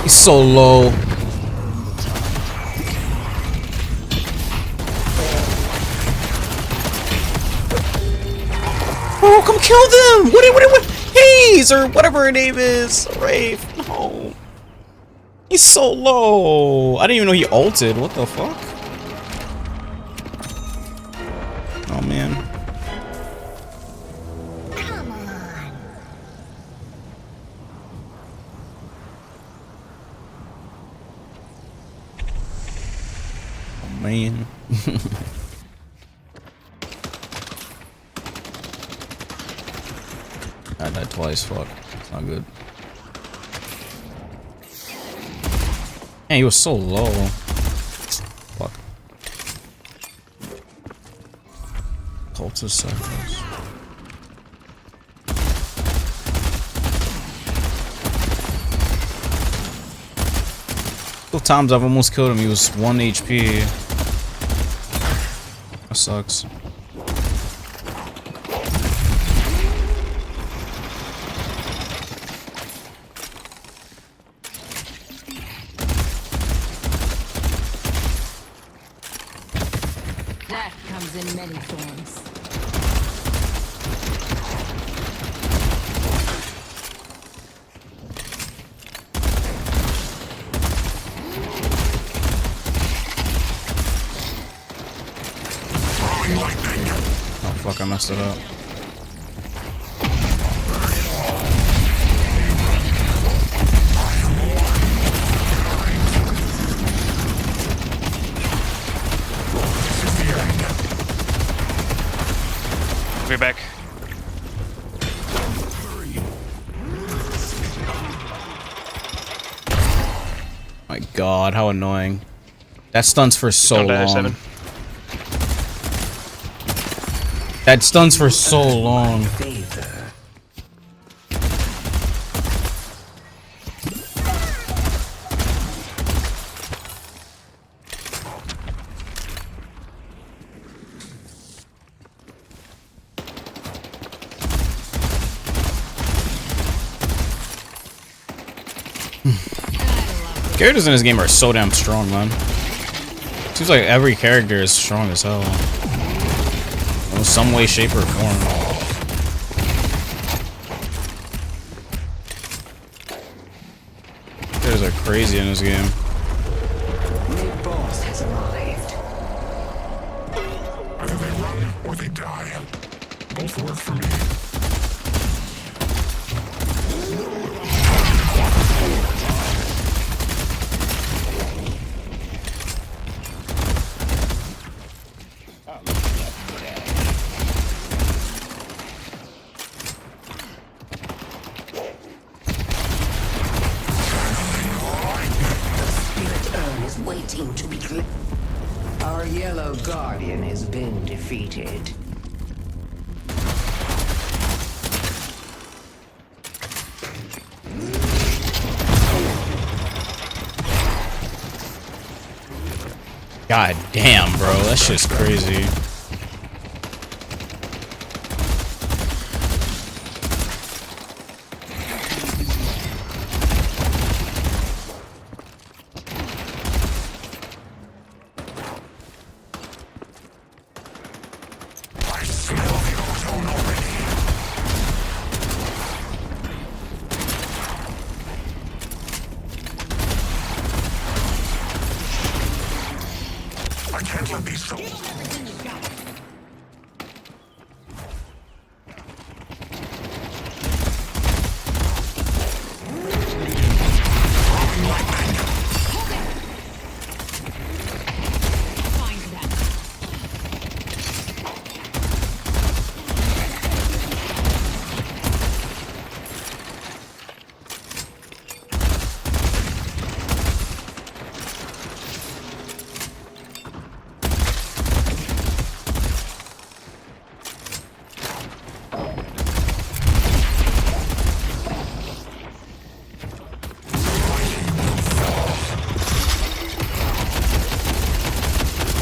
He's so low. Oh, come kill them! What? Haze or whatever her name is. Rafe. No. He's so low. I didn't even know he ulted. What the fuck? Oh man. Come on. Oh man. I died twice, fuck. It's not good. Man, he was so low. Fuck. Cultist sacrifice. Couple times I've almost killed him, he was 1 HP. That sucks. That comes in many forms. Oh fuck, I messed it up. We're back. My god, how annoying. That stuns for so Don't die, long. 7. That stuns for so long. Characters in this game are so damn strong, man. Seems like every character is strong as hell. In some way, shape, or form. Characters are crazy in this game. The boss has arrived. or they die. Both work for me. Waiting to be cleared. Our yellow guardian has been defeated. God damn, bro, that shit's crazy. I can't let these souls.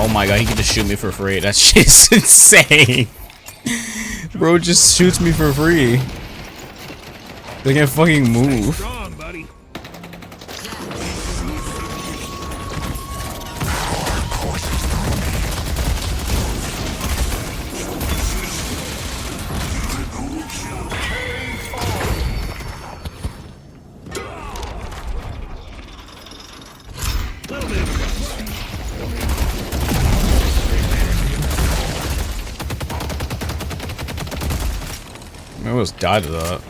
Oh my god, he can just shoot me for free. That shit's insane. Bro just shoots me for free. They can't fucking move. Strong, buddy. I almost died to that.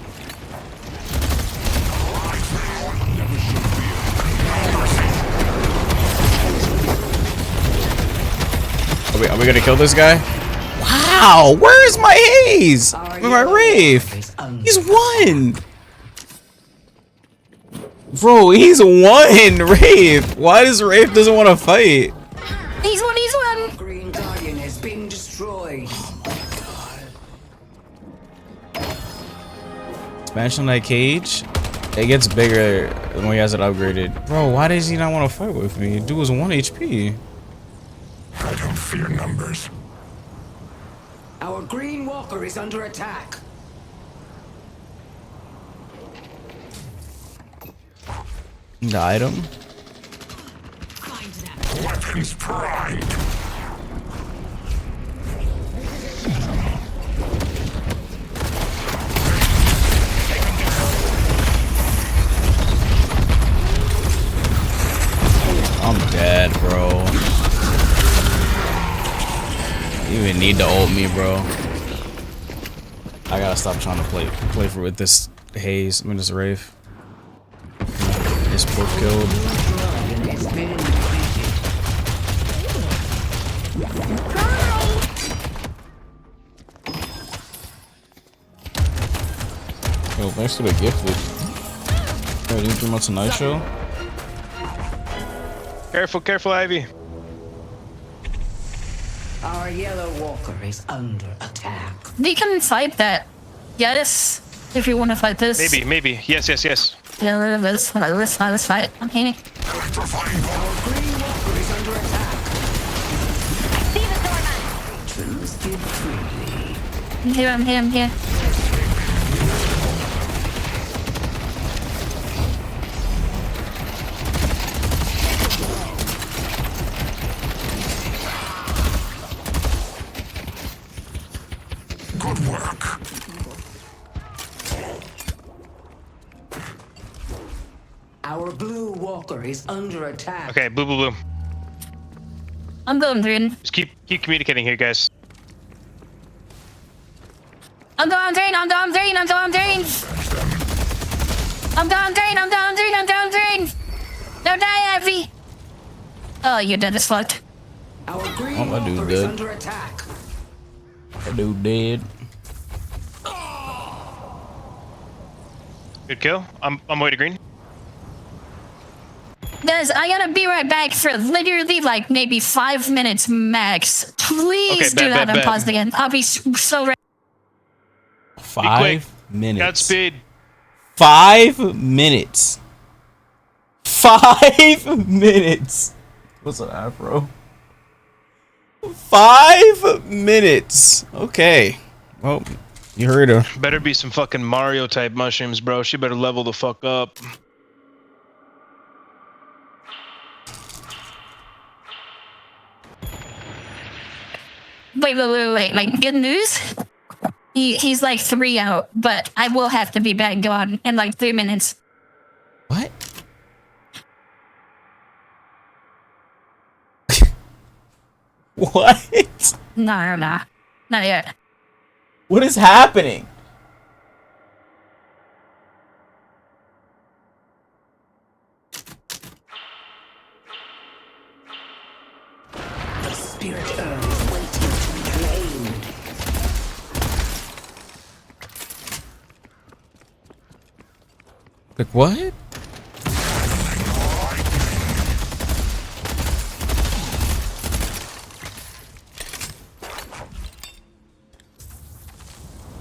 Are we gonna kill this guy? Wow, where's my haze? Where's my Wraith? He's one! Bro, he's one, Wraith! Why does Wraith doesn't want to fight? He's one! Green Guardian has been destroyed. Expansion that cage? It gets bigger when he has it upgraded. Bro, why does he not want to fight with me? Dude was 1 HP. I don't fear numbers. Our Green Walker is under attack. The item? Weapons primed. I'm dead, bro. You even need to ult me, bro. I gotta stop trying to play for with this haze. I mean, this Wraith. This both killed. Yo, thanks for the gifted. Yo, did you dream out tonight show? Careful, careful, Ivy. Our yellow walker is under attack. We can fight that. Yes, if you want to fight this. Maybe. Yes. Yeah, let's fight. Okay. I'm here. Good work. Our blue walker is under attack. Okay, blue. I'm going green. Just keep communicating here, guys. I'm down drain. I'm down drain. I'm down drain. I'm down drain. I'm down drain. I'm down drain. Don't die, Abby. Oh, you're dead as fuck. Oh, that dude dead. That dude dead. Good kill. I'm way to green. Guys, I gotta be right back for literally like maybe 5 minutes max. Please do that and pause again. I'll be so ready. 5 minutes. Godspeed. 5 minutes. 5 minutes. What's an afro? 5 minutes. Okay. Well, you heard her. Better be some fucking Mario type mushrooms, bro. She better level the fuck up. Wait. Like, good news? He's like 3 out, but I will have to be back gone in like 3 minutes. What? What? No. Not yet. What is happening? The spirit urn is waiting to be claimed. Like what?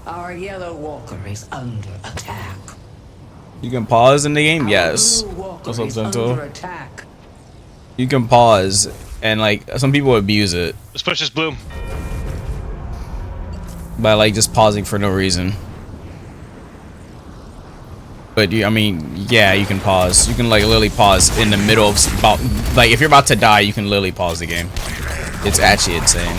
Our yellow walker is under attack. You can pause in the game? Yes. What's up, Zento? You can pause, and like some people abuse it. Let's push this blue. By like just pausing for no reason. But I mean, yeah, you can pause. You can like literally pause in the middle of about like if you're about to die, you can literally pause the game. It's actually insane.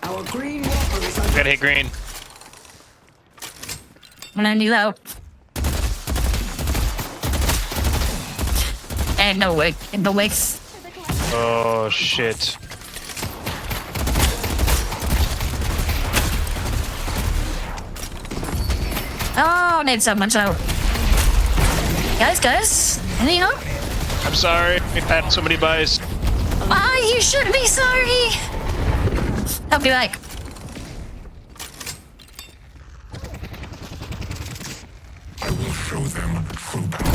Our green walker is under Gotta hit green. I'm gonna need help. And no way. The wicks. Oh shit. Oh, need someone out. Guys, any help? I'm sorry. We've had so many buys. Ah, you should be sorry. I'll be back. I will show them true power.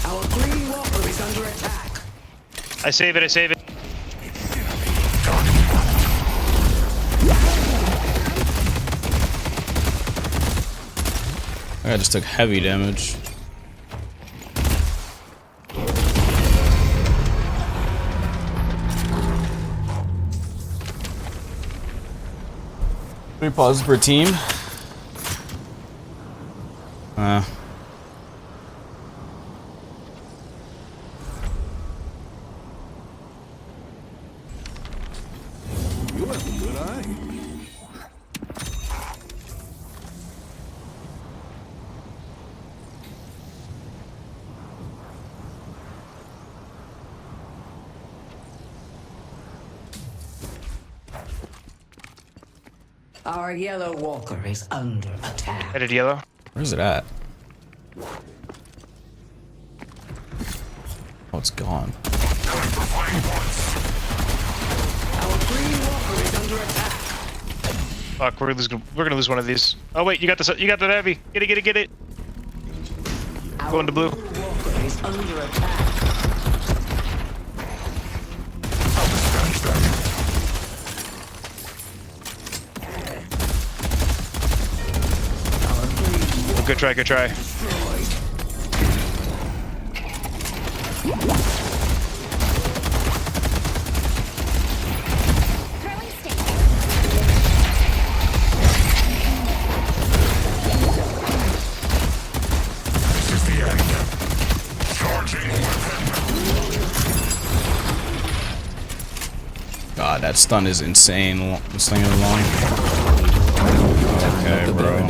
Our green walker is under attack. I save it. I just took heavy damage. Three pauses per team. You have a good eye. Our yellow walker is under attack. Headed yellow. Where's it at? Oh, it's gone. Our green walker is under attack. Fuck, we're gonna lose one of these. Oh wait, you got this. You got that heavy. Get it. Going to blue. Walker is under attack. Good try. This is the end. Charging weapon. God, that stun is insane. Slinging along. Okay, bro.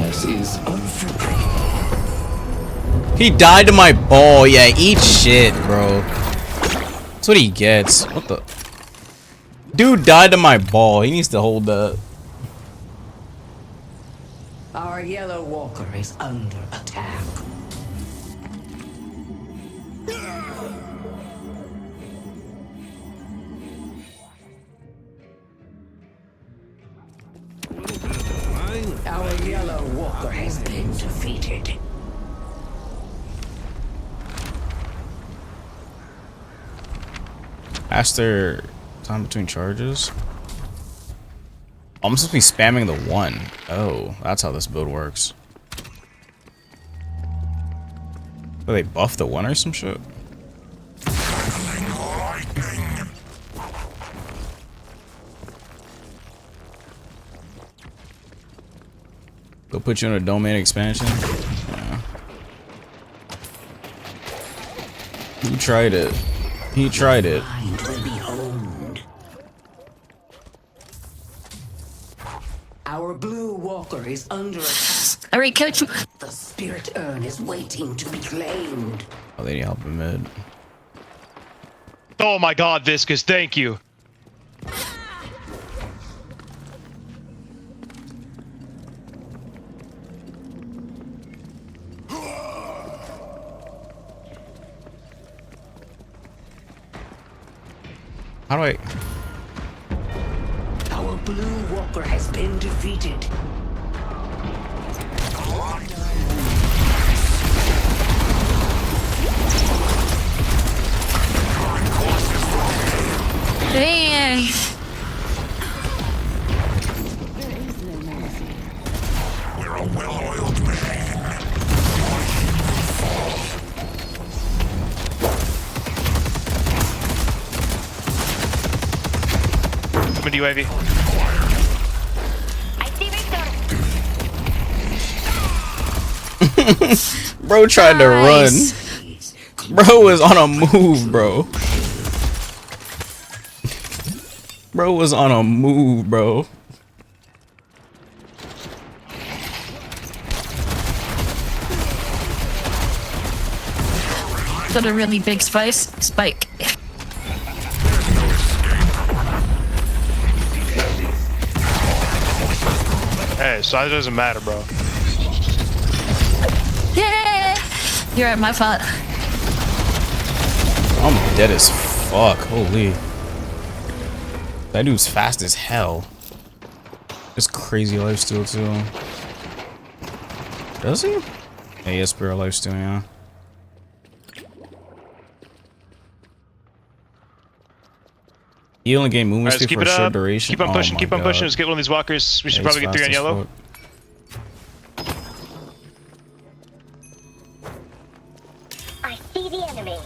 He died to my ball. Yeah, eat shit, bro. That's what he gets. What the? Dude died to my ball. He needs to hold that. Our yellow walker is under attack. Our yellow walker has been defeated. Faster time between charges. I'm supposed to be spamming the 1. Oh, that's how this build works. Do they buff the 1 or some shit? They'll put you in a domain expansion. Yeah. He tried it. He tried it. Our blue walker is under attack. Alright, coach. The spirit urn is waiting to be claimed. Oh, they need help in mid. Oh my god, Viscous, thank you. How do I? Our blue walker has been defeated. Dang. We're a well-oiled machine. Coming to you, Ivy. I see Victor. Bro tried to run. Bro was on a move, bro. Bro was on a move, bro. Got a really big spike. Hey, size doesn't matter, bro. Yeah. You're at my fault. I'm dead as fuck. Holy. That dude's fast as hell. It's crazy lifesteal too. Does he? Yeah, he has spirit lifesteal, yeah. You only gain movement speed for a short duration. Keep on pushing, keep on pushing. Let's get one of these walkers. We should probably get 3 on yellow. I see the enemy.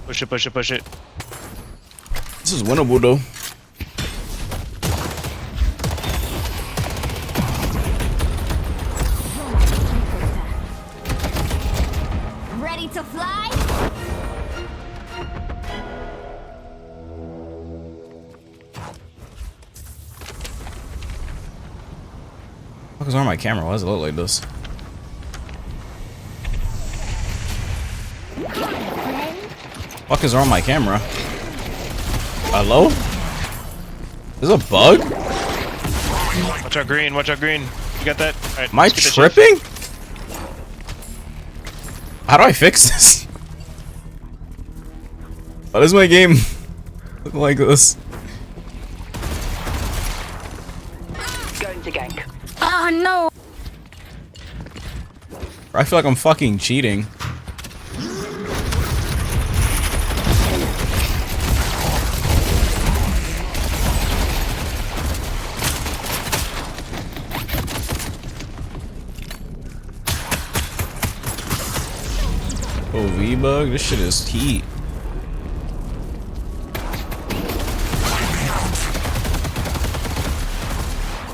Push it, push it, push it. This is winnable though. Ready to fly? What is on my camera? Why does it look like this? What is on my camera? Hello? Is a bug? Watch out green, watch out green. You got that? All right, am I tripping? How do I fix this? Why does my game look like this? Going to gank. Oh no! I feel like I'm fucking cheating. Oh, V-Bug? This shit is heat.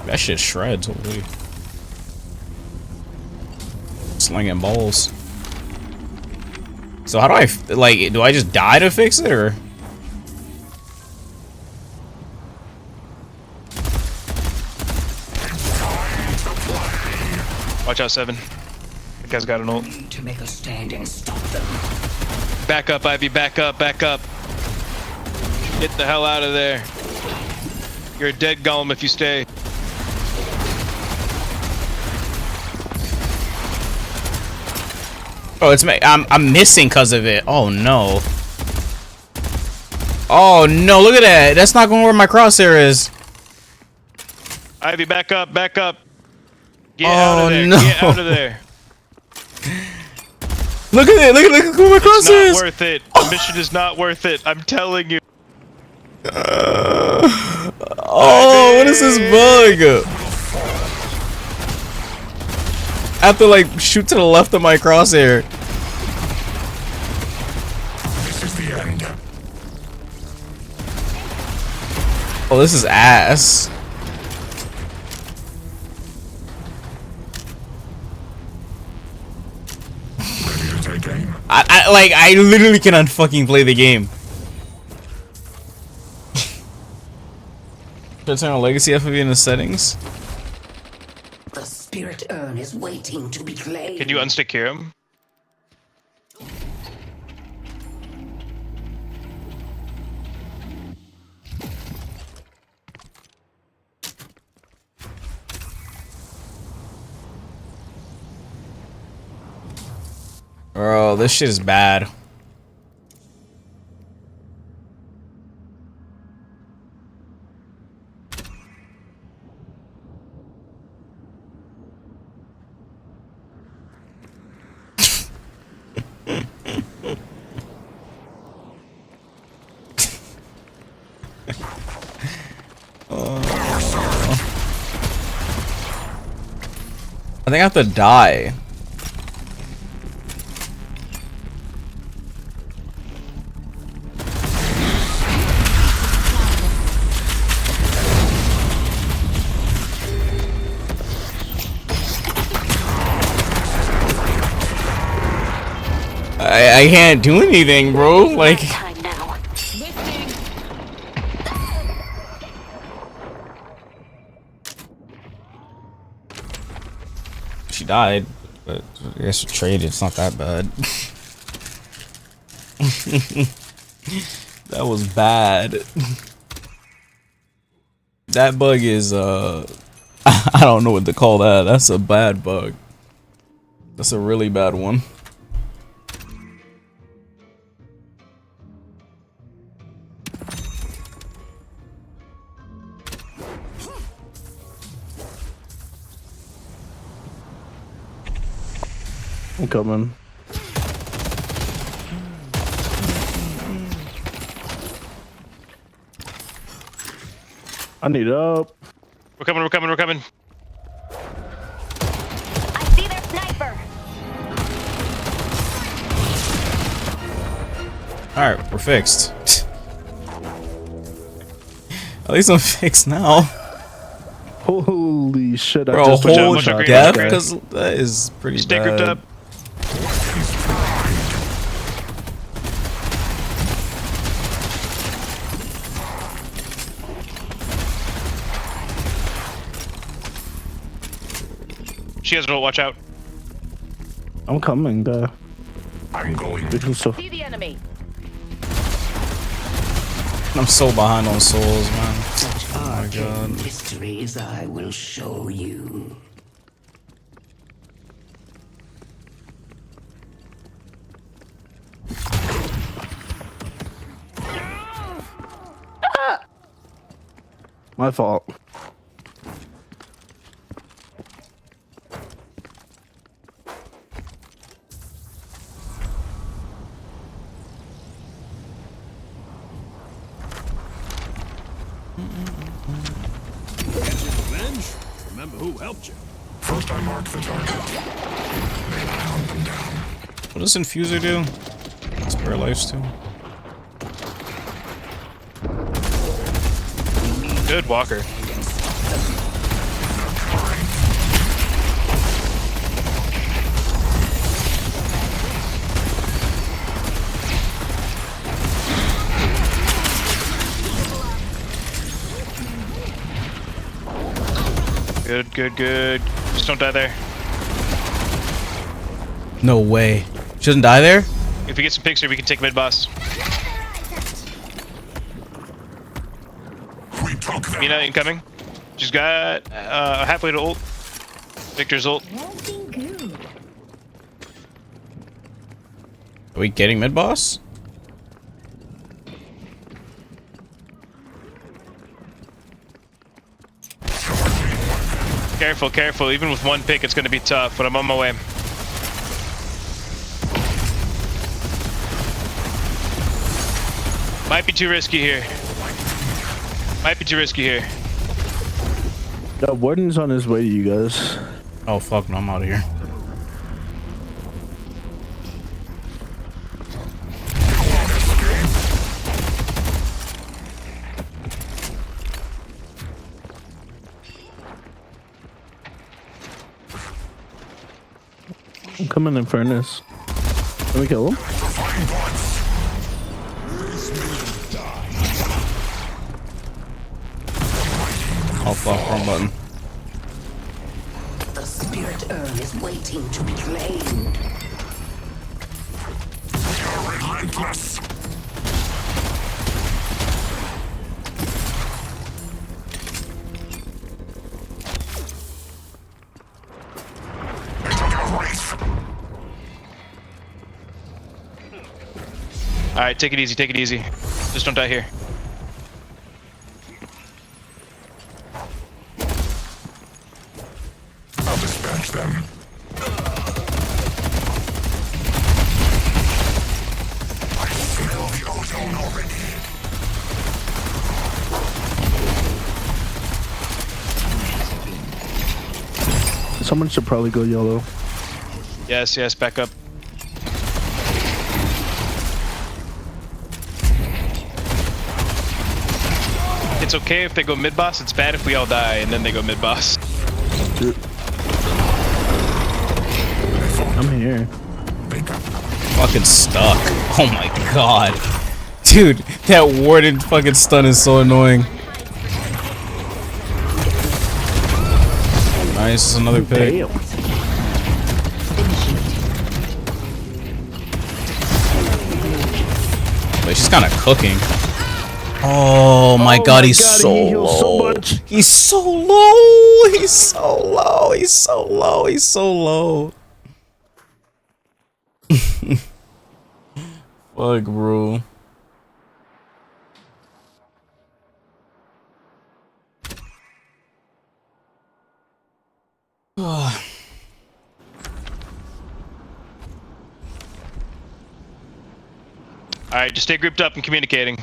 That shit shreds, holy. Slinging balls. So how do I, like, do I just die to fix it, or? Watch out, 7. That guy's got an ult. To make a stand and stop them. Back up, Ivy. Back up. Back up. Get the hell out of there. You're a dead golem if you stay. Oh, it's me. I'm missing because of it. Oh no. Oh no! Look at that. That's not going where my crosshair is. Ivy, back up. Back up. Get out of there. No. Get out of there. Look at it. Look at where my crosshair is. It's not worth it. The mission is not worth it. I'm telling you. Oh, what is this bug? I have to like shoot to the left of my crosshair. This is the end. Oh, this is ass. Ready to take aim? I literally cannot fucking play the game. Should I turn on Legacy FOV in the settings? The spirit urn is waiting to be claimed. Can you unstick him? Bro, this shit is bad. I think I have to die. I can't do anything, bro. Like. She died, but I guess trade. It's not that bad. That was bad. That bug is I don't know what to call that. That's a bad bug. That's a really bad one. I'm coming. I need up. We're coming, we're coming, we're coming. I see their sniper. Alright, we're fixed. At least I'm fixed now. Holy shit, I Bro, just whole shot death? that guy. Because that is pretty Stay bad. grouped up. She has ult, watch out. I'm coming, there. I'm going. We can still. See the enemy. I'm so behind on souls, man. Oh my god. Mysteries I will show you. My fault. Revenge? Remember who helped you. First I mark the target. Then I hunt them down. What does Infuser do? Spare lives too. Good walker. Good, good, good. Just don't die there. No way. She doesn't die there? If we get some picks here, we can take mid boss. Mina incoming. She's got halfway to ult. Victor's ult. Are we getting mid boss? Careful, careful. Even with one pick, it's going to be tough, but I'm on my way. Might be too risky here. Might be too risky here. The warden's on his way to you guys. Oh fuck no, I'm out of here. I'm coming in Infernasu. Can we kill him? Oh fuck, wrong button. The spirit urn is waiting to be claimed. Relentless. Alright, take it easy, take it easy. Just don't die here. I'll dispatch them. I feel the ozone already. Someone should probably go yellow. Yes, yes, back up. It's okay if they go mid boss, it's bad if we all die and then they go mid boss. I'm here. Fucking stuck. Oh my god. Dude, that warden fucking stun is so annoying. Nice, another pick. Wait, she's kind of cooking. Oh my god, he's so low. He's so low. He's so low. He's so low. He's so low. Fuck, bro. Alright, just stay grouped up and communicating.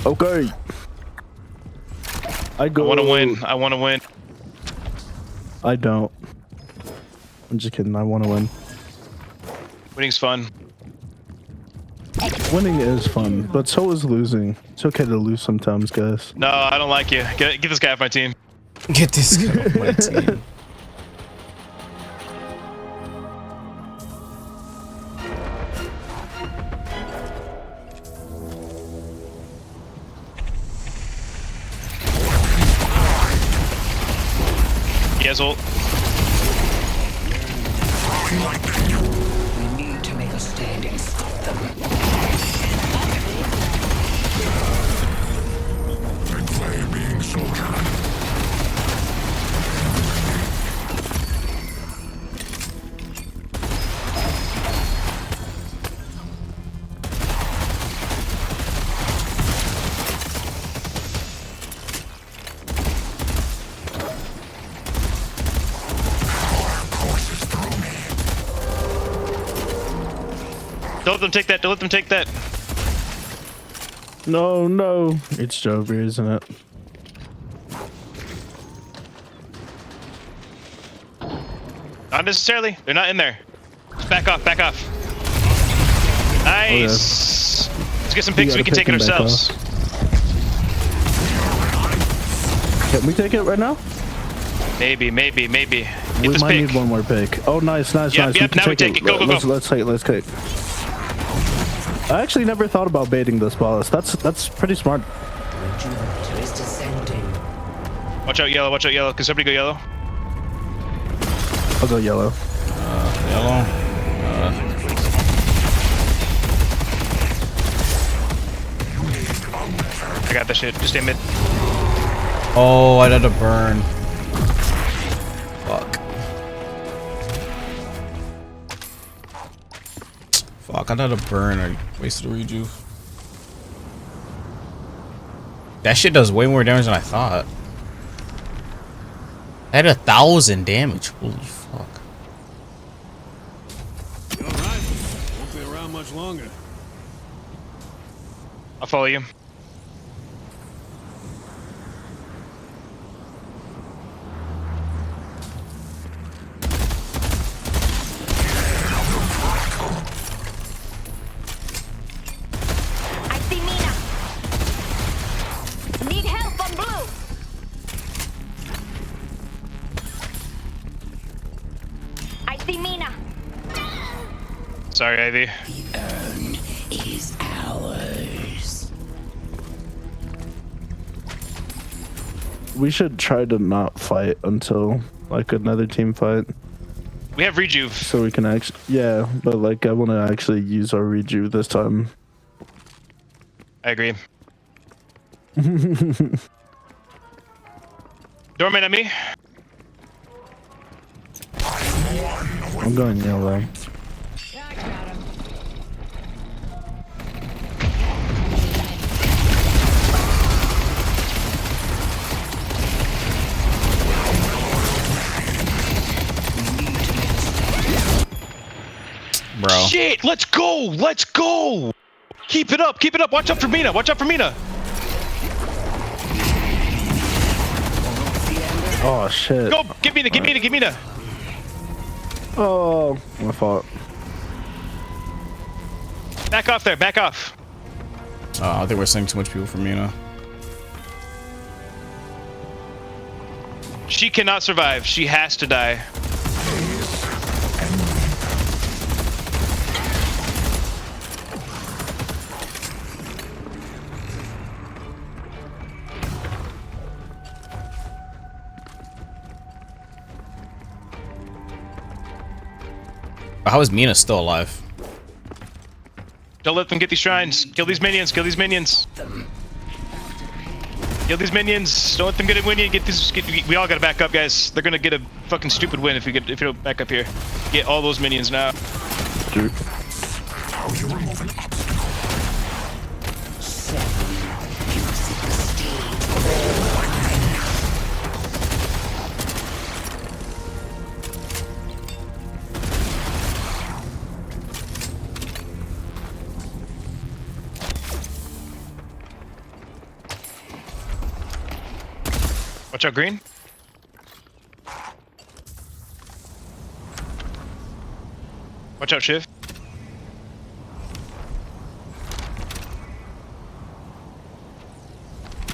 Okay. I go. I want to win. I want to win. I don't. I'm just kidding. I want to win. Winning's fun. Winning is fun, but so is losing. It's okay to lose sometimes, guys. No, I don't like you. Get this guy off my team. Get this guy off my team. Yes, ult. We need to make a stand and stop them. Play being soldier. Don't let them take that. Don't let them take that. No, no. It's Jover, isn't it? Not necessarily. They're not in there. Just back off. Back off. Nice. Let's get some picks. We can take it ourselves. Can we take it right now? Maybe, maybe, maybe. Get We this might pick. need one more pick. Oh, nice, nice, Yep, nice. yep, can now we take it. Go, go, go. Let's take, let's take. I actually never thought about baiting this boss. That's pretty smart. Watch out, yellow. Watch out, yellow. Can somebody go yellow? I'll go yellow. Yellow. I got this shit. Just stay mid. Oh, I had to burn. Fuck. Fuck, I had to burn. I wasted a rejuve. That shit does way more damage than I thought. I had 1,000 damage. Holy fuck. You alright? Won't be around much longer. I'll follow you. I see Mina. Need help on blue. I see Mina. Sorry, Ivy. Urn is ours. We should try to not fight until like another team fight. We have rejuve. So we can actually, yeah, but like I want to actually use our rejuve this time. I agree. Doorman at me. I'm going yellow. Bro. Shit, let's go. Let's go. Keep it up. Keep it up. Watch out for Mina. Watch out for Mina. Oh shit. Go. Give Mina. Give Mina. Give Mina. Oh, my fault. Back off there. Back off. I think we're seeing too much people for Mina. She cannot survive. She has to die. How is Mina still alive? Don't let them get these shrines. Kill these minions. Kill these minions. Kill these minions. Don't let them get a win. Get this. We all gotta back up, guys. They're gonna get a fucking stupid win if we don't back up here. Get all those minions now. Dude. Watch out, green. Watch out, Shiv.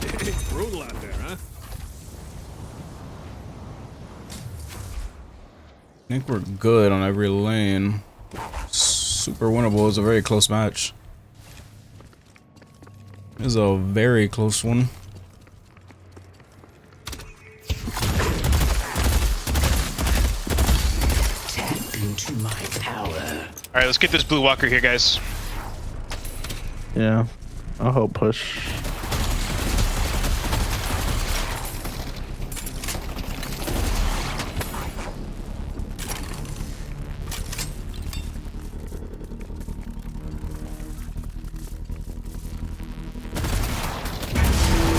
It's brutal out there, huh? I think we're good on every lane. Super winnable. It's a very close match. It's a very close one. Into my power. All right, let's get this blue walker here, guys. Yeah, I'll help push.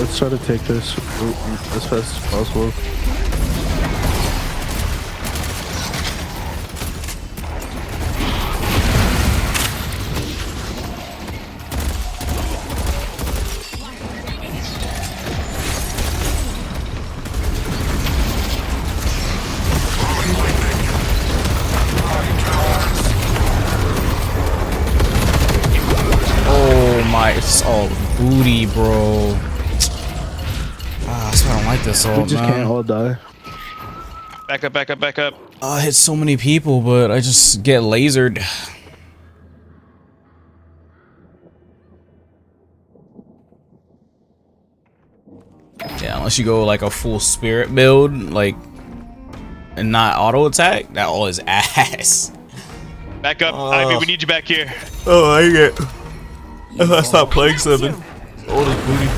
Let's try to take this as fast as possible. It's all booty, bro. That's why I don't like this all. We just can't all die. Back up, back up, back up. I hit so many people, but I just get lasered. Yeah, unless you go like a full spirit build, like and not auto attack, that all is ass. Back up, Ivy. We need you back here. Oh, I get. I stopped playing 7. Old as booty.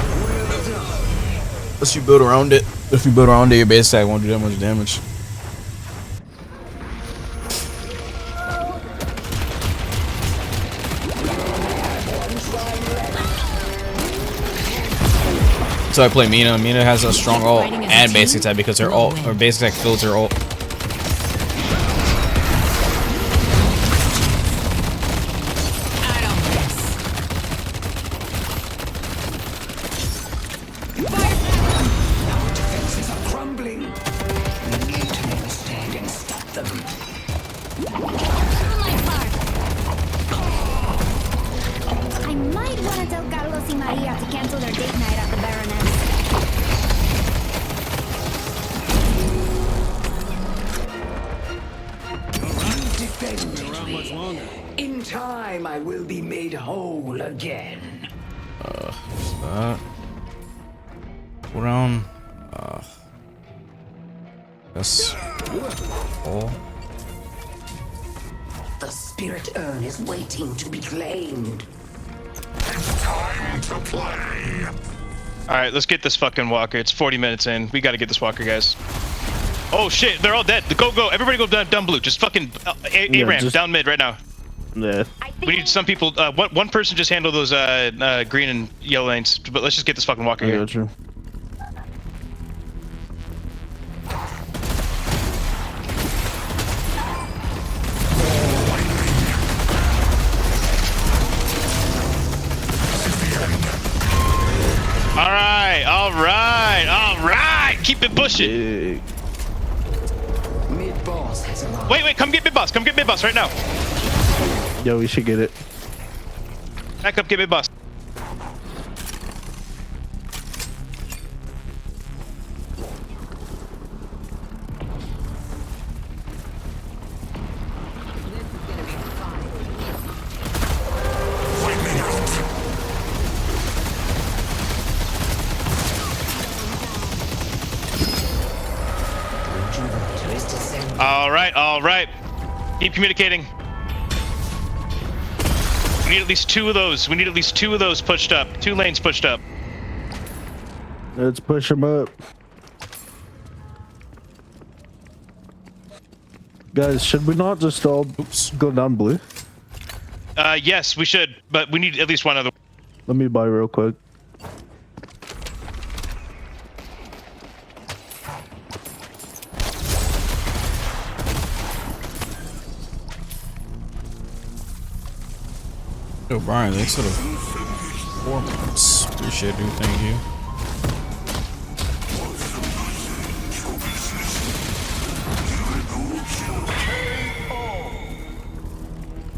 Unless you build around it. If you build around it, your base attack won't do that much damage. So I play Mina. Mina has a strong ult and basic attack because her ult, her basic attack fills her ult. I might want to tell Carlos and Maria to cancel their date night at the Baroness. Around much longer. In time, I will be made whole again. That. Pull down. That's all. The spirit urn is waiting to be claimed. Time to play. Alright, let's get this fucking walker. It's 40 minutes in. We gotta get this walker, guys. Oh shit, they're all dead. Go, go. Everybody go down blue. Just fucking A-ramp, down mid right now. Yeah. We need some people, one person just handle those green and yellow lanes. But let's just get this fucking walker here. Gotcha. Alright. Keep it pushing. Mid-boss has arrived. Wait, come get mid-boss. Come get mid-boss right now. Yo, we should get it. Back up, get mid-boss. All right. Keep communicating. We need at least 2 of those. We need at least 2 of those pushed up. 2 lanes pushed up. Let's push them up. Guys, should we not just all go down blue? Yes, we should, but we need at least 1 other. Let me buy real quick. Yo, Brian, thanks for the 4 months. Appreciate it, dude. Thank you.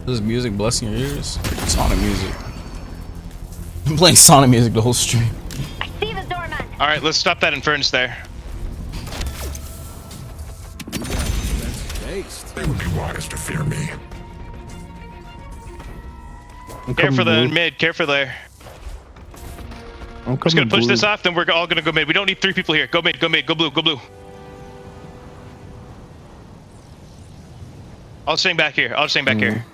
This is music blessing your ears? Sonic music. I've been playing Sonic music the whole stream. See the doorman. Alright, let's stop that Infernus there. They would be wise to fear me. Careful there in mid, careful there. I'm just gonna push this off, then we're all gonna go mid. We don't need 3 people here. Go mid, go blue, go blue. I'll stay back here. Here.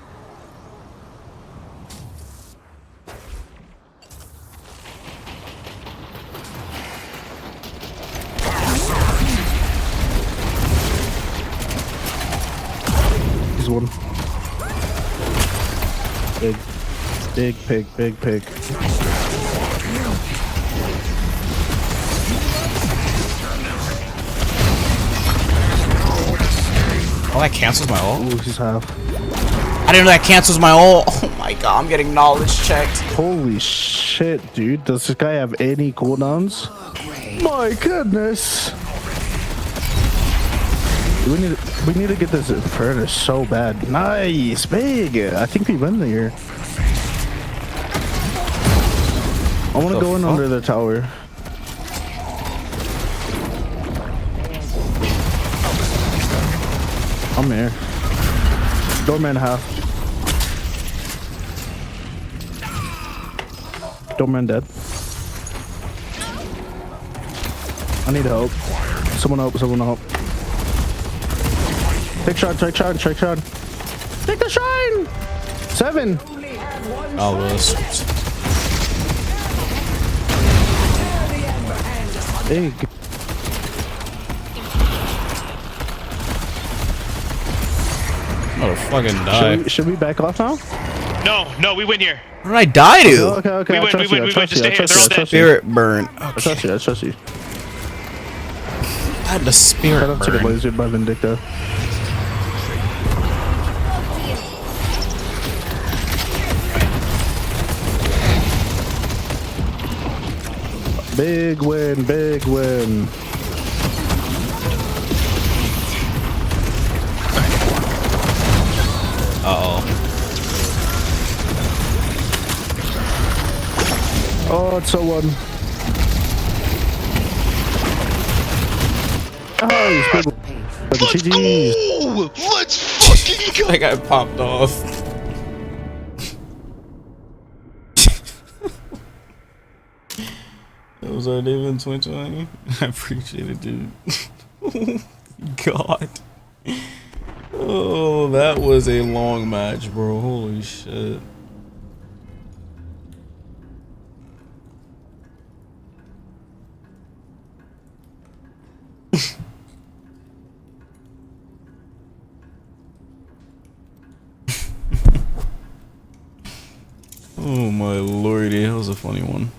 Here's one. Big pig. Oh, that cancels my ult? Ooh, he's half. I didn't know that cancels my ult. Oh my god, I'm getting knowledge checked. Holy shit, dude. Does this guy have any cooldowns? My goodness. We need to get this Infernasu so bad. Nice, big. I think we win here. I want to go in under the tower. I'm here. Doorman half. Doorman dead. I need help. Someone help. Take shot, take shot, take shot. Take the shine! 7. Oh, Willis. Big. Oh, fucking die. Should we back off now? No, we win here. What did I die to? Okay. We win. Just stay here. They're all dead. Spirit burn. Okay. I trust you. I had the spirit Shout out to the burn. laser by Vindicta. Big win, big win. Uh-oh. Oh, it's so one. Oh, he's big. Let's go! Let's fucking go! I got popped off. That was our David in 2020. I appreciate it, dude. God. Oh, that was a long match, bro. Holy shit. Oh my lordy, that was a funny one.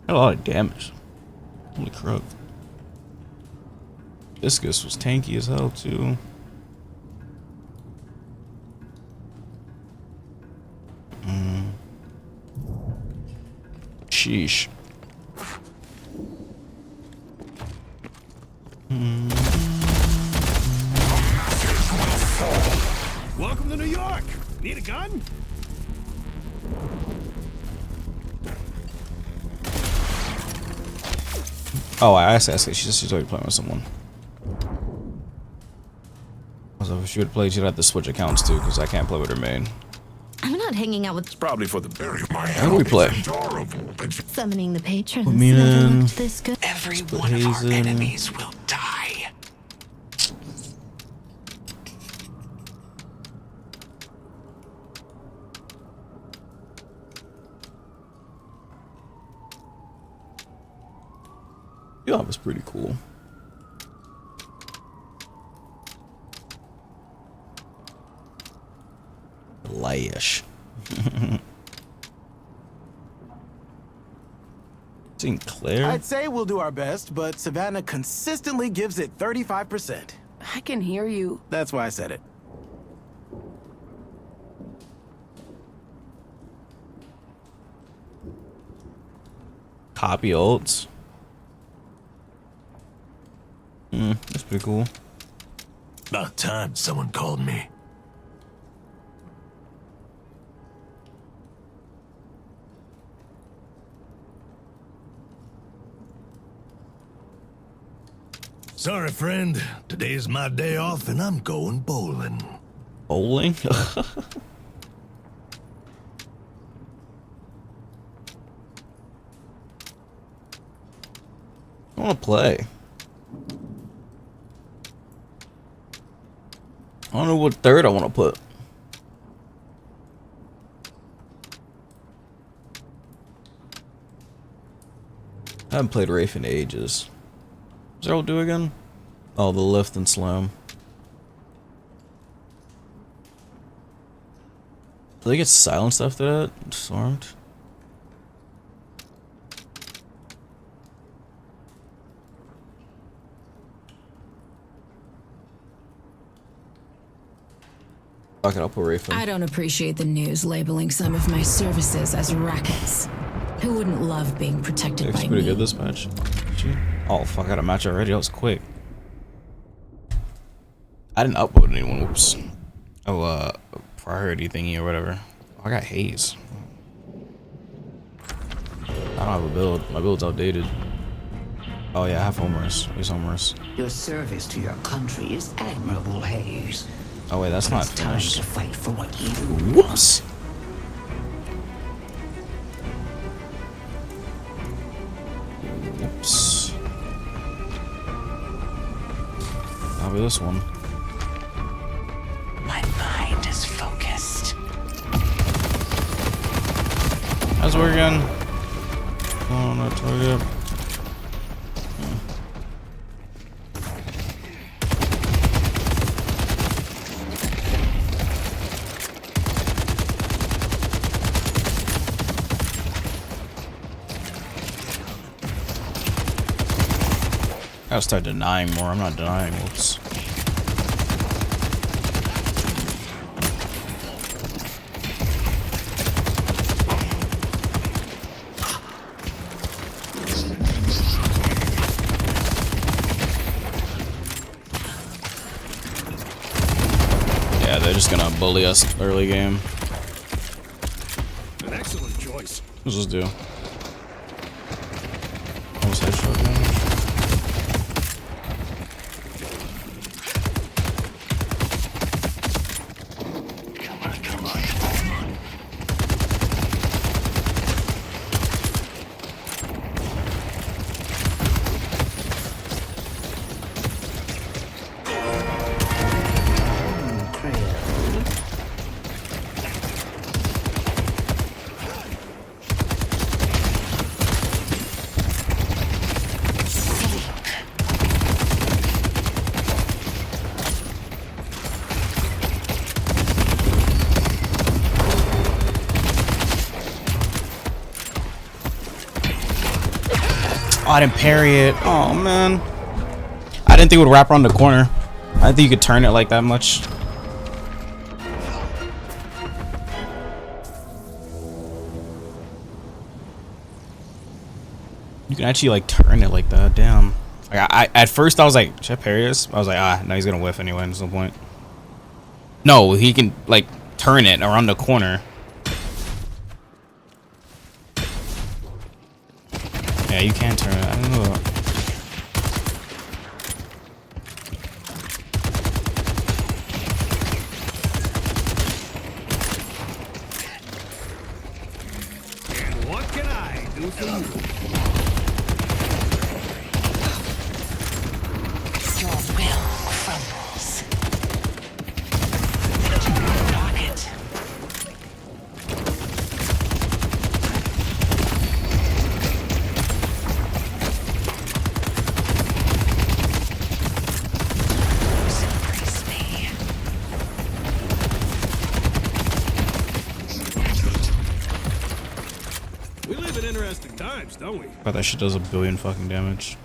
Had a lot of damage. Holy crap. Discus was tanky as hell too. Sheesh. Welcome to New York. Need a gun? Oh, I asked she's already playing with someone. So if she would play, she'd have to switch accounts too, because I can't play with her main. I'm not hanging out with. It's probably for the bury my How do we play? Summoning the patrons. Put me in. This good. Every one of our enemies will die. Yeah, that was pretty cool. Lash. Sinclair? I'd say we'll do our best, but Savannah consistently gives it 35%. I can hear you. That's why I said it. Copy ults. That's pretty cool. About time someone called me. Sorry, friend. Today's my day off and I'm going bowling. Bowling? I want to play. I don't know what third I want to put. I haven't played Wraith in ages. What's that all do again? Oh, the lift and slam. Do they get silenced after that? Disarmed? Fuck it, I'll put Wraith in. I don't appreciate the news labeling some of my services as rackets. Who wouldn't love being protected by It's me? pretty good this match. Oh fuck, I got a match already. That was quick. I didn't upload anyone. Whoops. Oh, priority thingy or whatever. Oh, I got haze. I don't have a build. My build's outdated. Oh yeah, I have homers. Where's homers? Your service to your country is admirable, Hayes. Oh wait, that's not Time finished. to fight for what you Whoops. Whoops. That'll be this one. My mind is focused. How's it working? Oh, not target. I gotta start denying more. I'm not denying. Whoops. Yeah, they're just gonna bully us early game. An excellent choice. Let's just do. Almost headshot damage. Oh, I didn't parry it. Oh man. I didn't think it would wrap around the corner. I didn't think you could turn it like that much. You can actually like turn it like that. Damn. Like, I at first I was like, should I parry this? I was like, ah, no, he's gonna whiff anyway. There's no point. No, he can like turn it around the corner. Yeah, you can turn it. I don't know. And what can I do for you? Your will crumbles. Pocket. We live in interesting times, don't we? But that shit does a billion fucking damage.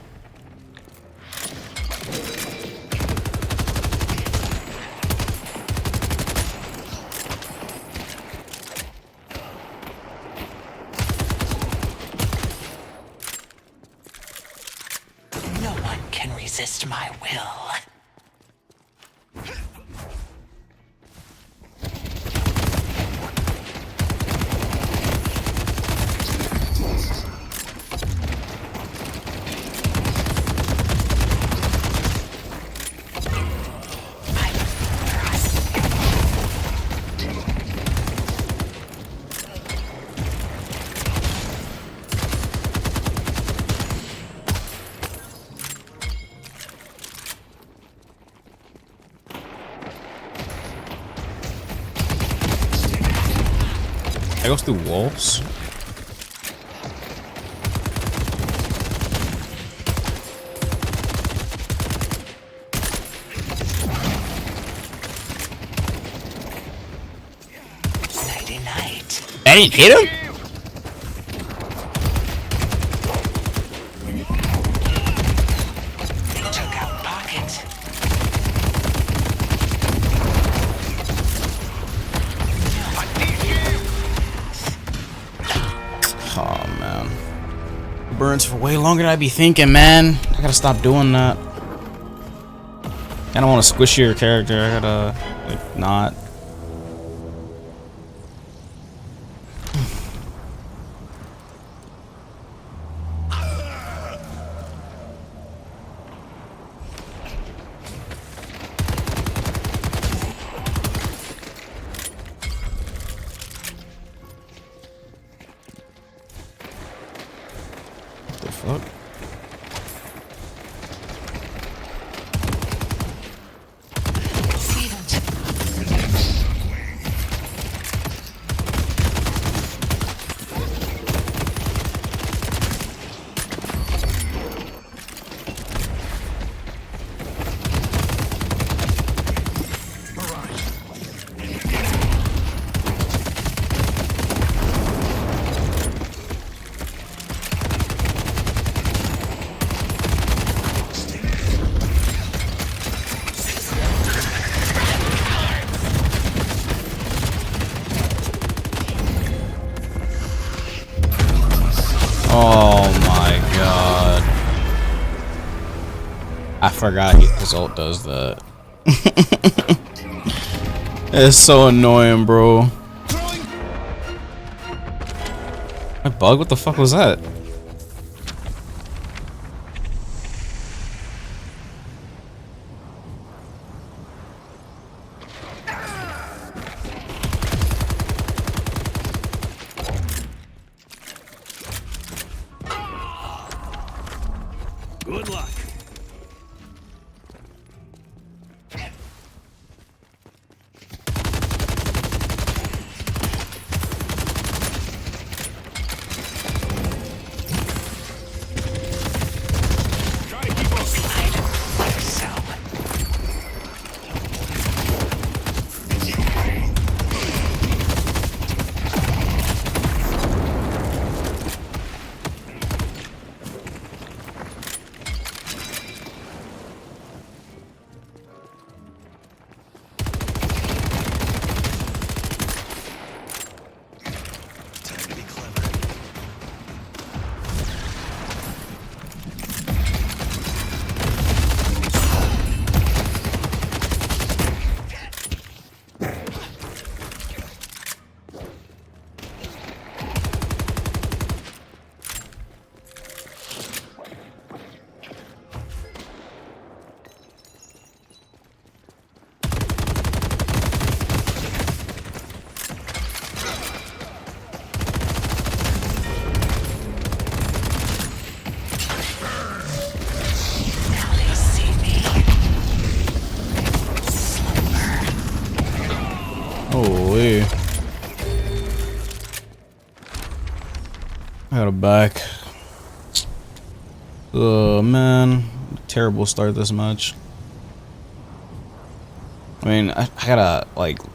No one can resist my will. That goes through walls. Nighty night. I didn't hit him? Took out pocket. Oh man. Burns for way longer than I'd be thinking, man. I gotta stop doing that. I don't want to squish your character. I gotta like not. fuck? Oh my god. I forgot his ult does that. It's so annoying, bro. My bug? What the fuck was that? Good luck. Holy. I got a back. Oh man. Terrible start this match. I mean, I gotta, like... I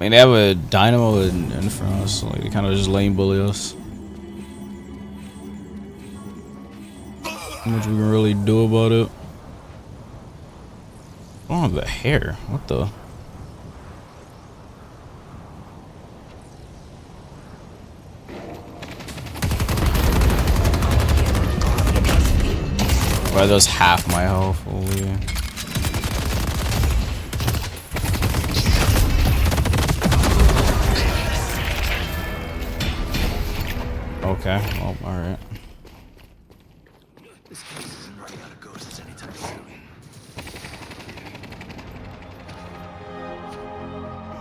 mean, they have a Dynamo and Infernasu, like, they kind of just lane bully us. How much we can really do about it? I don't have the hair. What the... Bro, that's half my health. Holy. Okay, well, alright. This case isn't running out of ghosts anytime soon.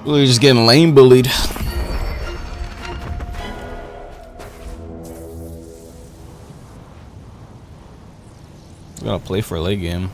Really just getting lane bullied. Gotta play for a late game.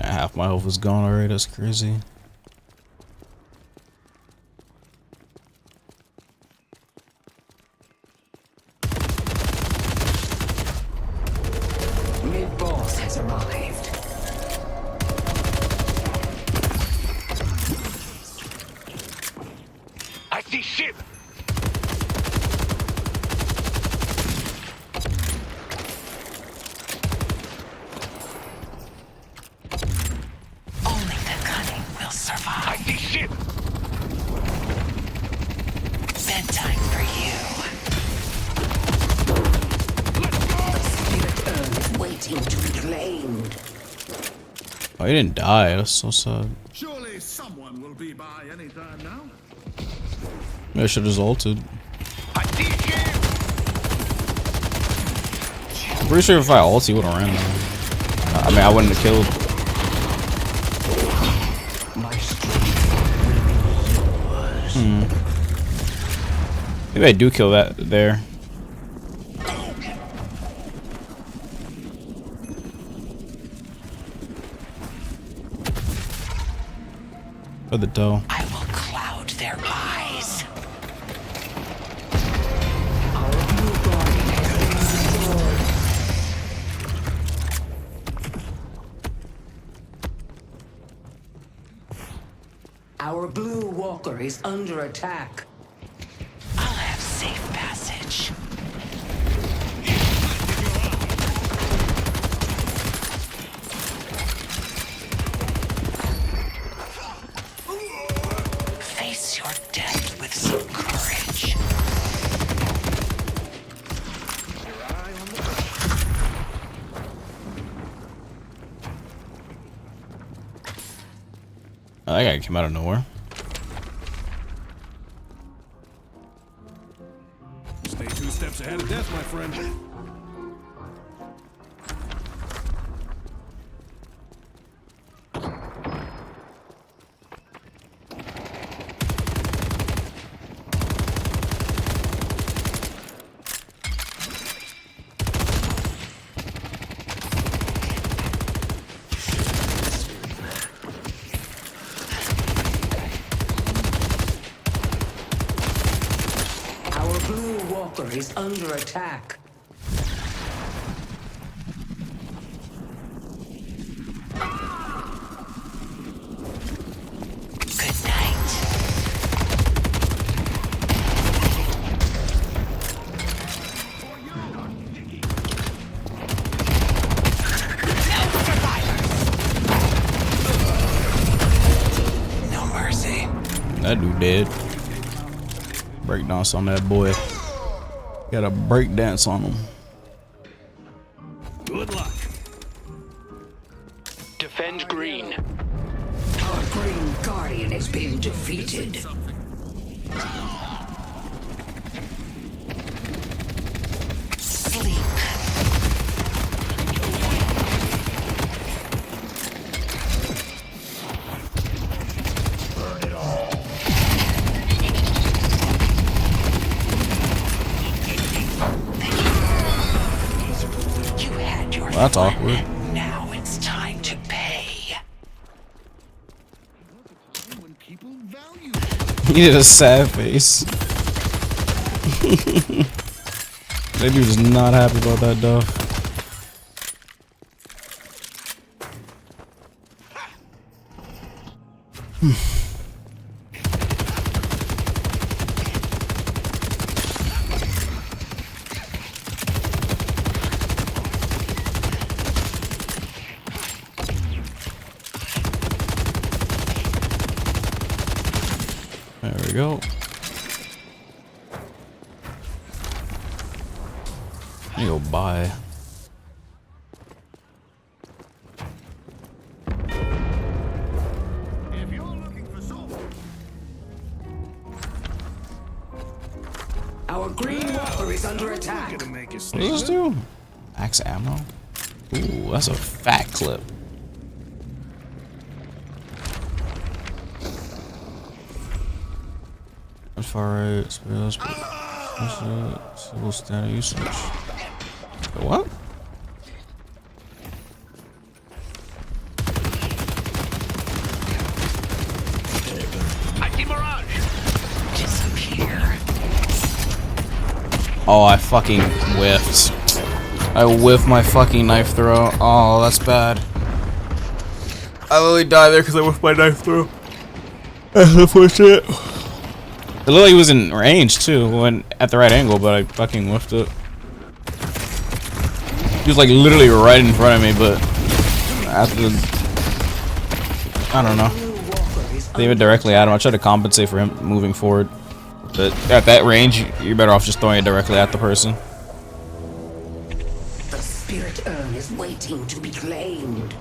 Half my health was gone already. That's crazy. Mid-boss has arrived. I see ship. waiting to be claimed. Oh, he didn't die. That's so sad. Surely someone will be by any time now. Maybe I should have just ulted. I'm pretty sure if I ult, he would have ran though. I mean, I wouldn't have killed. Maybe I do kill that there. For the dough. I will cloud their eyes. Our blue walker is under attack. I'll have safe passage. Face your death with some courage. Oh, that guy came out of nowhere. Stay 2 steps ahead of death, my friend. Our blue walker is under attack. Good night. No mercy. That dude dead. Breakdance on that boy. Got a breakdance on him. Good luck. Defend green. Our green guardian has been defeated. Sleep. Burn it all. You had your Well, that's fun. awkward. Now it's time to pay. He did a sad face. That dude's not happy about that duff. There we go. Let me go buy. Our green walker is under attack. What does this do? Max ammo? Ooh, that's a fat clip. That's far right. Civil standard usage. What? I see Mirage. Disappear. Oh, I fucking whiffed. I whiffed my fucking knife throw. Oh, that's bad. I literally died there because I whiffed my knife throw. That's unfortunate. It looked like he was in range too, when at the right angle, but I fucking whiffed it. He was like literally right in front of me, but after the, I don't know. They aim it directly at him. I tried to compensate for him moving forward, but at that range, you're better off just throwing it directly at the person. The spirit urn is waiting to be claimed.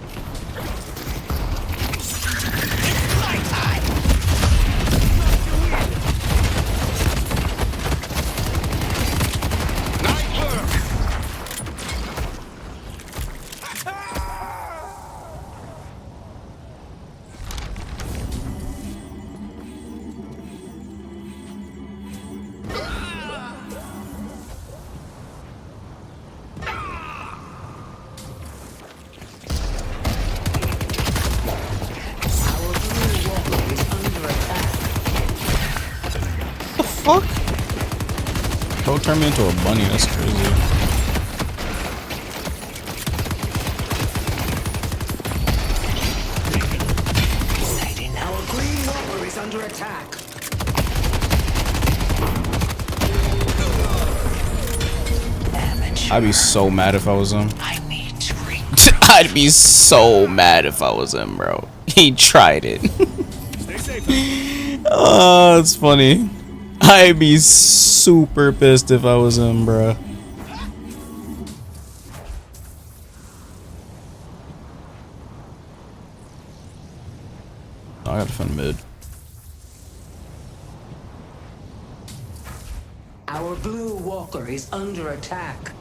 Fuck? Don't turn me into a bunny, that's crazy. Our green walker is under attack. I'd be so mad if I was him. I'd be so mad if I was him, bro. He tried it. Oh, it's funny. I'd be super pissed if I was him, bro. Oh, I gotta defend mid. Our blue walker is under attack.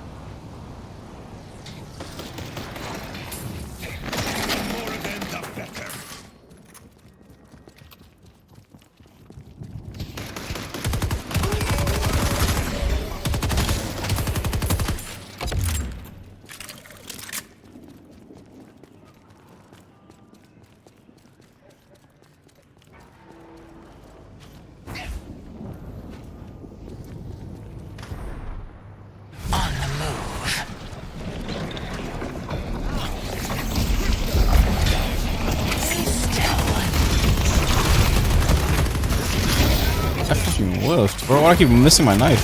I fucking whiffed, bro. Why do I keep missing my knife?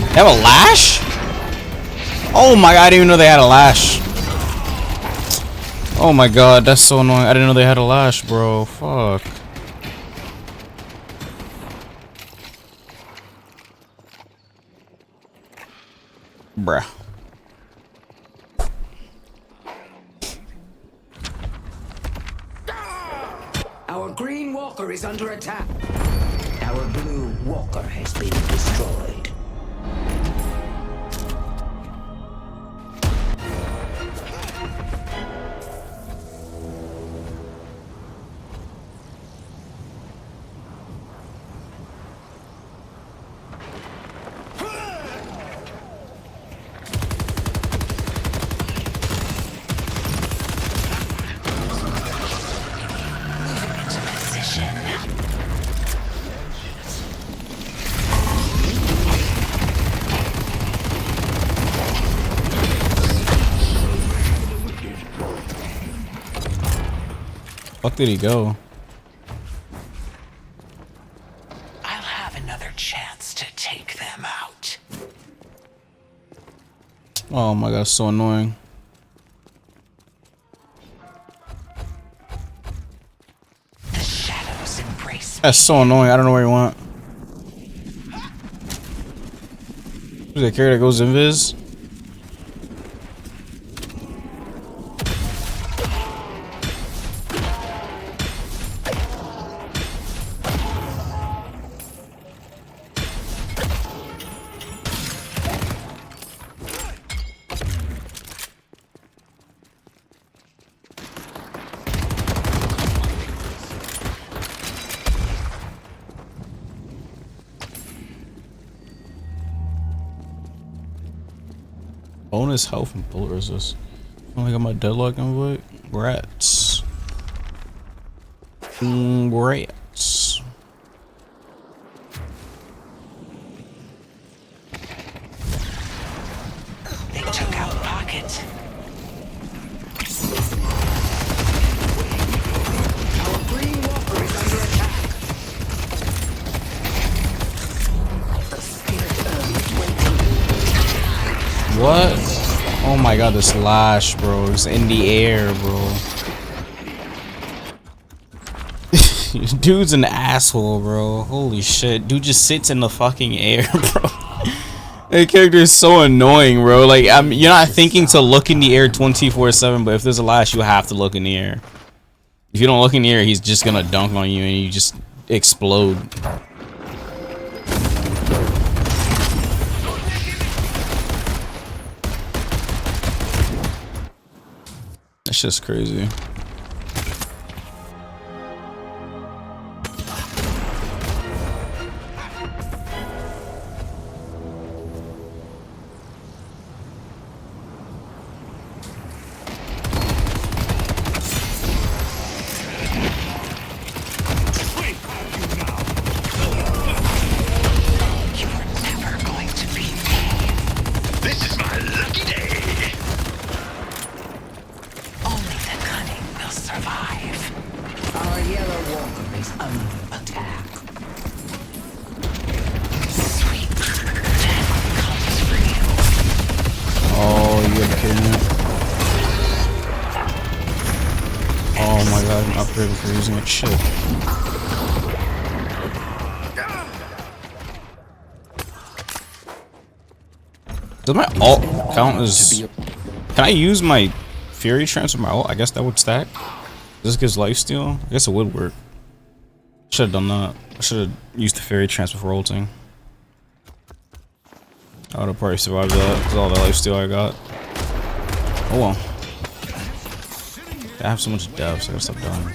They have a lash? Oh my god, I didn't even know they had a lash. Oh my god, that's so annoying. I didn't know they had a lash, bro. Fuck. Bruh. Our green walker is under attack. Our blue walker has been destroyed. Fuck did he go? I'll have another chance to take them out. Oh my god, so annoying. The shadows embrace. That's so annoying. I don't know where you want. Who's that character that goes invis? Bonus health and bullet resist. I only got my deadlock invite. Rats. Rats. They took out Pocket. Our green walker is under attack. The What? Oh my god, this lash, bro. It's in the air, bro. Dude's an asshole, bro. Holy shit. Dude just sits in the fucking air, bro. That character is so annoying, bro. Like, you're not thinking to look in the air 24/7, but if there's a lash, you have to look in the air. If you don't look in the air, he's just gonna dunk on you and you just explode. That's just crazy. For using it, shit. Does my ult count as? Can I use my Fury Trance with my ult? I guess that would stack. This gives lifesteal. I guess it would work. Should have done that. I should have used the Fury Trance before ulting. I would have probably survived that with all the lifesteal I got. Oh well. I have so much dev, so I gotta stop dying.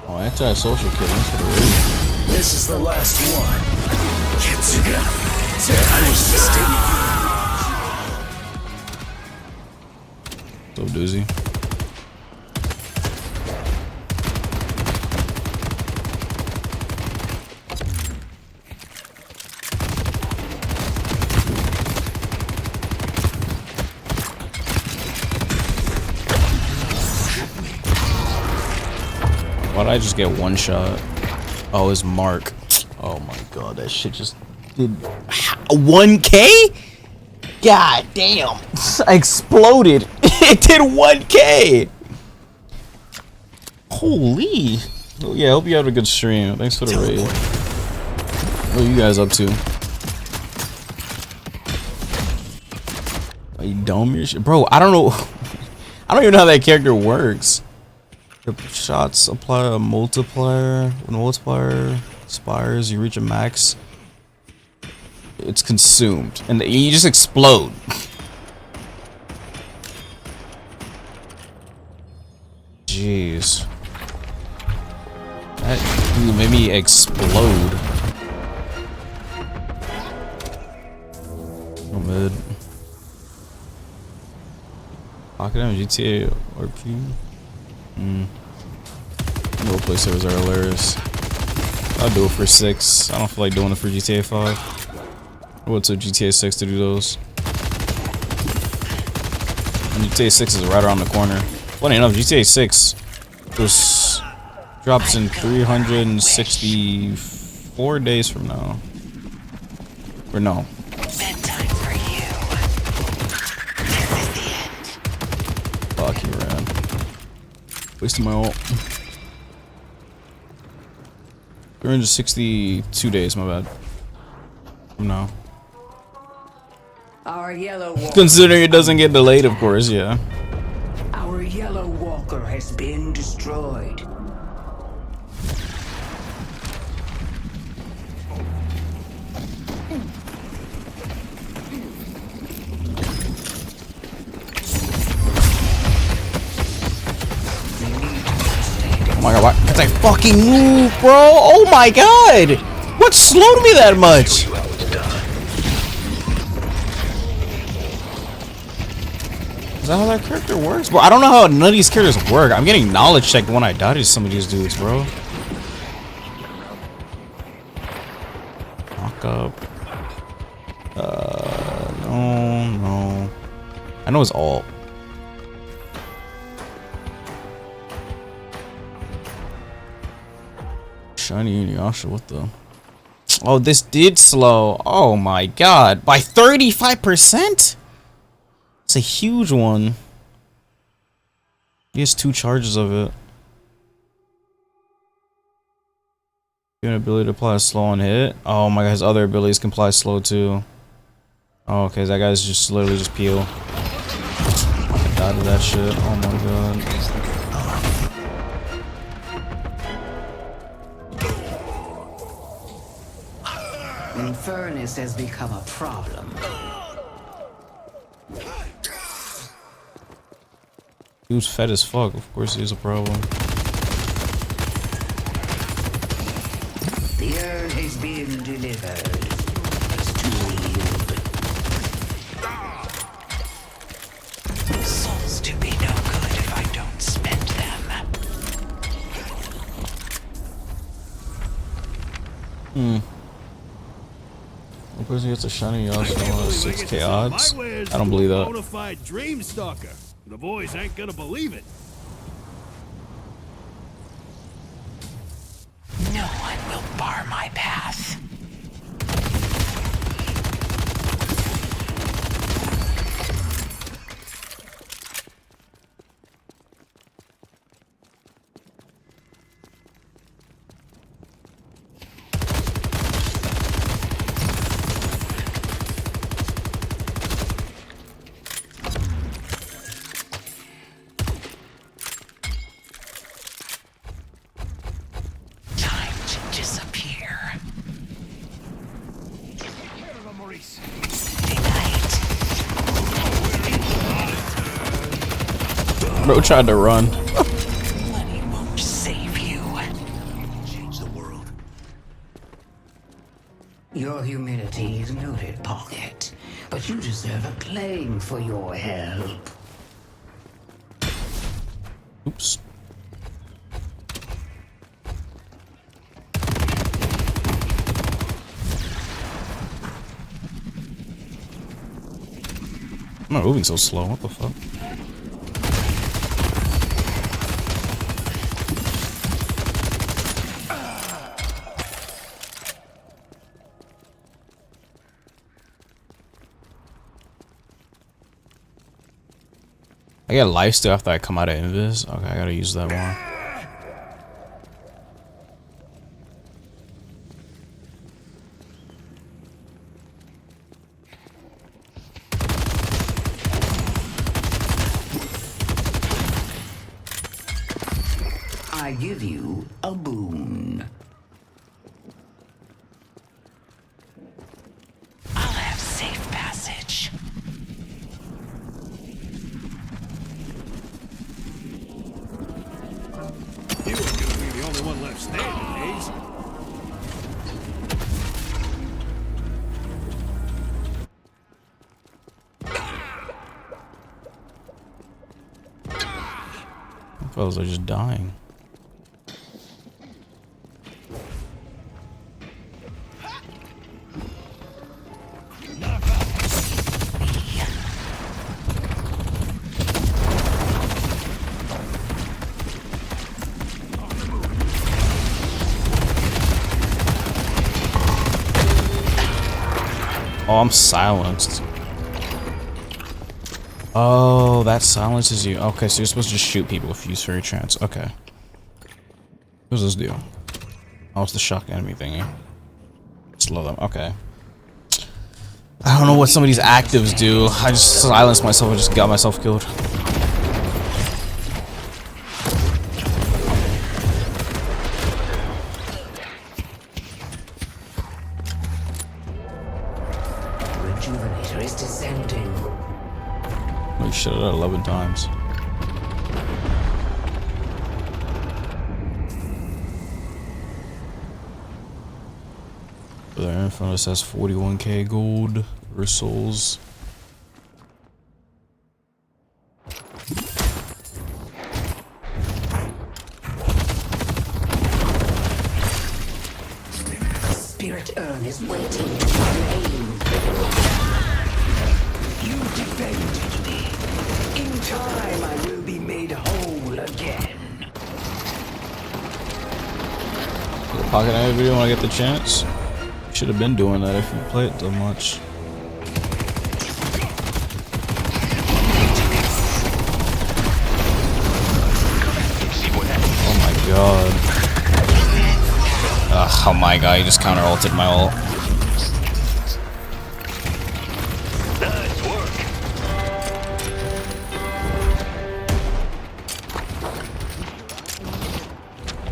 Oh, anti-social killing for the reason. This is the last one. So doozy. Why'd I just get one shot? Oh, it's Mark. Oh my god, that shit just did 1K? God damn. I exploded. It did 1K. Holy. Oh, yeah, I hope you had a good stream. Thanks for the raid. What are you guys up to? Are you dumb? Your shit? Bro, I don't know. I don't even know how that character works. The shots apply a multiplier. When multiplier expires, you reach a max. It's consumed. And you just explode. Jeez. That made me explode. Oh, mid. Pocket M, GTA, RP. Role play servers are hilarious. I'll do it for 6. I don't feel like doing it for GTA 5. I'll wait till GTA 6 to do those. And GTA 6 is right around the corner. Funny enough, GTA 6 just drops in 364 days from now. Or no. Fuck you, man. Wasting my ult. 362 days, my bad. From now. Our yellow walker. Considering it doesn't get delayed, of course, yeah. Our yellow walker has been destroyed. Oh my god, why can't I fucking move, bro? Oh my god! What slowed me that much? Is that how that character works? Bro, I don't know how none of these characters work. I'm getting knowledge checked when I die to some of these dudes, bro. Lock up. No. I know it's alt. Shiny Inuyasha, what the? Oh, this did slow. Oh my god. By 35%? It's a huge one. He has 2 charges of it. An ability to apply slow on hit. Oh my god, his other abilities can apply slow too. Oh, okay, that guy's just literally just peel. I died to that shit. Oh my god. Infernus has become a problem. He was fed as fuck. Of course, he is a problem. The urn is being delivered. Souls to be no good if I don't spend them. One person gets a shiny Yasuo on 6k odds. I don't believe that. Bonafide dream stalker. The boys ain't gonna believe it. No one will bar my path. Bro tried to run. Money won't save you. Change the world. Your humility is noted, Pocket, but you deserve a claim for your help. Oops. I'm not moving so slow. What the fuck? I get life steal after I come out of Invis. Okay, I gotta use that more. I give you a boon. I'll have safe passage. You were gonna be the only one left standing, Ace. Fellas are just dying. Oh, I'm silenced. Oh, that silences you. Okay, so you're supposed to just shoot people if you use Fairy Trance. Okay. What does this do? Oh, it's the shock enemy thingy. Slow them. Okay. I don't know what some of these actives do. I just silenced myself and just got myself killed. Rejuvenator is descending. Holy shit, I did 11 times. There in front of us has 41k gold for souls. Spirit urn is waiting to aim. You defended me. In time, I will be made whole again. Pocket Knife video when I get the chance. Should have been doing that if you played so much. Oh my god. Ugh, oh my god, he just counter ulted my ult. Nice work.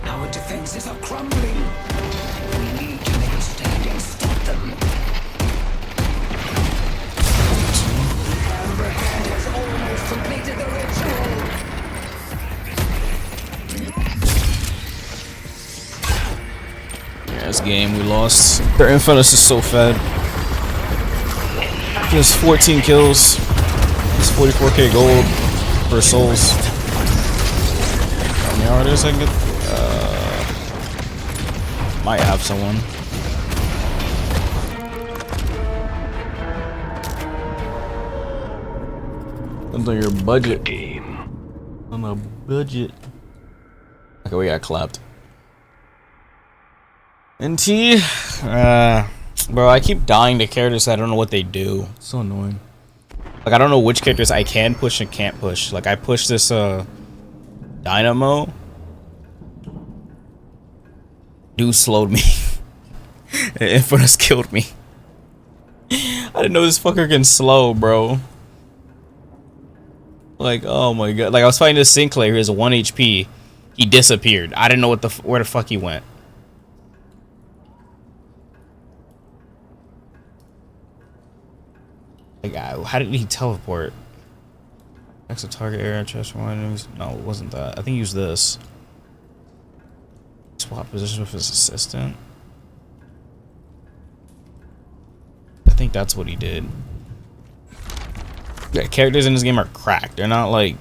Our defenses are crumbling. We need to make a stand and stop them. Amber Hand has almost completed the ritual. Yeah, this game we lost. Their Infernasu is so fed. Just 14 kills. It's 44k gold for souls. How many artists I can get? Might have someone. Depends on your budget. On a budget. Okay, we got clapped. NT, bro, I keep dying to characters I don't know what they do. It's so annoying. Like, I don't know which characters I can push and can't push. Like, I pushed this, Dynamo. Dude slowed me. And Infernasu killed me. I didn't know this fucker can slow, bro. Like, oh my god. Like, I was fighting this Sinclair who has 1 HP. He disappeared. I didn't know where the fuck he went. Like, how did he teleport? Exit target area, chest for enemies. No, it wasn't that. I think he used this. Swap position with his assistant. I think that's what he did. Yeah, characters in this game are cracked. They're not like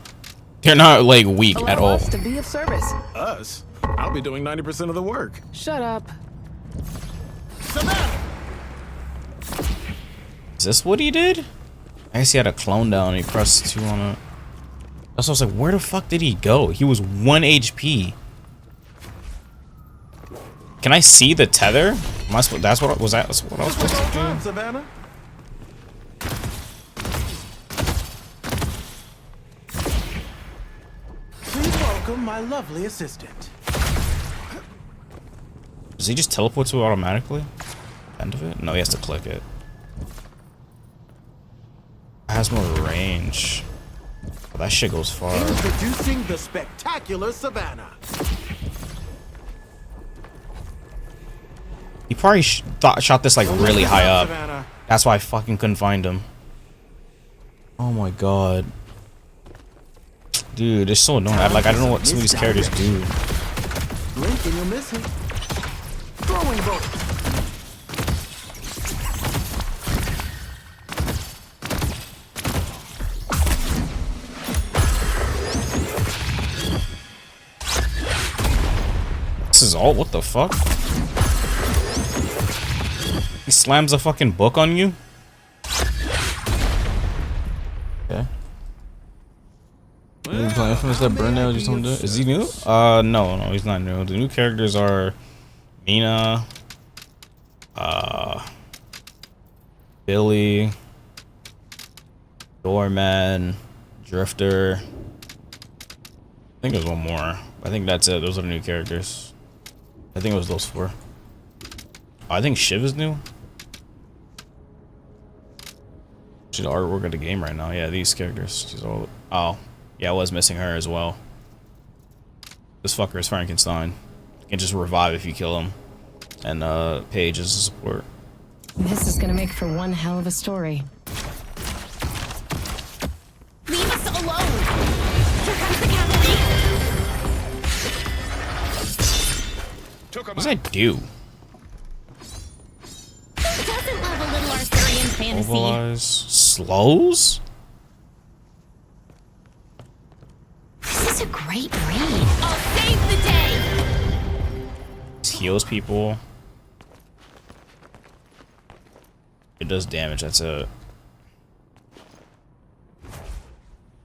weak at all. To be of service. Us? I'll be doing 90% of the work. Shut up. Is this what he did? I guess he had a clone down and he pressed 2 on it. That's why I was like, where the fuck did he go? He was 1 HP. Can I see the tether? Am I supposed? That's what I was supposed to do. Savannah? Please welcome my lovely assistant. Does he just teleport to it automatically? End of it? No, he has to click it. It has more range. Oh, that shit goes far. Introducing the spectacular Savannah. He probably shot this like really high up. That's why I fucking couldn't find him. Oh my god. Dude, it's so annoying. I don't know what some of these characters do. Blink and you'll miss him. Throwing bolt. This is all. What the fuck? He slams a fucking book on you? Okay. You playing from that Burnout or something? Is he new? No, he's not new. The new characters are Mina, Billy, Doorman, Drifter. I think there's one more. I think that's it. Those are the new characters. I think it was those 4. I think Shiv is new. She's the artwork of the game right now. Yeah, these characters. She's all. Oh, yeah, I was missing her as well. This fucker is Frankenstein. You can just revive if you kill him. And Paige is a support. This is gonna make for one hell of a story. Leave us alone! Here comes the cavalry! What does that do? Who doesn't love a little Arthurian fantasy? Mobilize. Slows? This is a great raid. I'll save the day! Heals people. It does damage. That's a.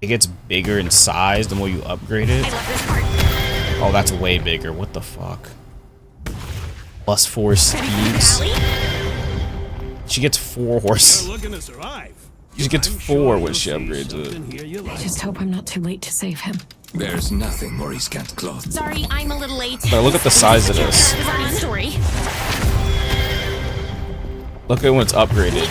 It gets bigger in size the more you upgrade it. Oh, that's way bigger. What the fuck? +4 speeds. She gets 4 horse. She gets 4 when she upgrades it. I just hope I'm not too late to save him. There's nothing Maurice can't close. Sorry, I'm a little late. But look at the size of this. Story. Look at when it's upgraded.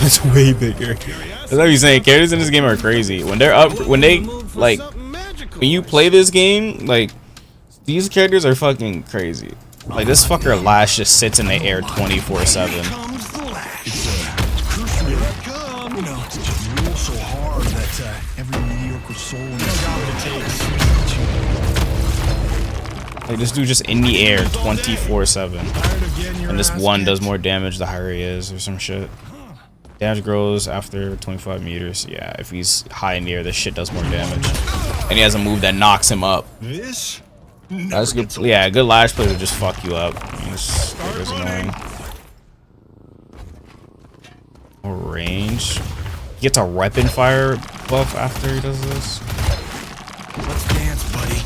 It's way bigger. That's what you're saying. Characters in this game are crazy. When they're up, when they like, when you play this game, like these characters are fucking crazy. Like this fucker Lash just sits in the air 24/7. You know, to just rule so hard that every mediocre soul in Like this dude just in the air 24/7. And this one does more damage the higher he is or some shit. Damage grows after 25 meters. Yeah, if he's high in the air, this shit does more damage. And he has a move that knocks him up. That's good. Yeah, a good Lash play would just fuck you up. It's annoying. More range. He gets a weapon fire buff after he does this. Let's dance, buddy.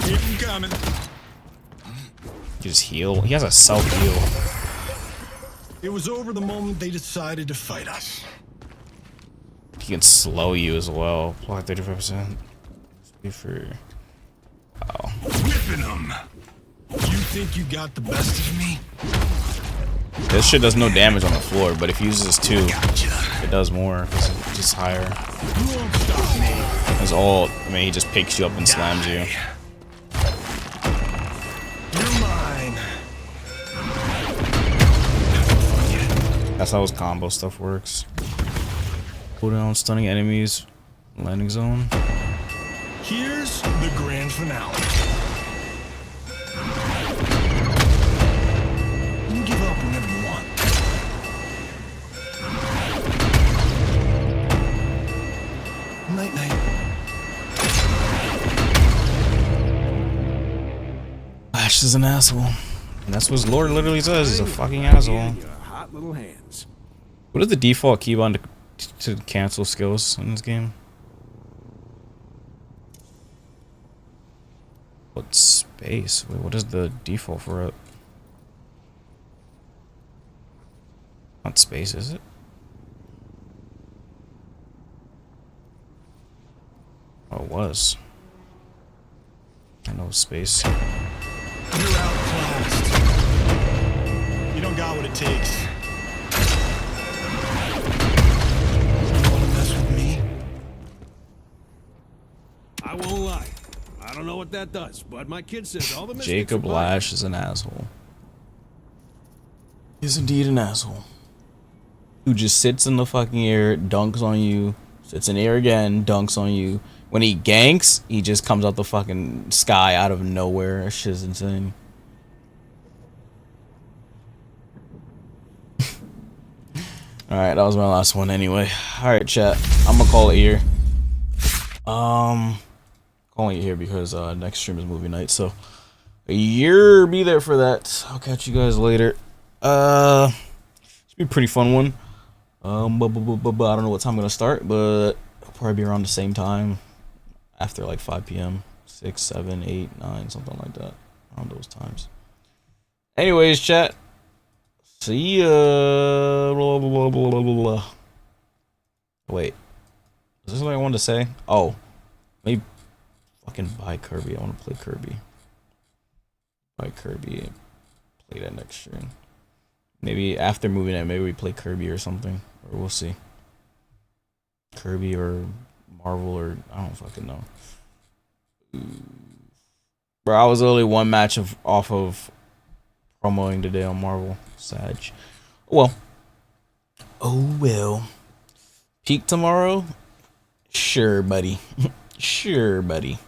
Keep him coming. You just heal. He has a self heal. It was over the moment they decided to fight us. He can slow you as well. Block 35%. For oh. Whipping them. You think you got the best of me? This shit does no damage on the floor, but if he uses 2, it does more because it's just higher. You won't stop me. His ult, I mean, he just picks you up and slams you. You're mine. That's how his combo stuff works. Cooldown, stunning enemies, landing zone. Here's the grand finale. You can give up whenever you want. Night night. Lash is an asshole. And that's what his lord literally says. He's a fucking asshole. Hot little hands. What is the default keybind to cancel skills in this game? What space? Wait, what is the default for it? Not space, is it? Oh, it was. I know space. You're outclassed. You don't got what it takes. You wanna mess with me? I won't lie. I don't know what that does, but my kid says all the mistakes Jacob are mine. Lash is an asshole. He's indeed an asshole. Who just sits in the fucking air, dunks on you, sits in the air again, dunks on you. When he ganks, he just comes out the fucking sky out of nowhere. That shit's insane. Alright, that was my last one anyway. Alright, chat. I'm gonna call it here. Calling it here because next stream is movie night, so you'll be there for that. I'll catch you guys later. It's be a pretty fun one. I don't know what time I'm gonna start, but it'll probably be around the same time after like 5 p.m. 6, 7, 8, 9, something like that. Around those times. Anyways, chat. See ya. Blah, blah, blah, blah, blah, blah. Wait. Is this what I wanted to say? Oh. Maybe fucking buy Kirby. I want to play Kirby. Buy Kirby and play that next stream. Maybe after moving it, maybe we play Kirby or something. Or we'll see. Kirby or Marvel or I don't fucking know. Bro, I was only one match off of promoting today on Marvel. Sag. Well. Oh well. Peak tomorrow? Sure, buddy. Sure, buddy.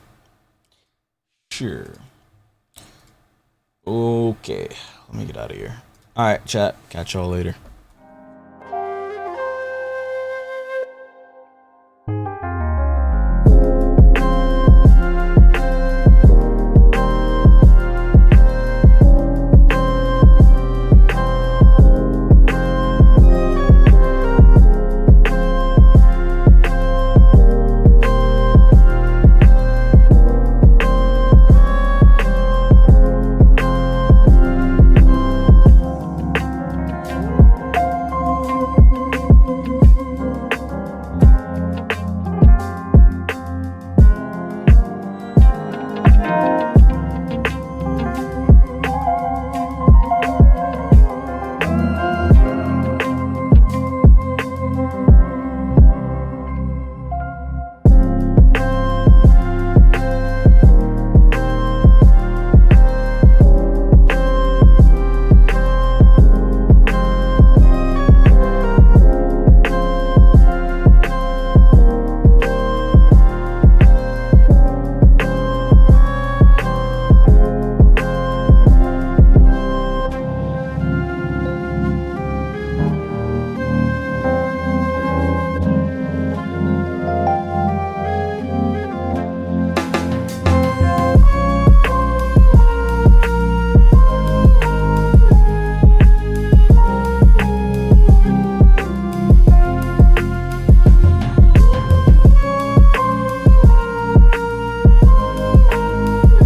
Sure. Okay. Let me get out of here. Alright, chat. Catch y'all later.